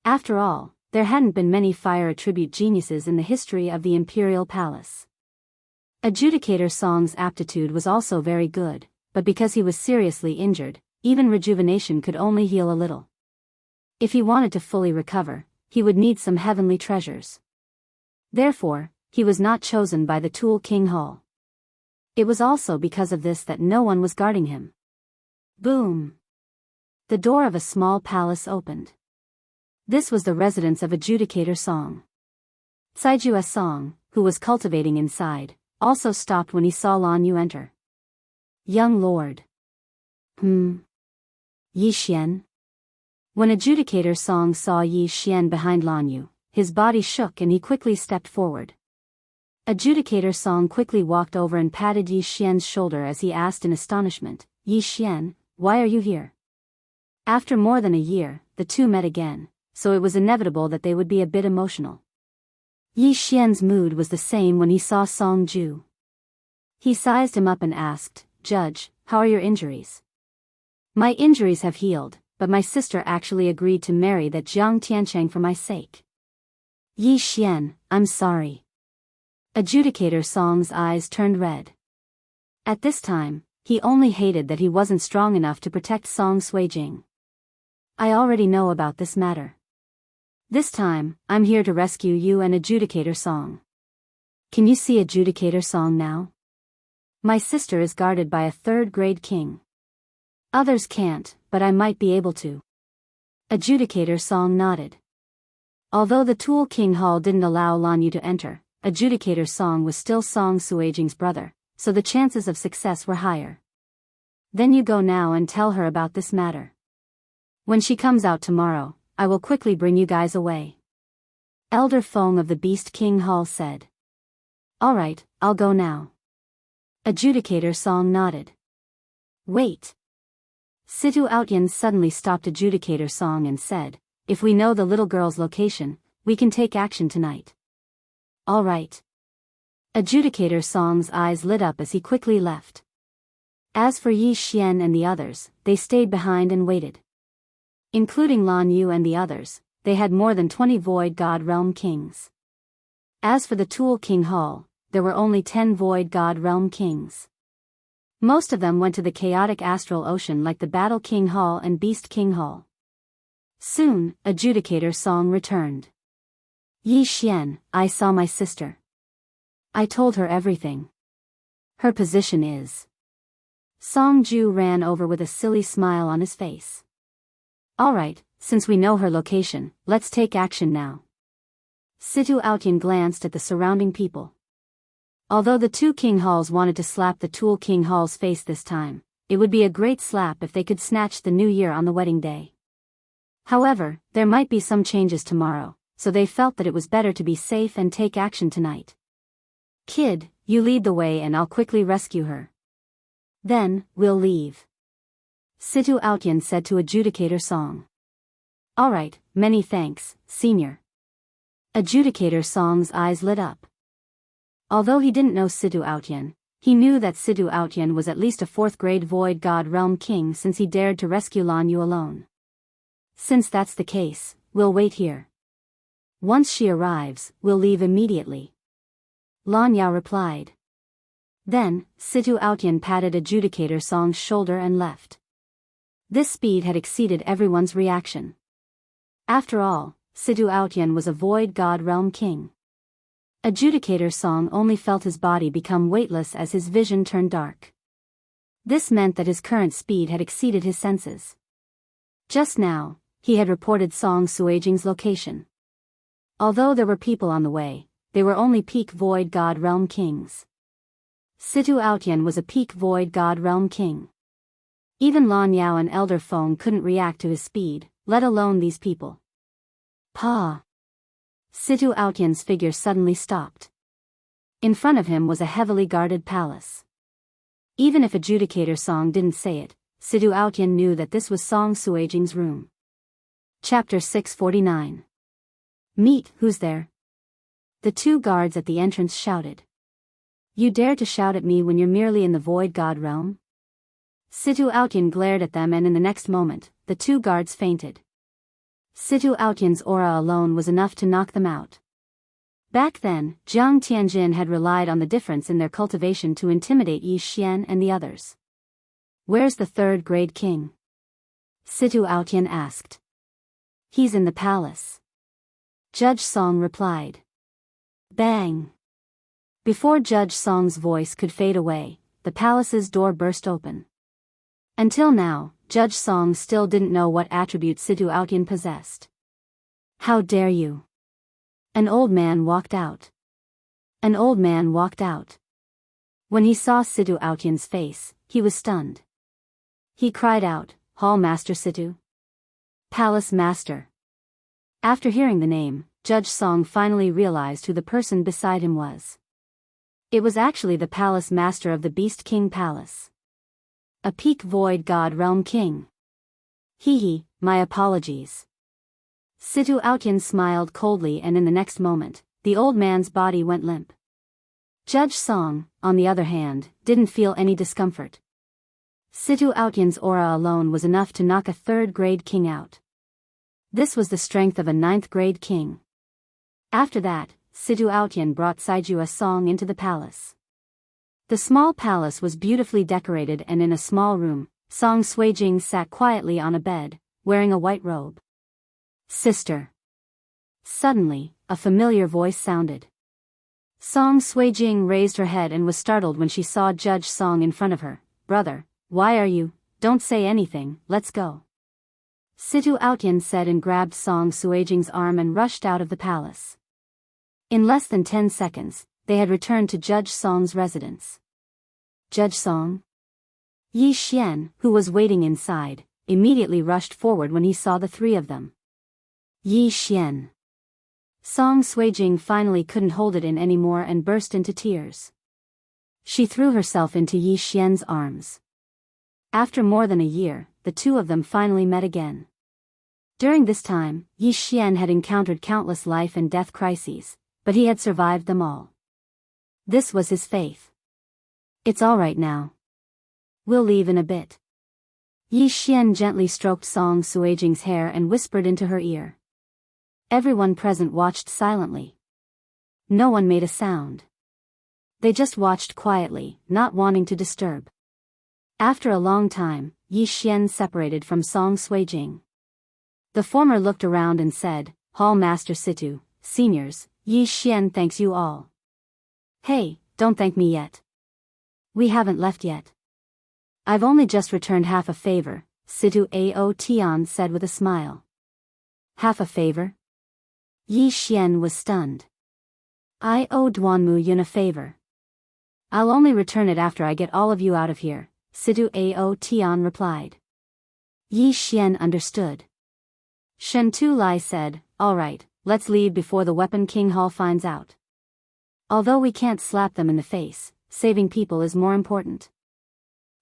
A: After all, there hadn't been many fire attribute geniuses in the history of the Imperial Palace. Adjudicator Song's aptitude was also very good, but because he was seriously injured, even rejuvenation could only heal a little. If he wanted to fully recover, he would need some heavenly treasures. Therefore, he was not chosen by the Tool King Hall. It was also because of this that no one was guarding him. Boom! The door of a small palace opened. This was the residence of Adjudicator Song. Caijua Song, who was cultivating inside, also stopped when he saw Lan Yu enter. Young lord. Yi Xian. When Adjudicator Song saw Yi Xian behind Lan Yu, his body shook and he quickly stepped forward. Adjudicator Song quickly walked over and patted Yi Xian's shoulder as he asked in astonishment, Yi Xian, why are you here? After more than a year, the two met again, so it was inevitable that they would be a bit emotional. Yi Xian's mood was the same when he saw Song Ju. He sized him up and asked, Judge, how are your injuries? My injuries have healed, but my sister actually agreed to marry that Jiang Tiancheng for my sake. Yi Xian, I'm sorry. Adjudicator Song's eyes turned red. At this time, he only hated that he wasn't strong enough to protect Song Suijing. I already know about this matter. This time, I'm here to rescue you and Adjudicator Song. Can you see Adjudicator Song now? My sister is guarded by a 3rd-grade king. Others can't, but I might be able to. Adjudicator Song nodded. Although the Tool King Hall didn't allow Lan Yu to enter, Adjudicator Song was still Song Suijing's brother, so the chances of success were higher. Then you go now and tell her about this matter. When she comes out tomorrow, I will quickly bring you guys away. Elder Feng of the Beast King Hall said. Alright, I'll go now. Adjudicator Song nodded. Wait. Situ Outyan suddenly stopped Adjudicator Song and said, if we know the little girl's location, we can take action tonight. All right. Adjudicator Song's eyes lit up as he quickly left. As for Yi Xian and the others, they stayed behind and waited. Including Lan Yu and the others, they had more than 20 Void God Realm Kings. As for the Tool King Hall, there were only 10 Void God Realm Kings. Most of them went to the chaotic astral ocean like the Battle King Hall and Beast King Hall. Soon, Adjudicator Song returned. Yi Xian, I saw my sister. I told her everything. Her position is. Song Ju ran over with a silly smile on his face. Alright, since we know her location, let's take action now. Situ Outyan glanced at the surrounding people. Although the 2 King Halls wanted to slap the Tool King Hall's face this time, it would be a great slap if they could snatch the new year on the wedding day. However, there might be some changes tomorrow, so they felt that it was better to be safe and take action tonight. Kid, you lead the way and I'll quickly rescue her. Then, we'll leave. Situ Outyan said to Adjudicator Song. Alright, many thanks, Senior. Adjudicator Song's eyes lit up. Although he didn't know Situ Outyan, he knew that Situ Outyan was at least a 4th-grade Void God Realm King since he dared to rescue Lan Yu alone. Since that's the case, we'll wait here. Once she arrives, we'll leave immediately. Lan Yao replied. Then, Situ Aotian patted Adjudicator Song's shoulder and left. This speed had exceeded everyone's reaction. After all, Situ Aotian was a void god realm king. Adjudicator Song only felt his body become weightless as his vision turned dark. This meant that his current speed had exceeded his senses. Just now, he had reported Song Suijing's location. Although there were people on the way, they were only peak void god realm kings. Situ Aotian was a peak void god realm king. Even Lan Yao and Elder Feng couldn't react to his speed, let alone these people. Pa! Situ Aotian's figure suddenly stopped. In front of him was a heavily guarded palace. Even if Adjudicator Song didn't say it, Situ Aotian knew that this was Song Suijing's room. Chapter 649. Meet, who's there? The two guards at the entrance shouted. You dare to shout at me when you're merely in the void god realm? Situ Aotian glared at them, and in the next moment, the two guards fainted. Situ Aotian's aura alone was enough to knock them out. Back then, Jiang Tianjin had relied on the difference in their cultivation to intimidate Yi Xian and the others. Where's the third-grade king? Situ Aotian asked. He's in the palace. Judge Song replied. Bang! Before Judge Song's voice could fade away, the palace's door burst open. Until now, Judge Song still didn't know what attributes Situ Aotian possessed. How dare you? An old man walked out. An old man walked out. When he saw Situ Aotian's face, he was stunned. He cried out, Hall Master Situ? Palace Master. After hearing the name, Judge Song finally realized who the person beside him was. It was actually the Palace Master of the Beast King Palace. A peak void god realm king. Hee, my apologies. Situ Aotian smiled coldly, and in the next moment, the old man's body went limp. Judge Song, on the other hand, didn't feel any discomfort. Situ Aotian's aura alone was enough to knock a third-grade king out. This was the strength of a ninth-grade king. After that, Situ Aotian brought Saijua Song into the palace. The small palace was beautifully decorated, and in a small room, Song Suijing sat quietly on a bed, wearing a white robe. Sister. Suddenly, a familiar voice sounded. Song Suijing raised her head and was startled when she saw Judge Song in front of her. Brother, why are you? Don't say anything, let's go. Situ Aotian said and grabbed Song Suijing's arm and rushed out of the palace. In less than 10 seconds, they had returned to Judge Song's residence. Judge Song? Yi Xian, who was waiting inside, immediately rushed forward when he saw the three of them. Yi Xian. Song Suijing finally couldn't hold it in anymore and burst into tears. She threw herself into Yi Xian's arms. After more than a year, the two of them finally met again. During this time, Yi Xian had encountered countless life and death crises, but he had survived them all. This was his faith. It's all right now. We'll leave in a bit. Yi Xian gently stroked Song Suijing's hair and whispered into her ear. Everyone present watched silently. No one made a sound. They just watched quietly, not wanting to disturb. After a long time, Yi Xian separated from Song Suijing. The former looked around and said, Hall Master Situ, seniors, Yi Xian thanks you all. Hey, don't thank me yet. We haven't left yet. I've only just returned half a favor, Situ Aotian said with a smile. Half a favor? Yi Xian was stunned. I owe Duanmu Yun a favor. I'll only return it after I get all of you out of here, Situ Aotian replied. Yi Xian understood. Shen Tu Lai said, all right, let's leave before the Weapon King Hall finds out. Although we can't slap them in the face, saving people is more important.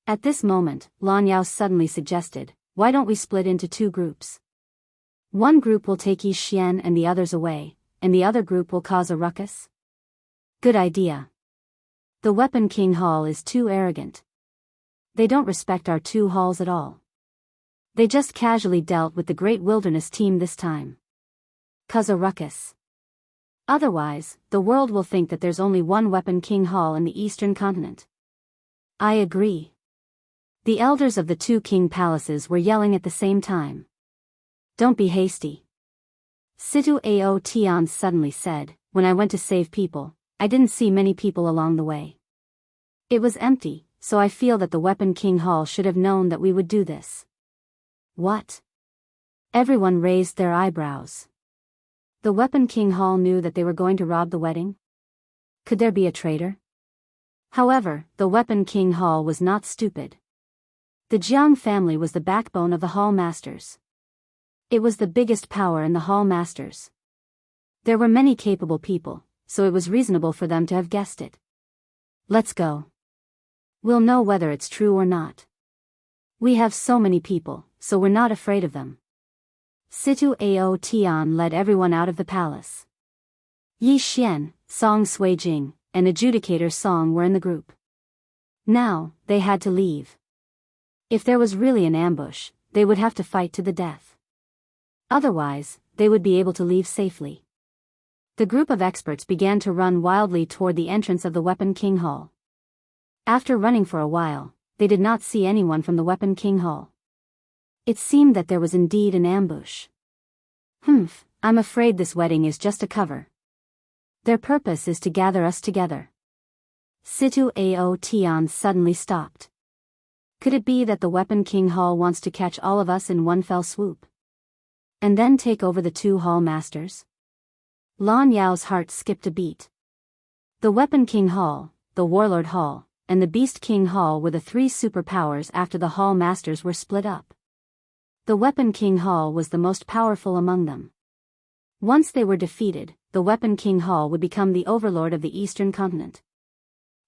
A: At this moment, Lan Yao suddenly suggested, why don't we split into two groups? One group will take Yi Xian and the others away, and the other group will cause a ruckus? Good idea. The Weapon King Hall is too arrogant. They don't respect our two halls at all. They just casually dealt with the Great Wilderness team this time. Cause a ruckus. Otherwise, the world will think that there's only one Weapon King Hall in the Eastern continent. I agree. The elders of the two king palaces were yelling at the same time. Don't be hasty. Situ Ao Tian suddenly said, when I went to save people, I didn't see many people along the way. It was empty, so I feel that the Weapon King Hall should have known that we would do this. What? Everyone raised their eyebrows. The Weapon King Hall knew that they were going to rob the wedding? Could there be a traitor? However, the Weapon King Hall was not stupid. The Jiang family was the backbone of the Hall Masters. It was the biggest power in the Hall Masters. There were many capable people, so it was reasonable for them to have guessed it. Let's go. We'll know whether it's true or not. We have so many people, so we're not afraid of them. Situ Ao Tian led everyone out of the palace. Yi Xian, Song Sui Jing, and Adjudicator Song were in the group. Now, they had to leave. If there was really an ambush, they would have to fight to the death. Otherwise, they would be able to leave safely. The group of experts began to run wildly toward the entrance of the Weapon King Hall. After running for a while, they did not see anyone from the Weapon King Hall. It seemed that there was indeed an ambush. I'm afraid this wedding is just a cover. Their purpose is to gather us together. Situ Ao Tian suddenly stopped. Could it be that the Weapon King Hall wants to catch all of us in one fell swoop? And then take over the two Hall Masters? Lan Yao's heart skipped a beat. The Weapon King Hall, the Warlord Hall, and the Beast King Hall were the three superpowers after the Hall Masters were split up. The Weapon King Hall was the most powerful among them. Once they were defeated, the Weapon King Hall would become the overlord of the Eastern continent.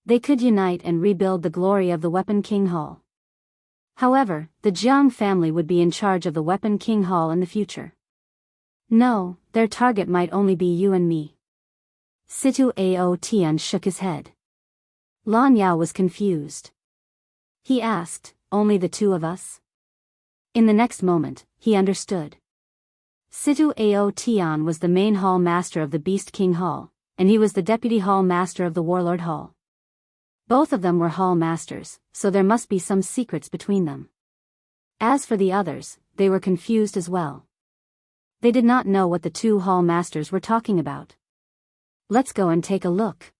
A: They could unite and rebuild the glory of the Weapon King Hall. However, the Jiang family would be in charge of the Weapon King Hall in the future. No, their target might only be you and me. Situ Ao Tian shook his head. Lan Yao was confused. He asked, only the two of us? In the next moment, he understood. Situ Ao Tian was the main Hall Master of the Beast King Hall, and he was the Deputy Hall Master of the Warlord Hall. Both of them were Hall Masters, so there must be some secrets between them. As for the others, they were confused as well. They did not know what the two Hall Masters were talking about. Let's go and take a look.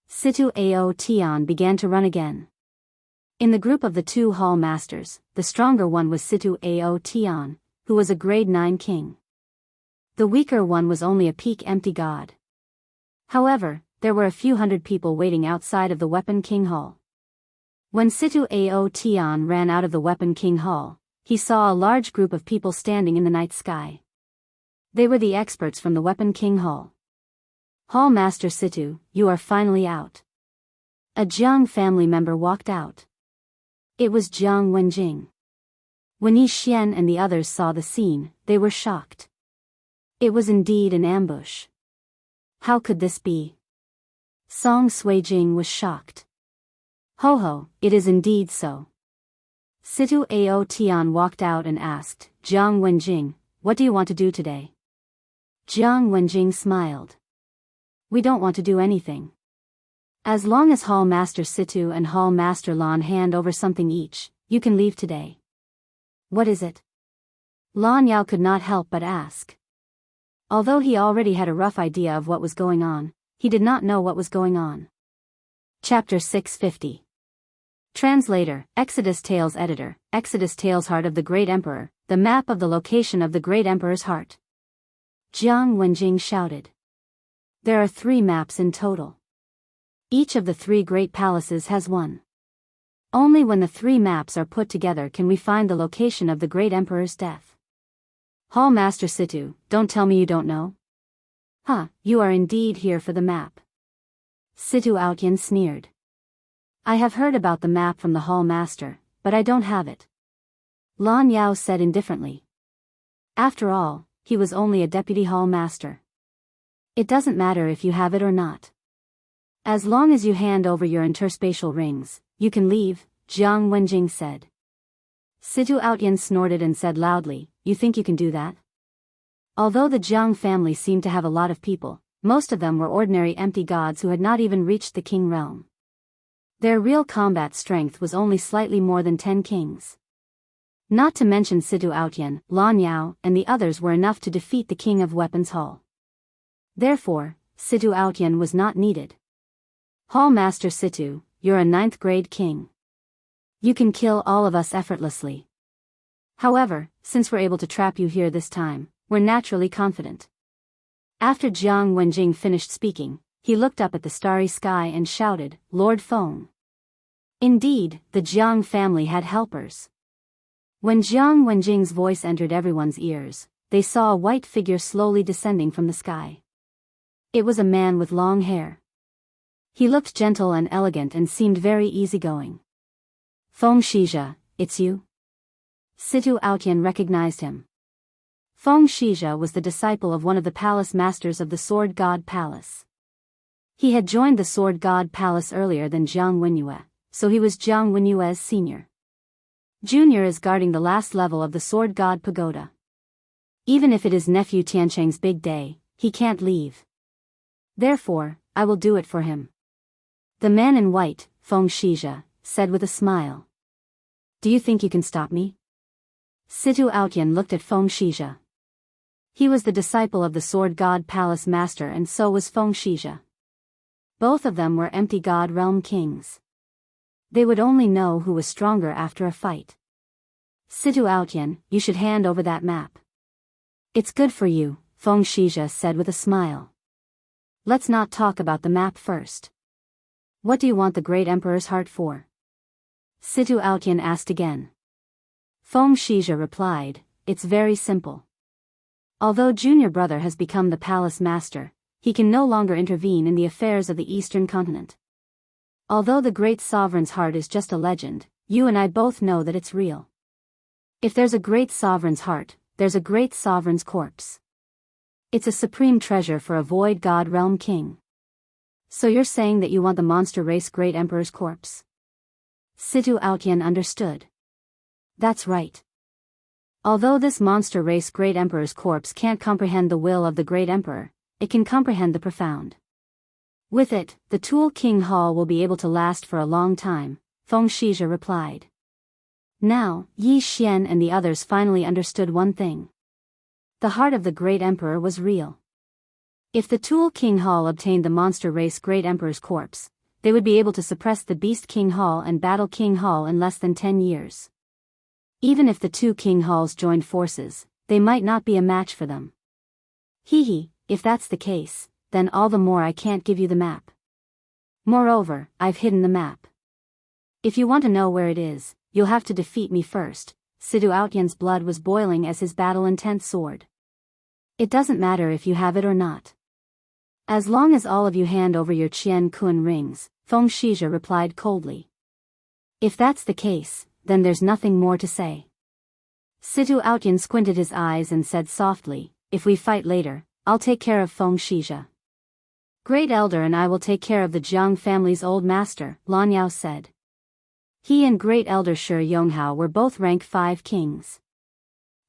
A: Situ Ao Tian began to run again. In the group of the two Hall Masters, the stronger one was Situ Ao Tian, who was a grade 9 king. The weaker one was only a peak empty god. However, there were a few hundred people waiting outside of the Weapon King Hall. When Situ Ao Tian ran out of the Weapon King Hall, he saw a large group of people standing in the night sky. They were the experts from the Weapon King Hall. Hall Master Situ, you are finally out. A Jiang family member walked out. It was Jiang Wenjing. When Yi Xian and the others saw the scene, they were shocked. It was indeed an ambush. How could this be? Song Sui Jing was shocked. Ho ho, it is indeed so. Situ Ao Tian walked out and asked, Jiang Wenjing, what do you want to do today? Jiang Wenjing smiled. We don't want to do anything. As long as Hall Master Situ and Hall Master Lan hand over something each, you can leave today. What is it? Lan Yao could not help but ask. Although he already had a rough idea of what was going on, he did not know what was going on. Chapter 650. Translator, Exodus Tales Editor, Exodus Tales Heart of the Great Emperor, the map of the location of the Great Emperor's heart. Jiang Wenjing shouted. There are 3 maps in total. Each of the 3 great palaces has one. Only when the 3 maps are put together can we find the location of the Great Emperor's death. Hall Master Situ, don't tell me you don't know. You are indeed here for the map. Situ Outyan sneered. I have heard about the map from the Hall Master, but I don't have it. Lan Yao said indifferently. After all, he was only a Deputy Hall Master. It doesn't matter if you have it or not. As long as you hand over your interspatial rings, you can leave, Jiang Wenjing said. Situ Outyan snorted and said loudly, you think you can do that? Although the Jiang family seemed to have a lot of people, most of them were ordinary empty gods who had not even reached the king realm. Their real combat strength was only slightly more than 10 kings. Not to mention Situ Outyan, Lan Yao, and the others were enough to defeat the king of Weapons Hall. Therefore, Situ Outyan was not needed. Hall Master Situ, you're a 9th grade king. You can kill all of us effortlessly. However, since we're able to trap you here this time, we're naturally confident. After Jiang Wenjing finished speaking, he looked up at the starry sky and shouted, Lord Feng. Indeed, the Jiang family had helpers. When Jiang Wenjing's voice entered everyone's ears, they saw a white figure slowly descending from the sky. It was a man with long hair. He looked gentle and elegant and seemed very easygoing. Feng Shizhe, it's you? Situ Outyan recognized him. Feng Shizhe was the disciple of one of the palace masters of the Sword God Palace. He had joined the Sword God Palace earlier than Jiang Wenyue, so he was Jiang Wenyue's senior. Junior is guarding the last level of the Sword God Pagoda. Even if it is nephew Tiancheng's big day, he can't leave. Therefore, I will do it for him. The man in white, Feng Shizhe, said with a smile. Do you think you can stop me? Situ Outyan looked at Feng Shizhe. He was the disciple of the Sword God Palace master and so was Feng Shizhe. Both of them were empty God realm kings. They would only know who was stronger after a fight. Situ Outyan, you should hand over that map. It's good for you, Feng Shizhe said with a smile. Let's not talk about the map first. What do you want the great emperor's heart for? Situ Outyan asked again. Feng Shizhe replied, it's very simple. Although junior brother has become the palace master, he can no longer intervene in the affairs of the eastern continent. Although the great sovereign's heart is just a legend, you and I both know that it's real. If there's a great sovereign's heart, there's a great sovereign's corpse. It's a supreme treasure for a void god realm king. So you're saying that you want the monster race great emperor's corpse? Situ Outyan understood. That's right. Although this monster race great emperor's corpse can't comprehend the will of the great emperor, it can comprehend the profound. With it, the Tool King Hall will be able to last for a long time, Feng Shizhe replied. Now, Yi Xian and the others finally understood one thing. The heart of the great emperor was real. If the Tool King Hall obtained the monster race great emperor's corpse, they would be able to suppress the Beast King Hall and Battle King Hall in less than 10 years. Even if the two King Halls joined forces, they might not be a match for them. Hee, if that's the case, then all the more I can't give you the map. Moreover, I've hidden the map. If you want to know where it is, you'll have to defeat me first. Situ Outyan's blood was boiling as his battle-intent soared. It doesn't matter if you have it or not. As long as all of you hand over your Qian Kun rings, Feng Shizhe replied coldly. If that's the case, then there's nothing more to say. Situ Outyan squinted his eyes and said softly, if we fight later, I'll take care of Feng Shizhe. Great Elder and I will take care of the Jiang family's old master, Lan Yao said. He and Great Elder Shi Yonghao were both rank 5 kings.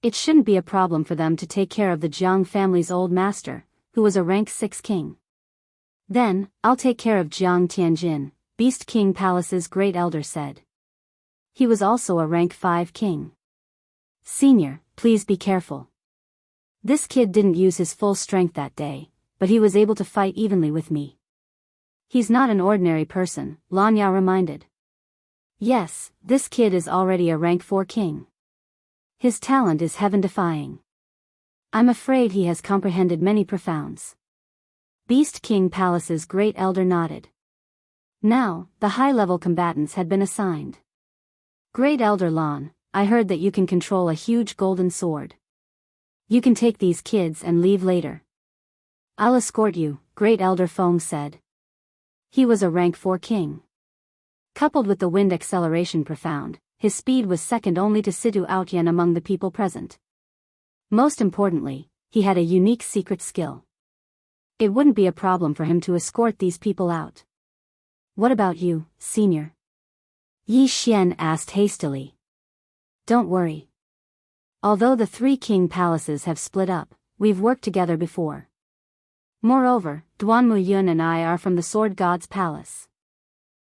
A: It shouldn't be a problem for them to take care of the Jiang family's old master, who was a rank 6 king. Then, I'll take care of Jiang Tianjin, Beast King Palace's Great Elder said. He was also a rank 5 king. Senior, please be careful. This kid didn't use his full strength that day, but he was able to fight evenly with me. He's not an ordinary person, Lan Yao reminded. Yes, this kid is already a rank 4 king. His talent is heaven-defying. I'm afraid he has comprehended many profounds. Beast King Palace's Great Elder nodded. Now, the high-level combatants had been assigned. Great Elder Lan, I heard that you can control a huge golden sword. You can take these kids and leave later. I'll escort you, Great Elder Feng said. He was a rank 4 king. Coupled with the wind acceleration profound, his speed was second only to Situ Outyan among the people present. Most importantly, he had a unique secret skill. It wouldn't be a problem for him to escort these people out. What about you, senior? Yi Xian asked hastily. Don't worry. Although the 3 king palaces have split up, we've worked together before. Moreover, Duan Mu Yun and I are from the Sword God's palace.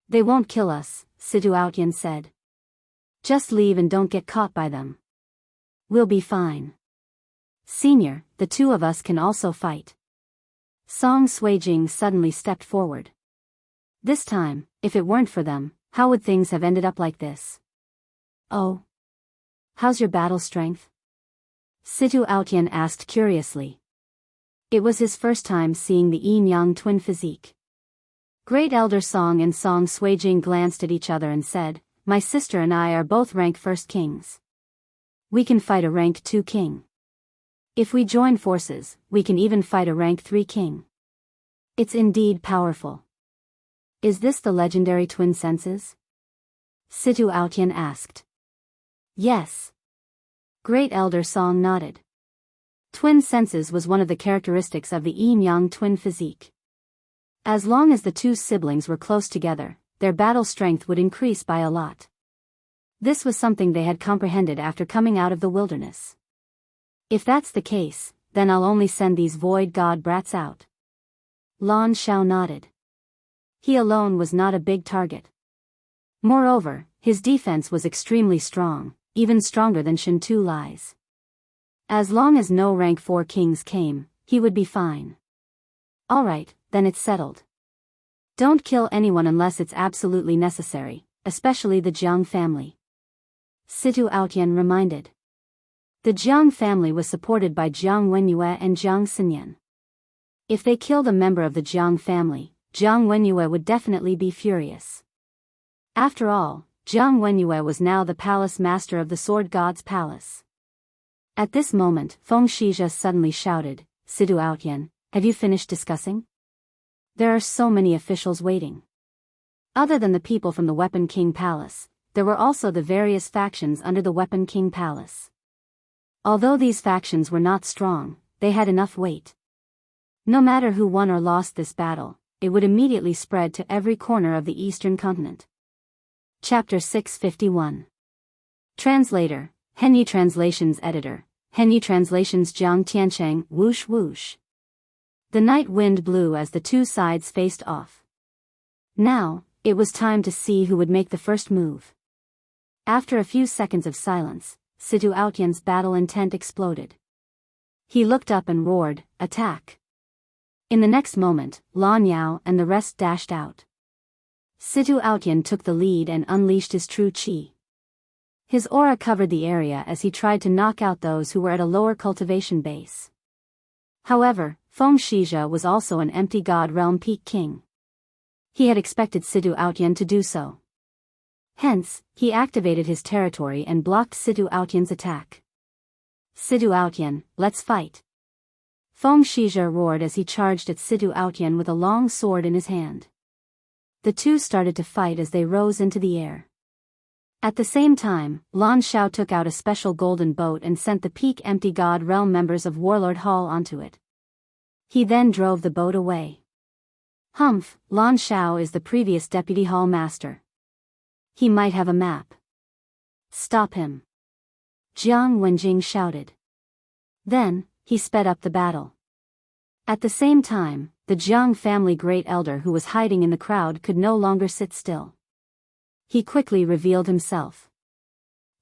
A: They won't kill us, Situaotian said. Just leave and don't get caught by them. We'll be fine. Senior, the two of us can also fight. Song Suijing suddenly stepped forward. This time, if it weren't for them, how would things have ended up like this? Oh. How's your battle strength? Situaotian asked curiously. It was his first time seeing the yin-yang twin physique. Great Elder Song and Song Suijing glanced at each other and said, My sister and I are both rank 1st kings. We can fight a rank 2 king. If we join forces, we can even fight a rank 3 king. It's indeed powerful. Is this the legendary twin senses? Situaotian asked. Yes. Great Elder Song nodded. Twin senses was one of the characteristics of the yin-yang twin physique. As long as the two siblings were close together, their battle strength would increase by a lot. This was something they had comprehended after coming out of the wilderness. If that's the case, then I'll only send these void god brats out. Lan Shao nodded. He alone was not a big target. Moreover, his defense was extremely strong, even stronger than Shen Tu Lai's. As long as no rank 4 kings came, he would be fine. Alright, then it's settled. Don't kill anyone unless it's absolutely necessary, especially the Jiang family. Situaotian reminded. The Jiang family was supported by Jiang Wenyue and Jiang Xinyan. If they killed a member of the Jiang family, Jiang Wenyue would definitely be furious. After all, Jiang Wenyue was now the palace master of the Sword God's palace. At this moment, Feng Shizhe suddenly shouted, Situaotian, have you finished discussing? There are so many officials waiting. Other than the people from the Weapon King Palace, there were also the various factions under the Weapon King Palace. Although these factions were not strong, they had enough weight. No matter who won or lost this battle, it would immediately spread to every corner of the eastern continent. Chapter 651. Translator, Henyi Translations Editor, Henyi Translations Jiang Tiancheng, whoosh whoosh. The night wind blew as the two sides faced off. Now, it was time to see who would make the first move. After a few seconds of silence, Situaotian's battle intent exploded. He looked up and roared, Attack! In the next moment, Lan Yao and the rest dashed out. Situaotian took the lead and unleashed his true qi. His aura covered the area as he tried to knock out those who were at a lower cultivation base. However, Feng Shizhe was also an empty god realm peak king. He had expected Situaotian to do so. Hence, he activated his territory and blocked Situaotian's attack. Situaotian, let's fight. Feng Shizhe roared as he charged at Situaotian with a long sword in his hand. The two started to fight as they rose into the air. At the same time, Lan Shao took out a special golden boat and sent the peak empty god realm members of Warlord Hall onto it. He then drove the boat away. Humph, Lan Shao is the previous deputy hall master. He might have a map. Stop him. Jiang Wenjing shouted. Then, he sped up the battle. At the same time, the Jiang family great elder who was hiding in the crowd could no longer sit still. He quickly revealed himself.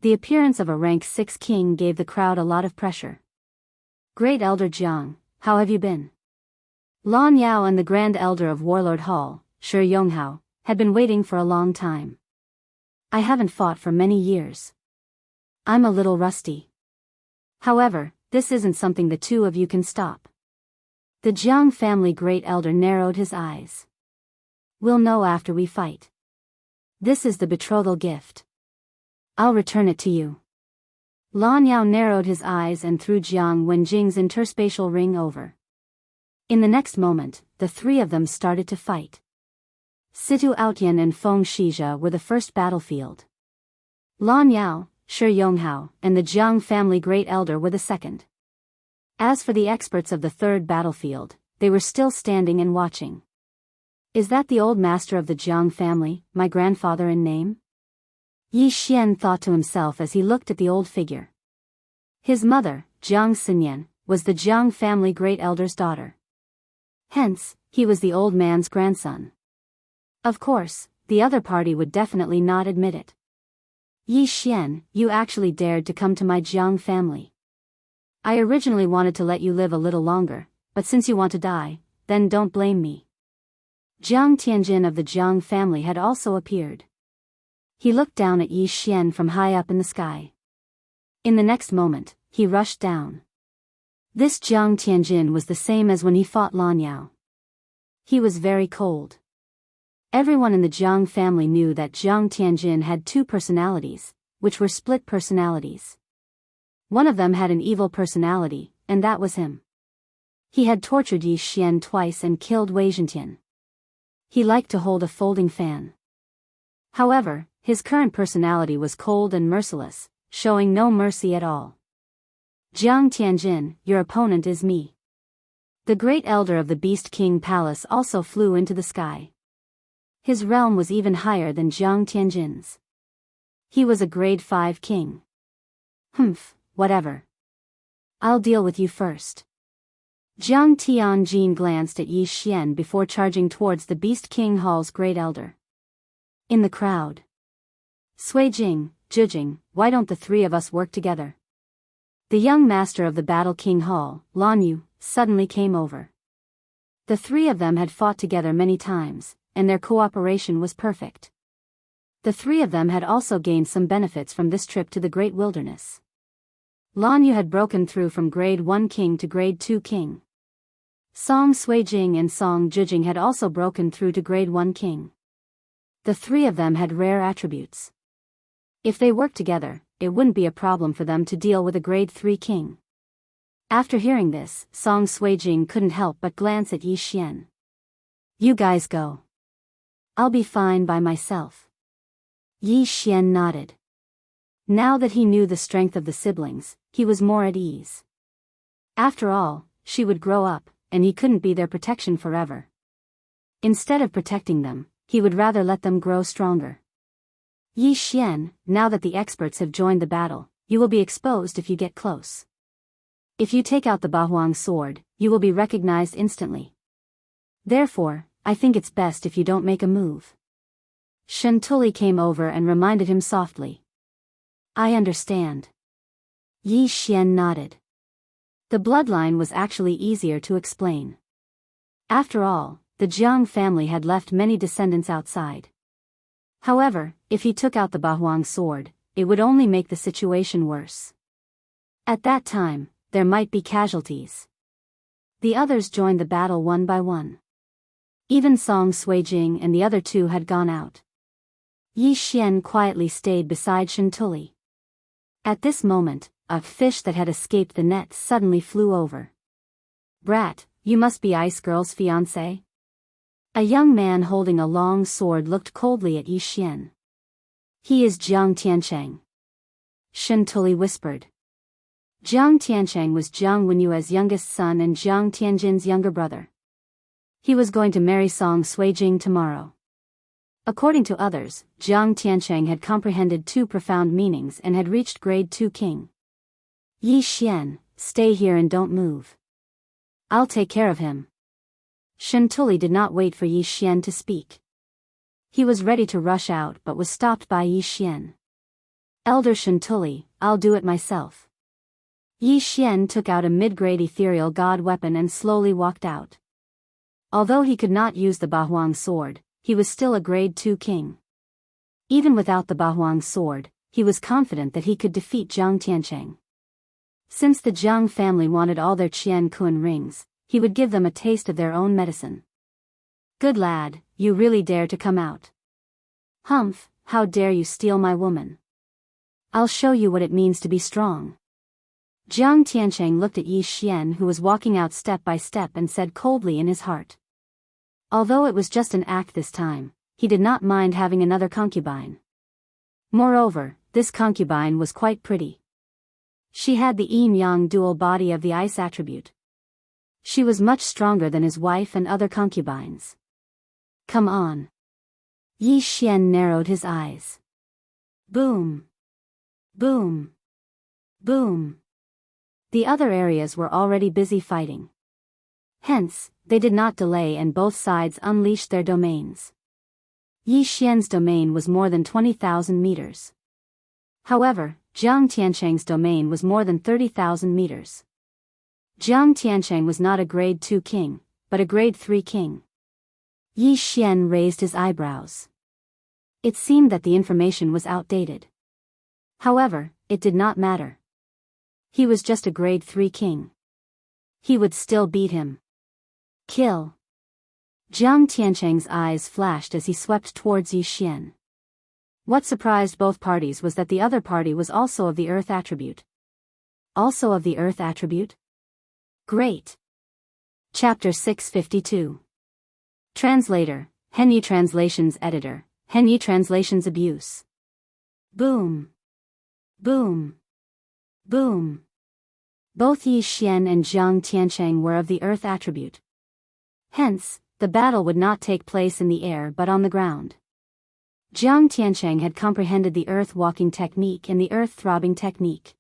A: The appearance of a rank 6 king gave the crowd a lot of pressure. Great Elder Jiang, how have you been? Lan Yao and the Grand Elder of Warlord Hall, Shi Yonghao, had been waiting for a long time. I haven't fought for many years. I'm a little rusty. However, this isn't something the two of you can stop. The Jiang family great elder narrowed his eyes. We'll know after we fight. This is the betrothal gift. I'll return it to you. Lan Yao narrowed his eyes and threw Jiang Wenjing's interspatial ring over. In the next moment, the three of them started to fight. Situaotian and Feng Shizhe were the first battlefield. Lan Yao, Shi Yonghao, and the Jiang family great elder were the second. As for the experts of the third battlefield, they were still standing and watching. Is that the old master of the Jiang family, my grandfather in name? Yi Xian thought to himself as he looked at the old figure. His mother, Jiang Xinyan, was the Jiang family great elder's daughter. Hence, he was the old man's grandson. Of course, the other party would definitely not admit it. Yi Xian, you actually dared to come to my Jiang family. I originally wanted to let you live a little longer, but since you want to die, then don't blame me. Jiang Tianjin of the Jiang family had also appeared. He looked down at Yi Xian from high up in the sky. In the next moment, he rushed down. This Jiang Tianjin was the same as when he fought Lan Yao. He was very cold. Everyone in the Jiang family knew that Jiang Tianjin had two personalities, which were split personalities. One of them had an evil personality, and that was him. He had tortured Yi Xian twice and killed Wei Zhentian. He liked to hold a folding fan. However, his current personality was cold and merciless, showing no mercy at all. Jiang Tianjin, your opponent is me. The great elder of the Beast King Palace also flew into the sky. His realm was even higher than Jiang Tianjin's. He was a grade 5 king. Whatever. I'll deal with you first. Jiang Tianjin glanced at Yi Xian before charging towards the Beast King Hall's great elder. In the crowd. Sui Jing, Zhijing, why don't the three of us work together? The young master of the Battle King Hall, Lan Yu, suddenly came over. The three of them had fought together many times, and their cooperation was perfect. The three of them had also gained some benefits from this trip to the Great Wilderness. Lan Yu had broken through from grade 1 king to grade 2 king. Song Suijing and Song Zhijing had also broken through to grade 1 king. The three of them had rare attributes. If they worked together, it wouldn't be a problem for them to deal with a grade 3 king. After hearing this, Song Suijing couldn't help but glance at Yi Xian. You guys go. I'll be fine by myself. Yi Xian nodded. Now that he knew the strength of the siblings, he was more at ease. After all, she would grow up, and he couldn't be their protection forever. Instead of protecting them, he would rather let them grow stronger. Yi Xian, now that the experts have joined the battle, you will be exposed if you get close. If you take out the Bahuang sword, you will be recognized instantly. Therefore, I think it's best if you don't make a move. Shen Tuli came over and reminded him softly. I understand. Yi Xian nodded. The bloodline was actually easier to explain. After all, the Jiang family had left many descendants outside. However, if he took out the Bahuang sword, it would only make the situation worse. At that time, there might be casualties. The others joined the battle one by one. Even Song Suijing and the other two had gone out. Yi Xian quietly stayed beside Shen Tuli. At this moment, a fish that had escaped the net suddenly flew over. Brat, you must be Ice Girl's fiancé? A young man holding a long sword looked coldly at Yi Xian. He is Jiang Tiancheng. Shen Tuli whispered. Jiang Tiancheng was Jiang Wenyue's youngest son and Jiang Tianjin's younger brother. He was going to marry Song Suijing tomorrow. According to others, Jiang Tiancheng had comprehended two profound meanings and had reached grade 2 king. Yi Xian, stay here and don't move. I'll take care of him. Shen Tuli did not wait for Yi Xian to speak. He was ready to rush out but was stopped by Yi Xian. Elder Shen Tuli, I'll do it myself. Yi Xian took out a mid-grade ethereal god weapon and slowly walked out. Although he could not use the Bahuang sword, he was still a grade 2 king. Even without the Bahuang sword, he was confident that he could defeat Jiang Tiancheng. Since the Jiang family wanted all their Qian Kun rings, he would give them a taste of their own medicine. Good lad, you really dare to come out. Humph, how dare you steal my woman? I'll show you what it means to be strong. Jiang Tiancheng looked at Yi Xian who was walking out step by step and said coldly in his heart. Although it was just an act this time, he did not mind having another concubine. Moreover, this concubine was quite pretty. She had the yin-yang dual body of the ice attribute. She was much stronger than his wife and other concubines. Come on. Yi Xian narrowed his eyes. Boom. Boom. Boom. The other areas were already busy fighting. Hence, they did not delay and both sides unleashed their domains. Yi Xian's domain was more than 20,000 meters. However, Jiang Tiancheng's domain was more than 30,000 meters. Jiang Tiancheng was not a grade 2 king, but a grade 3 king. Yi Xian raised his eyebrows. It seemed that the information was outdated. However, it did not matter. He was just a grade 3 king. He would still beat him. Kill. Jiang Tiancheng's eyes flashed as he swept towards Yi Xian. What surprised both parties was that the other party was also of the earth attribute. Also of the earth attribute? Great. Chapter 652. Translator, Henyi Translations Editor, Henyi Translations Abuse. Boom. Boom. Boom. Both Yi Xian and Jiang Tiancheng were of the earth attribute. Hence, the battle would not take place in the air but on the ground. Jiang Tiancheng had comprehended the earth-walking technique and the earth-throbbing technique.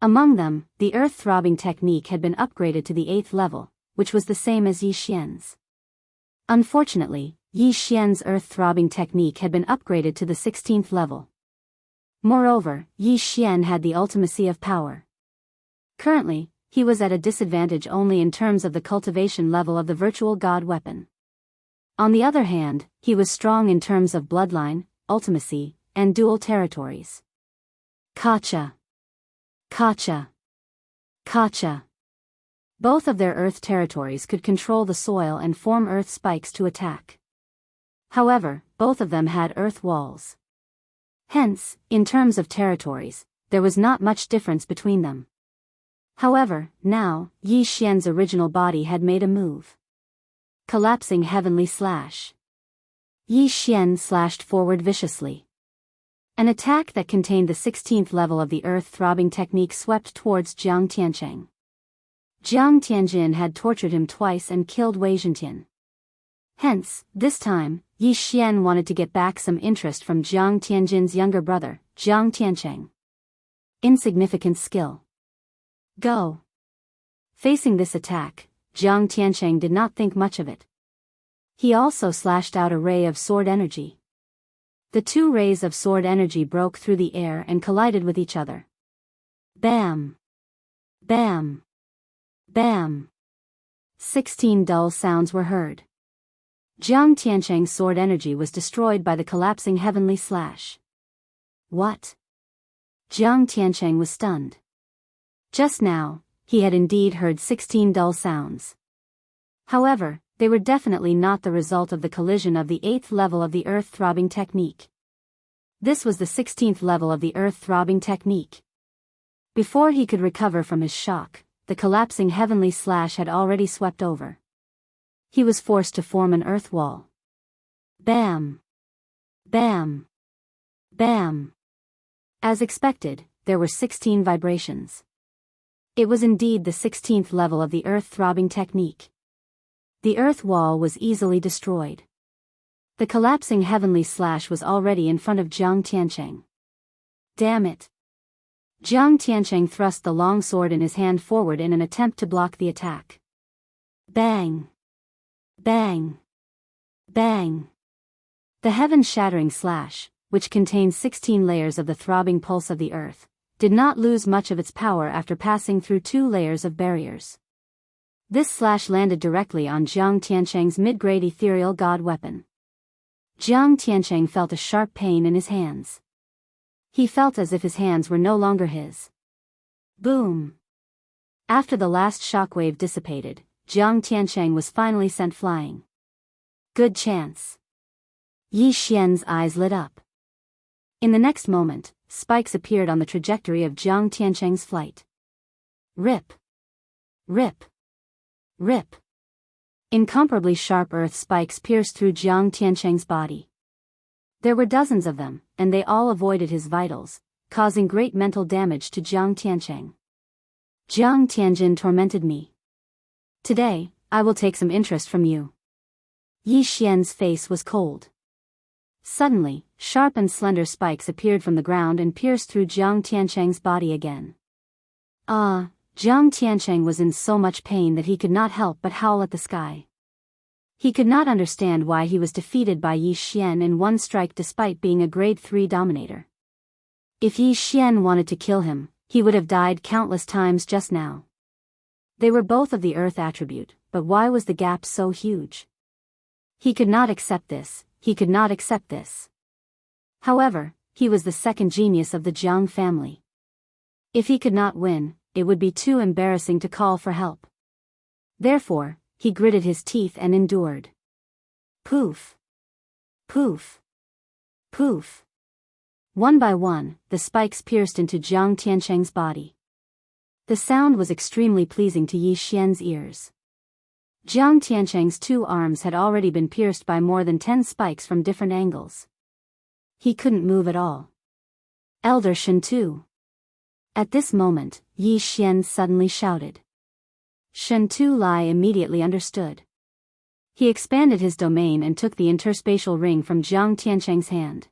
A: Among them, the earth-throbbing technique had been upgraded to the 8th level, which was the same as Yi Xian's. Unfortunately, Yi Xian's earth-throbbing technique had been upgraded to the 16th level. Moreover, Yi Xian had the ultimacy of power. Currently, he was at a disadvantage only in terms of the cultivation level of the virtual god weapon. On the other hand, he was strong in terms of bloodline, ultimacy, and dual territories. Kacha. Kacha. Kacha. Both of their earth territories could control the soil and form earth spikes to attack. However, both of them had earth walls. Hence, in terms of territories, there was not much difference between them. However, now, Yi Xian's original body had made a move. Collapsing heavenly slash. Yi Xian slashed forward viciously. An attack that contained the 16th level of the earth-throbbing technique swept towards Jiang Tiancheng. Jiang Tianjin had tortured him twice and killed Wei Zhentian. Hence, this time, Yi Xian wanted to get back some interest from Jiang Tianjin's younger brother, Jiang Tiancheng. Insignificant skill. Go. Facing this attack, Jiang Tiancheng did not think much of it. He also slashed out a ray of sword energy. The two rays of sword energy broke through the air and collided with each other. Bam! Bam! Bam! 16 dull sounds were heard. Jiang Tiancheng's sword energy was destroyed by the collapsing heavenly slash. What? Jiang Tiancheng was stunned. Just now, he had indeed heard 16 dull sounds. However, they were definitely not the result of the collision of the 8th level of the earth-throbbing technique. This was the 16th level of the earth-throbbing technique. Before he could recover from his shock, the collapsing heavenly slash had already swept over. He was forced to form an earth wall. Bam! Bam! Bam! As expected, there were 16 vibrations. It was indeed the 16th level of the earth-throbbing technique. The earth wall was easily destroyed. The collapsing heavenly slash was already in front of Jiang Tiancheng. Damn it! Jiang Tiancheng thrust the long sword in his hand forward in an attempt to block the attack. Bang! Bang! Bang! The heaven-shattering slash, which contained 16 layers of the throbbing pulse of the earth, did not lose much of its power after passing through 2 layers of barriers. This slash landed directly on Jiang Tiancheng's mid-grade ethereal god weapon. Jiang Tiancheng felt a sharp pain in his hands. He felt as if his hands were no longer his. Boom! After the last shockwave dissipated, Jiang Tiancheng was finally sent flying. Good chance. Yi Xian's eyes lit up. In the next moment, spikes appeared on the trajectory of Jiang Tiancheng's flight. Rip! Rip! Rip! Incomparably sharp earth spikes pierced through Jiang Tiancheng's body. There were dozens of them, and they all avoided his vitals, causing great mental damage to Jiang Tiancheng. Jiang Tianjin tormented me. Today, I will take some interest from you. Yi Xian's face was cold. Suddenly, sharp and slender spikes appeared from the ground and pierced through Jiang Tiancheng's body again. Jiang Tiancheng was in so much pain that he could not help but howl at the sky. He could not understand why he was defeated by Yi Xian in one strike despite being a grade 3 dominator. If Yi Xian wanted to kill him, he would have died countless times just now. They were both of the earth attribute, but why was the gap so huge? He could not accept this, he could not accept this. However, he was the second genius of the Jiang family. If he could not win, it would be too embarrassing to call for help. Therefore, he gritted his teeth and endured. Poof! Poof! Poof! One by one, the spikes pierced into Jiang Tiancheng's body. The sound was extremely pleasing to Yi Xian's ears. Jiang Tiancheng's 2 arms had already been pierced by more than 10 spikes from different angles. He couldn't move at all. Elder Shen Tu. At this moment, Yi Xian suddenly shouted. Shen Tu Lai immediately understood. He expanded his domain and took the interspatial ring from Jiang Tiancheng's hand.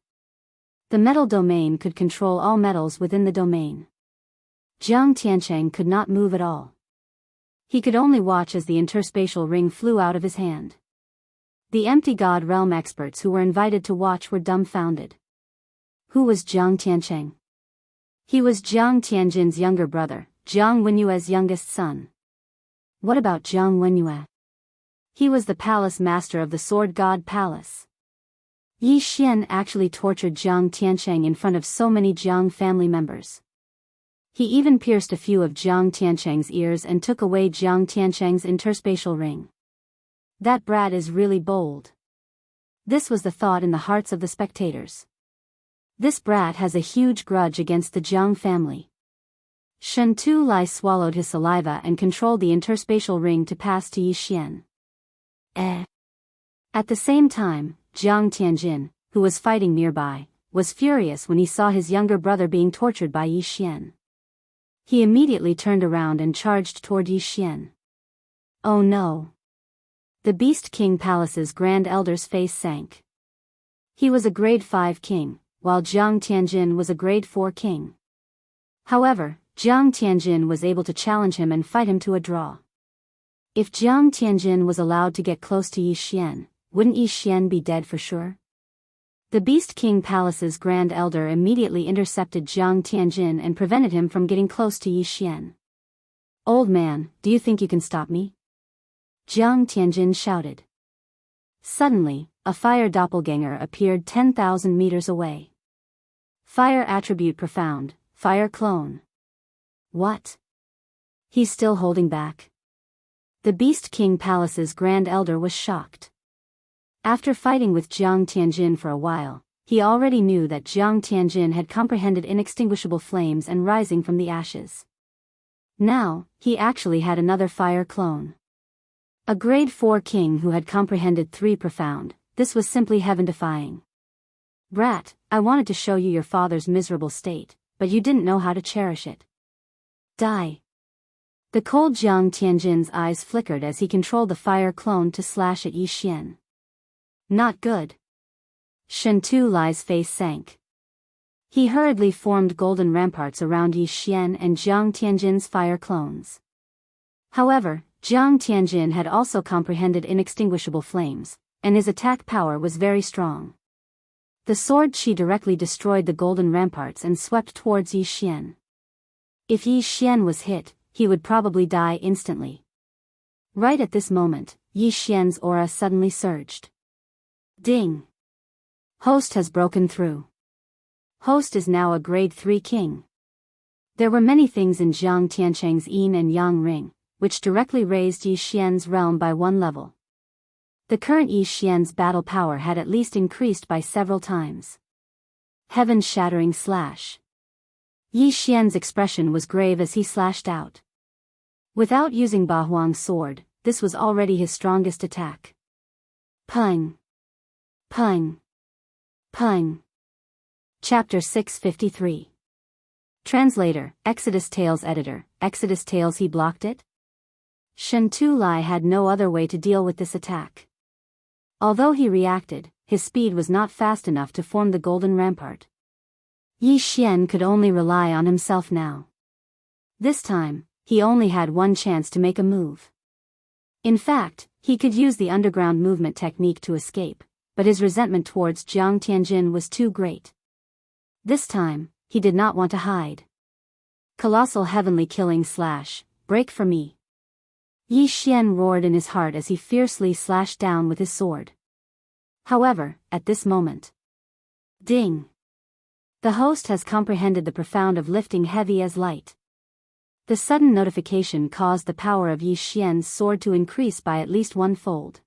A: The metal domain could control all metals within the domain. Jiang Tiancheng could not move at all. He could only watch as the interspatial ring flew out of his hand. The empty God realm experts who were invited to watch were dumbfounded. Who was Jiang Tiancheng? He was Jiang Tianjin's younger brother, Jiang Wenyue's youngest son. What about Jiang Wenyue? He was the palace master of the Sword God Palace. Yi Xian actually tortured Jiang Tiancheng in front of so many Jiang family members. He even pierced a few of Jiang Tiancheng's ears and took away Jiang Tiancheng's interspatial ring. That brat is really bold. This was the thought in the hearts of the spectators. This brat has a huge grudge against the Jiang family. Shen Tu Lai swallowed his saliva and controlled the interspatial ring to pass to Yi Xian. At the same time, Jiang Tianjin, who was fighting nearby, was furious when he saw his younger brother being tortured by Yi Xian. He immediately turned around and charged toward Yi Xian. Oh no! The Beast King Palace's Grand Elder's face sank. He was a grade 5 king, while Jiang Tianjin was a grade 4 king. However, Jiang Tianjin was able to challenge him and fight him to a draw. If Jiang Tianjin was allowed to get close to Yi Xian, wouldn't Yi Xian be dead for sure? The Beast King Palace's Grand Elder immediately intercepted Jiang Tianjin and prevented him from getting close to Yi Xian. Old man, do you think you can stop me? Jiang Tianjin shouted. Suddenly, a fire doppelganger appeared 10,000 meters away. Fire attribute profound, fire clone. What? He's still holding back? The Beast King Palace's Grand Elder was shocked. After fighting with Jiang Tianjin for a while, he already knew that Jiang Tianjin had comprehended inextinguishable flames and rising from the ashes. Now, he actually had another fire clone. A grade 4 king who had comprehended 3 profound, this was simply heaven-defying. Brat, I wanted to show you your father's miserable state, but you didn't know how to cherish it. Die. The cold Jiang Tianjin's eyes flickered as he controlled the fire clone to slash at Yi Xian. Not good. Shen Tu Lai's face sank. He hurriedly formed golden ramparts around Yi Xian and Jiang Tianjin's fire clones. However, Jiang Tianjin had also comprehended inextinguishable flames, and his attack power was very strong. The sword qi directly destroyed the golden ramparts and swept towards Yi Xian. If Yi Xian was hit, he would probably die instantly. Right at this moment, Yi Xian's aura suddenly surged. Ding! Host has broken through. Host is now a grade 3 king. There were many things in Jiang Tiancheng's yin and yang ring, which directly raised Yi Xian's realm by 1 level. The current Yi Xian's battle power had at least increased by several times. Heaven-shattering slash. Yi Xian's expression was grave as he slashed out. Without using Ba Huang's sword, this was already his strongest attack. Pung! Pung! Pung! Chapter 653. Translator, Exodus Tales Editor, Exodus Tales. He blocked it? Shen Tu Lai had no other way to deal with this attack. Although he reacted, his speed was not fast enough to form the golden rampart. Yi Xian could only rely on himself now. This time, he only had one chance to make a move. In fact, He could use the underground movement technique to escape, but his resentment towards Jiang Tianjin was too great. This time, he did not want to hide. Colossal heavenly killing slash, break for me. Yi Xian roared in his heart as he fiercely slashed down with his sword. However, at this moment. Ding! The host has comprehended the profound of lifting heavy as light. The sudden notification caused the power of Yi Xian's sword to increase by at least 1-fold.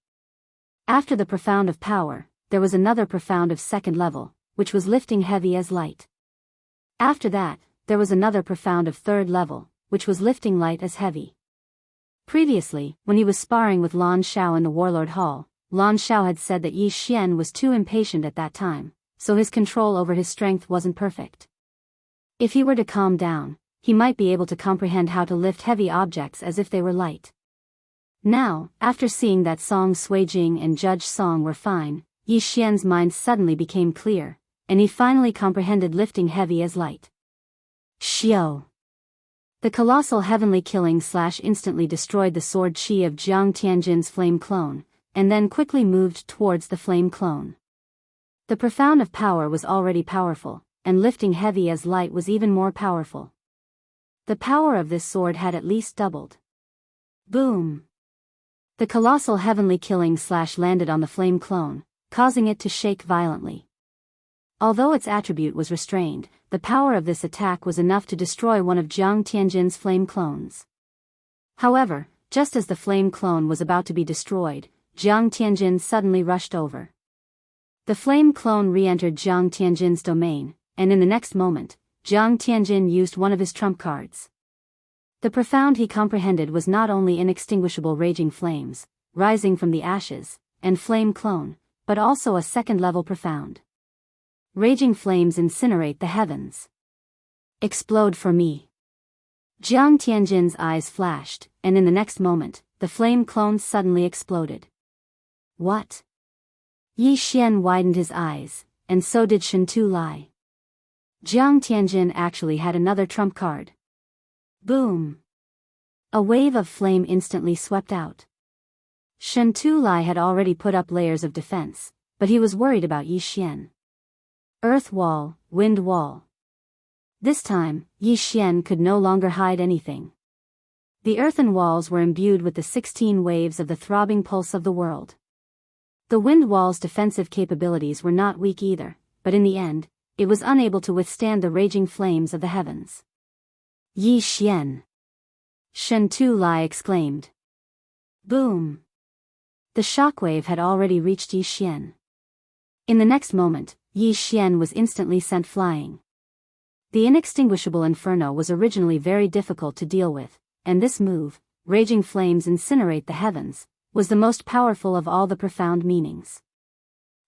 A: After the profound of power, there was another profound of second level, which was lifting heavy as light. After that, there was another profound of third level, which was lifting light as heavy. Previously, when he was sparring with Lan Shao in the Warlord Hall, Lan Shao had said that Yi Xian was too impatient at that time, so his control over his strength wasn't perfect. If he were to calm down, he might be able to comprehend how to lift heavy objects as if they were light. Now, after seeing that Song Suijing and Judge Song were fine, Yi Xian's mind suddenly became clear, and he finally comprehended lifting heavy as light. Xiao! The colossal heavenly killing slash instantly destroyed the sword chi of Jiang Tianjin's flame clone, and then quickly moved towards the flame clone. The profound of power was already powerful, and lifting heavy as light was even more powerful. The power of this sword had at least doubled. Boom! The colossal heavenly killing slash landed on the flame clone, causing it to shake violently. Although its attribute was restrained, the power of this attack was enough to destroy one of Jiang Tianjin's flame clones. However, just as the flame clone was about to be destroyed, Jiang Tianjin suddenly rushed over. The flame clone re-entered Jiang Tianjin's domain, and in the next moment, Jiang Tianjin used one of his trump cards. The profound he comprehended was not only inextinguishable raging flames, rising from the ashes, and flame clone, but also a second-level profound. Raging flames incinerate the heavens. Explode for me. Jiang Tianjin's eyes flashed, and in the next moment, the flame clone suddenly exploded. What? Yi Xian widened his eyes, and so did Shen Tu Lai. Jiang Tianjin actually had another trump card. Boom! A wave of flame instantly swept out. Shen Tu Lai had already put up layers of defense, but he was worried about Yi Xian. Earth wall, wind wall. This time, Yi Xian could no longer hide anything. The earthen walls were imbued with the 16 waves of the throbbing pulse of the world. The wind wall's defensive capabilities were not weak either, but in the end, it was unable to withstand the raging flames of the heavens. Yi Xian! Shen Tu Lai exclaimed. Boom! The shockwave had already reached Yi Xian. In the next moment, Yi Xian was instantly sent flying. The inextinguishable inferno was originally very difficult to deal with, and this move, raging flames incinerate the heavens, was the most powerful of all the profound meanings.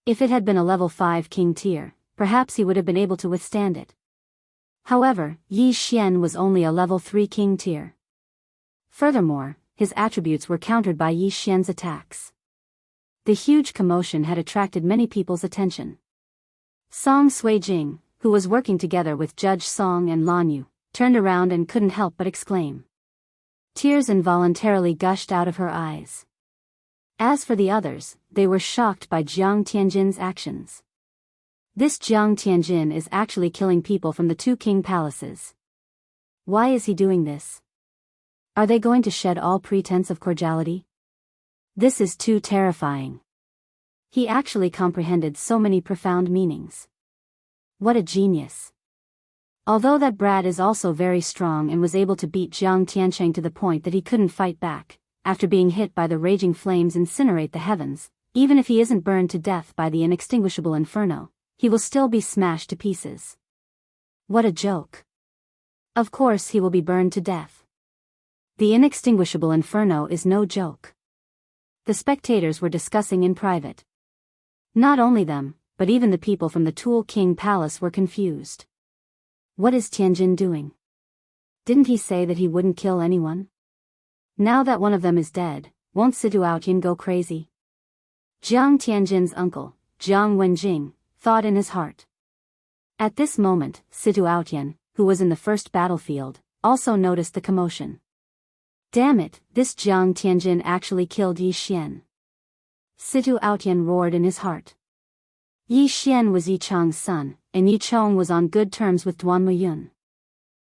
A: If it had been a level 5 king tier, perhaps he would have been able to withstand it. However, Yi Xian was only a level 3 king tier. Furthermore, his attributes were countered by Yi Xian's attacks. The huge commotion had attracted many people's attention. Song Suijing, who was working together with Judge Song and Lan Yu, turned around and couldn't help but exclaim. Tears involuntarily gushed out of her eyes. As for the others, they were shocked by Jiang Tianjin's actions. This Jiang Tianjin is actually killing people from the 2 king palaces. Why is he doing this? Are they going to shed all pretense of cordiality? This is too terrifying. He actually comprehended so many profound meanings. What a genius. Although that brat is also very strong and was able to beat Jiang Tiancheng to the point that he couldn't fight back, after being hit by the raging flames incinerate the heavens, even if he isn't burned to death by the inextinguishable inferno, he will still be smashed to pieces. What a joke. Of course he will be burned to death. The inextinguishable inferno is no joke. The spectators were discussing in private. Not only them, but even the people from the Tool King Palace were confused. What is Tianjin doing? Didn't he say that he wouldn't kill anyone? Now that one of them is dead, won't Situao go crazy? Jiang Tianjin's uncle, Jiang Wenjing, thought in his heart. At this moment, Situao, who was in the first battlefield, also noticed the commotion. Damn it, this Jiang Tianjin actually killed Yi Xian. Situ Aotian roared in his heart. Yi Xian was Yi Chang's son, and Yi Chong was on good terms with Duan Muyun.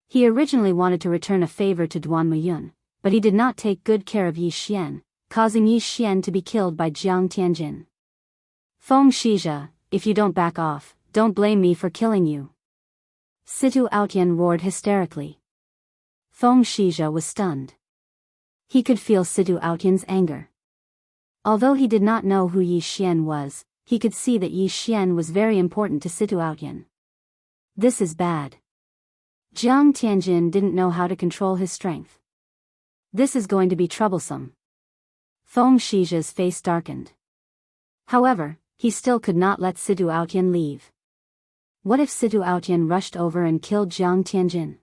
A: He originally wanted to return a favor to Duan Muyun, but he did not take good care of Yi Xian, causing Yi Xian to be killed by Jiang Tianjin. Feng Shizhe, if you don't back off, don't blame me for killing you. Situ Aotian roared hysterically. Feng Shizhe was stunned. He could feel Situ Aotian's anger. Although he did not know who Yi Xian was, he could see that Yi Xian was very important to Situ Aotian. This is bad. Jiang Tianjin didn't know how to control his strength. This is going to be troublesome. Feng Shizhe's face darkened. However, he still could not let Situ Aotian leave. What if Situ Aotian rushed over and killed Jiang Tianjin?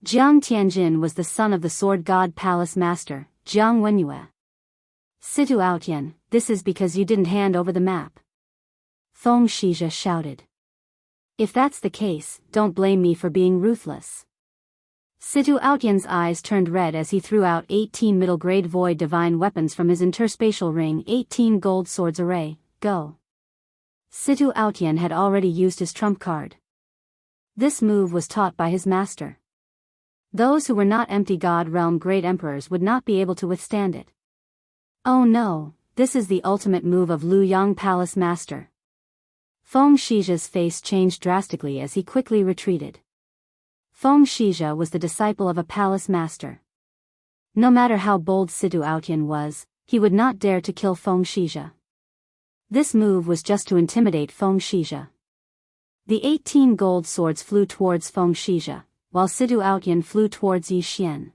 A: Jiang Tianjin was the son of the Sword God Palace Master, Jiang Wenyue. Situ Aotian, this is because you didn't hand over the map. Feng Shizhe shouted. If that's the case, don't blame me for being ruthless. Situ Aotian's eyes turned red as he threw out 18 middle-grade void divine weapons from his interspatial ring. 18 gold swords array, go. Situ Aotian had already used his trump card. This move was taught by his master. Those who were not empty God Realm Great Emperors would not be able to withstand it. Oh no, this is the ultimate move of Lu Yang Palace Master. Feng Shizhe's face changed drastically as he quickly retreated. Feng Shizhe was the disciple of a palace master. No matter how bold Situ Aotian was, he would not dare to kill Feng Shizhe. This move was just to intimidate Feng Shizhe. The 18 gold swords flew towards Feng Shizhe, while Situ Aotian flew towards Yi Xian.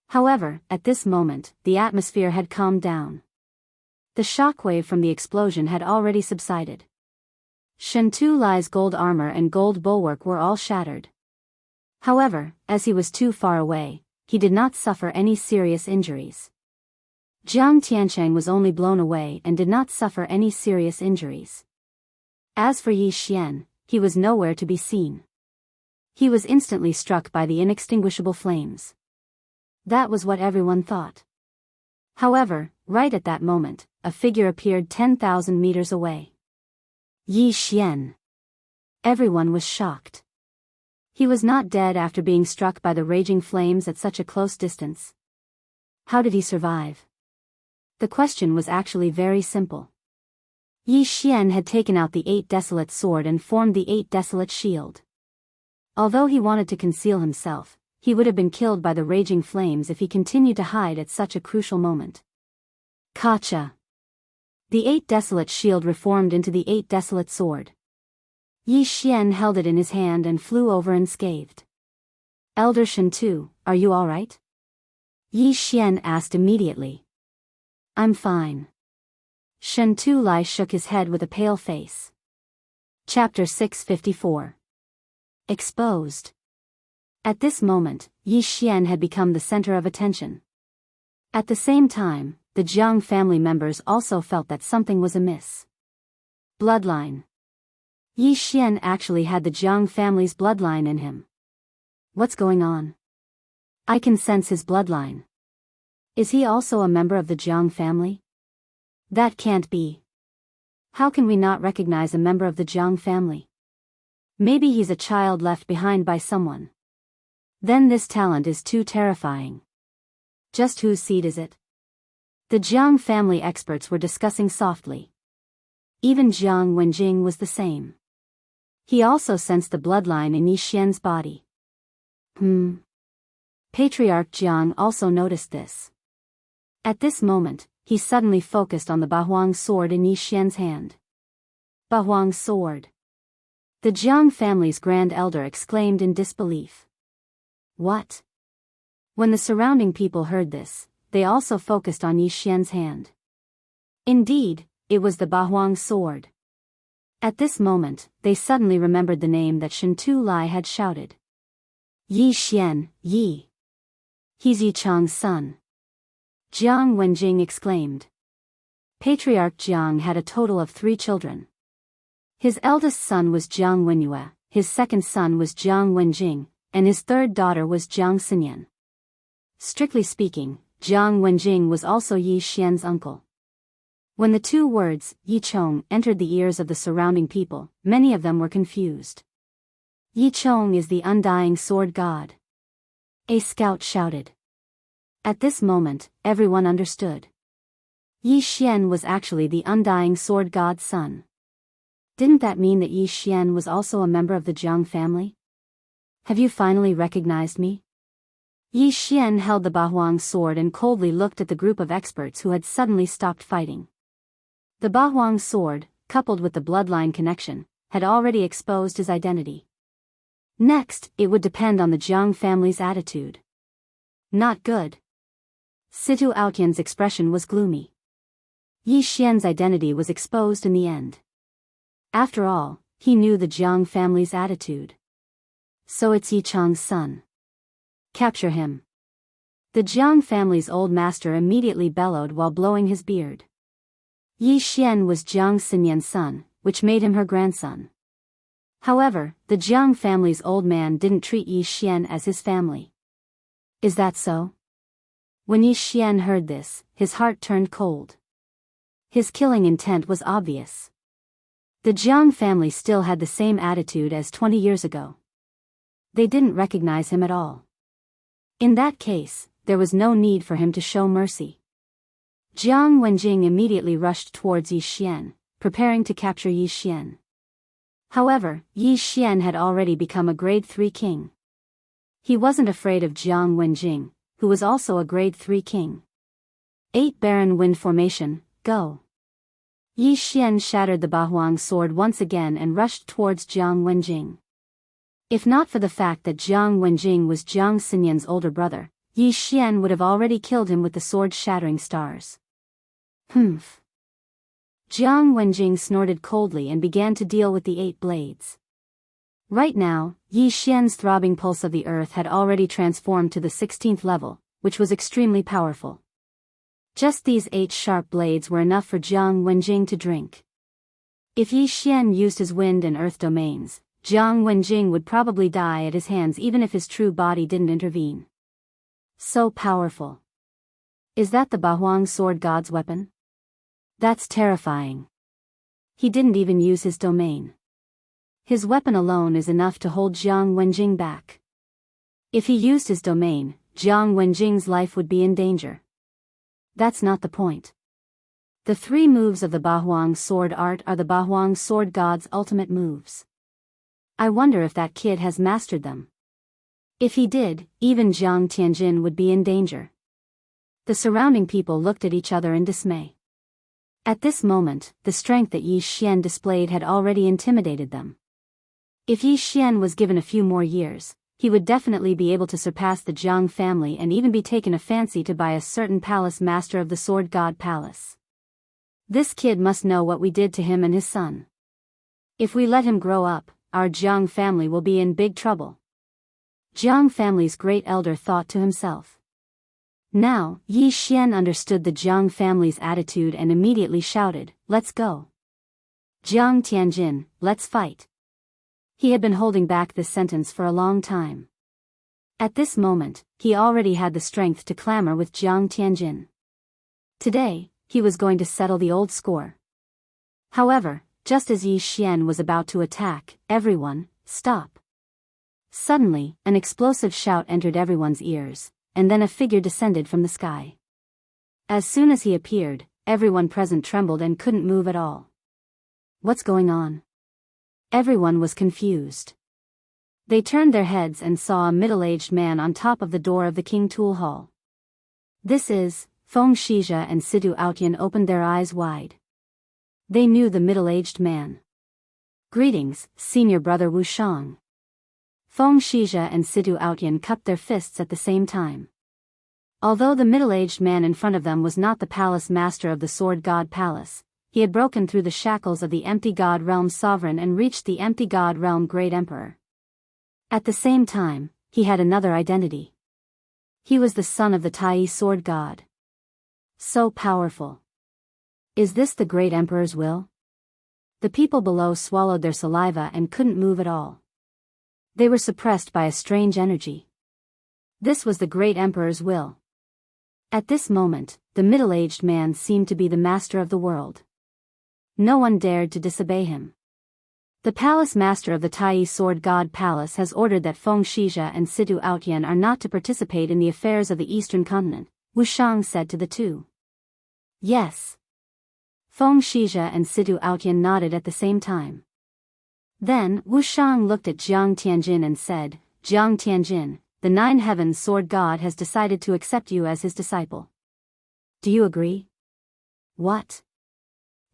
A: However, at this moment, the atmosphere had calmed down. The shockwave from the explosion had already subsided. Shen Tu Lai's gold armor and gold bulwark were all shattered. However, as he was too far away, he did not suffer any serious injuries. Jiang Tiancheng was only blown away and did not suffer any serious injuries. As for Yi Xian, he was nowhere to be seen. He was instantly struck by the inextinguishable flames. That was what everyone thought. However, right at that moment, a figure appeared 10,000 meters away. Yi Xian. Everyone was shocked. He was not dead after being struck by the raging flames at such a close distance. How did he survive? The question was actually very simple. Yi Xian had taken out the 8 desolate sword and formed the 8 desolate shield. Although he wanted to conceal himself, he would have been killed by the raging flames if he continued to hide at such a crucial moment. Kacha. The 8 desolate shield reformed into the 8 desolate sword. Yi Xian held it in his hand and flew over unscathed. Elder Shen Tu, are you alright? Yi Xian asked immediately. I'm fine. Shen Tu Lai shook his head with a pale face. Chapter 654. Exposed. At this moment, Yi Xian had become the center of attention. At the same time, the Jiang family members also felt that something was amiss. Bloodline. Yi Xian actually had the Jiang family's bloodline in him. What's going on? I can sense his bloodline. Is he also a member of the Jiang family? That can't be. How can we not recognize a member of the Jiang family? Maybe he's a child left behind by someone. Then this talent is too terrifying. Just whose seed is it? The Jiang family experts were discussing softly. Even Jiang Wenjing was the same. He also sensed the bloodline in Yi Xian's body. Patriarch Jiang also noticed this. At this moment, he suddenly focused on the Bahuang sword in Yi Xian's hand. Bahuang sword. The Jiang family's grand elder exclaimed in disbelief. What? When the surrounding people heard this, they also focused on Yi Xian's hand. Indeed, it was the Bahuang sword. At this moment, they suddenly remembered the name that Shen Tu Lai had shouted. Yi Xian, Yi. He's Yi Chang's son. Jiang Wenjing exclaimed. Patriarch Jiang had a total of 3 children. His eldest son was Jiang Wenyue, his second son was Jiang Wenjing, and his third daughter was Jiang Xinyan. Strictly speaking, Jiang Wenjing was also Yi Xian's uncle. When the two words, Yi Chong, entered the ears of the surrounding people, many of them were confused. Yi Chong is the undying sword god. A scout shouted. At this moment, everyone understood. Yi Xian was actually the undying sword god's son. Didn't that mean that Yi Xian was also a member of the Jiang family? Have you finally recognized me? Yi Xian held the Bahuang sword and coldly looked at the group of experts who had suddenly stopped fighting. The Bahuang sword, coupled with the bloodline connection, had already exposed his identity. Next, it would depend on the Jiang family's attitude. Not good. Situ Aotian's expression was gloomy. Yi Xian's identity was exposed in the end. After all, he knew the Jiang family's attitude. So it's Yi Chong's son. Capture him. The Jiang family's old master immediately bellowed while blowing his beard. Yi Xian was Jiang Xinyan's son, which made him her grandson. However, the Jiang family's old man didn't treat Yi Xian as his family. Is that so? When Yi Xian heard this, his heart turned cold. His killing intent was obvious. The Jiang family still had the same attitude as 20 years ago. They didn't recognize him at all. In that case, there was no need for him to show mercy. Jiang Wenjing immediately rushed towards Yi Xian, preparing to capture Yi Xian. However, Yi Xian had already become a grade 3 king. He wasn't afraid of Jiang Wenjing, who was also a grade 3 king. 8 Baron Wind Formation, go. Yi Xian shattered the Bahuang sword once again and rushed towards Jiang Wenjing. If not for the fact that Jiang Wenjing was Jiang Xinyan's older brother, Yi Xian would have already killed him with the sword-shattering stars. Humph. Jiang Wenjing snorted coldly and began to deal with the 8 blades. Right now, Yi Xian's throbbing pulse of the earth had already transformed to the 16th level, which was extremely powerful. Just these 8 sharp blades were enough for Jiang Wenjing to drink. If Yi Xian used his wind and earth domains, Jiang Wenjing would probably die at his hands even if his true body didn't intervene. So powerful. Is that the Bahuang sword god's weapon? That's terrifying. He didn't even use his domain. His weapon alone is enough to hold Jiang Wenjing back. If he used his domain, Jiang Wenjing's life would be in danger. That's not the point. The 3 moves of the Bahuang sword art are the Bahuang sword god's ultimate moves. I wonder if that kid has mastered them. If he did, even Jiang Tianjin would be in danger. The surrounding people looked at each other in dismay. At this moment, the strength that Yi Xian displayed had already intimidated them. If Yi Xian was given a few more years, he would definitely be able to surpass the Jiang family and even be taken a fancy to by a certain palace master of the Sword God Palace. This kid must know what we did to him and his son. If we let him grow up, our Jiang family will be in big trouble. Jiang family's great elder thought to himself. Now, Yi Xian understood the Jiang family's attitude and immediately shouted, "Let's go. Jiang Tianjin, let's fight." He had been holding back this sentence for a long time. At this moment, he already had the strength to clamor with Jiang Tianjin. Today, he was going to settle the old score. However, just as Yi Xian was about to attack, everyone, stop. Suddenly, an explosive shout entered everyone's ears, and then a figure descended from the sky. As soon as he appeared, everyone present trembled and couldn't move at all. What's going on? Everyone was confused. They turned their heads and saw a middle-aged man on top of the door of the King Tool Hall. This is, Feng Shizhe and Sidu Aotian opened their eyes wide. They knew the middle-aged man. Greetings, senior brother Wu Shang. Feng Shizhe and Sidu Aotian cupped their fists at the same time. Although the middle-aged man in front of them was not the palace master of the Sword God Palace, he had broken through the shackles of the Empty God Realm Sovereign and reached the Empty God Realm Great Emperor. At the same time, he had another identity. He was the son of the Tai Sword God. So powerful. Is this the Great Emperor's will? The people below swallowed their saliva and couldn't move at all. They were suppressed by a strange energy. This was the great emperor's will. At this moment, the middle-aged man seemed to be the master of the world. No one dared to disobey him. The palace master of the Tai Sword God Palace has ordered that Feng Shizhe and Situ Outyan are not to participate in the affairs of the eastern continent, Wushang said to the two. Yes. Feng Shizhe and Situ Outyan nodded at the same time. Then, Wushang looked at Jiang Tianjin and said, Jiang Tianjin, the Nine Heavens Sword God has decided to accept you as his disciple. Do you agree? What?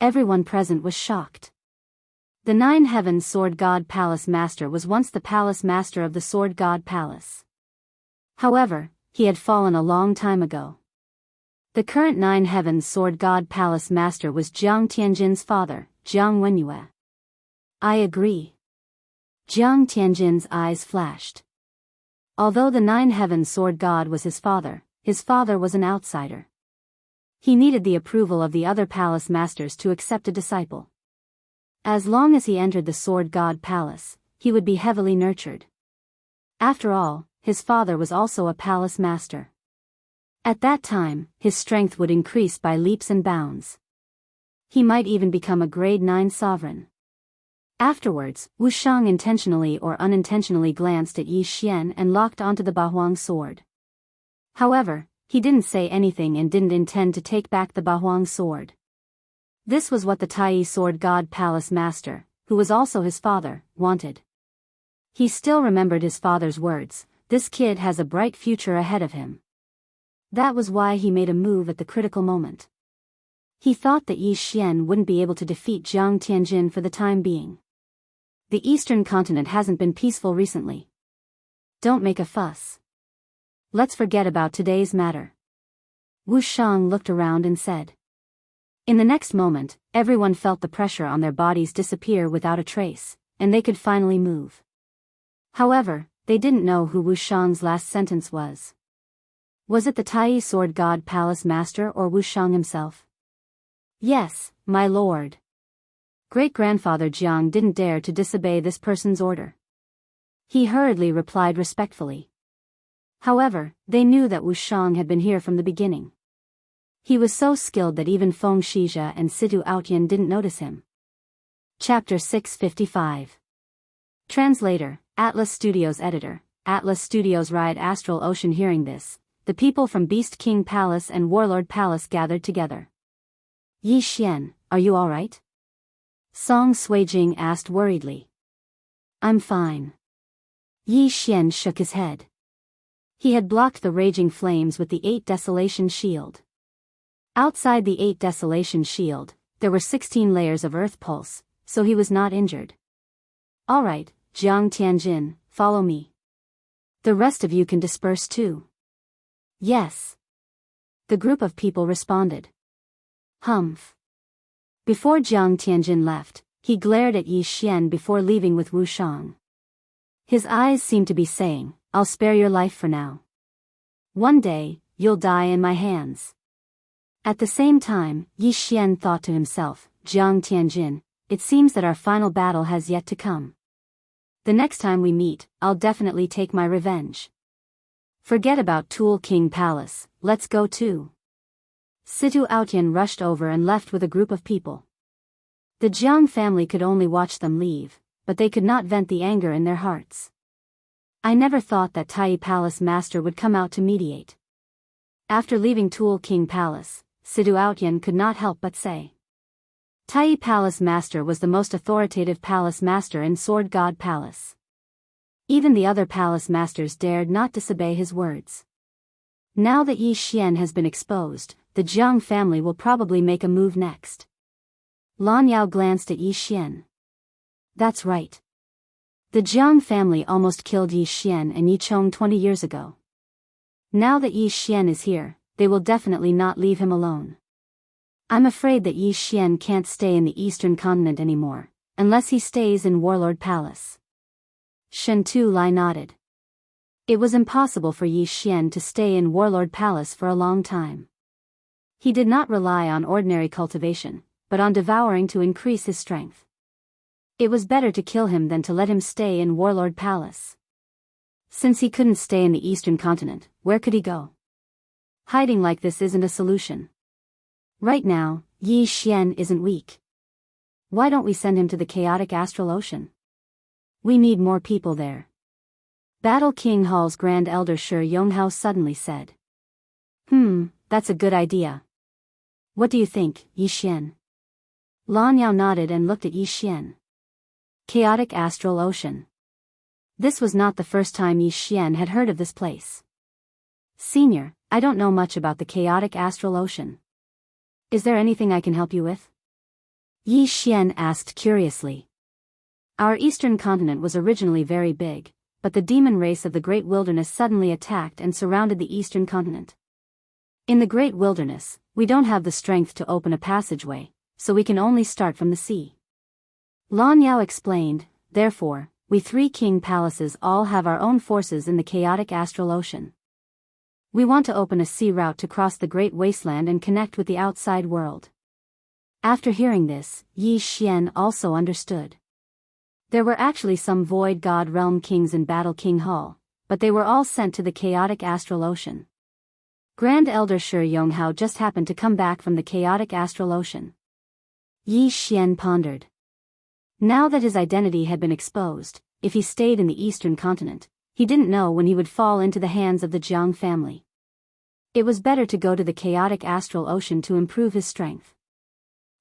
A: Everyone present was shocked. The Nine Heavens Sword God Palace Master was once the Palace Master of the Sword God Palace. However, he had fallen a long time ago. The current Nine Heavens Sword God Palace Master was Jiang Tianjin's father, Jiang Wenyue. I agree. Jiang Tianjin's eyes flashed. Although the Nine Heavens Sword God was his father was an outsider. He needed the approval of the other palace masters to accept a disciple. As long as he entered the Sword God Palace, he would be heavily nurtured. After all, his father was also a palace master. At that time, his strength would increase by leaps and bounds. He might even become a grade 9 sovereign. Afterwards, Wushang intentionally or unintentionally glanced at Yi Xian and locked onto the Bahuang sword. However, he didn't say anything and didn't intend to take back the Bahuang sword. This was what the Tai Sword God Palace Master, who was also his father, wanted. He still remembered his father's words, this kid has a bright future ahead of him. That was why he made a move at the critical moment. He thought that Yi Xian wouldn't be able to defeat Jiang Tianjin for the time being. The eastern continent hasn't been peaceful recently. Don't make a fuss. Let's forget about today's matter. Wushang looked around and said. In the next moment, everyone felt the pressure on their bodies disappear without a trace, and they could finally move. However, they didn't know who Wushang's last sentence was. Was it the Tai Sword God Palace Master or Wushang himself? Yes, my lord. Great-grandfather Jiang didn't dare to disobey this person's order. He hurriedly replied respectfully. However, they knew that Wushang had been here from the beginning. He was so skilled that even Feng Shizhe and Situ Outyan didn't notice him. Chapter 655. Translator, Atlas Studios Editor, Atlas Studios Ride Astral Ocean. Hearing this, the people from Beast King Palace and Warlord Palace gathered together. Yi Xian, are you alright? Song Suijing asked worriedly. I'm fine. Yi Xian shook his head. He had blocked the raging flames with the 8 Desolation Shield. Outside the 8 Desolation Shield, there were 16 layers of earth pulse, so he was not injured. Alright, Jiang Tianjin, follow me. The rest of you can disperse too. Yes. The group of people responded. Humph. Before Jiang Tianjin left, he glared at Yi Xian before leaving with Wushang. His eyes seemed to be saying, I'll spare your life for now. One day, you'll die in my hands. At the same time, Yi Xian thought to himself, Jiang Tianjin, it seems that our final battle has yet to come. The next time we meet, I'll definitely take my revenge. Forget about Tool King Palace, let's go too. Situ Outyan rushed over and left with a group of people. The Jiang family could only watch them leave, but they could not vent the anger in their hearts. I never thought that Tai Palace Master would come out to mediate. After leaving Tool King Palace, Situ Outyan could not help but say. Tai Palace Master was the most authoritative palace master in Sword God Palace. Even the other palace masters dared not disobey his words. Now that Yi Xian has been exposed, the Jiang family will probably make a move next. Lan Yao glanced at Yi Xian. That's right. The Jiang family almost killed Yi Xian and Yi Chong 20 years ago. Now that Yi Xian is here, they will definitely not leave him alone. I'm afraid that Yi Xian can't stay in the eastern continent anymore, unless he stays in Warlord Palace. Shen Tu Lai nodded. It was impossible for Yi Xian to stay in Warlord Palace for a long time. He did not rely on ordinary cultivation, but on devouring to increase his strength. It was better to kill him than to let him stay in Warlord Palace. Since he couldn't stay in the eastern continent, where could he go? Hiding like this isn't a solution. Right now, Yi Xian isn't weak. Why don't we send him to the chaotic astral ocean? We need more people there. Battle King Hall's Grand Elder Shi Yonghao suddenly said. That's a good idea. What do you think, Yi Xian? Lan Yao nodded and looked at Yi Xian. Chaotic astral ocean. This was not the first time Yi Xian had heard of this place. Senior, I don't know much about the chaotic astral ocean. Is there anything I can help you with? Yi Xian asked curiously. Our eastern continent was originally very big, but the demon race of the Great Wilderness suddenly attacked and surrounded the eastern continent. In the Great Wilderness, we don't have the strength to open a passageway, so we can only start from the sea. Lan Yao explained, therefore, we 3 king palaces all have our own forces in the chaotic astral ocean. We want to open a sea route to cross the great wasteland and connect with the outside world. After hearing this, Yi Xian also understood. There were actually some Void God Realm kings in Battle King Hall, but they were all sent to the chaotic astral ocean. Grand Elder Shi Yonghao just happened to come back from the chaotic astral ocean. Yi Xian pondered. Now that his identity had been exposed, if he stayed in the eastern continent, he didn't know when he would fall into the hands of the Jiang family. It was better to go to the chaotic astral ocean to improve his strength.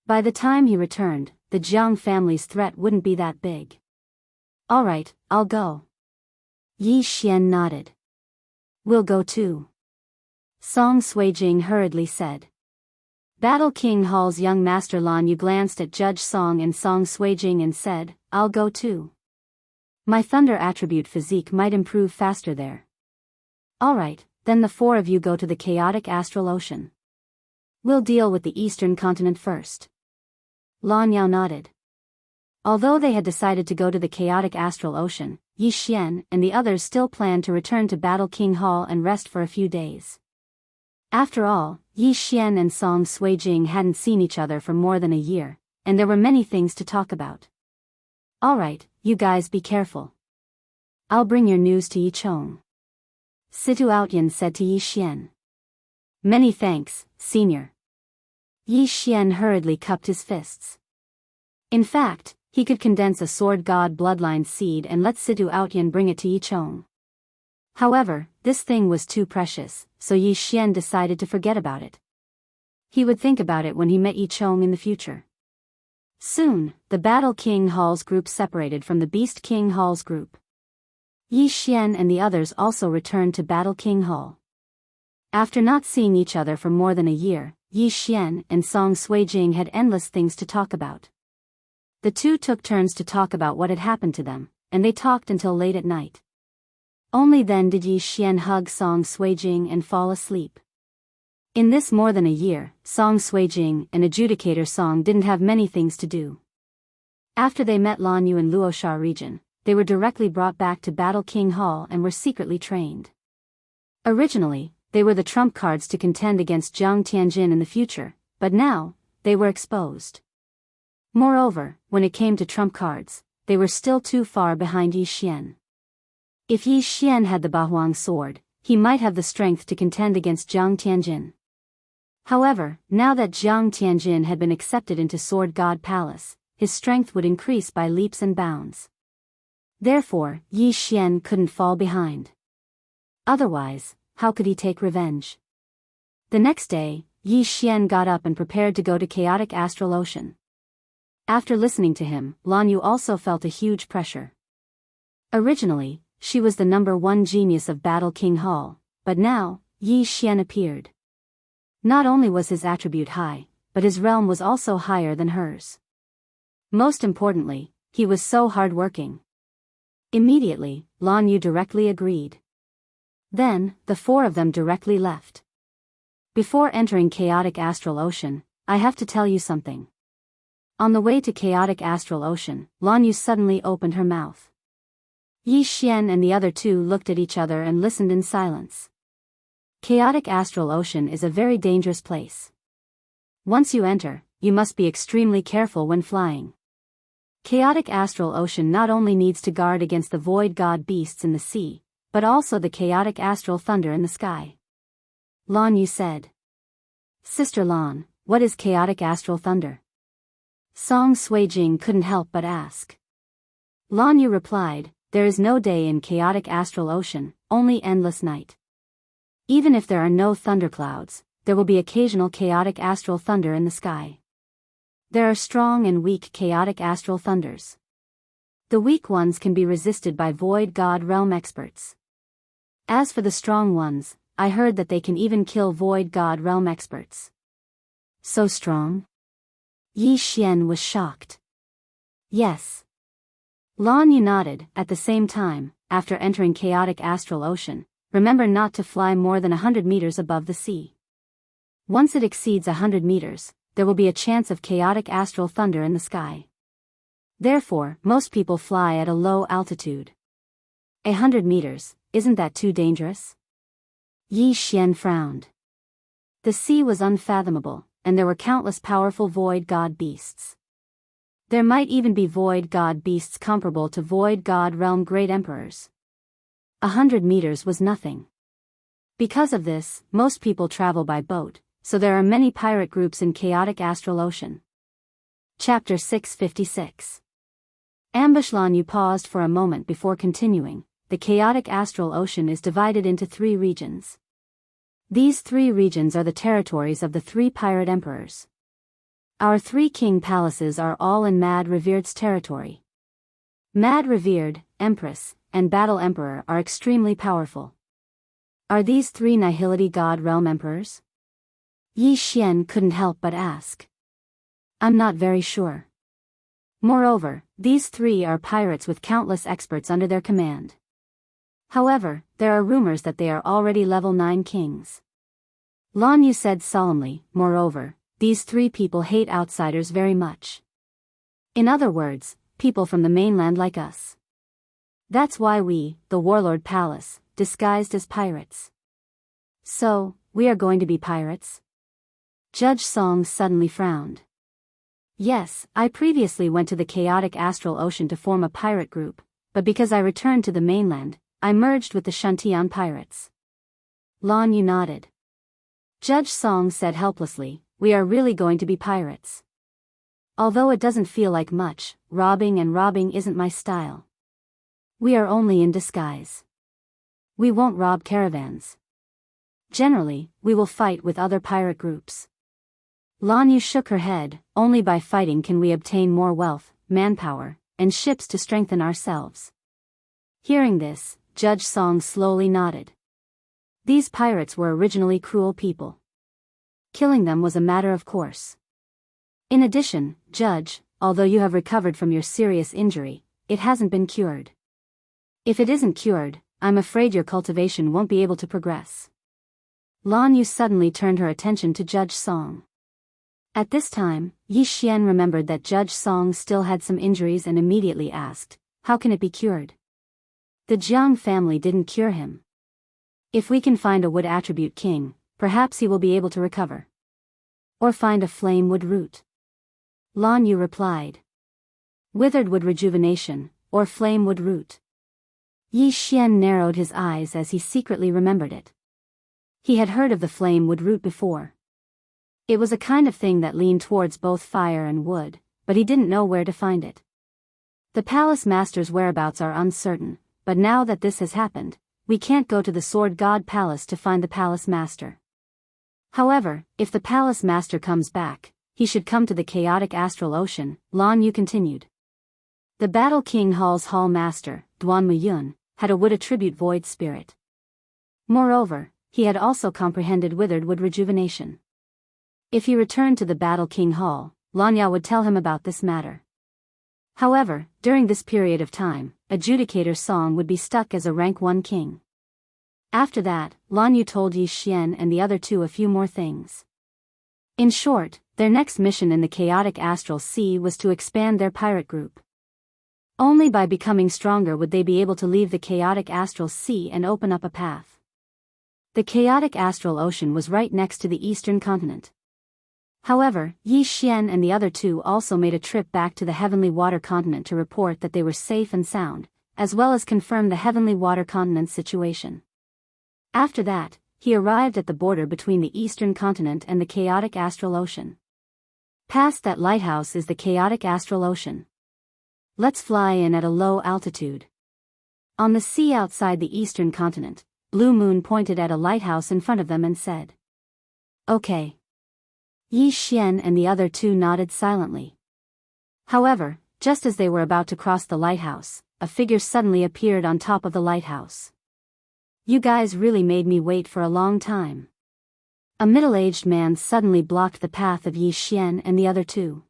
A: By the time he returned, the Jiang family's threat wouldn't be that big. Alright, I'll go. Yi Xian nodded. We'll go too. Song Suijing hurriedly said. Battle King Hall's young master Lan Yu glanced at Judge Song and Song Suijing and said, I'll go too. My thunder attribute physique might improve faster there. Alright, then the 4 of you go to the chaotic astral ocean. We'll deal with the eastern continent first. Lan Yao nodded. Although they had decided to go to the chaotic astral ocean, Yi Xian and the others still planned to return to Battle King Hall and rest for a few days. After all, Yi Xian and Song Suijing hadn't seen each other for more than a year, and there were many things to talk about. Alright, you guys be careful. I'll bring your news to Yichong. Situ Outyan said to Yi Xian. Many thanks, senior. Yi Xian hurriedly cupped his fists. In fact, he could condense a sword god bloodline seed and let Situ Outyan bring it to Yichong. However, this thing was too precious, so Yi Xian decided to forget about it. He would think about it when he met Yichong in the future. Soon, the Battle King Hall's group separated from the Beast King Hall's group. Yi Xian and the others also returned to Battle King Hall. After not seeing each other for more than a year, Yi Xian and Song Suijing had endless things to talk about. The two took turns to talk about what had happened to them, and they talked until late at night. Only then did Yi Xian hug Song Suijing and fall asleep. In this more than a year, Song Suijing and Adjudicator Song didn't have many things to do. After they met Lan Yu in Luosha region, they were directly brought back to Battle King Hall and were secretly trained. Originally, they were the trump cards to contend against Jiang Tianjin in the future, but now, they were exposed. Moreover, when it came to trump cards, they were still too far behind Yi Xian. If Yi Xian had the Bahuang sword, he might have the strength to contend against Jiang Tianjin. However, now that Jiang Tianjin had been accepted into Sword God Palace, his strength would increase by leaps and bounds. Therefore, Yi Xian couldn't fall behind. Otherwise, how could he take revenge? The next day, Yi Xian got up and prepared to go to Chaotic Astral Ocean. After listening to him, Lan Yu also felt a huge pressure. Originally, she was the #1 genius of Battle King Hall, but now, Yi Xian appeared. Not only was his attribute high, but his realm was also higher than hers. Most importantly, he was so hard-working. Immediately, Lan Yu directly agreed. Then, the 4 of them directly left. Before entering Chaotic Astral Ocean, I have to tell you something. On the way to Chaotic Astral Ocean, Lan Yu suddenly opened her mouth. Yi Xian and the other 2 looked at each other and listened in silence. Chaotic Astral Ocean is a very dangerous place. Once you enter, you must be extremely careful when flying. Chaotic Astral Ocean not only needs to guard against the void god beasts in the sea, but also the chaotic astral thunder in the sky. Lan Yu said. Sister Lan, what is chaotic astral thunder? Song Suijing couldn't help but ask. Lan Yu replied, there is no day in chaotic astral ocean, only endless night. Even if there are no thunderclouds, there will be occasional chaotic astral thunder in the sky. There are strong and weak chaotic astral thunders. The weak ones can be resisted by Void God Realm experts. As for the strong ones, I heard that they can even kill Void God Realm experts. So strong? Yi Xian was shocked. Yes. Lan Yu nodded. At the same time, after entering chaotic astral ocean, remember not to fly more than 100 meters above the sea. Once it exceeds 100 meters, there will be a chance of chaotic astral thunder in the sky. Therefore, most people fly at a low altitude. 100 meters, isn't that too dangerous? Yi Xian frowned. The sea was unfathomable, and there were countless powerful void god beasts. There might even be void god beasts comparable to void god realm great emperors. 100 meters was nothing. Because of this, most people travel by boat, so there are many pirate groups in chaotic astral ocean. Chapter 656. Ambush. Lan Yu paused for a moment before continuing. The chaotic astral ocean is divided into 3 regions. These 3 regions are the territories of the 3 pirate emperors. Our 3 king palaces are all in Mad Revered's territory. Mad Revered, Empress, and Battle Emperor are extremely powerful. Are these 3 Nihility God Realm Emperors? Yi Xian couldn't help but ask. I'm not very sure. Moreover, these 3 are pirates with countless experts under their command. However, there are rumors that they are already level 9 kings. Lan Yu said solemnly. Moreover, these 3 people hate outsiders very much. In other words, people from the mainland like us. That's why we, the Warlord Palace, disguised as pirates. So, we are going to be pirates? Judge Song suddenly frowned. Yes, I previously went to the chaotic astral ocean to form a pirate group, but because I returned to the mainland, I merged with the Shantian pirates. Lan Yu nodded. Judge Song said helplessly, we are really going to be pirates. Although it doesn't feel like much, robbing isn't my style. We are only in disguise. We won't rob caravans. Generally, we will fight with other pirate groups. Lan Yu shook her head. Only by fighting can we obtain more wealth, manpower, and ships to strengthen ourselves. Hearing this, Judge Song slowly nodded. These pirates were originally cruel people. Killing them was a matter of course. In addition, Judge, although you have recovered from your serious injury, it hasn't been cured. If it isn't cured, I'm afraid your cultivation won't be able to progress. Lan Yu suddenly turned her attention to Judge Song. At this time, Yi Xian remembered that Judge Song still had some injuries and immediately asked, how can it be cured? The Jiang family didn't cure him. If we can find a wood attribute king, perhaps he will be able to recover. Or find a flame wood root. Lan Yu replied. Withered wood rejuvenation, or flame wood root. Yi Xian narrowed his eyes as he secretly remembered it. He had heard of the flame wood root before. It was a kind of thing that leaned towards both fire and wood, but he didn't know where to find it. The palace master's whereabouts are uncertain, but now that this has happened, we can't go to the Sword God Palace to find the palace master. However, if the palace master comes back, he should come to the chaotic astral ocean. Lan Yu continued. The Battle King Hall's hall master, Duan Muyun, had a wood attribute void spirit. Moreover, he had also comprehended withered wood rejuvenation. If he returned to the Battle King Hall, Lan Yu would tell him about this matter. However, during this period of time, Adjudicator Song would be stuck as a rank 1 king. After that, Lan Yu told Yi Xian and the other 2 a few more things. In short, their next mission in the chaotic astral sea was to expand their pirate group. Only by becoming stronger would they be able to leave the chaotic astral sea and open up a path. The chaotic astral ocean was right next to the eastern continent. However, Yi Xian and the other 2 also made a trip back to the heavenly water continent to report that they were safe and sound, as well as confirm the heavenly water continent situation. After that, he arrived at the border between the eastern continent and the chaotic astral ocean. Past that lighthouse is the chaotic astral ocean. Let's fly in at a low altitude. On the sea outside the eastern continent, Blue Moon pointed at a lighthouse in front of them and said, "Okay." Yi Xian and the other two nodded silently. However, just as they were about to cross the lighthouse, a figure suddenly appeared on top of the lighthouse. "You guys really made me wait for a long time." A middle-aged man suddenly blocked the path of Yi Xian and the other two.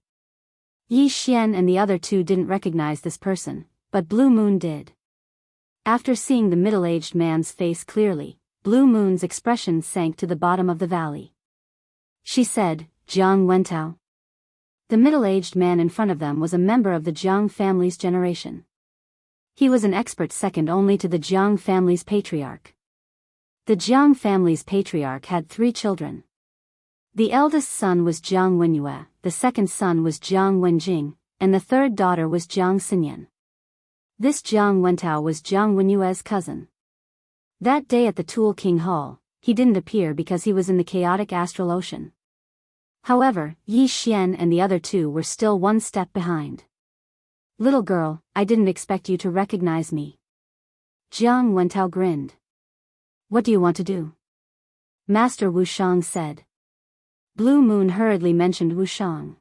A: Yi Xian and the other two didn't recognize this person, but Blue Moon did. After seeing the middle-aged man's face clearly, Blue Moon's expression sank to the bottom of the valley. She said, "Jiang Wentao." The middle-aged man in front of them was a member of the Jiang family's generation. He was an expert second only to the Jiang family's patriarch. The Jiang family's patriarch had 3 children. The eldest son was Jiang Wenyue, the second son was Jiang Wenjing, and the third daughter was Jiang Xinyan. This Jiang Wentao was Jiang Wenyue's cousin. That day at the Tool King Hall, he didn't appear because he was in the chaotic astral ocean. However, Yi Xian and the other two were still one step behind. "Little girl, I didn't expect you to recognize me." Jiang Wentao grinned. "What do you want to do?" Master Wushang said. Blue Moon hurriedly mentioned Wushang.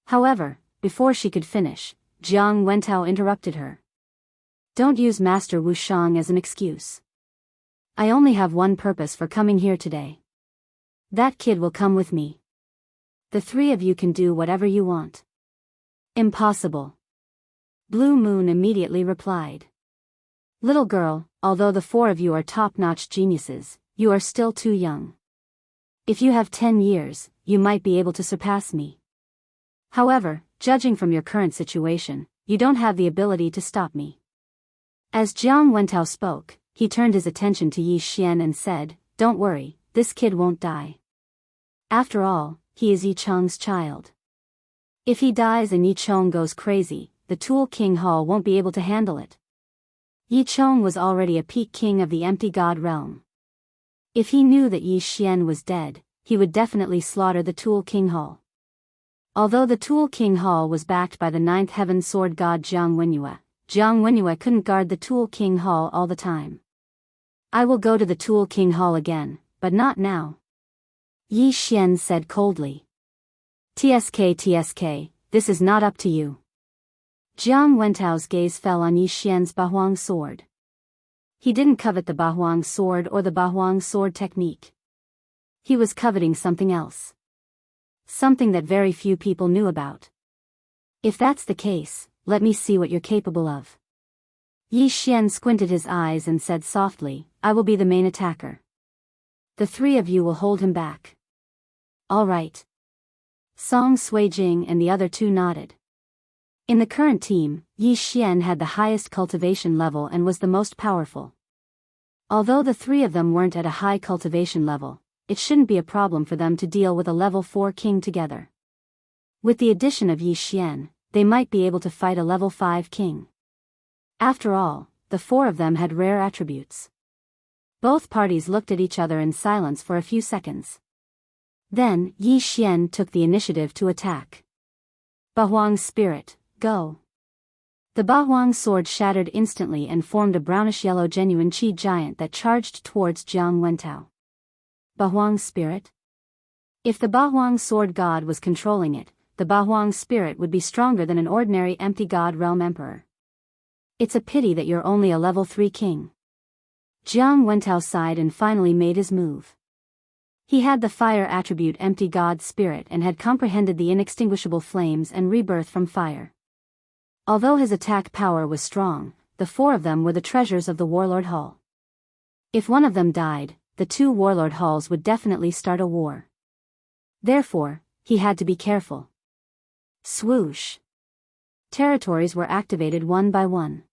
A: However, before she could finish, Jiang Wentao interrupted her. "Don't use Master Wushang as an excuse. I only have one purpose for coming here today. That kid will come with me. The 3 of you can do whatever you want." "Impossible." Blue Moon immediately replied. "Little girl, although the 4 of you are top-notch geniuses, you are still too young. If you have 10 years, you might be able to surpass me. However, judging from your current situation, you don't have the ability to stop me." As Jiang Wentao spoke, he turned his attention to Yi Xian and said, "Don't worry, this kid won't die. After all, he is Yi Cheng's child. If he dies and Yi Cheng goes crazy, the Tool King Hall won't be able to handle it." Yi Cheng was already a peak king of the empty god realm. If he knew that Yi Xian was dead, he would definitely slaughter the Tool King Hall. Although the Tool King Hall was backed by the 9th heaven sword god Jiang Wenyue couldn't guard the Tool King Hall all the time. "I will go to the Tool King Hall again, but not now," Yi Xian said coldly. TSK, this is not up to you." Jiang Wentao's gaze fell on Yi Xian's Bahuang sword. He didn't covet the Bahuang sword or the Bahuang sword technique. He was coveting something else. Something that very few people knew about. "If that's the case, let me see what you're capable of." Yi Xian squinted his eyes and said softly, "I will be the main attacker. The 3 of you will hold him back." "All right." Song Suijing and the other 2 nodded. In the current team, Yi Xian had the highest cultivation level and was the most powerful. Although the 3 of them weren't at a high cultivation level, it shouldn't be a problem for them to deal with a level 4 king together. With the addition of Yi Xian, they might be able to fight a level 5 king. After all, the 4 of them had rare attributes. Both parties looked at each other in silence for a few seconds. Then, Yi Xian took the initiative to attack. "Bahuang Spirit, go." The Bahuang sword shattered instantly and formed a brownish-yellow genuine qi giant that charged towards Jiang Wentao. Bahuang Spirit? If the Bahuang sword god was controlling it, the Bahuang Spirit would be stronger than an ordinary empty god realm emperor. "It's a pity that you're only a level 3 king." Jiang Wentao sighed and finally made his move. He had the fire attribute empty god spirit and had comprehended the inextinguishable flames and rebirth from fire. Although his attack power was strong, the 4 of them were the treasures of the Warlord Hall. If one of them died, the 2 Warlord Halls would definitely start a war. Therefore, he had to be careful. Swoosh! Territories were activated one by one.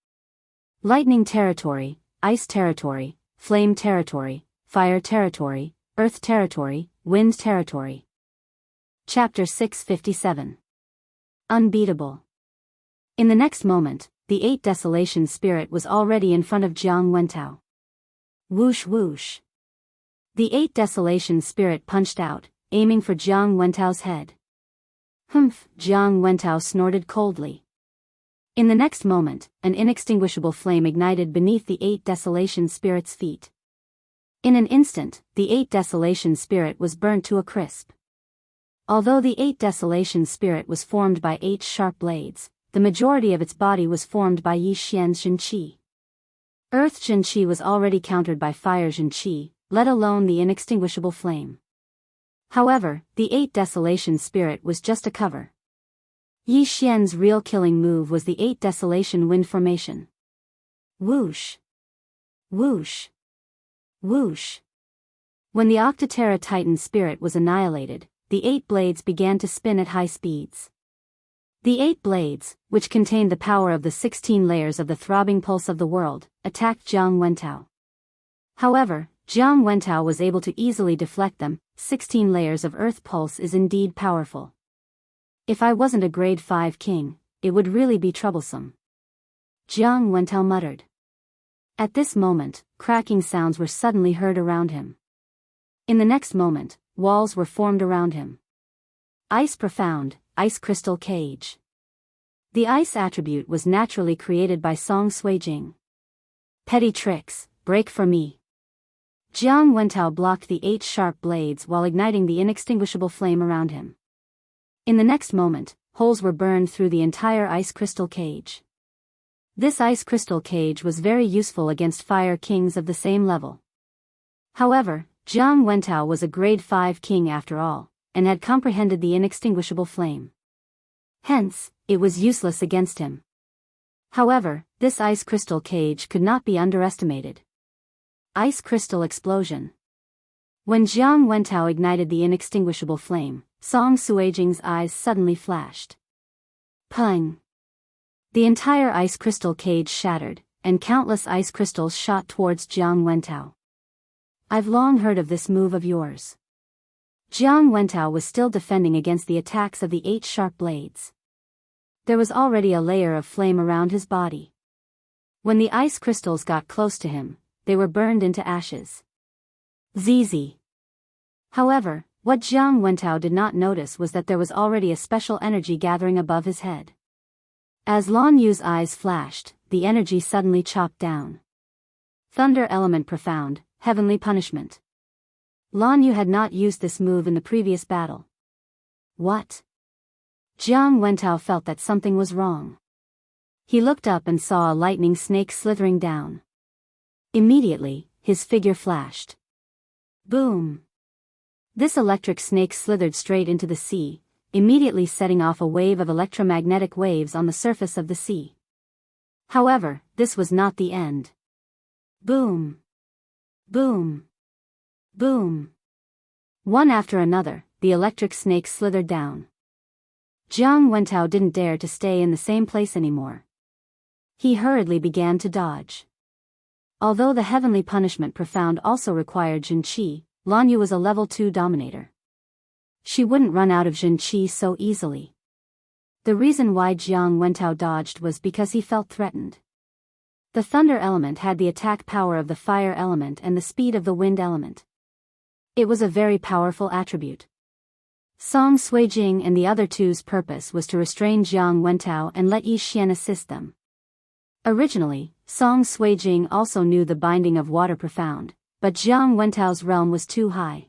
A: Lightning territory, ice territory, flame territory, fire territory, earth territory, wind territory. Chapter 657. Unbeatable. In the next moment, the 8 Desolation Spirit was already in front of Jiang Wentao. Whoosh whoosh. The 8 Desolation Spirit punched out, aiming for Jiang Wentao's head. Humph, Jiang Wentao snorted coldly. In the next moment, an inextinguishable flame ignited beneath the 8 Desolation Spirit's feet. In an instant, the 8 Desolation Spirit was burnt to a crisp. Although the 8 Desolation Spirit was formed by 8 sharp blades, the majority of its body was formed by Yi Xian's Zhenqi. Earth Zhenqi was already countered by fire Zhenqi, let alone the inextinguishable flame. However, the 8 Desolation Spirit was just a cover. Yi Xian's real killing move was the 8 Desolation Wind Formation. Whoosh! Whoosh! Whoosh! When the Octoterra Titan Spirit was annihilated, the 8 blades began to spin at high speeds. The 8 blades, which contained the power of the 16 layers of the throbbing pulse of the world, attacked Jiang Wentao. However, Jiang Wentao was able to easily deflect them. 16 layers of earth pulse is indeed powerful. If I wasn't a grade 5 king, it would really be troublesome. Jiang Wentao muttered. At this moment, cracking sounds were suddenly heard around him. In the next moment, walls were formed around him. Ice profound, ice crystal cage. The ice attribute was naturally created by Song Suijing. Petty tricks, break for me. Jiang Wentao blocked the 8 sharp blades while igniting the inextinguishable flame around him. In the next moment, holes were burned through the entire ice crystal cage. This ice crystal cage was very useful against fire kings of the same level. However, Jiang Wentao was a grade 5 king after all, and had comprehended the inextinguishable flame. Hence, it was useless against him. However, this ice crystal cage could not be underestimated. Ice crystal explosion. When Jiang Wentao ignited the inextinguishable flame, Song Suijing's eyes suddenly flashed. Pung! The entire ice crystal cage shattered, and countless ice crystals shot towards Jiang Wentao. I've long heard of this move of yours. Jiang Wentao was still defending against the attacks of the 8 sharp blades. There was already a layer of flame around his body. When the ice crystals got close to him, they were burned into ashes. ZZ. However, what Jiang Wentao did not notice was that there was already a special energy gathering above his head. As Lan Yu's eyes flashed, the energy suddenly chopped down. Thunder element profound, heavenly punishment. Lan Yu had not used this move in the previous battle. What? Jiang Wentao felt that something was wrong. He looked up and saw a lightning snake slithering down. Immediately, his figure flashed. Boom! This electric snake slithered straight into the sea, immediately setting off a wave of electromagnetic waves on the surface of the sea. However, this was not the end. Boom! Boom! Boom! One after another, the electric snakes slithered down. Jiang Wentao didn't dare to stay in the same place anymore. He hurriedly began to dodge. Although the heavenly punishment profound also required Zhenqi, Lan Yu was a level 2 dominator. She wouldn't run out of Zhenqi so easily. The reason why Jiang Wentao dodged was because he felt threatened. The thunder element had the attack power of the fire element and the speed of the wind element. It was a very powerful attribute. Song Suijing and the other two's purpose was to restrain Jiang Wentao and let Yi Xian assist them. Originally, Song Suijing also knew the binding of water profound, but Jiang Wentao's realm was too high.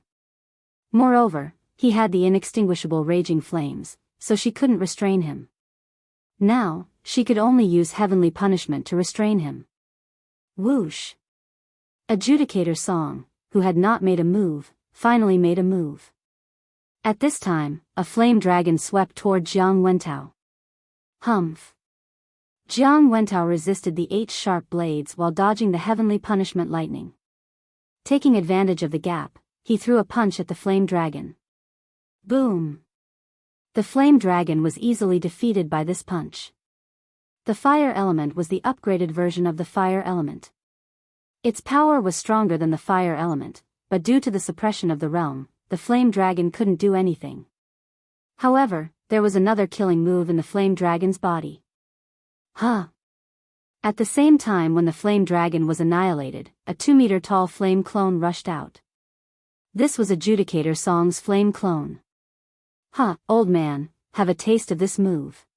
A: Moreover, he had the inextinguishable raging flames, so she couldn't restrain him. Now, she could only use heavenly punishment to restrain him. Whoosh! Adjudicator Song, who had not made a move, finally made a move. At this time, a flame dragon swept toward Jiang Wentao. Humph! Jiang Wentao resisted the 8 sharp blades while dodging the heavenly punishment lightning. Taking advantage of the gap, he threw a punch at the flame dragon. Boom! The flame dragon was easily defeated by this punch. The fire element was the upgraded version of the fire element. Its power was stronger than the fire element, but due to the suppression of the realm, the flame dragon couldn't do anything. However, there was another killing move in the flame dragon's body. Huh! At the same time when the flame dragon was annihilated, a 2-meter-tall flame clone rushed out. This was Adjudicator Song's flame clone. "Huh, old man, have a taste of this move."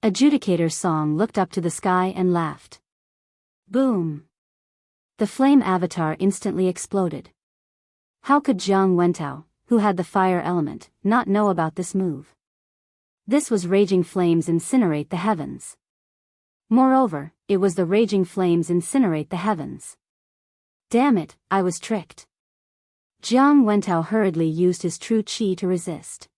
A: Adjudicator Song looked up to the sky and laughed. Boom! The flame avatar instantly exploded. How could Jiang Wentao, who had the fire element, not know about this move? This was Raging Flames Incinerate the Heavens. Moreover, it was the Raging Flames Incinerate the Heavens. Damn it, I was tricked. Jiang Wentao hurriedly used his true qi to resist.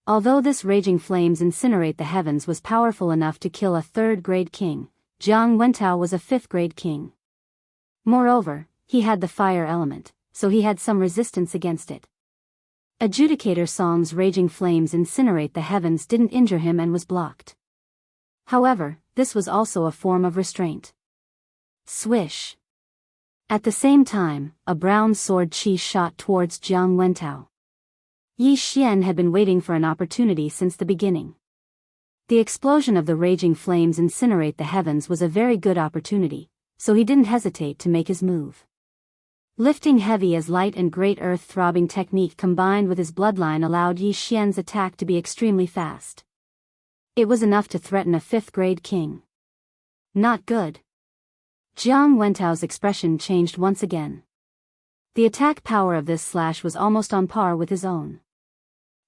A: Although this Raging Flames Incinerate the Heavens was powerful enough to kill a 3rd-grade king, Jiang Wentao was a 5th-grade king. Moreover, he had the fire element, so he had some resistance against it. Adjudicator Song's Raging Flames Incinerate the Heavens didn't injure him and was blocked. However, this was also a form of restraint. Swish! At the same time, a brown sword qi shot towards Jiang Wentao. Yi Xian had been waiting for an opportunity since the beginning. The explosion of the Raging Flames Incinerate the Heavens was a very good opportunity, so he didn't hesitate to make his move. Lifting heavy as light and great earth-throbbing technique combined with his bloodline allowed Yi Xian's attack to be extremely fast. It was enough to threaten a 5th-grade king. Not good. Jiang Wentao's expression changed once again. The attack power of this slash was almost on par with his own.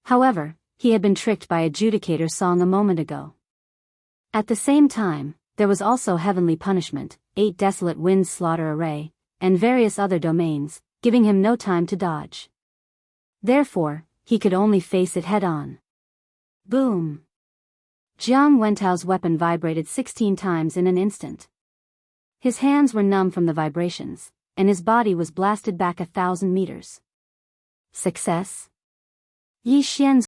A: However, he had been tricked by Adjudicator Song a moment ago. At the same time, there was also Heavenly Punishment, 8 Desolate Winds Slaughter Array, and various other domains, giving him no time to dodge. Therefore, he could only face it head-on. Boom! Jiang Wentao's weapon vibrated 16 times in an instant. His hands were numb from the vibrations, and his body was blasted back 1,000 meters. Success? Yi Xian's